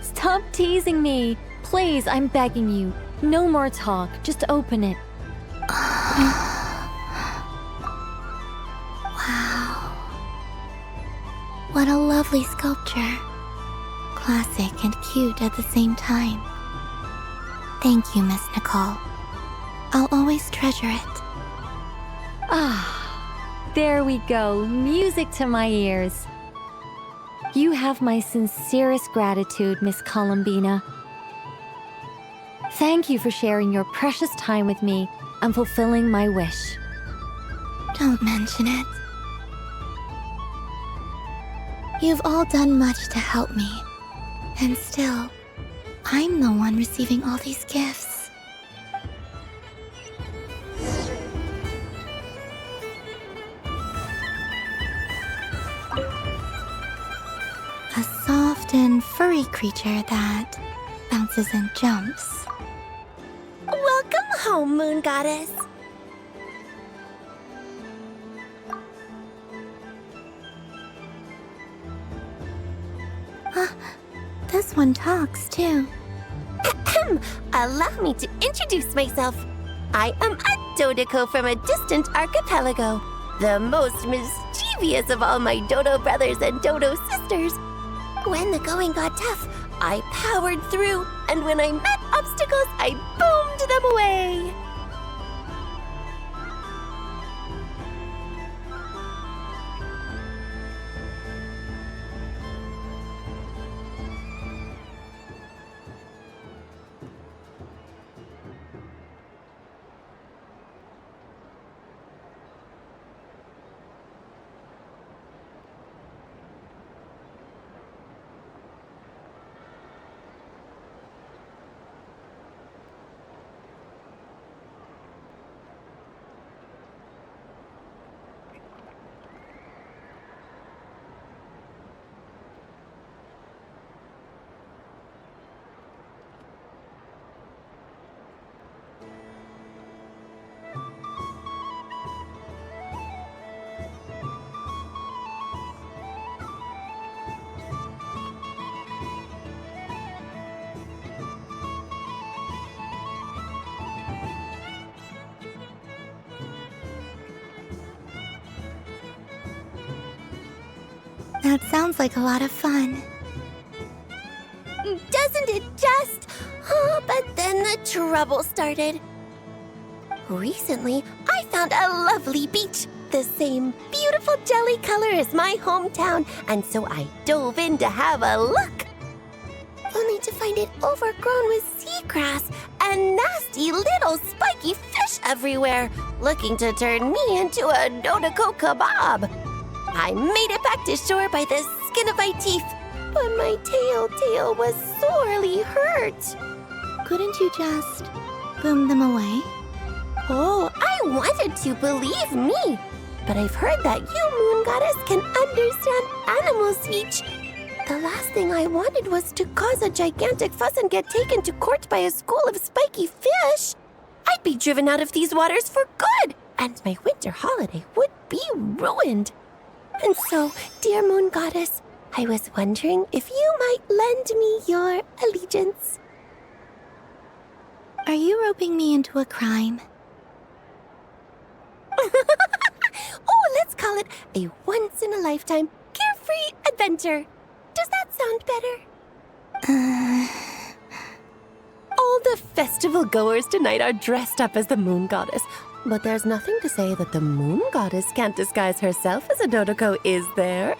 Stop teasing me. Please, I'm begging you. No more talk. Just open it. Wow. What a lovely sculpture. Classic and cute at the same time. Thank you, Miss Nicole. I'll always treasure it. Ah, there we go. Music to my ears. You have my sincerest gratitude, Miss Columbina. Thank you for sharing your precious time with me and fulfilling my wish. Don't mention it. You've all done much to help me. And still, I'm the one receiving all these gifts. A soft and furry creature that bounces and jumps. Welcome home, Moon Goddess. This one talks, too. Allow me to introduce myself. I am a Dodeko from a distant archipelago, the most mischievous of all my Dodo brothers and Dodo sisters. When the going got tough, I powered through, and when I met obstacles, I boomed them away. That sounds like a lot of fun. Doesn't it just? Oh, but then the trouble started. Recently, I found a lovely beach, the same beautiful jelly color as my hometown, and so I dove in to have a look. Only to find it overgrown with seagrass and nasty little spiky fish everywhere, looking to turn me into a Dodeko kebab. I made it back to shore by the skin of my teeth, but my tail was sorely hurt. Couldn't you just boom them away? Oh, I wanted to, believe me. But I've heard that you, Moon Goddess, can understand animal speech. The last thing I wanted was to cause a gigantic fuss and get taken to court by a school of spiky fish. I'd be driven out of these waters for good, and my winter holiday would be ruined. And so, dear Moon Goddess, I was wondering if you might lend me your allegiance. Are you roping me into a crime? Oh, let's call it a once-in-a-lifetime carefree adventure. Does that sound better? All the festival goers tonight are dressed up as the Moon Goddess, but there's nothing to say that the Moon Goddess can't disguise herself as a Dodeko, is there?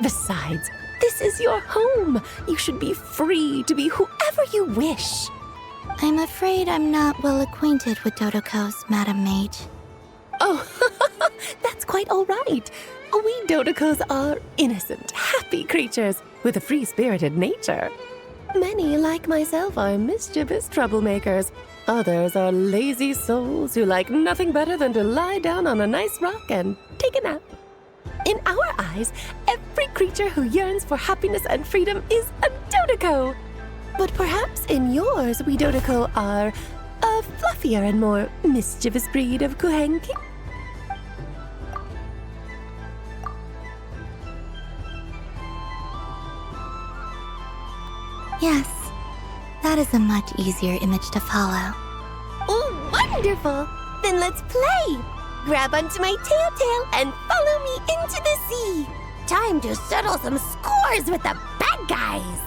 Besides, this is your home. You should be free to be whoever you wish. I'm afraid I'm not well acquainted with Dodokos, Madam Mage. Oh, that's quite all right. We Dodokos are innocent, happy creatures with a free-spirited nature. Many, like myself, are mischievous troublemakers. Others are lazy souls who like nothing better than to lie down on a nice rock and take a nap. In our eyes, every creature who yearns for happiness and freedom is a Dodoko. But perhaps in yours, we Dodoko are a fluffier and more mischievous breed of Kuhenki. Yes, that is a much easier image to follow. Oh, wonderful! Then let's play! Grab onto my tail and follow me into the sea! Time to settle some scores with the bad guys!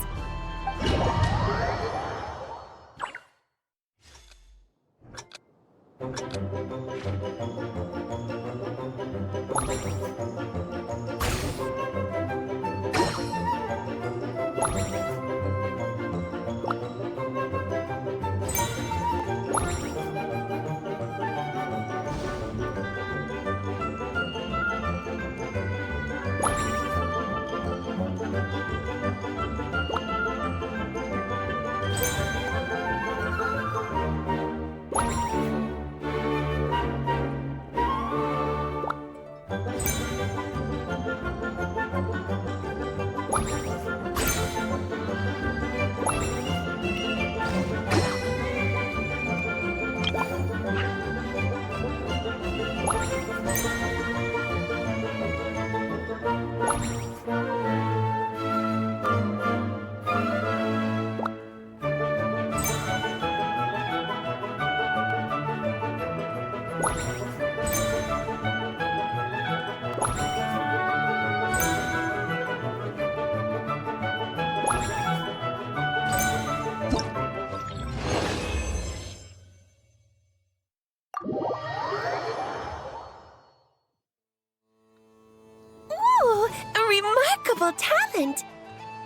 Remarkable talent!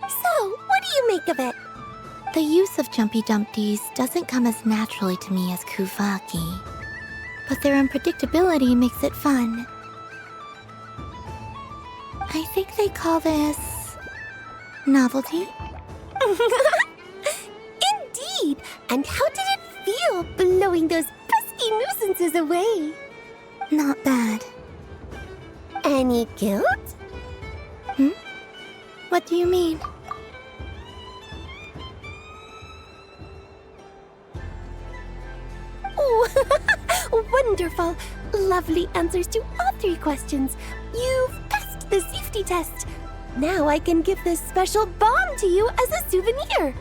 So, what do you make of it? The use of Jumpy Dumpties doesn't come as naturally to me as Kuvaki, but their unpredictability makes it fun. I think they call this novelty. Indeed! And how did it feel blowing those pesky nuisances away? Not bad. Any guilt? What do you mean? Oh, wonderful! Lovely answers to all 3 questions. You've passed the safety test. Now I can give this special bomb to you as a souvenir.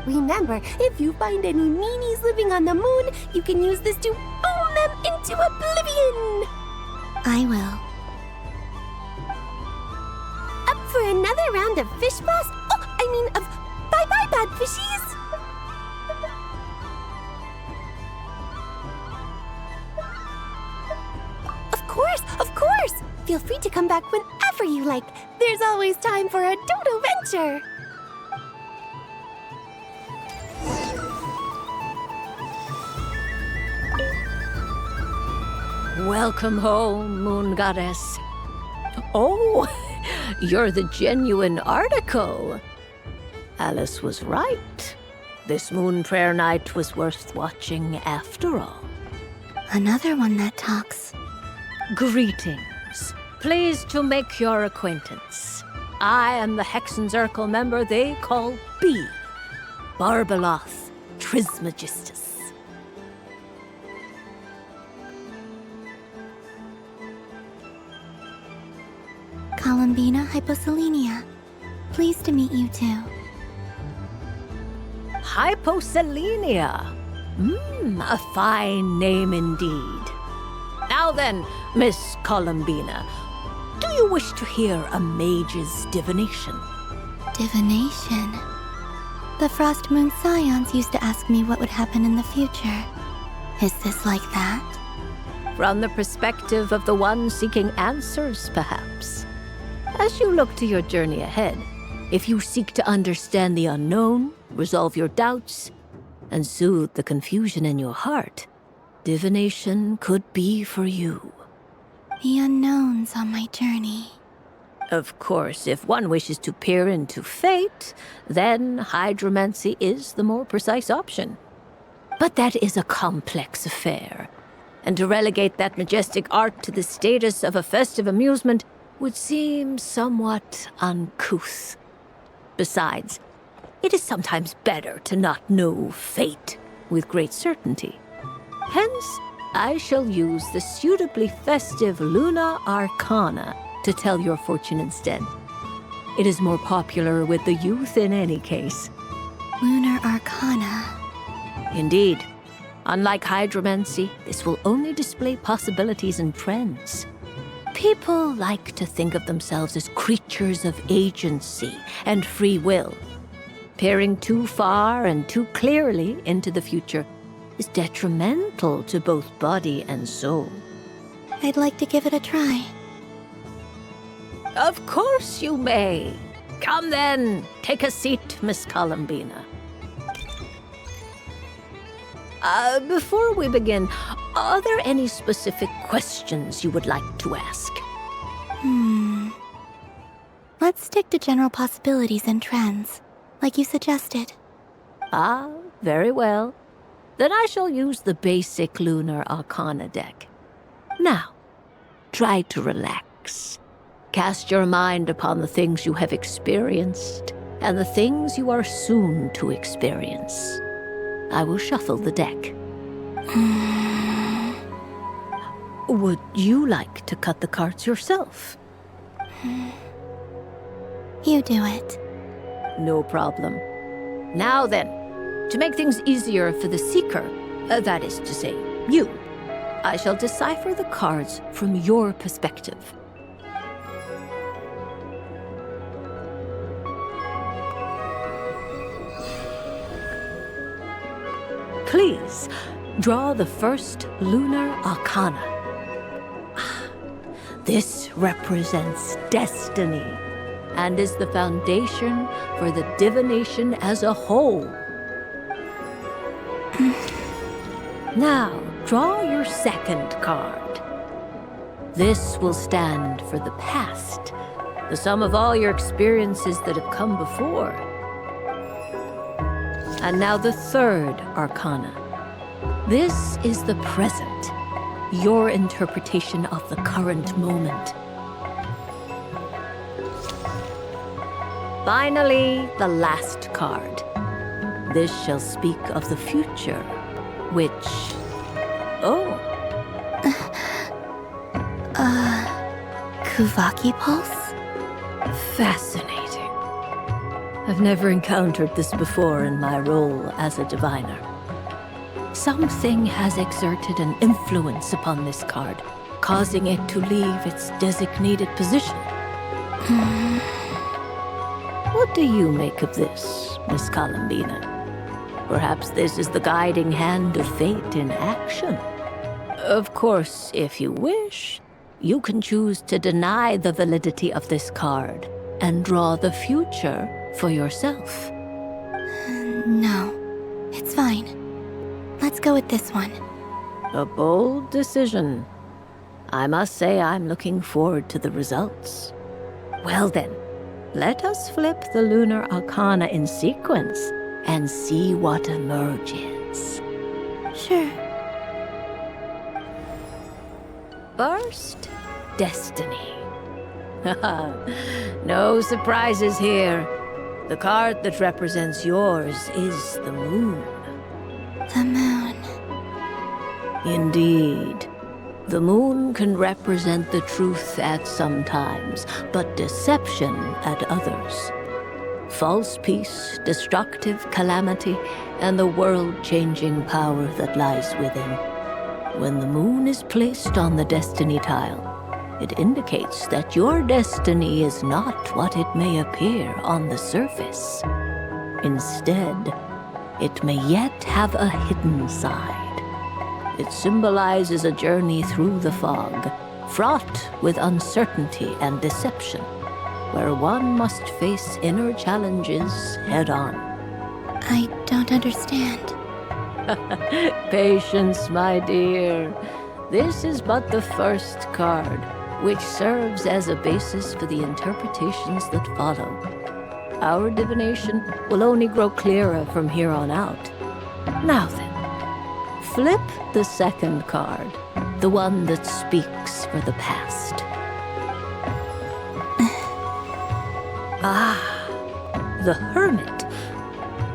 Remember, if you find any meanies living on the moon, you can use this to boom them into oblivion. I will. Up for another round of fish blast? Oh, I mean of bye-bye, bad fishies! Of course! Feel free to come back whenever you like. There's always time for a dodo venture. Welcome home, Moon Goddess. Oh, you're the genuine article. Alice was right. This moon prayer night was worth watching after all. Another one that talks. Greetings. Pleased to make your acquaintance. I am the Hexenzirkel member they call B. Barbeloth Trismegistus. Columbina Hyposplenia. Pleased to meet you too. Hyposplenia. A fine name indeed. Now then, Miss Columbina, do you wish to hear a mage's divination? Divination? The Frost Moon Scions used to ask me what would happen in the future. Is this like that? From the perspective of the one seeking answers, perhaps. As you look to your journey ahead, if you seek to understand the unknown, resolve your doubts, and soothe the confusion in your heart, divination could be for you. The unknowns on my journey. Of course, if one wishes to peer into fate, then hydromancy is the more precise option. But that is a complex affair, and to relegate that majestic art to the status of a festive amusement would seem somewhat uncouth. Besides, it is sometimes better to not know fate with great certainty. Hence, I shall use the suitably festive Luna Arcana to tell your fortune instead. It is more popular with the youth in any case. Lunar Arcana. Indeed. Unlike hydromancy, this will only display possibilities and trends. People like to think of themselves as creatures of agency and free will. Peering too far and too clearly into the future is detrimental to both body and soul. I'd like to give it a try. Of course you may. Come then, take a seat, Miss Columbina. Before we begin, are there any specific questions you would like to ask? Let's stick to general possibilities and trends, like you suggested. Ah, very well. Then I shall use the basic Lunar Arcana deck. Now, try to relax. Cast your mind upon the things you have experienced and the things you are soon to experience. I will shuffle the deck. Would you like to cut the cards yourself? You do it. No problem. Now then, to make things easier for the seeker, that is to say, you, I shall decipher the cards from your perspective. Please, draw the first Lunar Arcana. This represents destiny and is the foundation for the divination as a whole. Now, draw your second card. This will stand for the past, the sum of all your experiences that have come before. And now the third Arcana. This is the present, your interpretation of the current moment. Finally, the last card. This shall speak of the future, which... Kuvaki Pulse? Fascinating. I've never encountered this before in my role as a diviner. Something has exerted an influence upon this card, causing it to leave its designated position. What do you make of this, Miss Columbina? Perhaps this is the guiding hand of fate in action. Of course, if you wish, you can choose to deny the validity of this card and draw the future for yourself. No, it's fine. Let's go with this one. A bold decision. I must say I'm looking forward to the results. Well then, let us flip the Lunar Arcana in sequence and see what emerges. Sure. First, destiny. No surprises here. The card that represents yours is the moon. The moon. Indeed. The moon can represent the truth at some times, but deception at others. False peace, destructive calamity, and the world-changing power that lies within. When the moon is placed on the destiny tile, it indicates that your destiny is not what it may appear on the surface. Instead, it may yet have a hidden side. It symbolizes a journey through the fog, fraught with uncertainty and deception. where one must face inner challenges head on. I don't understand. Patience, my dear. This is but the first card, which serves as a basis for the interpretations that follow. Our divination will only grow clearer from here on out. Now then, flip the second card, the one that speaks for the past. The Hermit,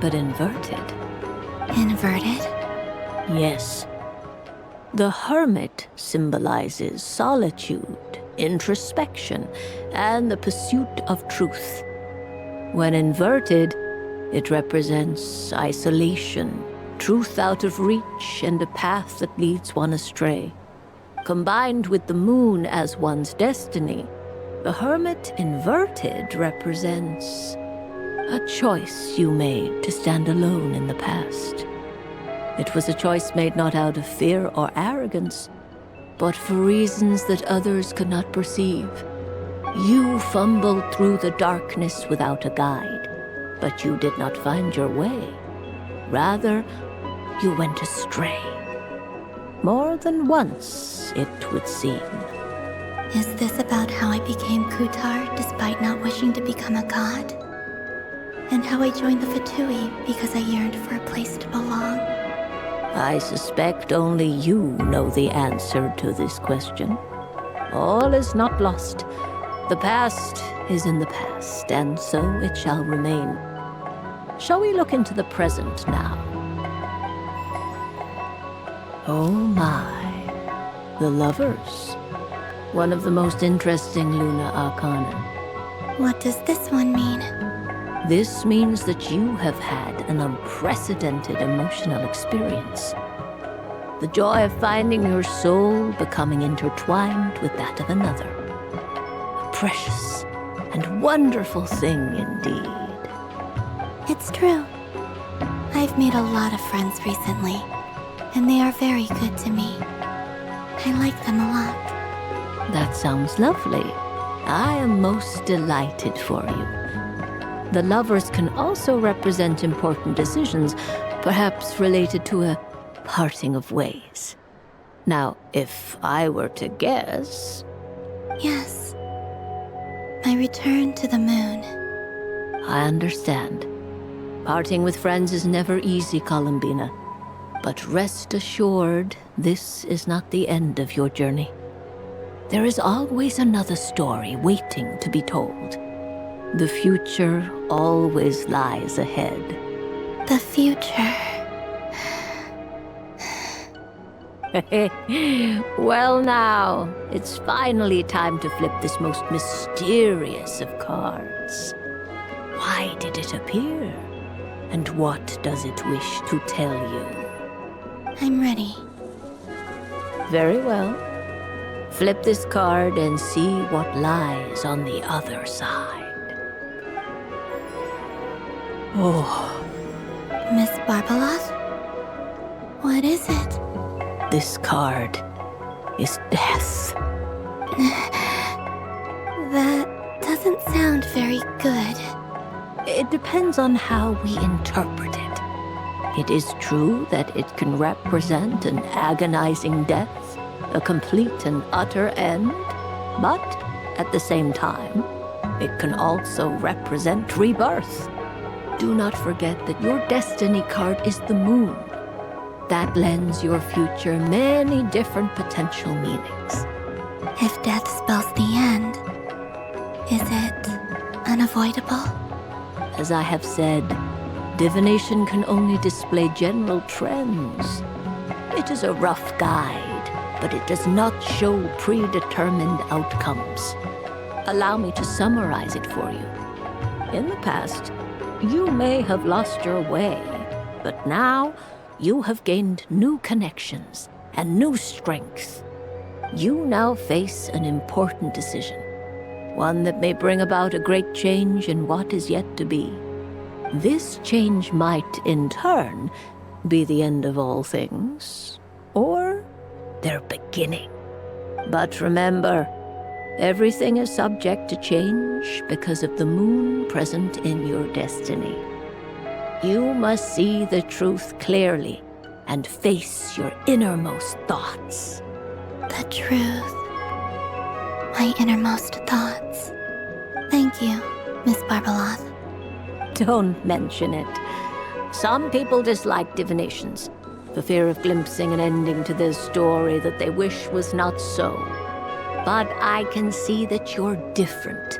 but inverted. Inverted? Yes. The Hermit symbolizes solitude, introspection, and the pursuit of truth. When inverted, it represents isolation, truth out of reach, and a path that leads one astray. Combined with the moon as one's destiny, the Hermit inverted represents a choice you made to stand alone in the past. It was a choice made not out of fear or arrogance, but for reasons that others could not perceive. You fumbled through the darkness without a guide, but you did not find your way. Rather, you went astray. More than once, it would seem. Is this about how I became Kutar despite not wishing to become a god? And how I joined the Fatui because I yearned for a place to belong? I suspect only you know the answer to this question. All is not lost. The past is in the past, and so it shall remain. Shall we look into the present now? Oh my, the Lovers. One of the most interesting Luna Arcana. What does this one mean? This means that you have had an unprecedented emotional experience. The joy of finding your soul becoming intertwined with that of another. A precious and wonderful thing indeed. It's true. I've made a lot of friends recently, and they are very good to me. I like them a lot. That sounds lovely. I am most delighted for you. The Lovers can also represent important decisions, perhaps related to a parting of ways. Now, if I were to guess... Yes. My return to the moon. I understand. Parting with friends is never easy, Columbina. But rest assured, this is not the end of your journey. There is always another story waiting to be told. The future always lies ahead. The future. Well now, it's finally time to flip this most mysterious of cards. Why did it appear? And what does it wish to tell you? I'm ready. Very well. Flip this card and see what lies on the other side. Oh. Miss Barbeloth? What is it? This card is death. That doesn't sound very good. It depends on how we interpret it. It is true that it can represent an agonizing death, a complete and utter end, but at the same time, it can also represent rebirth. Do not forget that your destiny card is the moon. That lends your future many different potential meanings. If death spells the end, is it unavoidable? As I have said, divination can only display general trends. It is a rough guide, but it does not show predetermined outcomes. Allow me to summarize it for you. In the past, you may have lost your way, but now you have gained new connections and new strength. You now face an important decision, one that may bring about a great change in what is yet to be. This change might, in turn, be the end of all things, or their beginning. But remember, Everything is subject to change because of the moon present in your destiny. You must see the truth clearly and face your innermost thoughts. The truth. My innermost thoughts. Thank you, Miss Barbaloth. Don't mention it. Some people dislike divinations, for fear of glimpsing an ending to their story that they wish was not so. But I can see that you're different.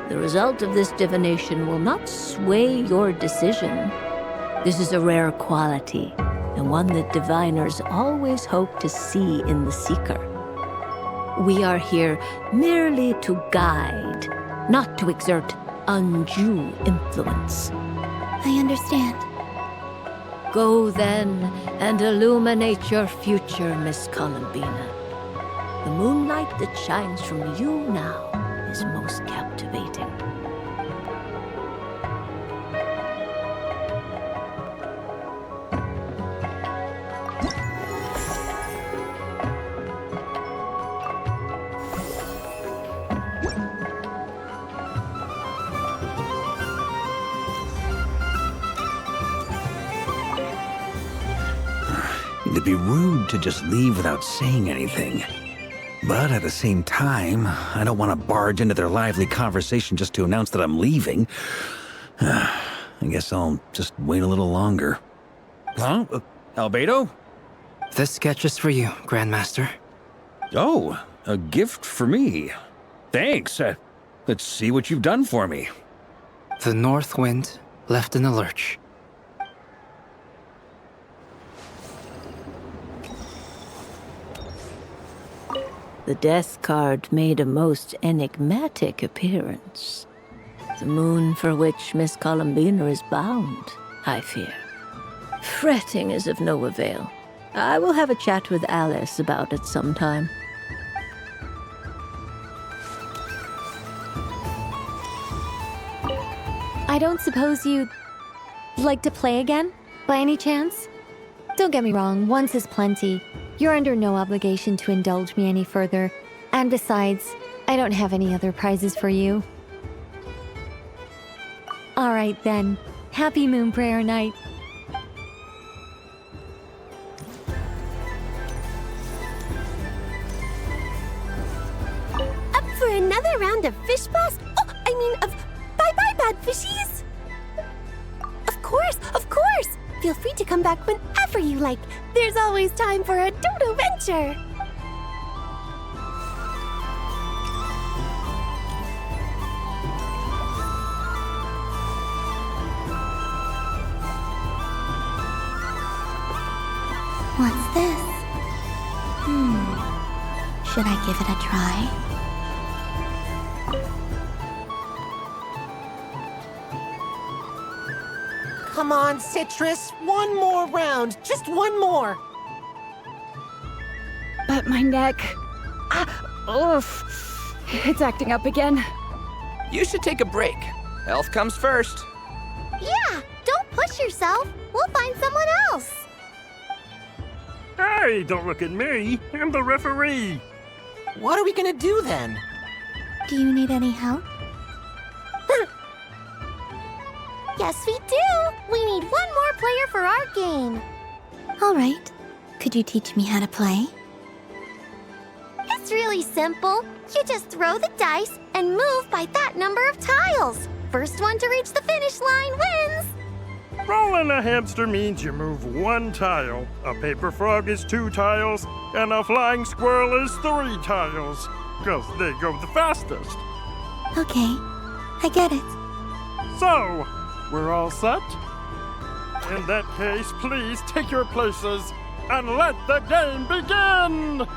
The result of this divination will not sway your decision. This is a rare quality, and one that diviners always hope to see in the seeker. We are here merely to guide, not to exert undue influence. I understand. Go then and illuminate your future, Miss Columbina. The moonlight that shines from you now is most captivating. It'd be rude to just leave without saying anything. But at the same time, I don't want to barge into their lively conversation just to announce that I'm leaving. I guess I'll just wait a little longer. Huh? Albedo? This sketch is for you, Grandmaster. Oh, a gift for me. Thanks. Let's see what you've done for me. The North Wind left in the lurch. The death card made a most enigmatic appearance. The moon for which Miss Columbina is bound, I fear. Fretting is of no avail. I will have a chat with Alice about it sometime. I don't suppose you'd like to play again, by any chance? Don't get me wrong, once is plenty. You're under no obligation to indulge me any further. And besides, I don't have any other prizes for you. All right then. Happy Moon Prayer Night. Up for another round of fish boss? Oh, I mean of bye-bye bad fishies! Of course, of course! Feel free to come back whenever you like. There's always time for a dodo venture. What's this? Should I give it a try? Come on, Citrus. One more round. Just one more. But my neck... oof. It's acting up again. You should take a break. Health comes first. Yeah, don't push yourself. We'll find someone else. Hey, don't look at me. I'm the referee. What are we gonna do then? Do you need any help? Yes, we do. We need one more player for our game. All right. Could you teach me how to play? It's really simple. You just throw the dice and move by that number of tiles. First one to reach the finish line wins. Rolling a hamster means you move one tile. A paper frog is 2 tiles, and a flying squirrel is 3 tiles. 'Cause they go the fastest. Okay, I get it. So, we're all set? In that case, please take your places and let the game begin!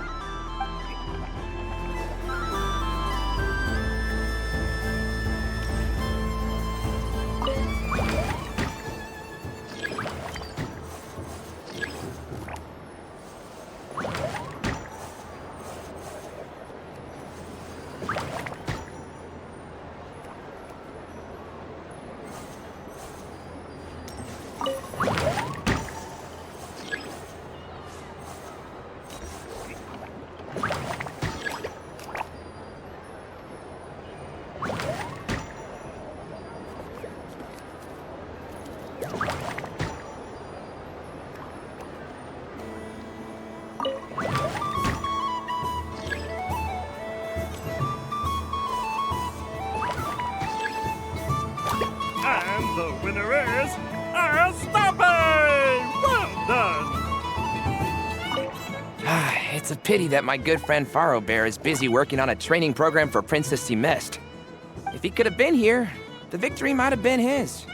The winner is Astoppe! Well done! It's a pity that my good friend Faro Bear is busy working on a training program for Princess he missed. If he could have been here, the victory might have been his.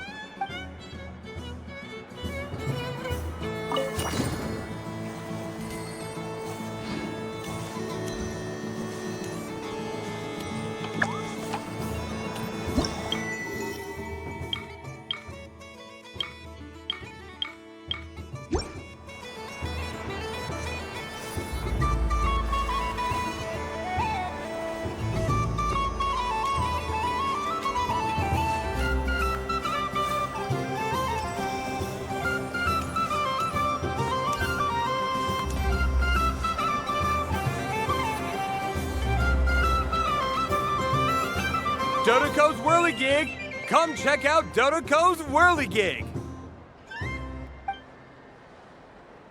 Dodoco's Whirligig! Come check out Dodoco's Whirligig!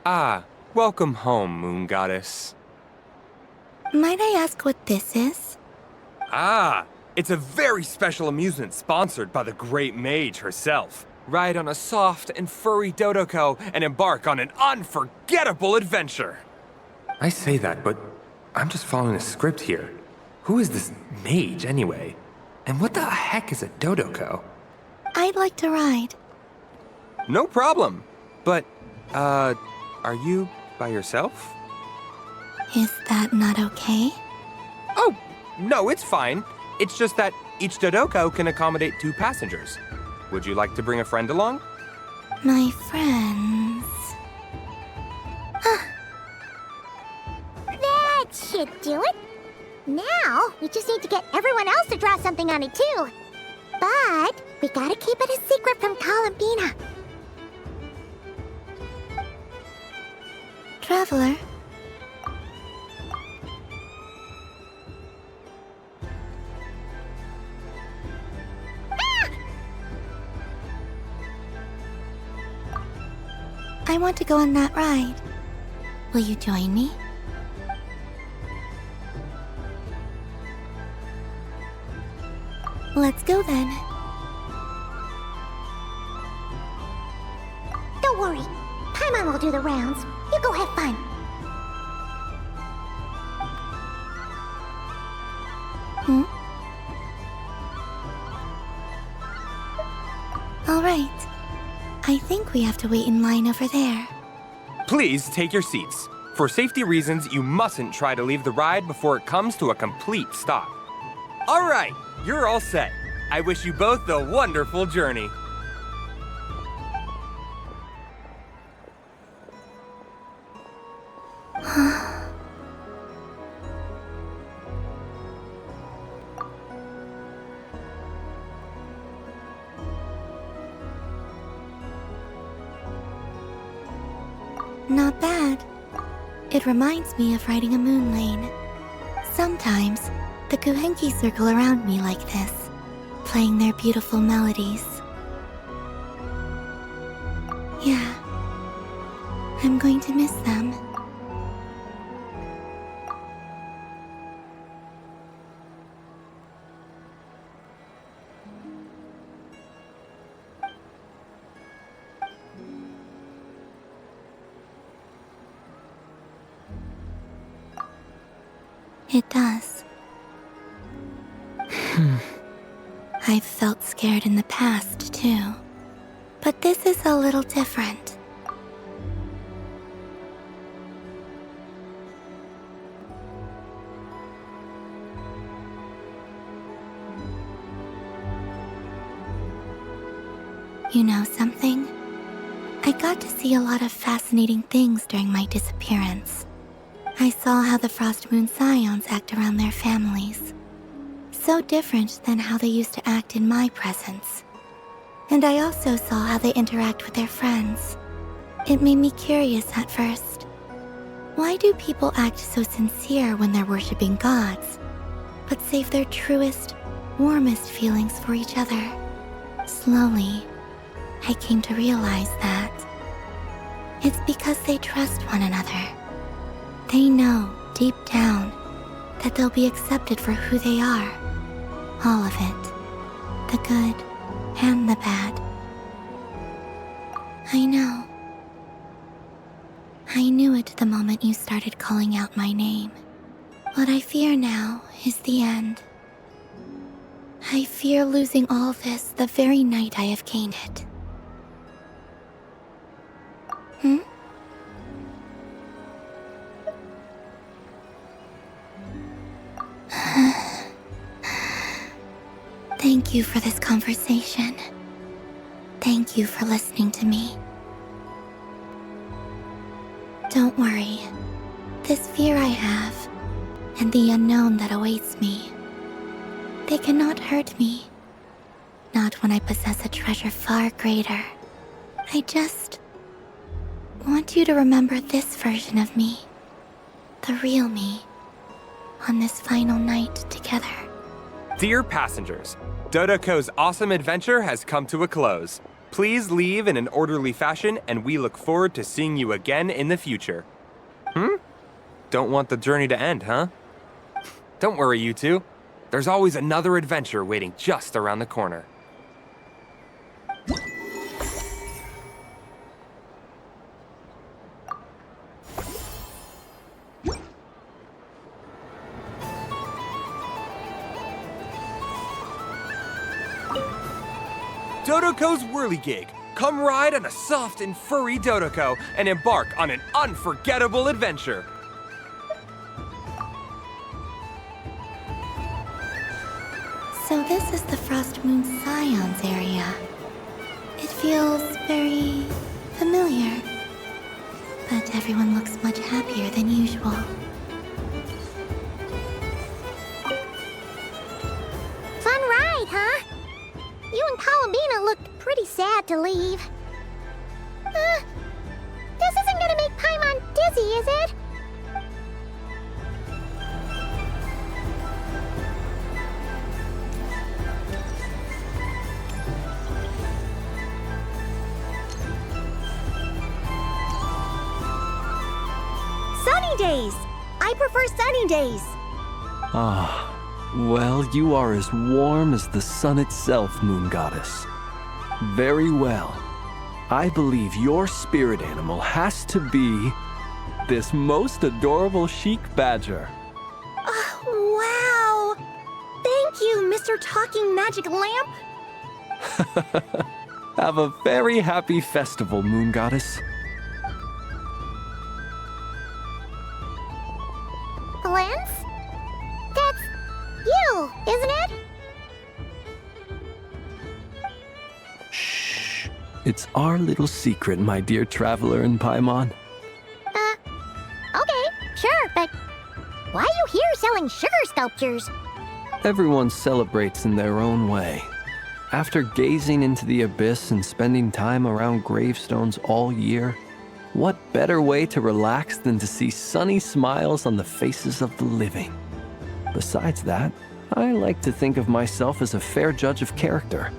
Ah, welcome home, Moon Goddess. Might I ask what this is? Ah, it's a very special amusement sponsored by the Great Mage herself. Ride on a soft and furry Dodoco and embark on an unforgettable adventure. I say that, but I'm just following a script here. Who is this mage, anyway? And what the heck is a Dodoco? I'd like to ride. No problem. But, are you by yourself? Is that not okay? Oh, no, it's fine. It's just that each Dodoco can accommodate 2 passengers. Would you like to bring a friend along? My friends... That should do it. Now, we just need to get everyone else to draw something on it too. But we gotta keep it a secret from Columbina. Traveler. I want to go on that ride. Will you join me? Let's go then. Don't worry. Paimon will do the rounds. You go have fun. All right. I think we have to wait in line over there. Please take your seats. For safety reasons, you mustn't try to leave the ride before it comes to a complete stop. All right, you're all set. I wish you both a wonderful journey. Not bad. It reminds me of riding a moon lane. Sometimes, the Kuhenki circle around me like this, playing their beautiful melodies. Yeah, I'm going to miss them. It does. I've felt scared in the past, too. But this is a little different. You know something? I got to see a lot of fascinating things during my disappearance. I saw how the Frost Moon Scions act around their families. So different than how they used to act in my presence. And I also saw how they interact with their friends. It made me curious at first. Why do people act so sincere when they're worshipping gods, but save their truest, warmest feelings for each other? Slowly, I came to realize that it's because they trust one another. They know, deep down, that they'll be accepted for who they are. All of it. The good and the bad. I know. I knew it the moment you started calling out my name. What I fear now is the end. I fear losing all this the very night I have gained it. Thank you for this conversation. Thank you for listening to me. Don't worry. This fear I have, and the unknown that awaits me, they cannot hurt me. Not when I possess a treasure far greater. I just want you to remember this version of me. The real me. On this final night together. Dear passengers, Dodoco's awesome adventure has come to a close. Please leave in an orderly fashion, and we look forward to seeing you again in the future. Don't want the journey to end, huh? Don't worry, you two. There's always another adventure waiting just around the corner. Dodoco's Whirligig. Come ride on a soft and furry Dodoco and embark on an unforgettable adventure. So this is the Frost Moon Scions area. It feels very familiar. But everyone looks much happier than usual. Fun ride, huh? You and Columbina looked pretty sad to leave. This isn't gonna make Paimon dizzy, is it? Sunny days! I prefer sunny days. Ah, well, you are as warm as the sun itself, Moon Goddess. Very well. I believe your spirit animal has to be this most adorable chic badger. Wow! Thank you, Mr. Talking Magic Lamp. Have a very happy festival, Moon Goddess. Lens? That's you, isn't it? Shh. It's our little secret, my dear traveler in Paimon. Okay, sure, but why are you here selling sugar sculptures? Everyone celebrates in their own way. After gazing into the abyss and spending time around gravestones all year, what better way to relax than to see sunny smiles on the faces of the living? Besides that, I like to think of myself as a fair judge of character.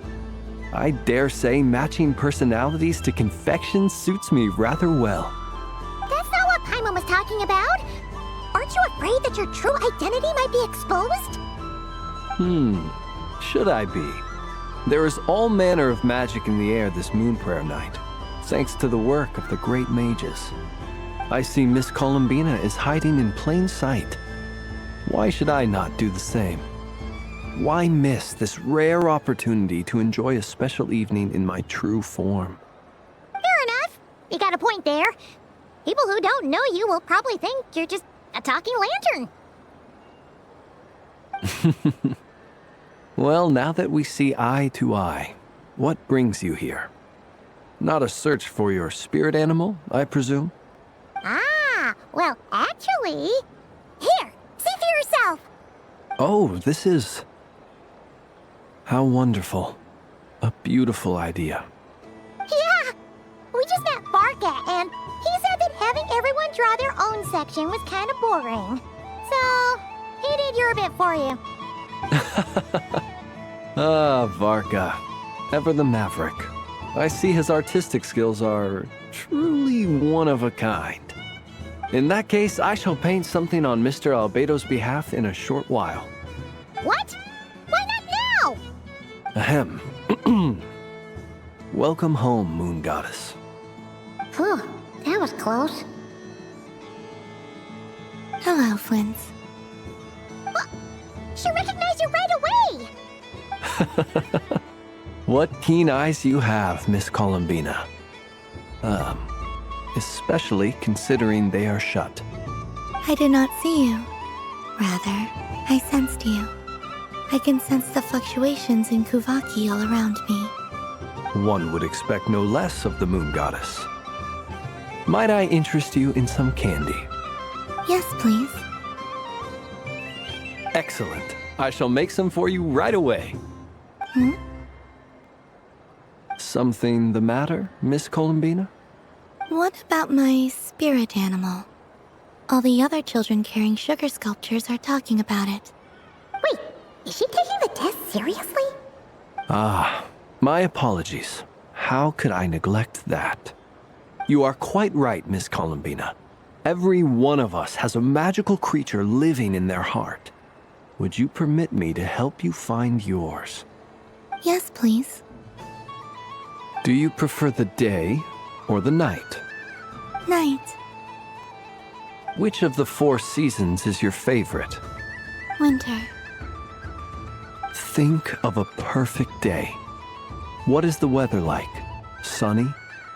I dare say matching personalities to confection suits me rather well. That's not what Paimon was talking about. Aren't you afraid that your true identity might be exposed? Should I be? There is all manner of magic in the air this moon prayer night, thanks to the work of the great mages. I see Miss Columbina is hiding in plain sight. Why should I not do the same? Why miss this rare opportunity to enjoy a special evening in my true form? Fair enough. You got a point there. People who don't know you will probably think you're just a talking lantern. Well, now that we see eye to eye, what brings you here? Not a search for your spirit animal, I presume? Well, actually... Here, see for yourself. Oh, this is... How wonderful. A beautiful idea. Yeah! We just met Barca, and he said that having everyone draw their own section was kind of boring. So, he did your bit for you. Varka. Ever the maverick. I see his artistic skills are truly one of a kind. In that case, I shall paint something on Mr. Albedo's behalf in a short while. What? Why not now? Ahem. Welcome home, Moon Goddess. close. Hello, Flint. She recognized you right away! What keen eyes you have, Miss Columbina. Especially considering they are shut. I did not see you. Rather, I sensed you. I can sense the fluctuations in Kuvaki all around me. One would expect no less of the Moon Goddess. Might I interest you in some candy? Yes, please. Excellent. I shall make some for you right away. Hmm? Something the matter, Miss Columbina? What about my spirit animal? All the other children carrying sugar sculptures are talking about it. Wait, is she taking the test seriously? Ah, my apologies. How could I neglect that? You are quite right, Miss Columbina. Every one of us has a magical creature living in their heart. Would you permit me to help you find yours? Yes, please. Do you prefer the day or the night? Night. Which of the 4 seasons is your favorite? Winter. Think of a perfect day. What is the weather like? Sunny,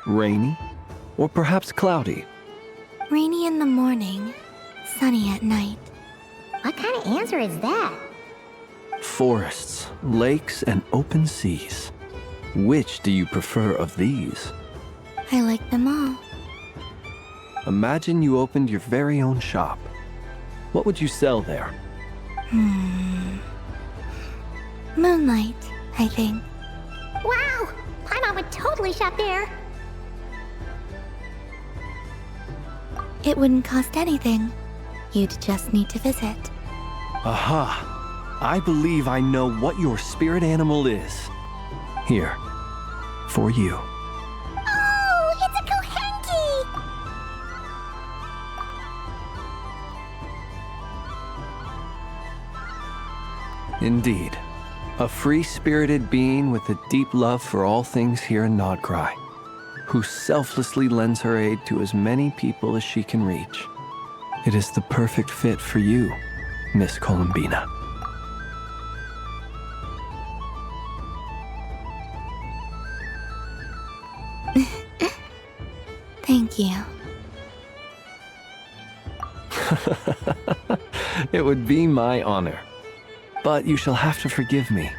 rainy, or perhaps cloudy? Rainy in the morning, sunny at night. What kind of answer is that? Forests, lakes, and open seas. Which do you prefer of these? I like them all. Imagine you opened your very own shop. What would you sell there? Moonlight, I think. Wow! Paimon would totally shop there. It wouldn't cost anything. You'd just need to visit. Aha! I believe I know what your spirit animal is. Here, for you. Oh, it's a Kohenki! Indeed. A free-spirited being with a deep love for all things here in Nodcry, who selflessly lends her aid to as many people as she can reach. It is the perfect fit for you, Miss Columbina. Thank you. It would be my honor. But you shall have to forgive me.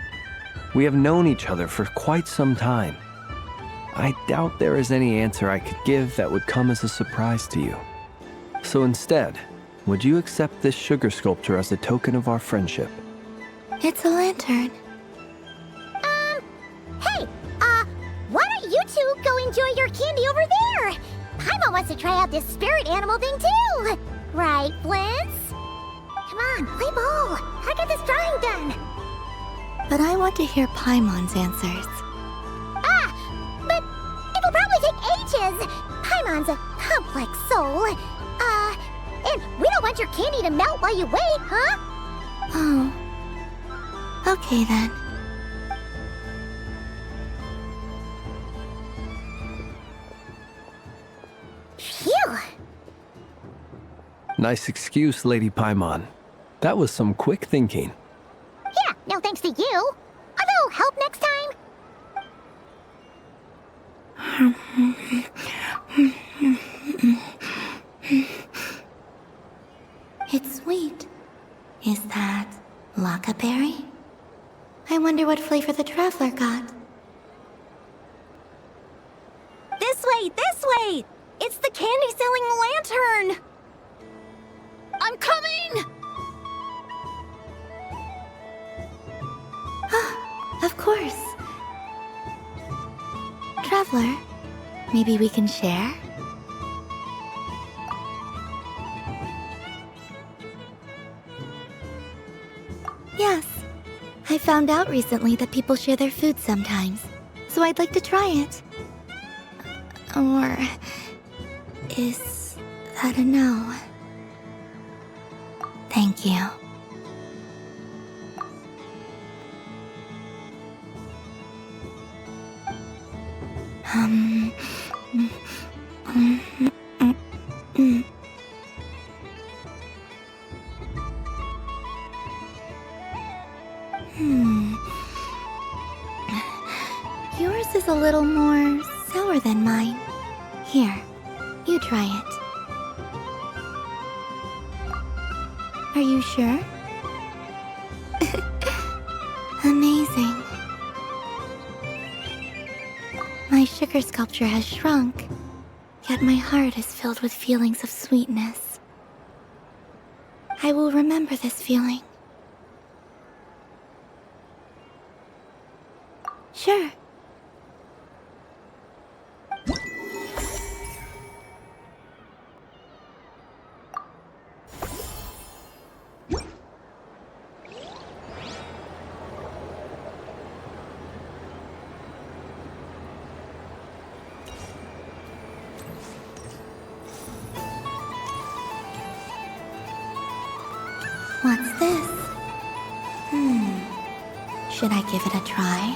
We have known each other for quite some time. I doubt there is any answer I could give that would come as a surprise to you. So instead, would you accept this sugar sculpture as a token of our friendship? It's a lantern. Hey, why don't you two go enjoy your candy over there? Paimon wants to try out this spirit animal thing too. Right, Flint's? Come on, play ball. I got this drawing done. But I want to hear Paimon's answers. But it'll probably take ages. Paimon's a complex soul. And we don't want your candy to melt while you wait, huh? Oh. Okay then. Phew. Nice excuse, Lady Paimon. That was some quick thinking. Yeah, no thanks to you. A little help next time. It's sweet. Is that Lockaberry? I wonder what flavor the traveler got. This way, this way! It's the candy-selling lantern! I'm coming! Of course. Traveler, maybe we can share? Yes. I found out recently that people share their food sometimes, so I'd like to try it. Or is that a no? Thank you. a little more sour than mine. Here, you try it. Are you sure? Amazing. My sugar sculpture has shrunk, yet my heart is filled with feelings of sweetness. I will remember this feeling. Sure. What's this? Should I give it a try?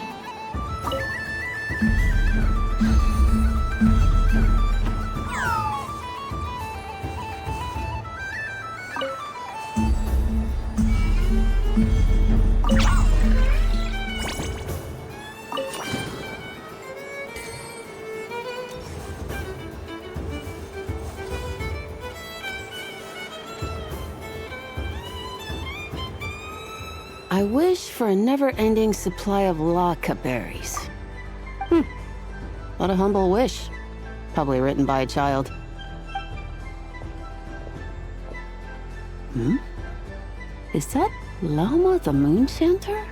I wish for a never-ending supply of laka berries. What a humble wish. Probably written by a child. Is that Lama the Moon Chanter?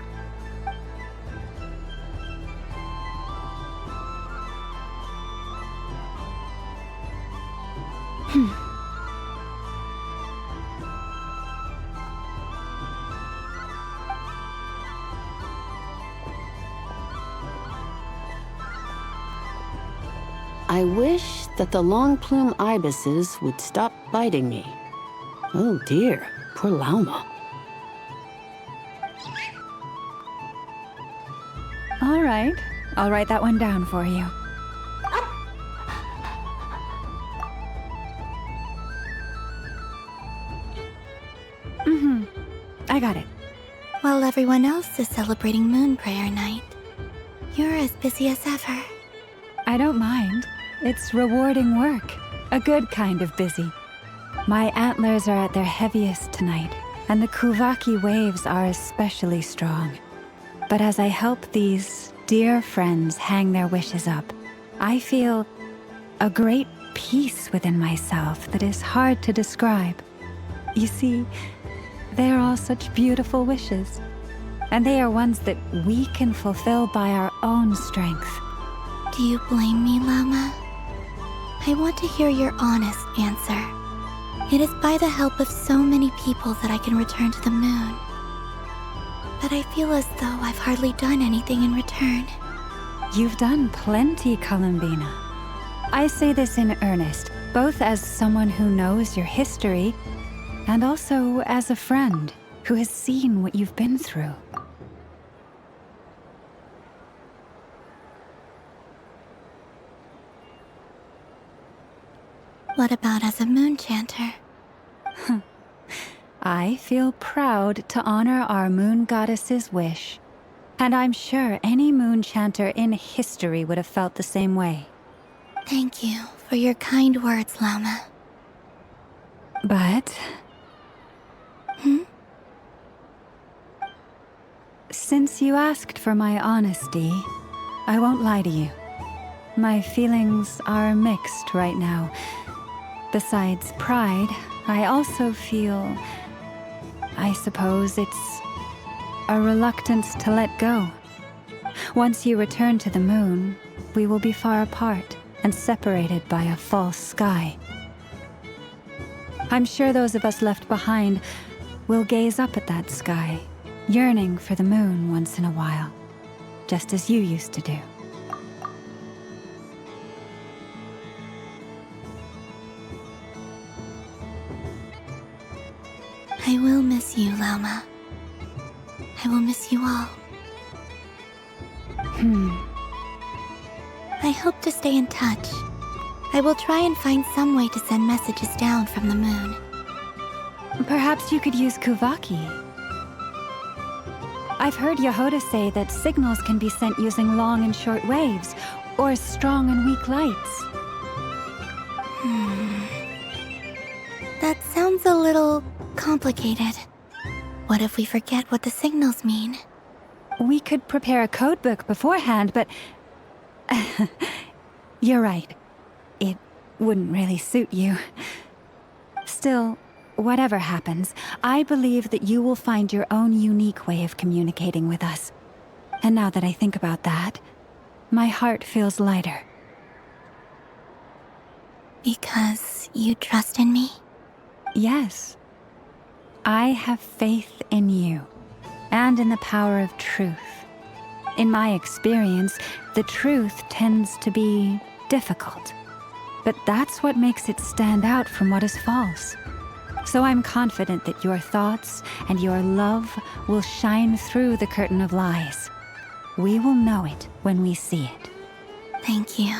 I wish that the long plume ibises would stop biting me. Oh dear, poor Lauma. All right, I'll write that one down for you. I got it. While everyone else is celebrating Moon Prayer Night, you're as busy as ever. I don't mind. It's rewarding work. A good kind of busy. My antlers are at their heaviest tonight, and the Kuvaki waves are especially strong. But as I help these dear friends hang their wishes up, I feel a great peace within myself that is hard to describe. You see, they are all such beautiful wishes, and they are ones that we can fulfill by our own strength. Do you blame me, Lama? I want to hear your honest answer. It is by the help of so many people that I can return to the moon. But I feel as though I've hardly done anything in return. You've done plenty, Columbina. I say this in earnest, both as someone who knows your history, and also as a friend who has seen what you've been through. What about as a moon chanter? I feel proud to honor our moon goddess's wish, and I'm sure any moon chanter in history would have felt the same way. Thank you for your kind words, Lama. But... Since you asked for my honesty, I won't lie to you. My feelings are mixed right now. Besides pride, I also feel... I suppose it's a reluctance to let go. Once you return to the moon, we will be far apart and separated by a false sky. I'm sure those of us left behind will gaze up at that sky, yearning for the moon once in a while, just as you used to do. I will miss you, Lama. I will miss you all. I hope to stay in touch. I will try and find some way to send messages down from the moon. Perhaps you could use Kuvaki. I've heard Yehoda say that signals can be sent using long and short waves, or strong and weak lights. That sounds a little complicated. What if we forget what the signals mean? We could prepare a codebook beforehand, but... You're right. It wouldn't really suit you. Still, whatever happens, I believe that you will find your own unique way of communicating with us. And now that I think about that, my heart feels lighter. Because you trust in me? Yes. I have faith in you, and in the power of truth. In my experience, the truth tends to be difficult. But that's what makes it stand out from what is false. So I'm confident that your thoughts and your love will shine through the curtain of lies. We will know it when we see it. Thank you.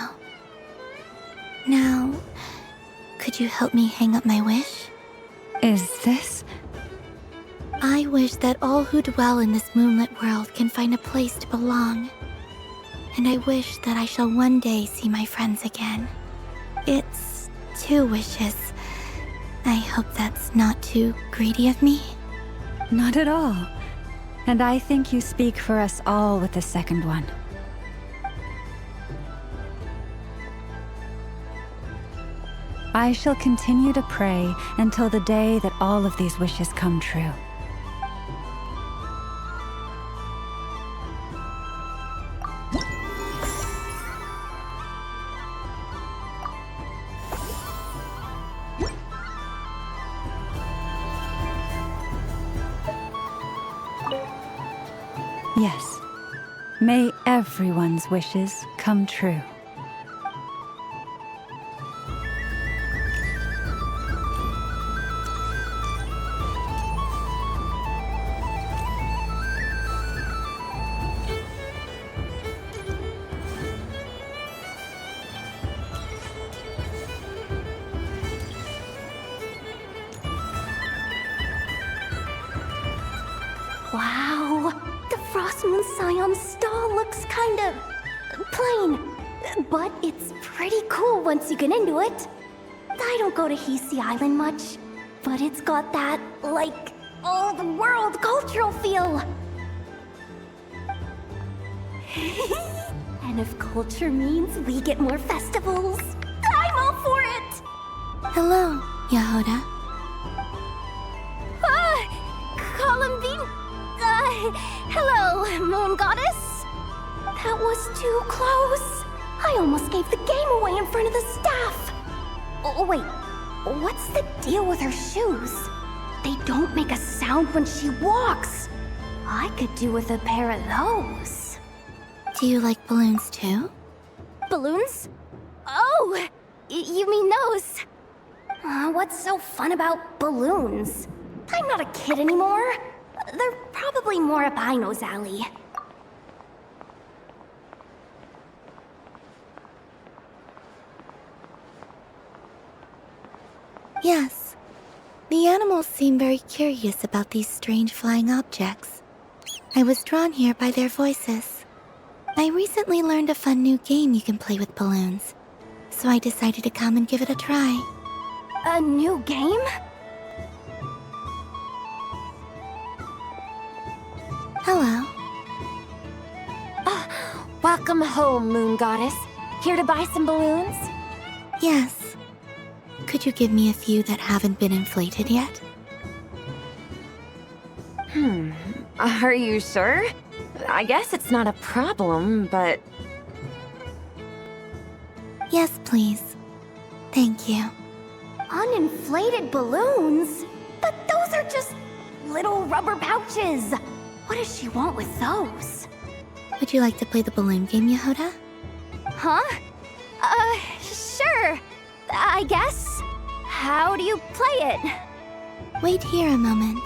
Now, could you help me hang up my wish? Is this? I wish that all who dwell in this moonlit world can find a place to belong. And I wish that I shall one day see my friends again. It's 2 wishes. I hope that's not too greedy of me. Not at all. And I think you speak for us all with the second one. I shall continue to pray until the day that all of these wishes come true. Yes. May everyone's wishes come true. Wow, the Frost Moon Scion stall looks kind of plain, but it's pretty cool once you get into it. I don't go to Hisi Island much, but it's got that, like, all-the-world cultural feel. And if culture means we get more festivals, I'm all for it! Hello, Yehoda. Columbine... hello, Moon Goddess? That was too close. I almost gave the game away in front of the staff. Oh, wait. What's the deal with her shoes? They don't make a sound when she walks. I could do with a pair of those. Do you like balloons too? Balloons? Oh, you mean those? What's so fun about balloons? I'm not a kid anymore. They're probably more up Aino's alley. Yes. The animals seem very curious about these strange flying objects. I was drawn here by their voices. I recently learned a fun new game you can play with balloons, so I decided to come and give it a try. A new game? Hello. Welcome home, Moon Goddess. Here to buy some balloons? Yes. Could you give me a few that haven't been inflated yet? Are you sure? I guess it's not a problem, but... Yes, please. Thank you. Uninflated balloons? But those are just little rubber pouches. What does she want with those? Would you like to play the balloon game, Yehoda? Huh? Sure. I guess. How do you play it? Wait here a moment.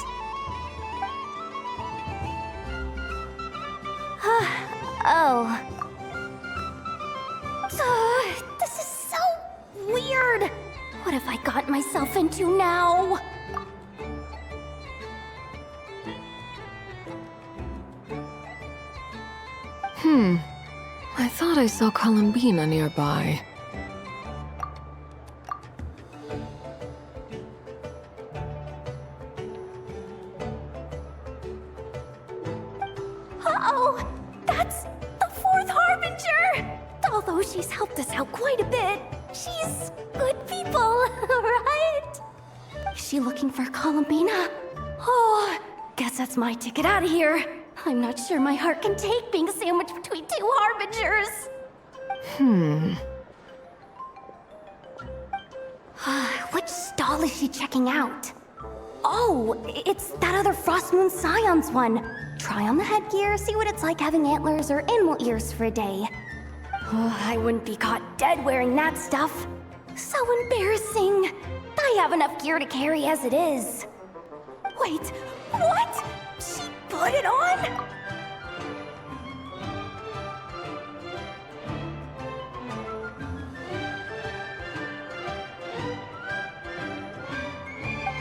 Oh. This is so weird. What have I got myself into now? I thought I saw Columbina nearby. Uh-oh! That's the fourth Harbinger! Although she's helped us out quite a bit, she's good people, right? Is she looking for Columbina? Oh, guess that's my ticket out of here. I'm not sure my heart can take being sandwiched between two Harbingers. Which stall is she checking out? Oh, it's that other Frost Moon Scion's one. Try on the headgear, see what it's like having antlers or animal ears for a day. Oh, I wouldn't be caught dead wearing that stuff. So embarrassing. I have enough gear to carry as it is. Wait, what? She put it on?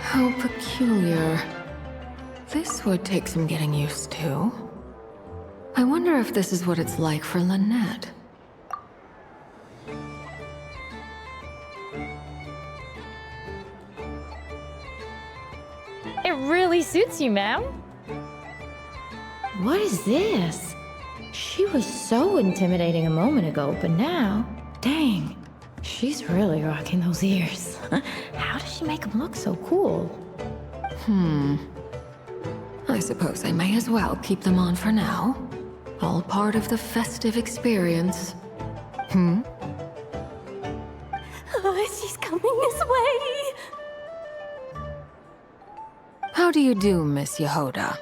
How peculiar. This would take some getting used to. I wonder if this is what it's like for Lynette. It really suits you, ma'am. What is this? She was so intimidating a moment ago, but now, dang, she's really rocking those ears. How does she make them look so cool? I suppose I may as well keep them on for now. All part of the festive experience. She's coming this way. How do you do, Miss Yehoda?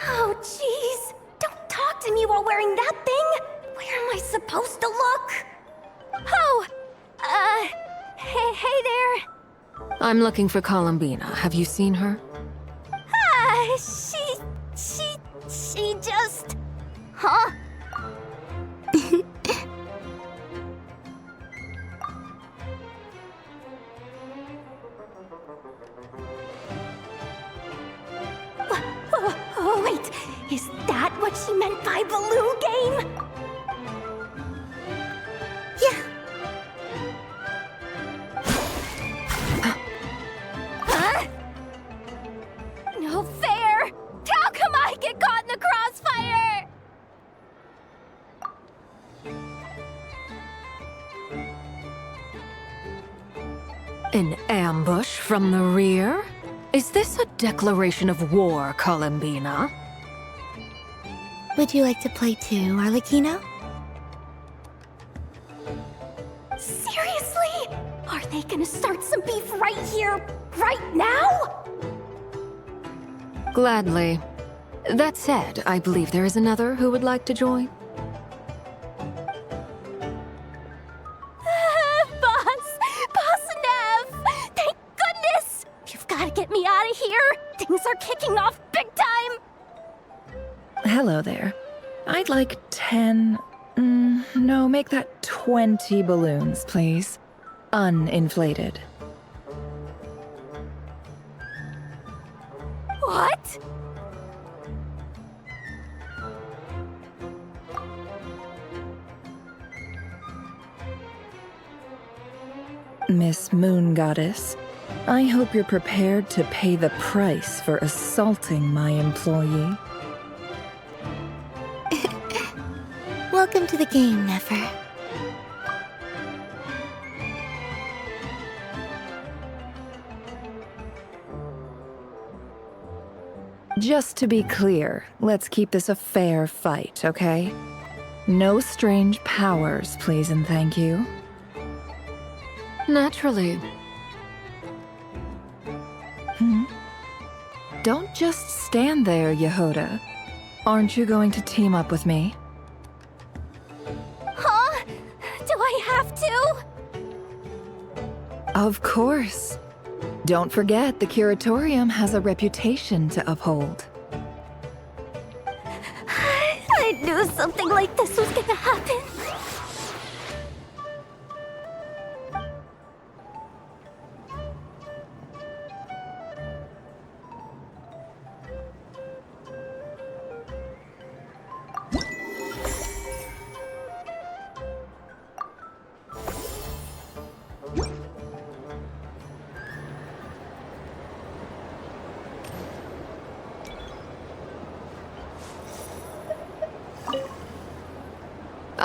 Oh, jeez. Don't talk to me while wearing that thing. Where am I supposed to look? Oh, hey there. I'm looking for Columbina. Have you seen her? She just... Huh? Oh, wait. Is that what she meant by balloon game? Yeah. Huh? No fair! How come I get caught in the crossfire? An ambush from the rear? Is this a declaration of war, Columbina? Would you like to play too, Arlecchino? Seriously? Are they gonna start some beef right here, right now? Gladly. That said, I believe there is another who would like to join. Boss Nev! Thank goodness! You've gotta get me out of here! Things are kicking off big time! Hello there. I'd like 10... no, make that 20 balloons, please. Uninflated. What? Miss Moon Goddess, I hope you're prepared to pay the price for assaulting my employee. Welcome to the game, Nefer. Just to be clear, let's keep this a fair fight, okay? No strange powers, please and thank you. Naturally. Don't just stand there, Yehoda. Aren't you going to team up with me? Huh? Do I have to? Of course. Don't forget, the Curatorium has a reputation to uphold. I knew something like this was gonna happen.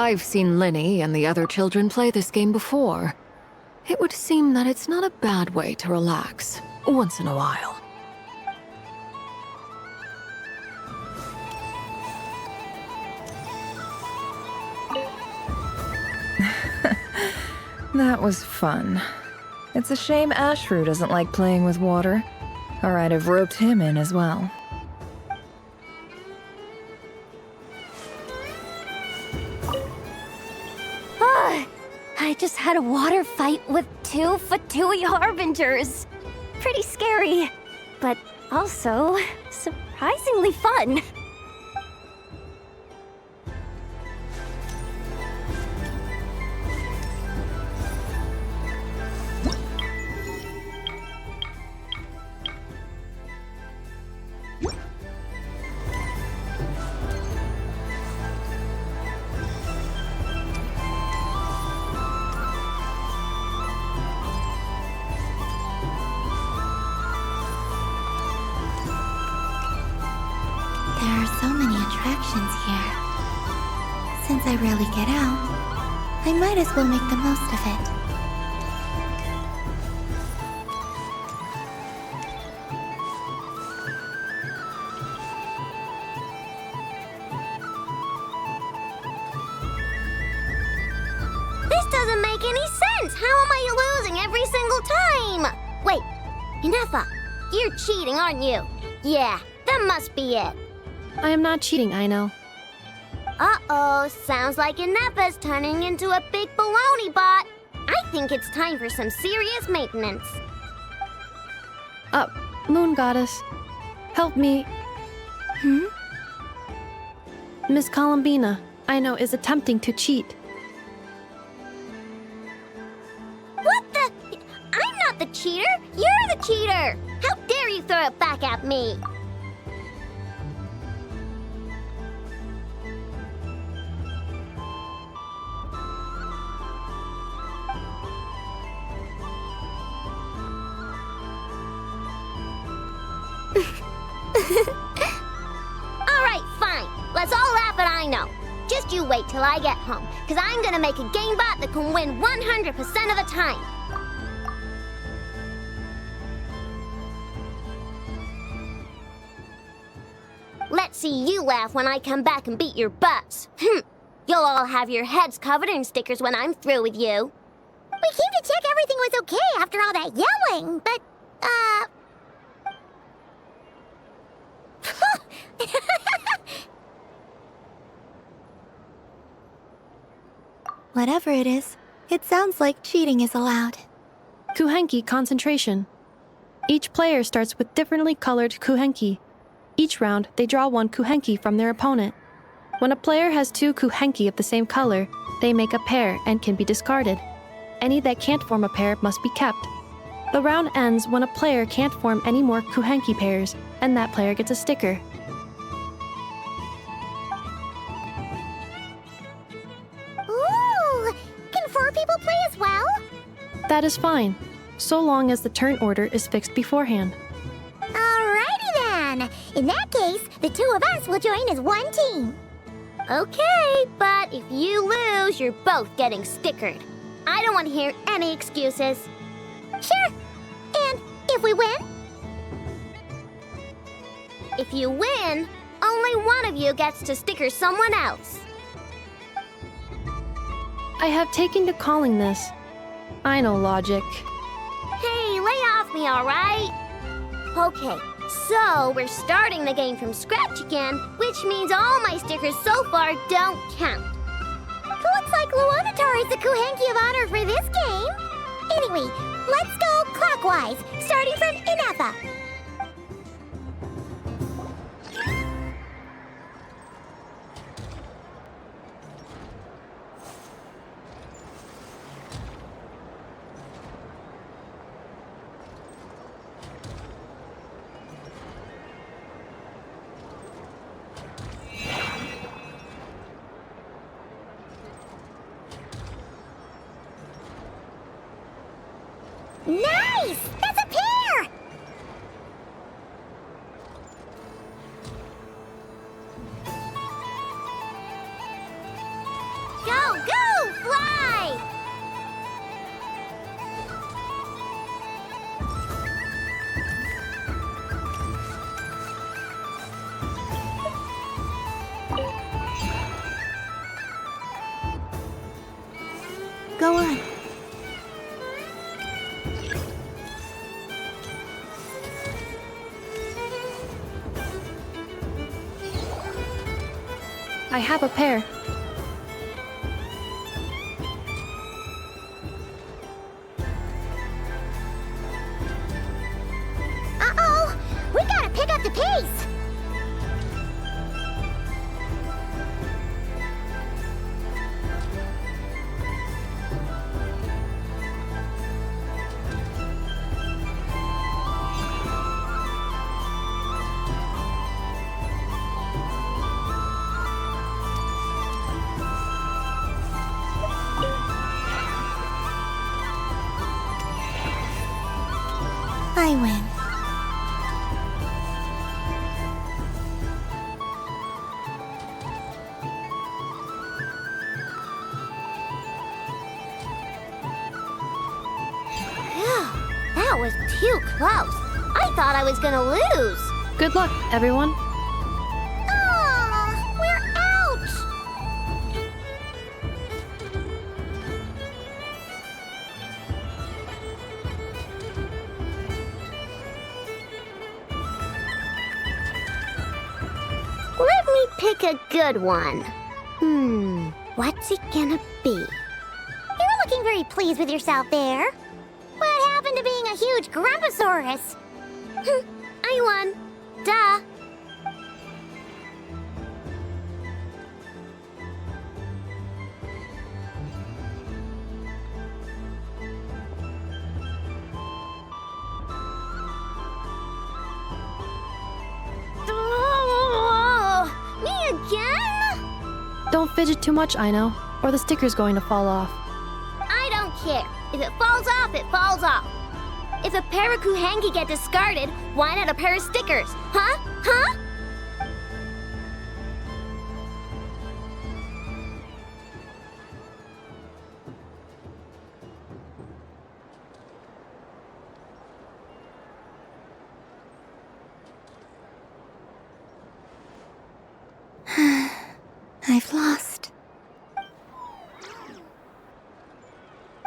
I've seen Linny and the other children play this game before. It would seem that it's not a bad way to relax, once in a while. That was fun. It's a shame Ashru doesn't like playing with water, or I'd have roped him in as well. I just had a water fight with 2 Fatui Harbingers. Pretty scary, but also surprisingly fun. There are so many attractions here. Since I rarely get out, I might as well make the most of it. This doesn't make any sense! How am I losing every single time? Wait, Inefa, you're cheating, aren't you? Yeah, that must be it. I am not cheating, Aino. Uh-oh, sounds like Inefa's turning into a big baloney bot. I think it's time for some serious maintenance. Moon Goddess, help me. Miss Columbina, Aino is attempting to cheat. What the? I'm not the cheater! You're the cheater! How dare you throw it back at me? Alright, fine. Let's all laugh at Aino. Just you wait till I get home, because I'm gonna make a game bot that can win 100% of the time. Let's see you laugh when I come back and beat your butts. You'll all have your heads covered in stickers when I'm through with you. We came to check everything was okay after all that yelling, but, Whatever it is, it sounds like cheating is allowed. Kuhenki concentration. Each player starts with differently colored Kuhenki. Each round, they draw 1 Kuhenki from their opponent. When a player has 2 Kuhenki of the same color, they make a pair and can be discarded. Any that can't form a pair must be kept. The round ends when a player can't form any more Kuhenki pairs, and that player gets a sticker. ooh, can 4 people play as well? That is fine, so long as the turn order is fixed beforehand. Alrighty then. In that case, the 2 of us will join as 1 team. Okay, but if you lose, you're both getting stickered. I don't want to hear any excuses. Sure. And if we win? If you win, only one of you gets to sticker someone else. I have taken to calling this. I know logic. Hey, lay off me, all right? Okay, so we're starting the game from scratch again, which means all my stickers so far don't count. Looks like Luonatar is the Kuhenki of honor for this game. Anyway, let's go clockwise, starting from Inefa. Nice! That's a pair! Go, I have a pair. Uh-oh! We gotta pick up the pace! I win. That was too close. I thought I was gonna lose. Good luck, everyone. Oh, we're out! Let me pick a good one. What's it gonna be? You're looking very pleased with yourself there. What happened to being a huge Grumposaurus? I won. Duh. Oh, me again? Don't fidget too much, Ino, or the sticker's going to fall off. I don't care. If it falls off, it falls off. If a pair of Kuhenki get discarded, why not a pair of stickers? Huh? Huh? I've lost.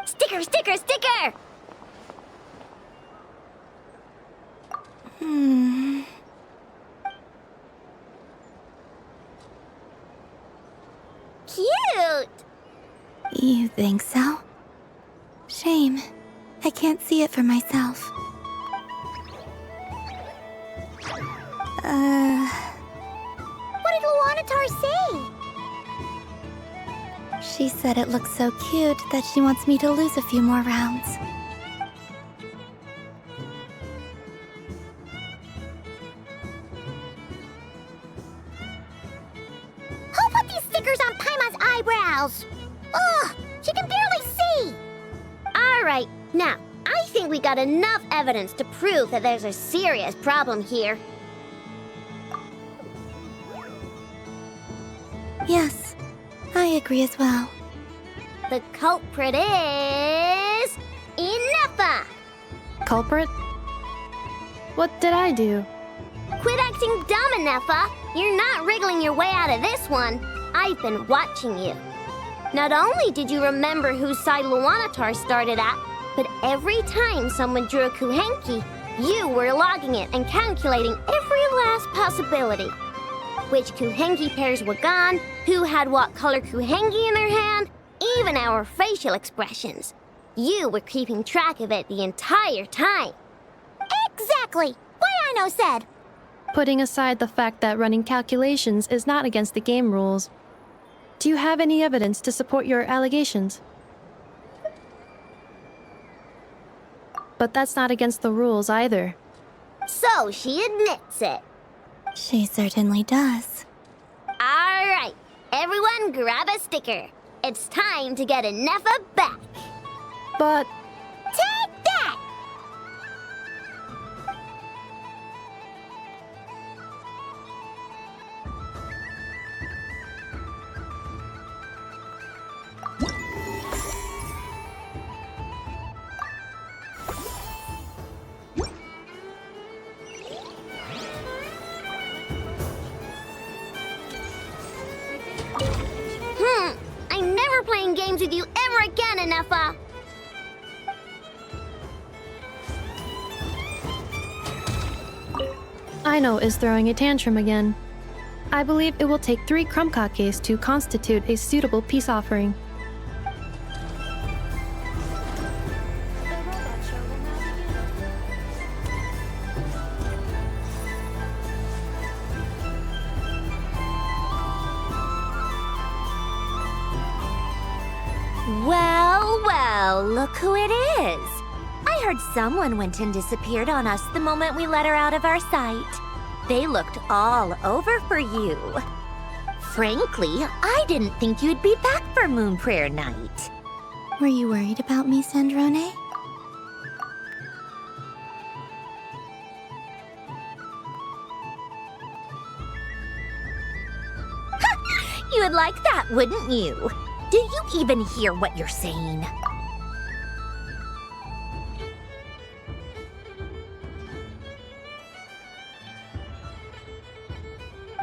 Sticker, sticker, sticker! Cute! You think so? Shame. I can't see it for myself. What did Luanatar say? She said it looks so cute that she wants me to lose a few more rounds. Who put these stickers on Paimon's eyebrows? Ugh, she can barely see! Alright, now, I think we got enough evidence to prove that there's a serious problem here. Yes, I agree as well. The culprit is... Inefa! Culprit? What did I do? Quit acting dumb, Inefa! You're not wriggling your way out of this one. I've been watching you. Not only did you remember whose side Luanatar started at, but every time someone drew a Kuhenki, you were logging it and calculating every last possibility. Which Kuhenki pairs were gone, who had what color Kuhenki in their hand, even our facial expressions. You were keeping track of it the entire time. Exactly! What Ino said! Putting aside the fact that running calculations is not against the game rules, do you have any evidence to support your allegations? But that's not against the rules either. So she admits it. She certainly does. Alright, everyone grab a sticker. It's time to get Inefa back. But... Take that! I'm never playing games with you ever again, Inefa. Ino is throwing a tantrum again. I believe it will take 3 crumb-kakes to constitute a suitable peace offering. Well, well, look who it is. I heard someone went and disappeared on us the moment we let her out of our sight. They looked all over for you. Frankly, I didn't think you'd be back for Moon Prayer Night. Were you worried about me, Sandrone? You would like that, wouldn't you? Do you even hear what you're saying?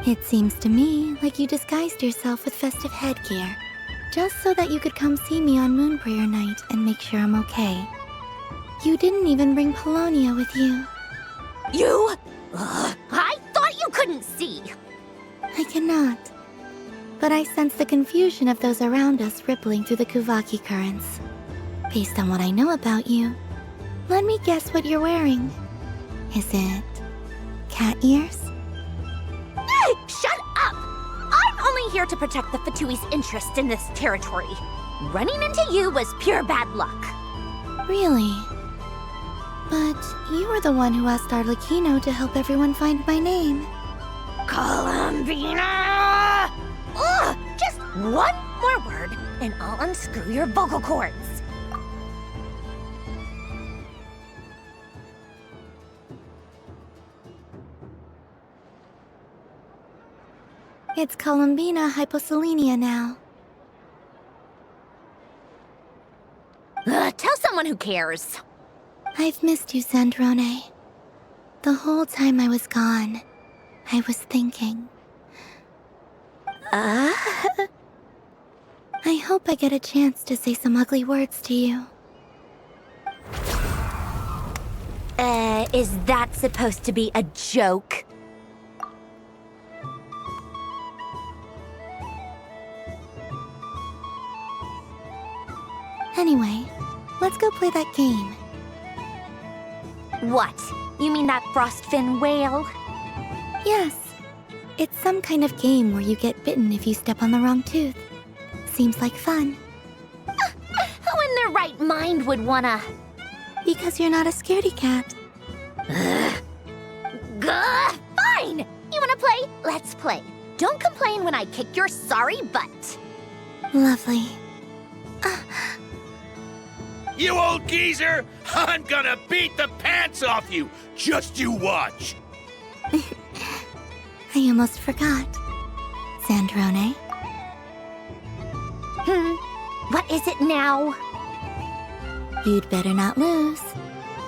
It seems to me like you disguised yourself with festive headgear, just so that you could come see me on Moon Prayer Night and make sure I'm okay. You didn't even bring Polonia with you. You? Ugh, I thought you couldn't see. I cannot. But I sense the confusion of those around us rippling through the Kuvaki currents. Based on what I know about you, let me guess what you're wearing. Is it cat ears? Hey, shut up! I'm only here to protect the Fatui's interest in this territory. Running into you was pure bad luck. Really? But you were the one who asked Arlecchino to help everyone find my name. Columbina! Ugh! Just one more word, and I'll unscrew your vocal cords. It's Columbina Hyposplenia now. Tell someone who cares. I've missed you, Sandrone. The whole time I was gone, I was thinking. I hope I get a chance to say some ugly words to you. Is that supposed to be a joke? Anyway, let's go play that game. What? You mean that frostfin whale? Yes. It's some kind of game where you get bitten if you step on the wrong tooth. Seems like fun. Who in their right mind would wanna... Because you're not a scaredy cat. Gah! Fine! You wanna play? Let's play. Don't complain when I kick your sorry butt. Lovely. You old geezer! I'm gonna beat the pants off you! Just you watch! I almost forgot. Sandrone? What is it now? You'd better not lose,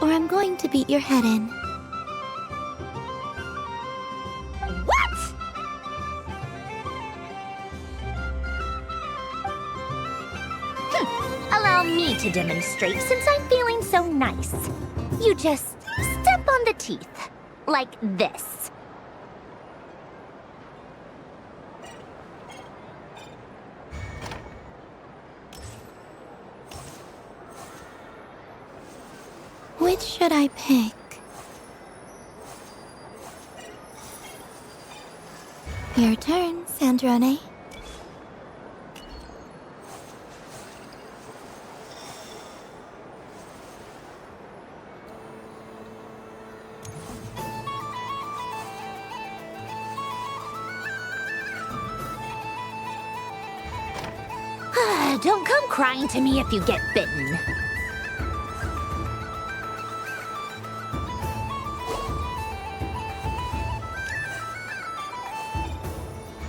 or I'm going to beat your head in. What? Allow me to demonstrate since I'm feeling so nice. You just step on the teeth, like this. Which should I pick? Your turn, Sandrone. Don't come crying to me if you get bitten.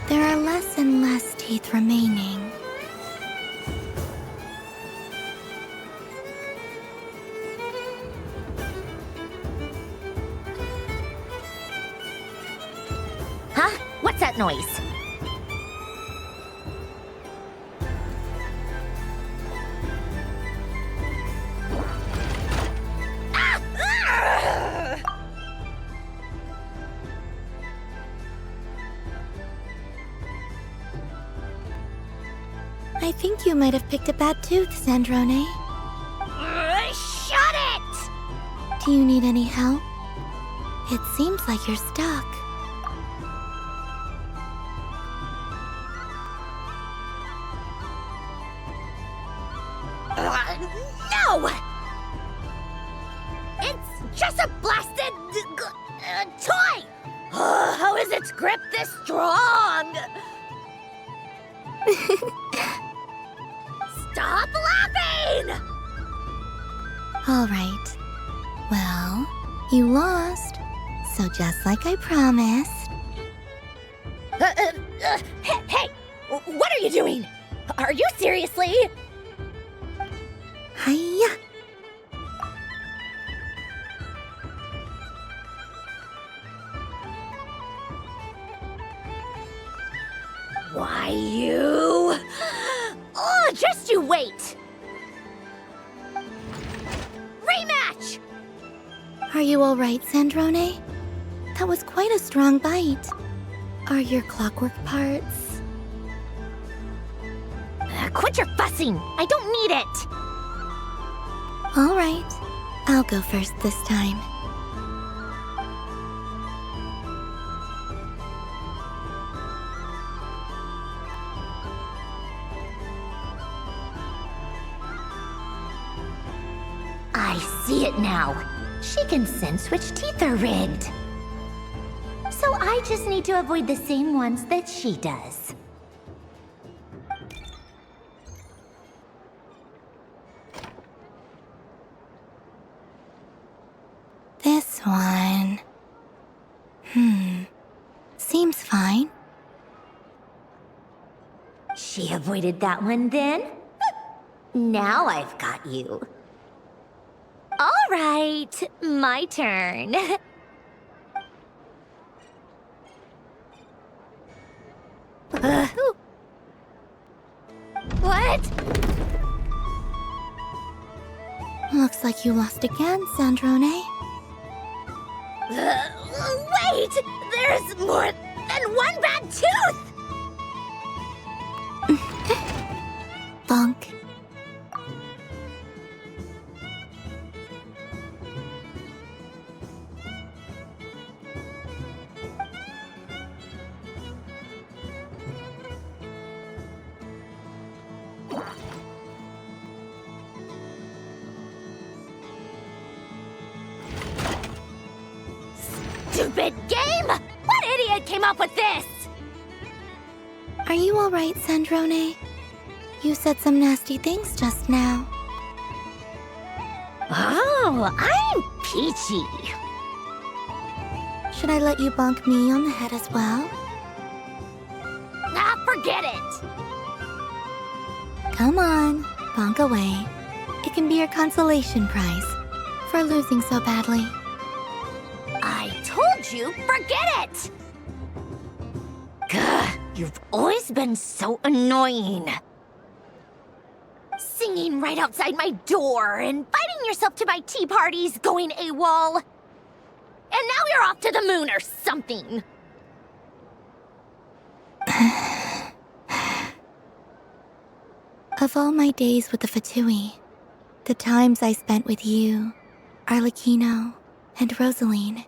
There are less and less teeth remaining. Huh? What's that noise? I think you might have picked a bad tooth, Sandrone. Shut it! Do you need any help? It seems like you're stuck. No! It's just a blasted toy! How is its grip this strong? Stop laughing! Alright. Well, you lost. So just like I promised. Hey! What are you doing? Are you seriously? Hiya! Why, you... Oh, just you wait! Rematch! Are you alright, Sandrone? That was quite a strong bite. Are your clockwork parts? Quit your fussing! I don't need it! Alright. I'll go first this time. I see it now. She can sense which teeth are rigged. So I just need to avoid the same ones that she does. This one... Seems fine. She avoided that one then? Now I've got you. All right, my turn. What? Looks like you lost again, Sandrone. Wait! There's more than one bad tooth! Bonk. Stupid game! What idiot came up with this? Are you alright, Sandrone? You said some nasty things just now. Oh, I'm peachy. Should I let you bonk me on the head as well? Ah, forget it! Come on, bonk away. It can be your consolation prize for losing so badly. I told you, forget it! Gah, you've always been so annoying. Singing right outside my door, inviting yourself to my tea parties, going AWOL. And now you're off to the moon or something. Of all my days with the Fatui, the times I spent with you, Arlecchino, and Rosaline,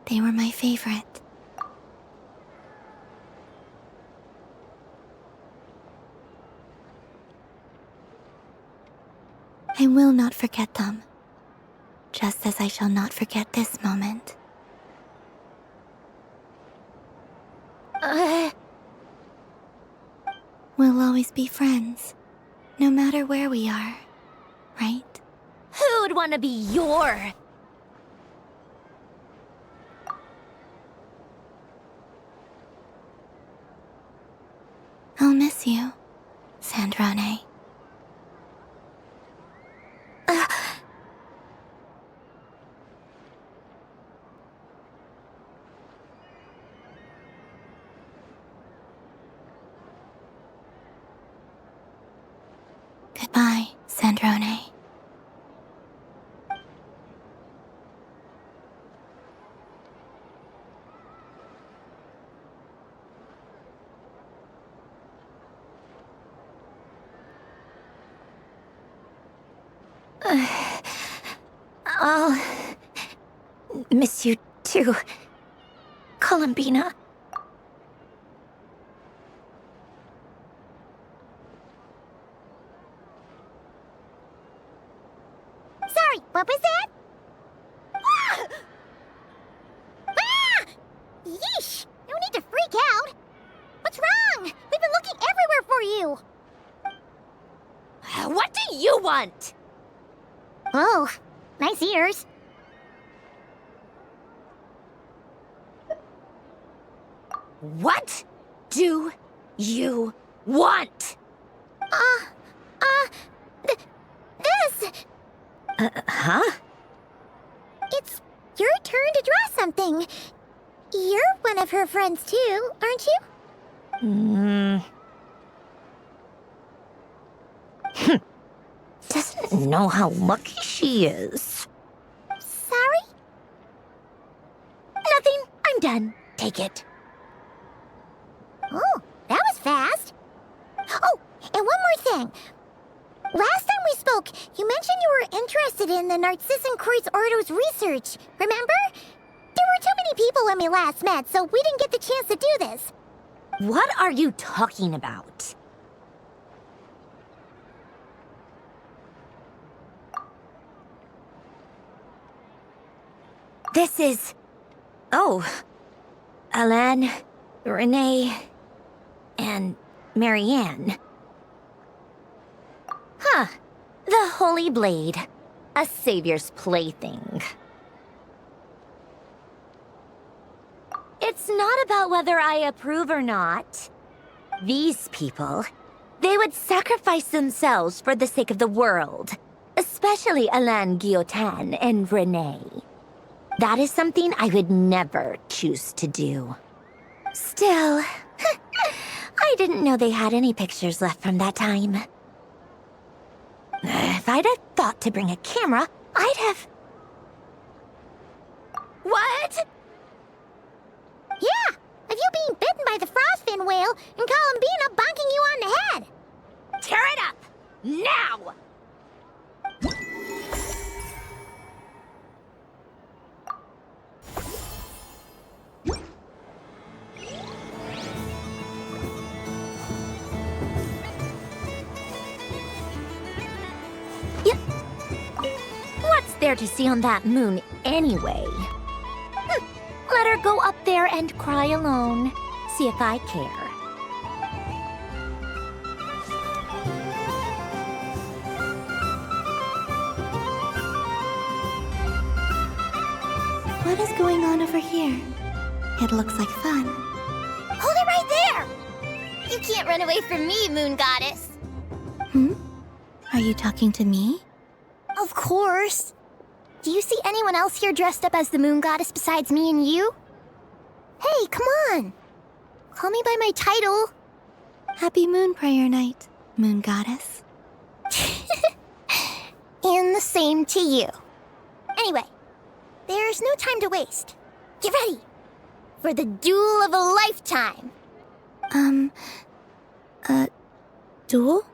they were my favorite. I will not forget them, just as I shall not forget this moment. We'll always be friends, no matter where we are, right? Who'd want to be your... I'll miss you, Sandrone. Goodbye, Sandrone. I'll miss you too, Columbina. Sorry, what was that? Ah! Ah! Yeesh! No need to freak out. What's wrong? We've been looking everywhere for you. What do you want? Oh, nice ears. What do you want? This. Huh? It's your turn to draw something. You're one of her friends too, aren't you? Doesn't know how lucky she is. Sorry? Nothing. I'm done. Take it. Oh, that was fast. Oh, and one more thing. Last time we spoke, you mentioned you were interested in the Narcissan Kreuz Ordo's research, remember? There were too many people when we last met, so we didn't get the chance to do this. What are you talking about? This is... Oh. Alan, Renee, and Marianne. Huh. The Holy Blade. A savior's plaything. It's not about whether I approve or not. These people, they would sacrifice themselves for the sake of the world. Especially Alain Guillotin and Renee. That is something I would never choose to do. Still, I didn't know they had any pictures left from that time. If I'd have thought to bring a camera, I'd have... What? Yeah, of you being bitten by the frostfin whale and Columbina bonking you on the head. Tear it up! Now! What's there to see on that moon anyway? Let her go up there and cry alone. See if I care. What is going on over here? It looks like fun. Hold it right there! You can't run away from me, Moon Goddess. Are you talking to me? Of course. Do you see anyone else here dressed up as the Moon Goddess besides me and you? Hey, come on. Call me by my title. Happy Moon Prayer Night, Moon Goddess. And the same to you. Anyway, there's no time to waste. Get ready for the duel of a lifetime. Duel?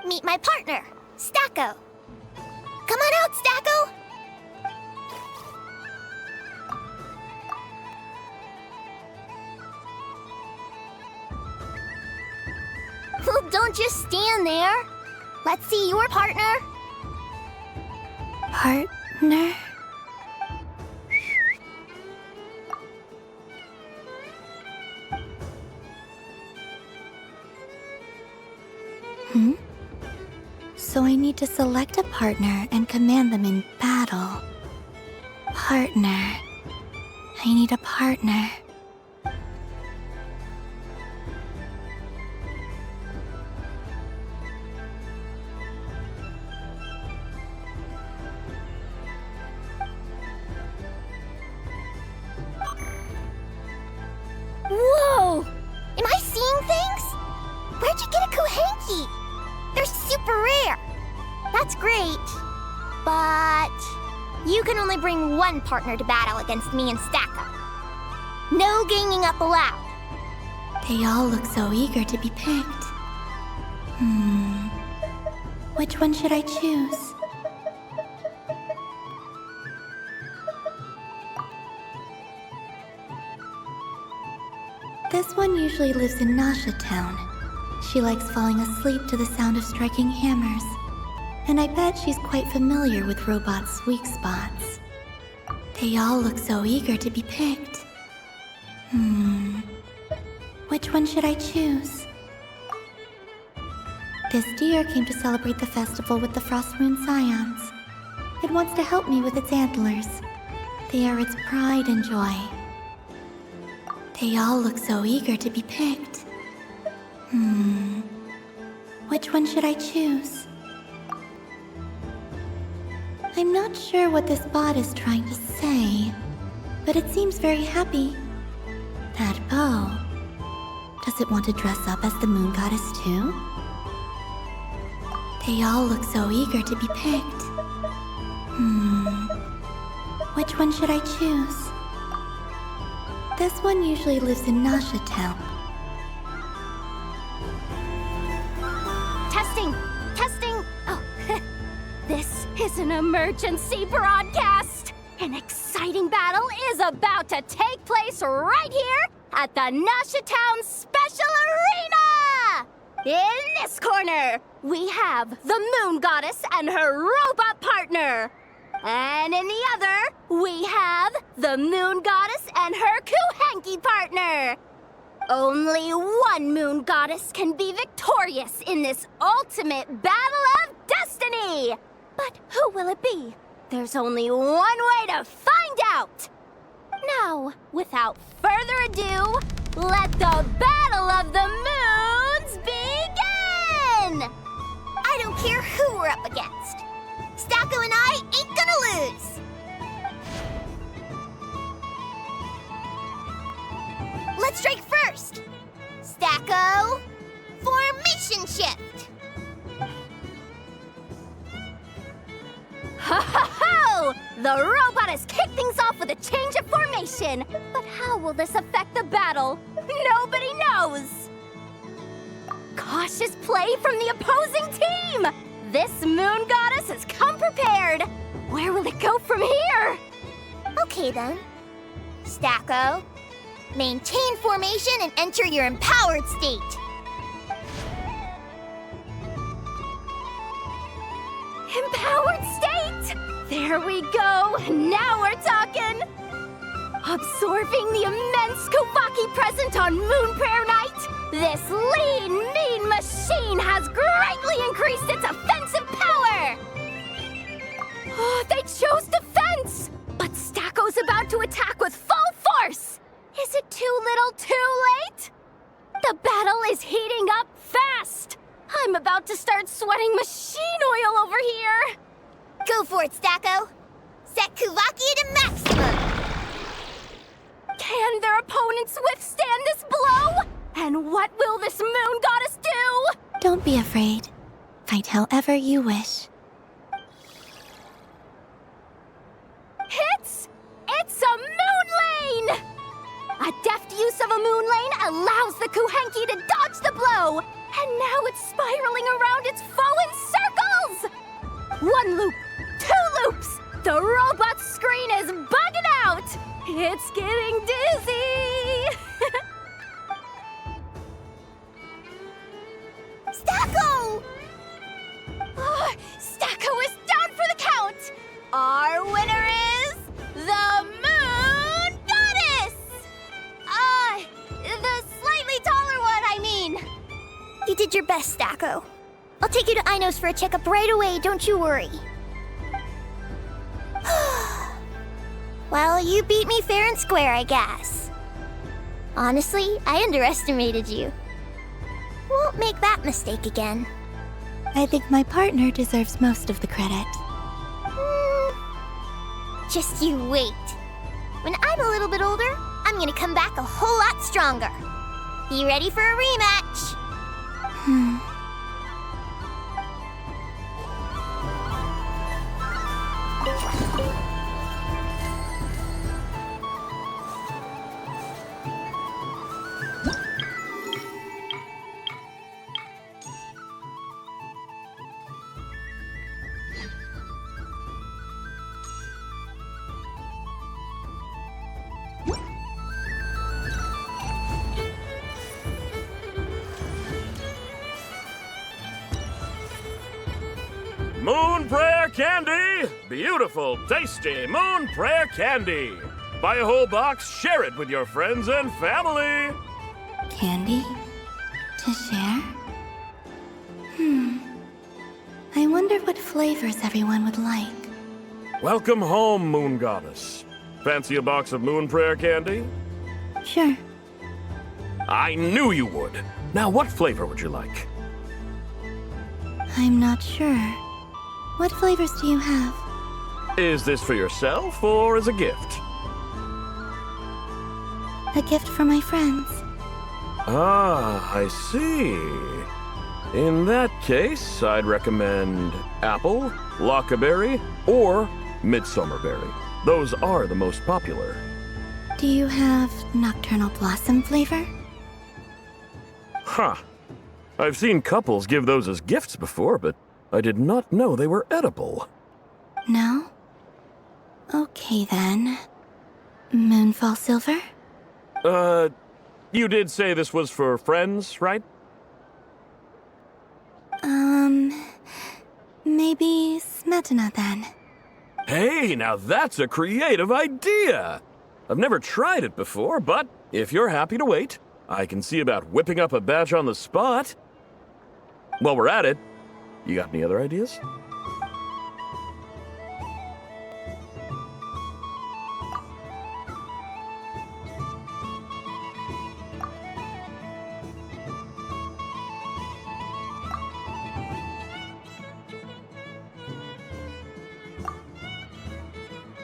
Meet my partner, Stacko. Come on out, Stacko! Well, don't just stand there. Let's see your partner. Partner? So I need to select a partner and command them in battle. Partner. I need a partner. Whoa! Am I seeing things? Where'd you get a Kuhenki? They're super rare. That's great. But you can only bring one partner to battle against me and Stacko. No ganging up allowed. They all look so eager to be picked. Which one should I choose? This one usually lives in Nasha Town. She likes falling asleep to the sound of striking hammers. And I bet she's quite familiar with robots' weak spots. They all look so eager to be picked. Which one should I choose? This deer came to celebrate the festival with the Frost Moon Scions. It wants to help me with its antlers. They are its pride and joy. They all look so eager to be picked. Which one should I choose? I'm not sure what this bot is trying to say, but it seems very happy. That bow. Does it want to dress up as the Moon Goddess too? They all look so eager to be picked. Which one should I choose? This one usually lives in Nasha Town. Testing! Testing! Oh, this is an emergency broadcast! An exciting battle is about to take place right here at the Nasha Town Special Arena! In this corner, we have the Moon Goddess and her robot partner. And in the other, we have the Moon Goddess and her Kuhenki partner. Only one Moon Goddess can be victorious in this ultimate battle of destiny. But who will it be? There's only one way to find out. Now, without further ado, let the Battle of the Moons begin! I don't care who we're up against. Stacko and I ain't gonna lose. Let's strike first. Stacko, formation shift. Ho ho ho! The robot has kicked things off with a change of formation. But how will this affect the battle? Nobody knows. Cautious play from the opposing team. This Moon Goddess has come prepared. Where will it go from here? Okay then. Stacko, maintain formation and enter your empowered state. Empowered state! There we go! Now we're talking! Absorbing the immense Kuvaki present on Moon Prayer Night, this lean, mean machine has greatly increased its offensive power! Oh, they chose defense! But Stacko's about to attack with full force! Is it too little too late? The battle is heating up fast! I'm about to start sweating machine oil over here! Go for it, Stacko! Set Kuvaki to maximum! Can their opponents withstand this blow? And what will this Moon Goddess do? Don't be afraid. Fight however you wish. It's a moon lane! A deft use of a moon lane allows the Kuhenki to dodge the blow! And now it's spiraling around its foe in circles! One loop, two loops! The robot's screen is bugging out! It's getting dizzy! Stacko! Oh, Stacko is down for the count! Our winner is the Moon Goddess! The slightly taller one, I mean. You did your best, Stacko. I'll take you to Ainos for a checkup right away, don't you worry. Well, you beat me fair and square, I guess. Honestly, I underestimated you. Won't make that mistake again. I think my partner deserves most of the credit. Just you wait. When I'm a little bit older, I'm gonna come back a whole lot stronger. You ready for a rematch? Moon Prayer Candy! Beautiful, tasty Moon Prayer Candy! Buy a whole box, share it with your friends and family! Candy? To share? I wonder what flavors everyone would like. Welcome home, Moon Goddess. Fancy a box of Moon Prayer Candy? Sure. I knew you would. Now, what flavor would you like? I'm not sure. What flavors do you have? Is this for yourself or as a gift? A gift for my friends. Ah, I see. In that case, I'd recommend apple, lockaberry, or midsummerberry. Those are the most popular. Do you have nocturnal blossom flavor? Huh. I've seen couples give those as gifts before, but I did not know they were edible. No? Okay then. Moonfall silver? You did say this was for friends, right? Maybe smetana then. Hey, now that's a creative idea! I've never tried it before, but if you're happy to wait, I can see about whipping up a batch on the spot. While we're at it, you got any other ideas?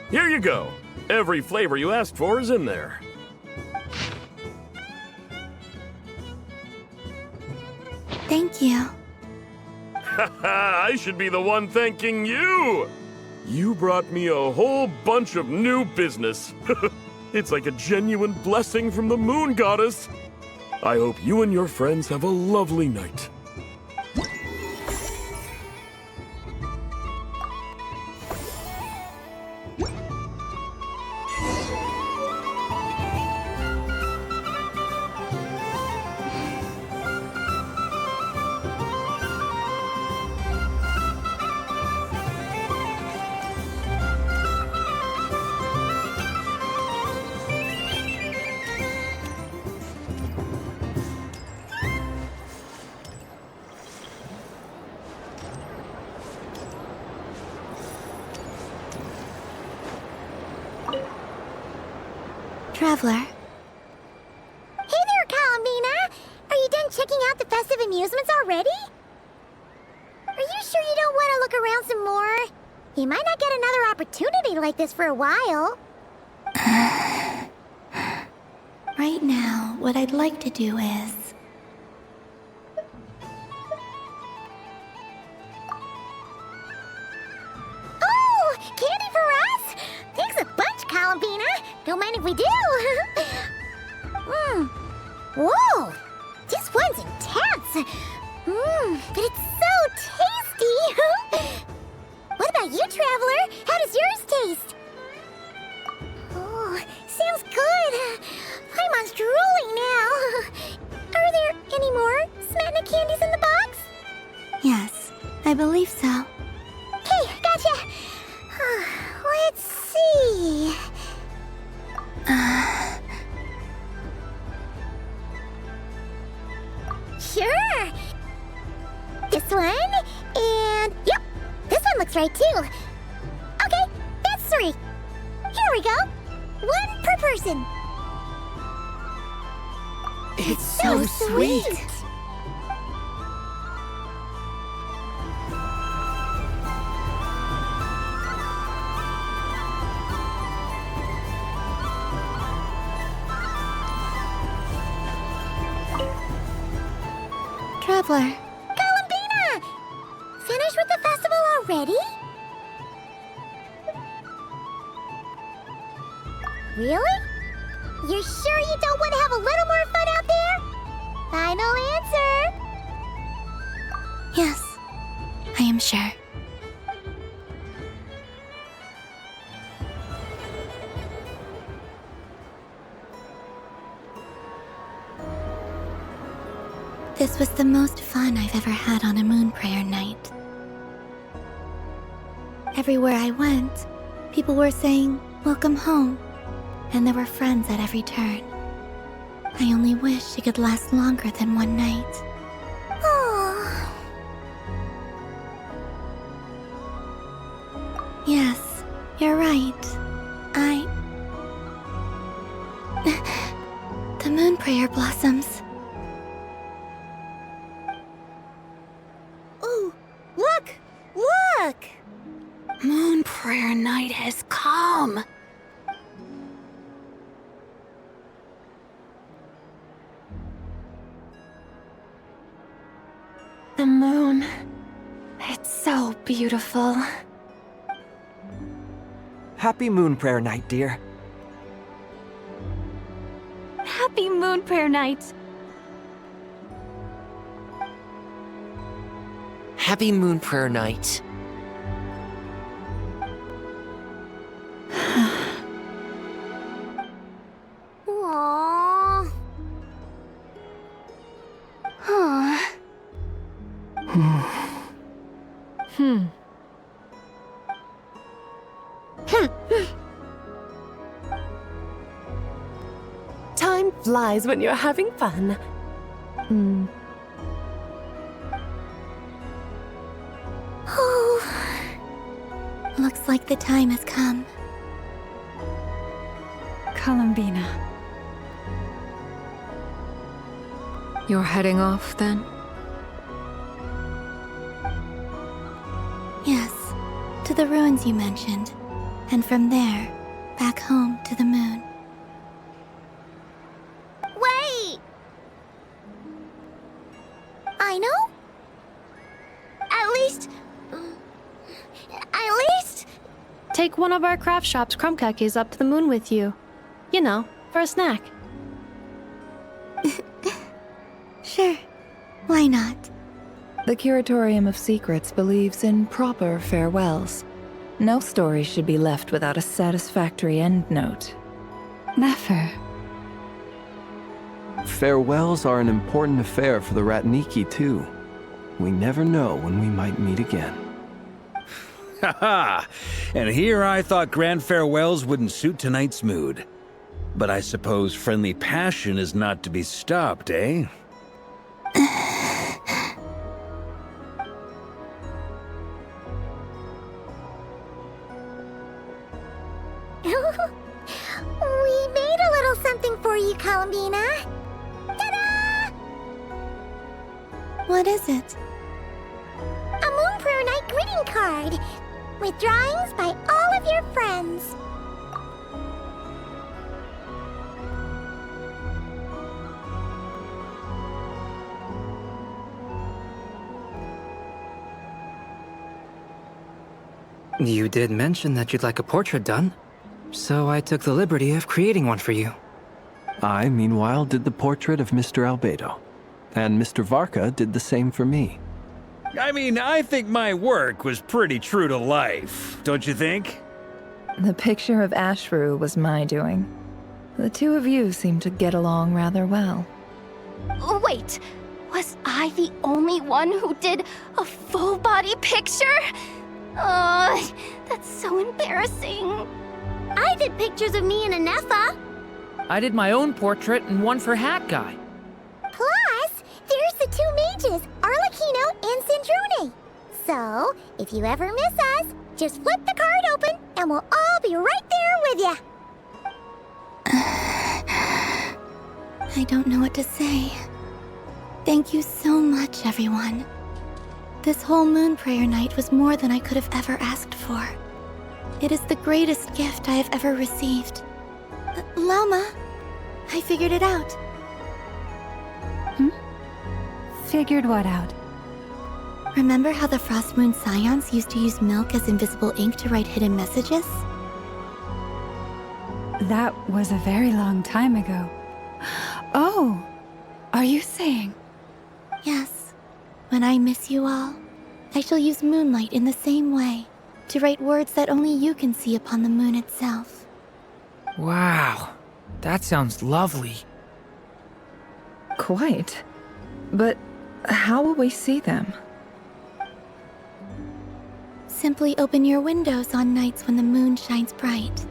Here you go. Every flavor you asked for is in there. Thank you. I should be the one thanking you! You brought me a whole bunch of new business. It's like a genuine blessing from the Moon Goddess. I hope you and your friends have a lovely night. Traveler. Hey there, Columbina! Are you done checking out the festive amusements already? Are you sure you don't want to look around some more? You might not get another opportunity like this for a while. Right now, what I'd like to do is... Oh! Candy for us? Thanks a bunch, Columbina! Don't mind if we do. Whoa! This one's intense. But it's so tasty. What about you, Traveler? How does yours taste? Oh, sounds good. Paimon's drooling now. Are there any more Smetana candies in the box? Yes, I believe so. Okay, gotcha. Let's see. Sure. This one, and yep, this one looks right too. Okay, that's 3. Here we go. 1 per person. It's so sweet. Traveler. Columbina! Finished with the festival already? Really? You're sure you don't want to have a little more fun out there? Final answer. Yes, I am sure. This was the most fun I've ever had on a moon prayer night. Everywhere I went, people were saying, "Welcome home," and there were friends at every turn. I only wish it could last longer than one night. Oh. Yes, you're right. The moon prayer blossoms. Ooh, look! Look! Moon prayer night has come. The moon. It's so beautiful. Happy Moon Prayer Night, dear. Happy Moon Prayer Night. Happy Moon Prayer Night. Aww. Huh. Time flies when you're having fun. Looks like the time has come. Columbina. You're heading off, then? Yes, to the ruins you mentioned, and from there, back home to the moon. Wait! I know? At least... Take one of our craft shop's crumb cookies up to the moon with you. You know, for a snack. Sure. Why not? The Curatorium of Secrets believes in proper farewells. No story should be left without a satisfactory endnote. Never. Farewells are an important affair for the Ratniki, too. We never know when we might meet again. Haha! And here I thought grand farewells wouldn't suit tonight's mood. But I suppose friendly passion is not to be stopped, eh? We made a little something for you, Columbina. Ta-da! What is it? A Moon Prayer Night greeting card with drawings by all of your friends. You did mention that you'd like a portrait done, so I took the liberty of creating one for you. I, meanwhile, did the portrait of Mr. Albedo, and Mr. Varka did the same for me. I mean, I think my work was pretty true to life, don't you think? The picture of Ashru was my doing. The two of you seem to get along rather well. Wait, was I the only one who did a full-body picture? That's so embarrassing. I did pictures of me and Anefa. I did my own portrait and one for Hat Guy. Plus, there's the two mages, Arlecchino and Sandrone. So, if you ever miss us, just flip the card open and we'll all be right there with you. I don't know what to say. Thank you so much, everyone. This whole Moon Prayer Night was more than I could have ever asked for. It is the greatest gift I have ever received. Lama, I figured it out. Figured what out? Remember how the Frost Moon Scions used to use milk as invisible ink to write hidden messages? That was a very long time ago. Oh, are you saying? Yes. When I miss you all, I shall use moonlight in the same way, to write words that only you can see upon the moon itself. Wow, that sounds lovely. Quite. But how will we see them? Simply open your windows on nights when the moon shines bright,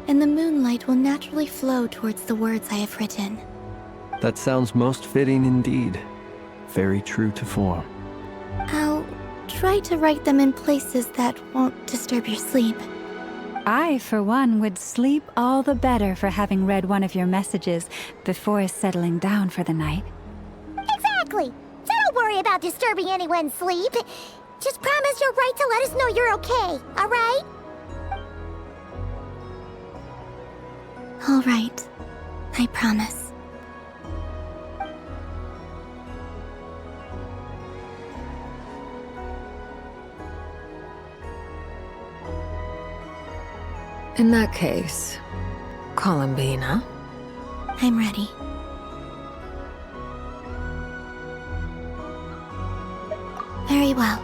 and the moonlight will naturally flow towards the words I have written. That sounds most fitting indeed. Very true to form. I'll try to write them in places that won't disturb your sleep. I, for one, would sleep all the better for having read one of your messages before settling down for the night. Exactly! So don't worry about disturbing anyone's sleep. Just promise you'll write to let us know you're okay, alright? All right. I promise. In that case, Columbina. I'm ready. Very well.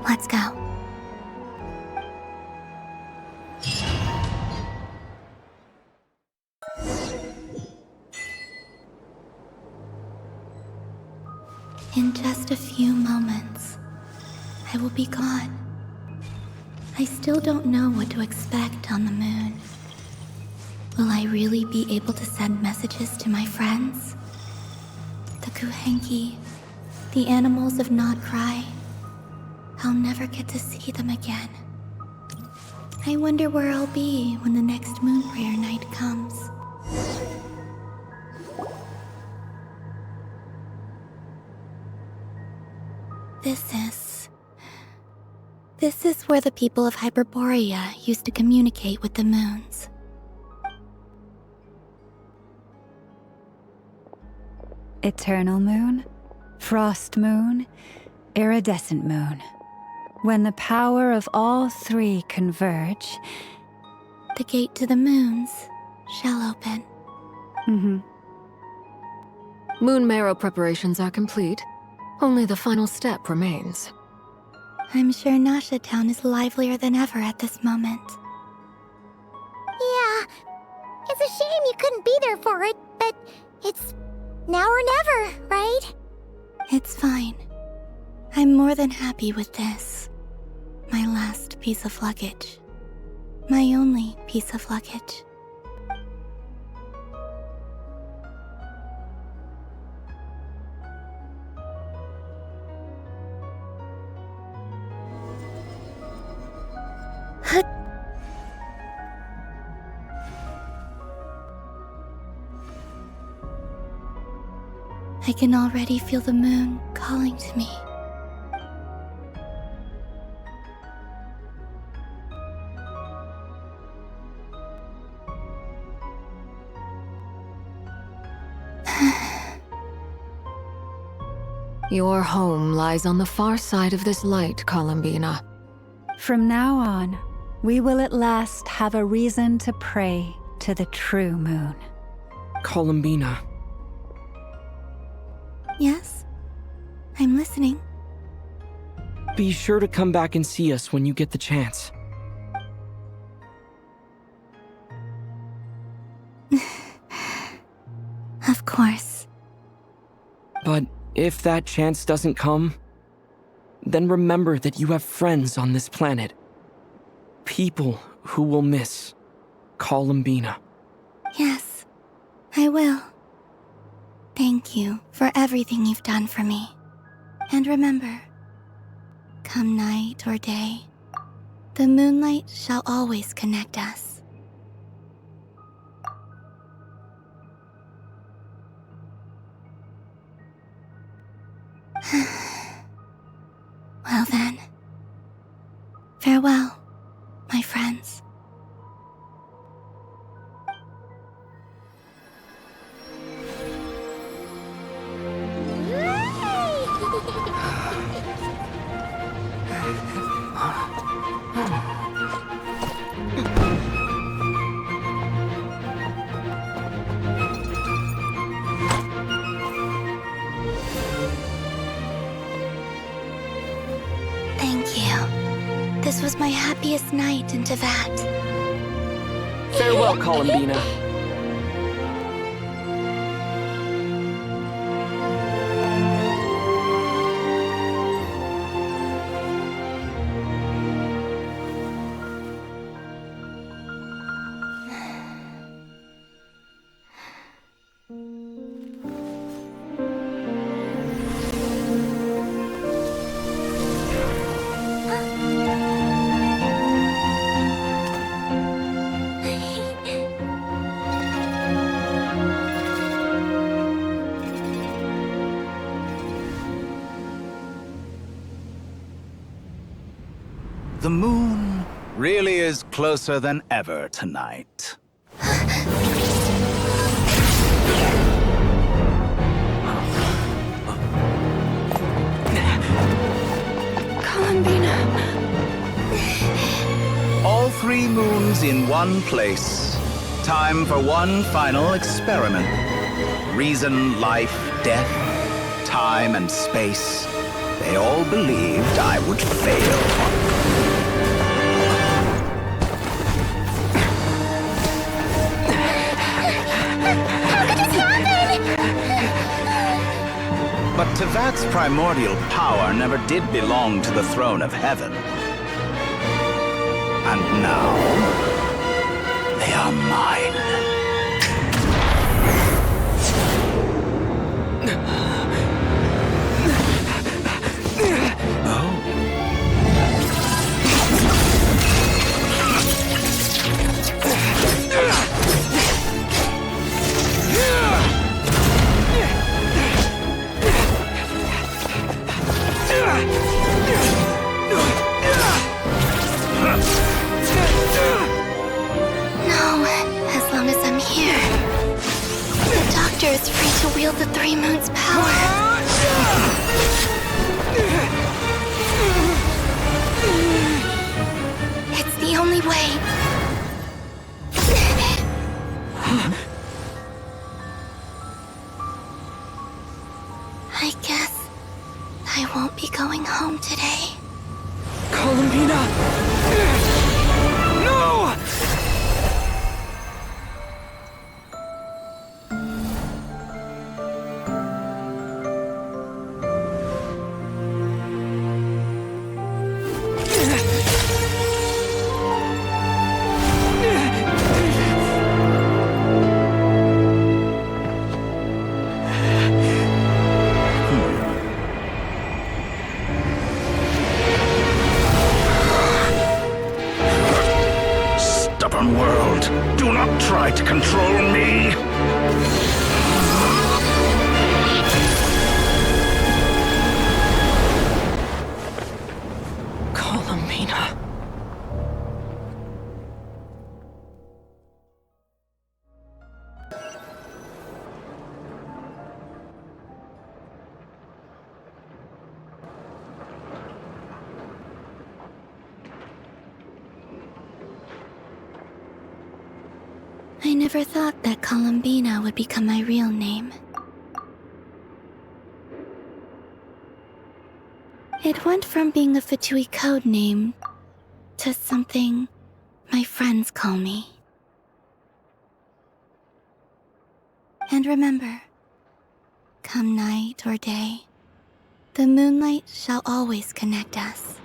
Let's go. In just a few moments, I will be gone. I still don't know what to expect on the moon. Will I really be able to send messages to my friends? The Kuhenki, the animals of Nod Cry. I'll never get to see them again. I wonder where I'll be when the next moon prayer night comes. This is where the people of Hyperborea used to communicate with the moons. Eternal moon, frost moon, iridescent moon. When the power of all three converge, the gate to the moons shall open. Moon marrow preparations are complete. Only the final step remains. I'm sure Nasha Town is livelier than ever at this moment. Yeah, it's a shame you couldn't be there for it, but it's now or never, right? It's fine. I'm more than happy with this. My last piece of luggage. My only piece of luggage. I can already feel the moon calling to me. Your home lies on the far side of this light, Columbina. From now on, we will at last have a reason to pray to the true moon. Columbina. Yes? I'm listening. Be sure to come back and see us when you get the chance. Of course. But if that chance doesn't come, then remember that you have friends on this planet. People who will miss Columbina. Yes, I will. Thank you for everything you've done for me. And remember, come night or day, the moonlight shall always connect us. Well then, farewell, my friends. Thank you. This was my happiest night in Tevat. Farewell, Columbina. The moon really is closer than ever tonight. Columbina. All 3 moons in one place. Time for one final experiment. Reason, life, death, time, and space. They all believed I would fail. But Tevat's primordial power never did belong to the throne of heaven. And now, they are mine. Is free to wield the 3 moons' power. It's the only way. I guess I won't be going home today. Columbina! No! World, do not try to control me! Columbina. I never thought that Columbina would become my real name. It went from being a Fatui code name to something my friends call me. And remember, come night or day, the moonlight shall always connect us.